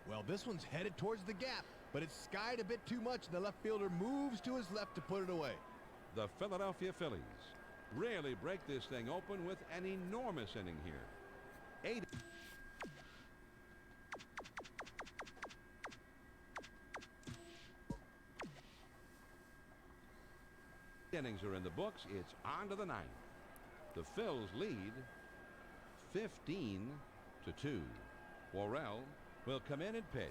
Well, this one's headed towards the gap, but it's skied a bit too much, and the left fielder moves to his left to put it away. The Philadelphia Phillies really break this thing open with an enormous inning here. 8 innings are in the books. It's on to the ninth. The Phils lead 15-2. Worrell will come in and pitch.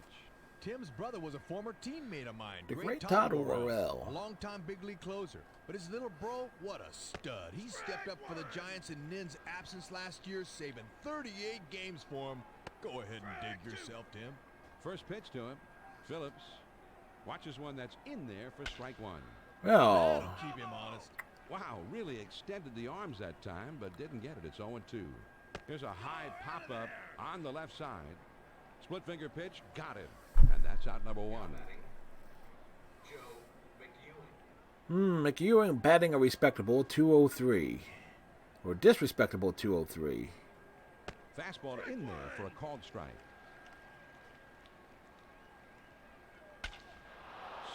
Tim's brother was a former teammate of mine. The great Todd Worrell. A longtime big league closer. But his little bro, what a stud. He stepped up for the Giants in Nin's absence last year, saving 38 games for him. Go ahead and dig yourself, Tim. First pitch to him. Phillips watches one that's in there for strike one. Well, That'll keep him honest. Wow, really extended the arms that time, but didn't get it. It's 0-2. Here's a high pop-up on the left side. Split finger pitch, got him. And that's out number one. McEwing batting a respectable 203. Or disrespectable 203. Fastball in there for a called strike.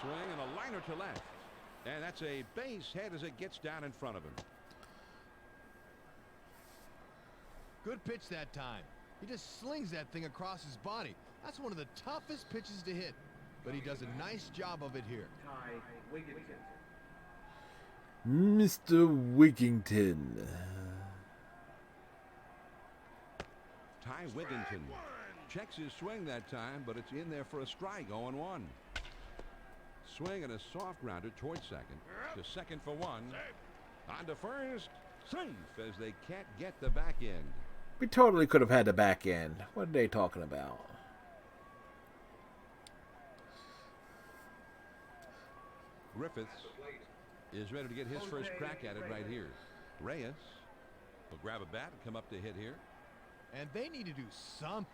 Swing and a liner to left. And that's a base hit as it gets down in front of him. Good pitch that time. He just slings that thing across his body. That's one of the toughest pitches to hit. But he does a nice job of it here. Mr. Wigington. Ty Wigginton checks his swing that time, but it's in there for a strike. 0-1. Swing and a soft grounder towards second. To second for one. On to first. Safe as they can't get the back end. We totally could have had the back end. What are they talking about? Griffiths is ready to get his first crack at it right here. Reyes will grab a bat and come up to hit here. And they need to do something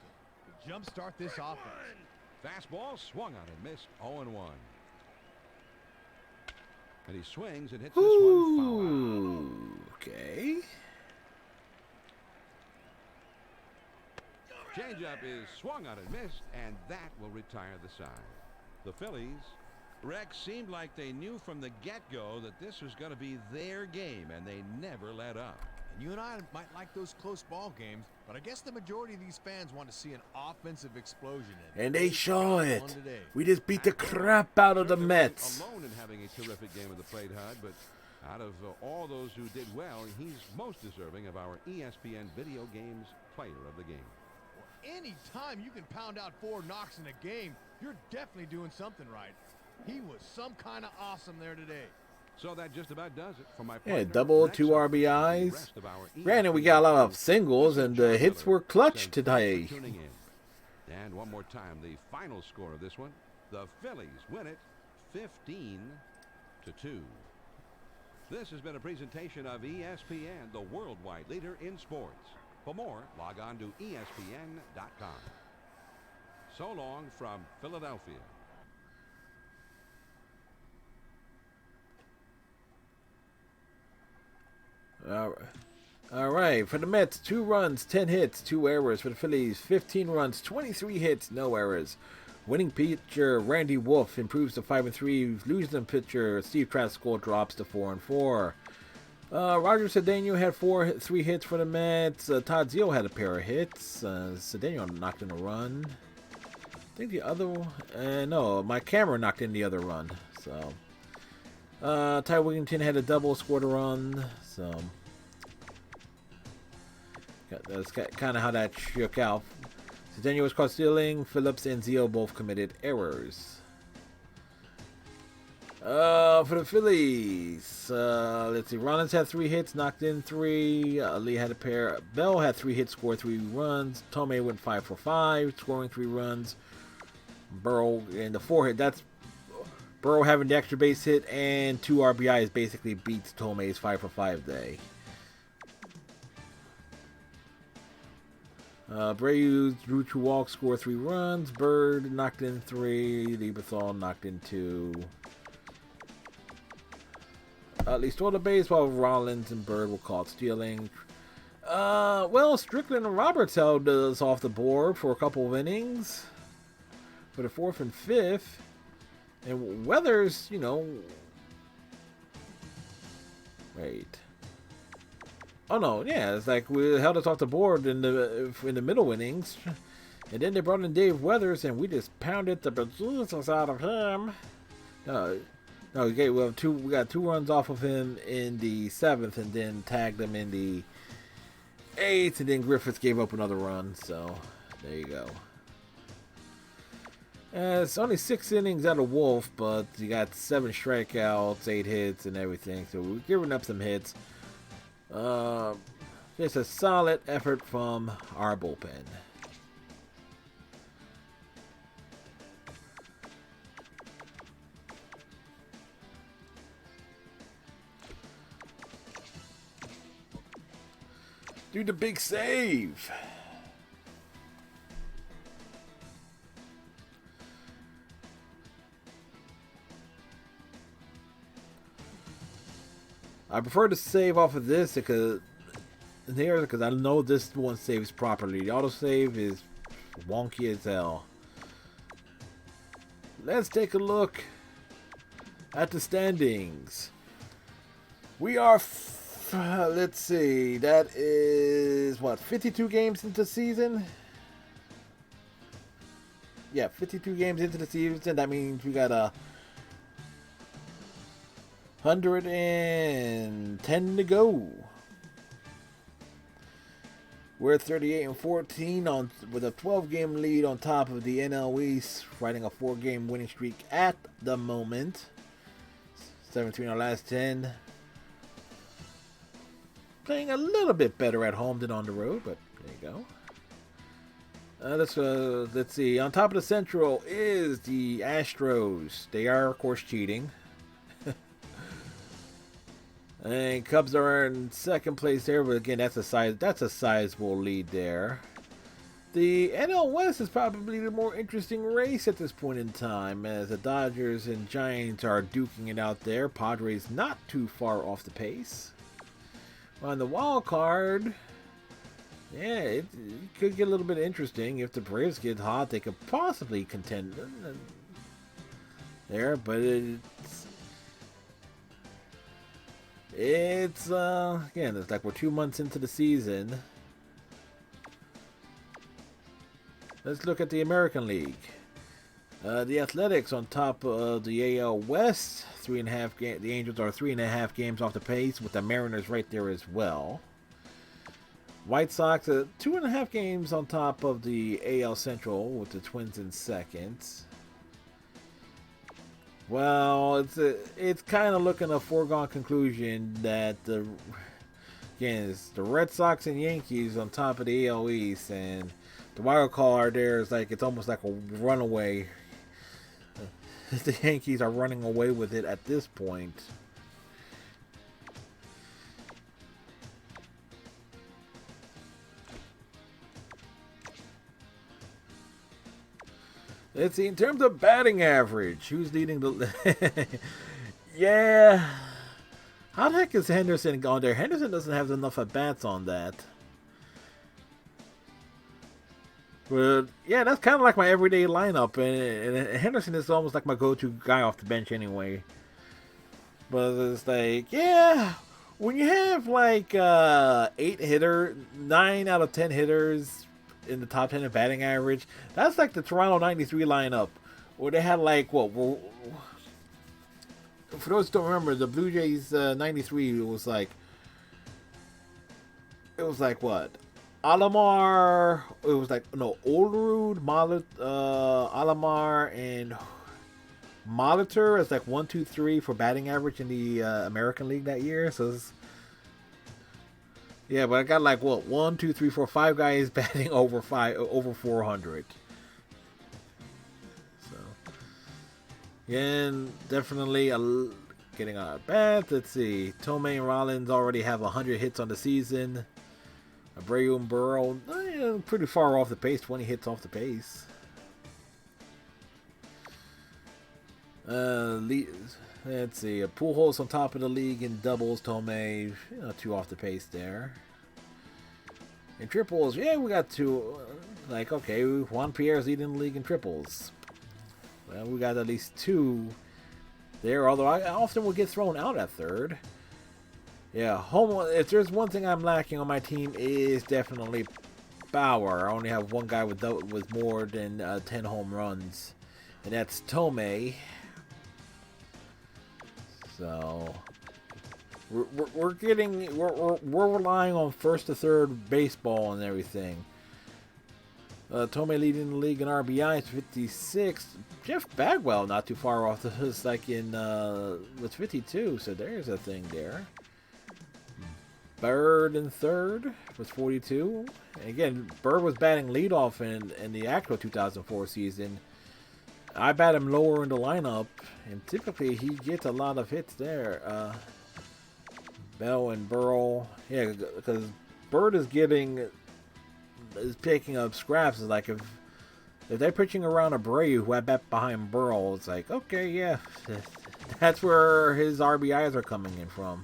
to jumpstart this offense. Fastball swung on and missed. 0-1. And he swings and hits this one foul. Okay. Changeup is swung on and missed, and that will retire the side. The Phillies, Rex, seemed like they knew from the get-go that this was going to be their game, and they never let up. And you and I might like those close ball games, but I guess the majority of these fans want to see an offensive explosion. And they show it. Today. We just beat the crap out of the Mets. Alone in having a terrific game of the plate, Hud, but out of all those who did well, he's most deserving of our ESPN Video Games Player of the Game. Anytime you can pound out 4 knocks in a game, you're definitely doing something right. He was some kind of awesome there today. So that just about does it for my Yeah, partner. double, Next 2 up, the RBIs. rest of our Granted, we got a lot of singles, This is and John the hits Miller were clutch saying today. thanks for tuning in. And one more time, the final score of this one, the Phillies win it 15-2. This has been a presentation of ESPN, the worldwide leader in sports. For more, log on to ESPN.com. So long from Philadelphia. All right. For the Mets, 2 runs, 10 hits, 2 errors. For the Phillies, 15 runs, 23 hits, no errors. Winning pitcher Randy Wolf improves to 5-3. Losing pitcher Steve Traskell drops to 4-4. Roger Cedeno had 3 hits for the Mets. Todd Zeile had a pair of hits. Cedeno knocked in a run. I think the other one, no, Mike Cameron knocked in the other run. So Ty Wigginton had a double, scored a run. So That's kind of how that shook out. Cedeno was caught stealing. Phillips and Zio both committed errors. For the Phillies, let's see. Rollins had 3 hits, knocked in 3. Lee had a pair. Bell had 3 hits, scored 3 runs. Tomei went 5 for 5, scoring 3 runs. Burrow in the 4 hit. That's Burrow having the extra base hit and 2 RBIs basically beats Tomei's 5 for 5 day. Brayu drew 2 walks, scored 3 runs. Bird knocked in 3. Lieberthal knocked in 2. At least stole the base while Rollins and Bird were caught stealing. Well, Strickland and Roberts held us off the board for a couple of innings. For the 4th and 5th. And Weathers, you know... Wait. Oh no, yeah, it's like we held us off the board in the middle innings, and then they brought in Dave Weathers, and we just pounded the bejesus out of him. No, we got 2 runs off of him in the 7th, and then tagged him in the 8th, and then Griffiths gave up another run. So there you go. It's only 6 innings out of Wolf, but you got 7 strikeouts, 8 hits, and everything. So we're giving up some hits. Just a solid effort from our bullpen. Do the big save. I prefer to save off of this because I know this one saves properly. The autosave is wonky as hell. Let's take a look at the standings. We are, let's see, that is what, 52 games into the season? Yeah, 52 games into the season. That means we got a 110 to go. We're 38-14 with a 12-game lead on top of the NL East, riding a 4-game winning streak at the moment. 17 our last 10. Playing a little bit better at home than on the road, but there you go. Let's see. On top of the Central is the Astros. They are, of course, cheating. And Cubs are in second place there, but again, that's a sizable lead there. The NL West is probably the more interesting race at this point in time, as the Dodgers and Giants are duking it out there. Padres not too far off the pace. On the wild card, yeah, it could get a little bit interesting. If the Braves get hot, they could possibly contend there, but again, it's like we're 2 months into the season. Let's look at the American League. The Athletics on top of the AL West. 3.5 the Angels are 3.5 games off the pace, with the Mariners right there as well. White Sox 2.5 games on top of the AL Central, with the Twins in second. Well, it's kind of looking a foregone conclusion that it's the Red Sox and Yankees on top of the AL East, and the wild card there is like it's almost like a runaway. The Yankees are running away with it at this point. Let's see, in terms of batting average, who's leading the... Yeah. How the heck is Henderson on there? Henderson doesn't have enough at-bats on that. But, yeah, that's kind of like my everyday lineup. And Henderson is almost like my go-to guy off the bench anyway. But it's like, yeah, when you have like 9 out of 10 hitters in the top 10 in batting average, that's like the Toronto 93 lineup, where they had like, what, for those who don't remember, the Blue Jays 93 was like what, Alamar, it was like, no, Olerud, Alamar, and Molitor is like 1, 2, 3 for batting average in the American League that year. So, yeah, but I got like, what, 1, 2, 3, 4, 5 guys batting over 400. So, again, definitely getting out of bad. Let's see. Tomei and Rollins already have 100 hits on the season. Abreu and Burrow, pretty far off the pace, 20 hits off the pace. Let's see, Pujols on top of the league in doubles, Tomei, two off the pace there. In triples, yeah, we got two. Like, okay, Juan Pierre's leading the league in triples. Well, we got at least two there, although I often will get thrown out at third. Yeah, if there's one thing I'm lacking on my team is definitely power. I only have one guy with more than 10 home runs, and that's Tomei. So we're relying on first to third baseball and everything. Tomei leading the league in RBIs, 56. Jeff Bagwell not too far off this, like with 52. So there's a thing there. Bird in third with 42. And again, Bird was batting leadoff in the actual 2004 season. I bat him lower in the lineup, and typically he gets a lot of hits there. Bell and Burrow, yeah, because Bird is picking up scraps. It's like if they're pitching around Abreu, who I bet behind Burrow, it's like, okay, yeah, that's where his RBIs are coming in from.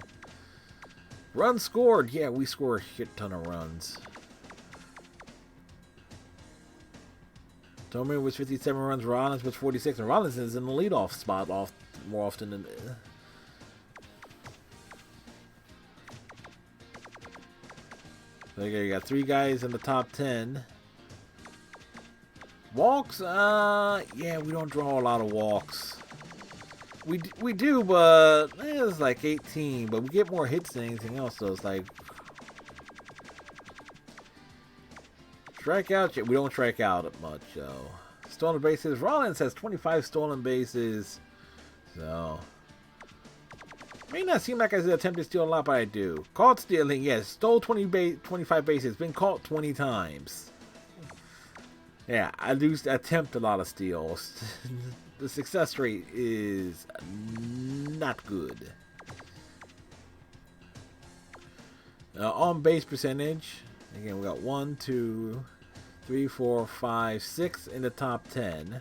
Runs scored. Yeah, we score a shit ton of runs. Tomei was 57 runs. Rollins was 46. And Rollins is in the leadoff spot more often than... So you got 3 guys in the top 10. Walks? Yeah, we don't draw a lot of walks. We do, but it's like 18. But we get more hits than anything else, so it's like... Strikeouts? Yeah, we don't strike out much, so... Stolen bases. Rollins has 25 stolen bases. So... May not seem like I attempt to steal a lot, but I do. Caught stealing, yes. Stole 25 bases. Been caught 20 times. Yeah, I do attempt a lot of steals. The success rate is not good. On base percentage, again, we got 1, 2, 3, 4, 5, 6 in the top 10.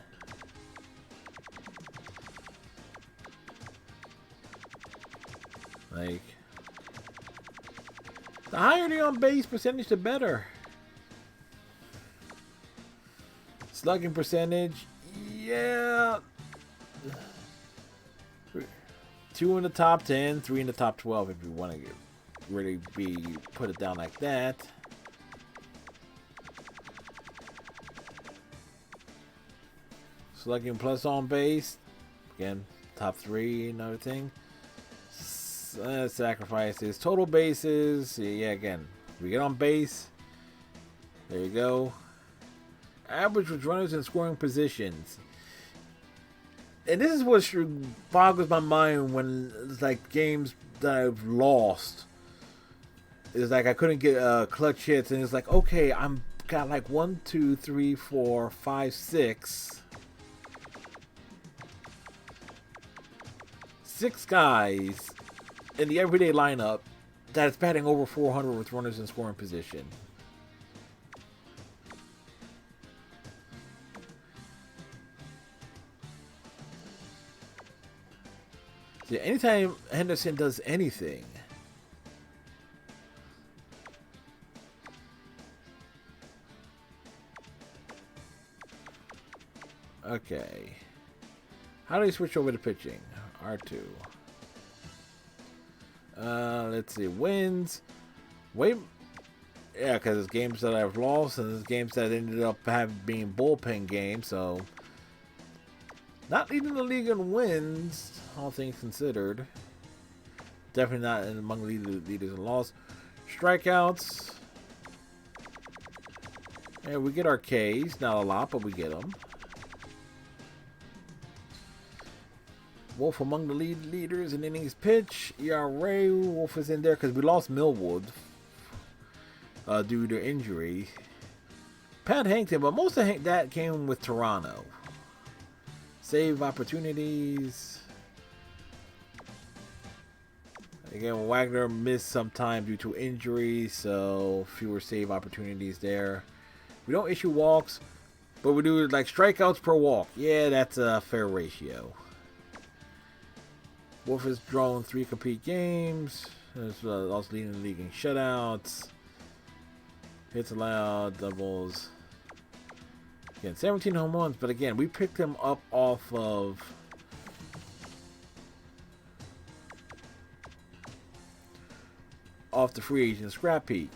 Like, the higher the on base percentage, the better. Slugging percentage, yeah. 2 in the top 10, 3 in the top 12 if you want to really put it down like that. Slugging plus on base, again, top 3, another thing. Sacrifices, total bases, yeah, again, we get on base. There you go. Average with runners in scoring positions. And this is what boggles my mind when it's like games that I've lost. It's like I couldn't get clutch hits, and it's like, okay, I'm got like 1, 2, 3, 4, 5, 6. 6 guys in the everyday lineup that's batting over 400 with runners in scoring position. See, anytime Henderson does anything, okay. How do you switch over to pitching? R2. Let's see. Wins. Wait. Yeah, because it's games that I've lost, and it's games that ended up being bullpen games, so... Not leading the league in wins, all things considered. Definitely not among leaders in loss. Strikeouts. And we get our Ks. Not a lot, but we get them. Wolf among the leaders in innings pitch. ERA, Wolf is in there because we lost Millwood due to injury. Pat Hankton, but most of that came with Toronto. Save opportunities. Again, Wagner missed some time due to injury, so fewer save opportunities there. We don't issue walks, but we do like strikeouts per walk. Yeah, that's a fair ratio. Wolf has drawn 3 complete games. Also leading the league in shutouts. Hits allowed, doubles. Again, 17 home runs, but again, we picked him up off of the free agent scrap heap.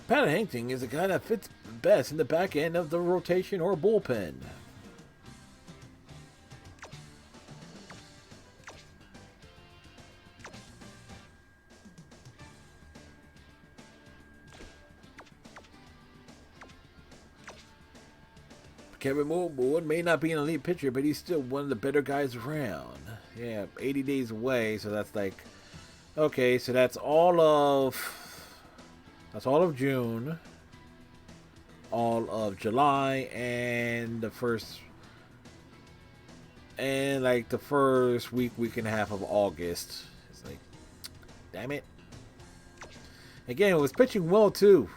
Pat Hankton is a guy that fits best in the back end of the rotation or bullpen. Kevin Millwood may not be an elite pitcher, but he's still one of the better guys around. Yeah, 80 days away, so that's like, okay, so that's all of June, all of July, and the first week and a half of August. It's like, damn it. Again, it was pitching well too.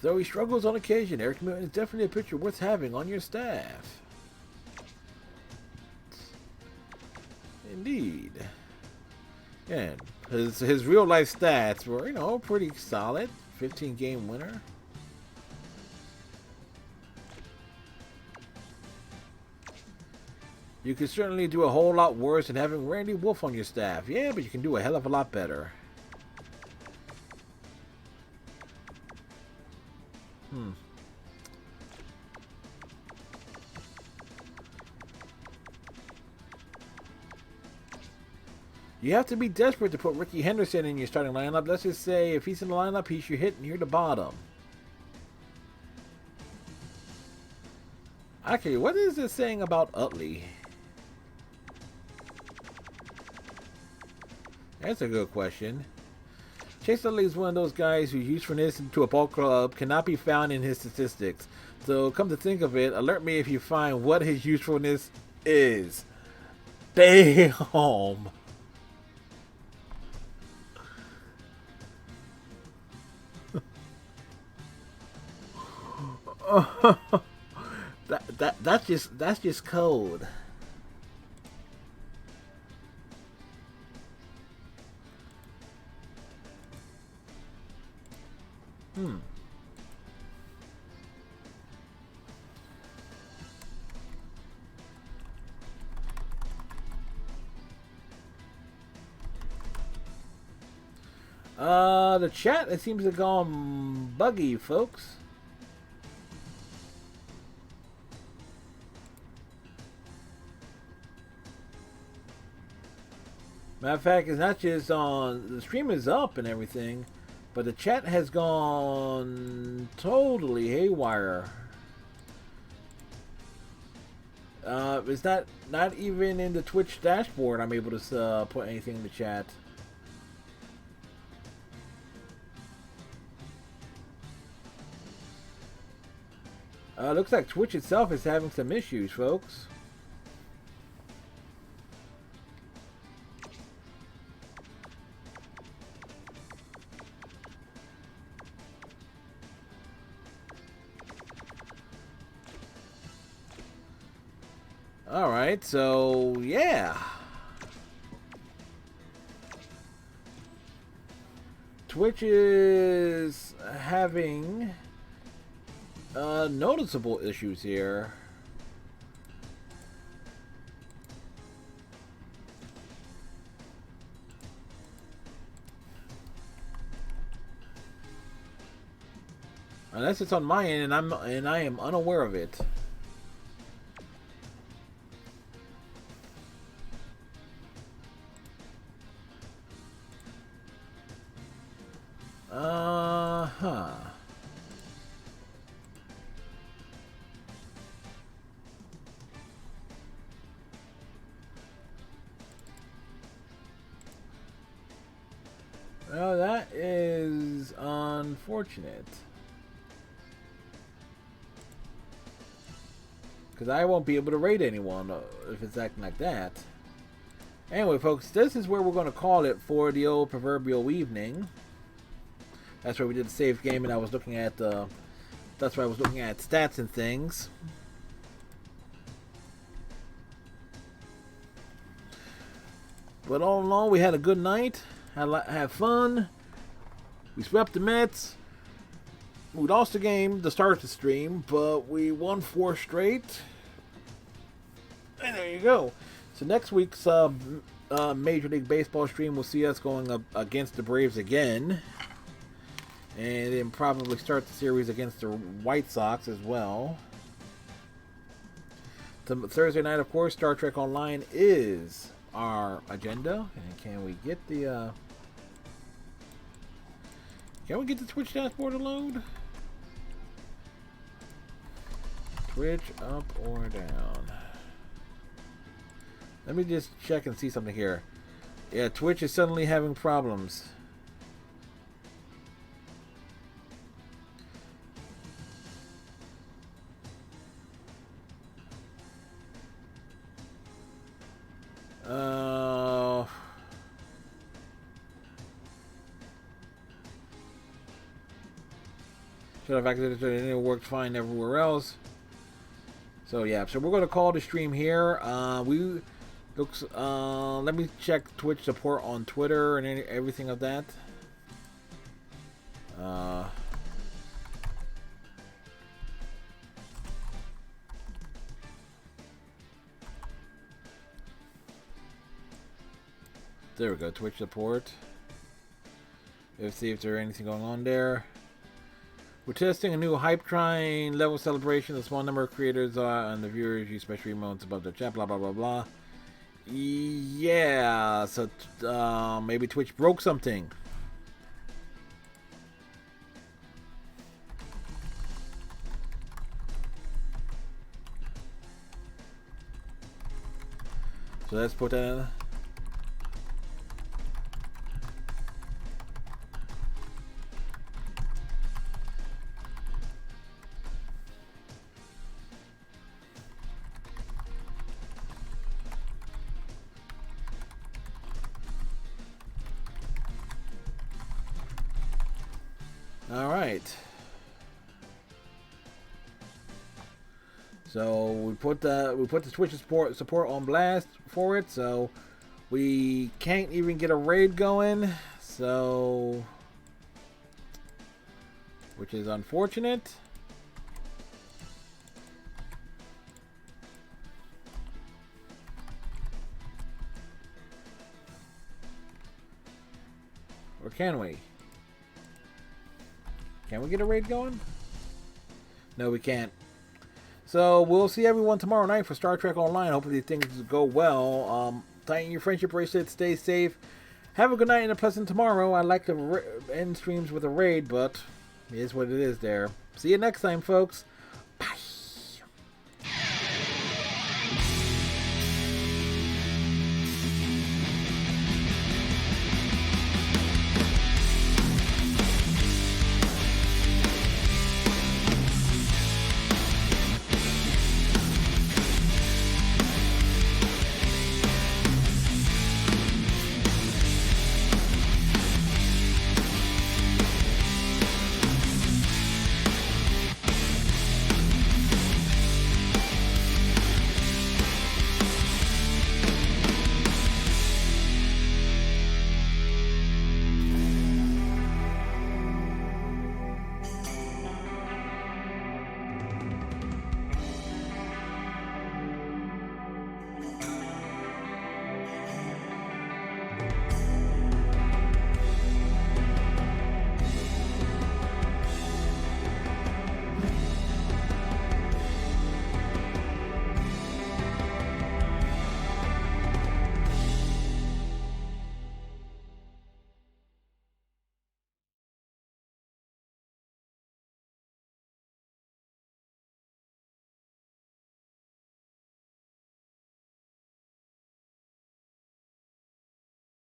Though he struggles on occasion, Eric Milton is definitely a pitcher worth having on your staff. Indeed. And his real life stats were, pretty solid. 15-game winner. You could certainly do a whole lot worse than having Randy Wolf on your staff. Yeah, but you can do a hell of a lot better. You have to be desperate to put Ricky Henderson in your starting lineup. Let's just say if he's in the lineup, he should hit near the bottom. Actually, what is this saying about Utley? That's a good question. Chase Utley is one of those guys whose usefulness to a ball club cannot be found in his statistics. So come to think of it, alert me if you find what his usefulness is. Damn. that's just code. The chat, it seems to have gone buggy, folks. Matter of fact, it's not just on the stream is up and everything, but the chat has gone totally haywire. It's not even in the Twitch dashboard I'm able to put anything in the chat. Looks like Twitch itself is having some issues, folks. Alright, so yeah. Twitch is having noticeable issues here. Unless it's on my end and I am unaware of it. Huh. Well, that is unfortunate. Because I won't be able to rate anyone if it's acting like that. Anyway, folks, this is where we're going to call it for the old proverbial evening. That's where we did the save game, and I was looking at that's where I was looking at stats and things. But all in all, we had a good night. Had fun. We swept the Mets. We lost the game to start the stream, but we won 4 straight. And there you go. So next week's Major League Baseball stream will see us going up against the Braves again. And then probably start the series against the White Sox as well. Thursday night, of course, Star Trek Online is our agenda. And can we get the Twitch dashboard to load? Twitch up or down? Let me just check and see something here. Yeah, Twitch is suddenly having problems. Should have activated it, and it worked fine everywhere else. So yeah, so we're going to call the stream here. Let me check Twitch support on Twitter and everything of that. There we go, Twitch support. Let's see if there's anything going on there. We're testing a new Hype Train level celebration. A small number of creators and the viewers use special emotes above the chat, blah, blah, blah, blah. Yeah, so maybe Twitch broke something. So let's put that in. All right. So we put the Twitch support on blast for it. So we can't even get a raid going. So, which is unfortunate. Or can we? Can we get a raid going? No, we can't. So we'll see everyone tomorrow night for Star Trek Online. Hopefully things go well. Tighten your friendship bracelet. Stay safe. Have a good night and a pleasant tomorrow. I like to end streams with a raid, but it is what it is there. See you next time, folks.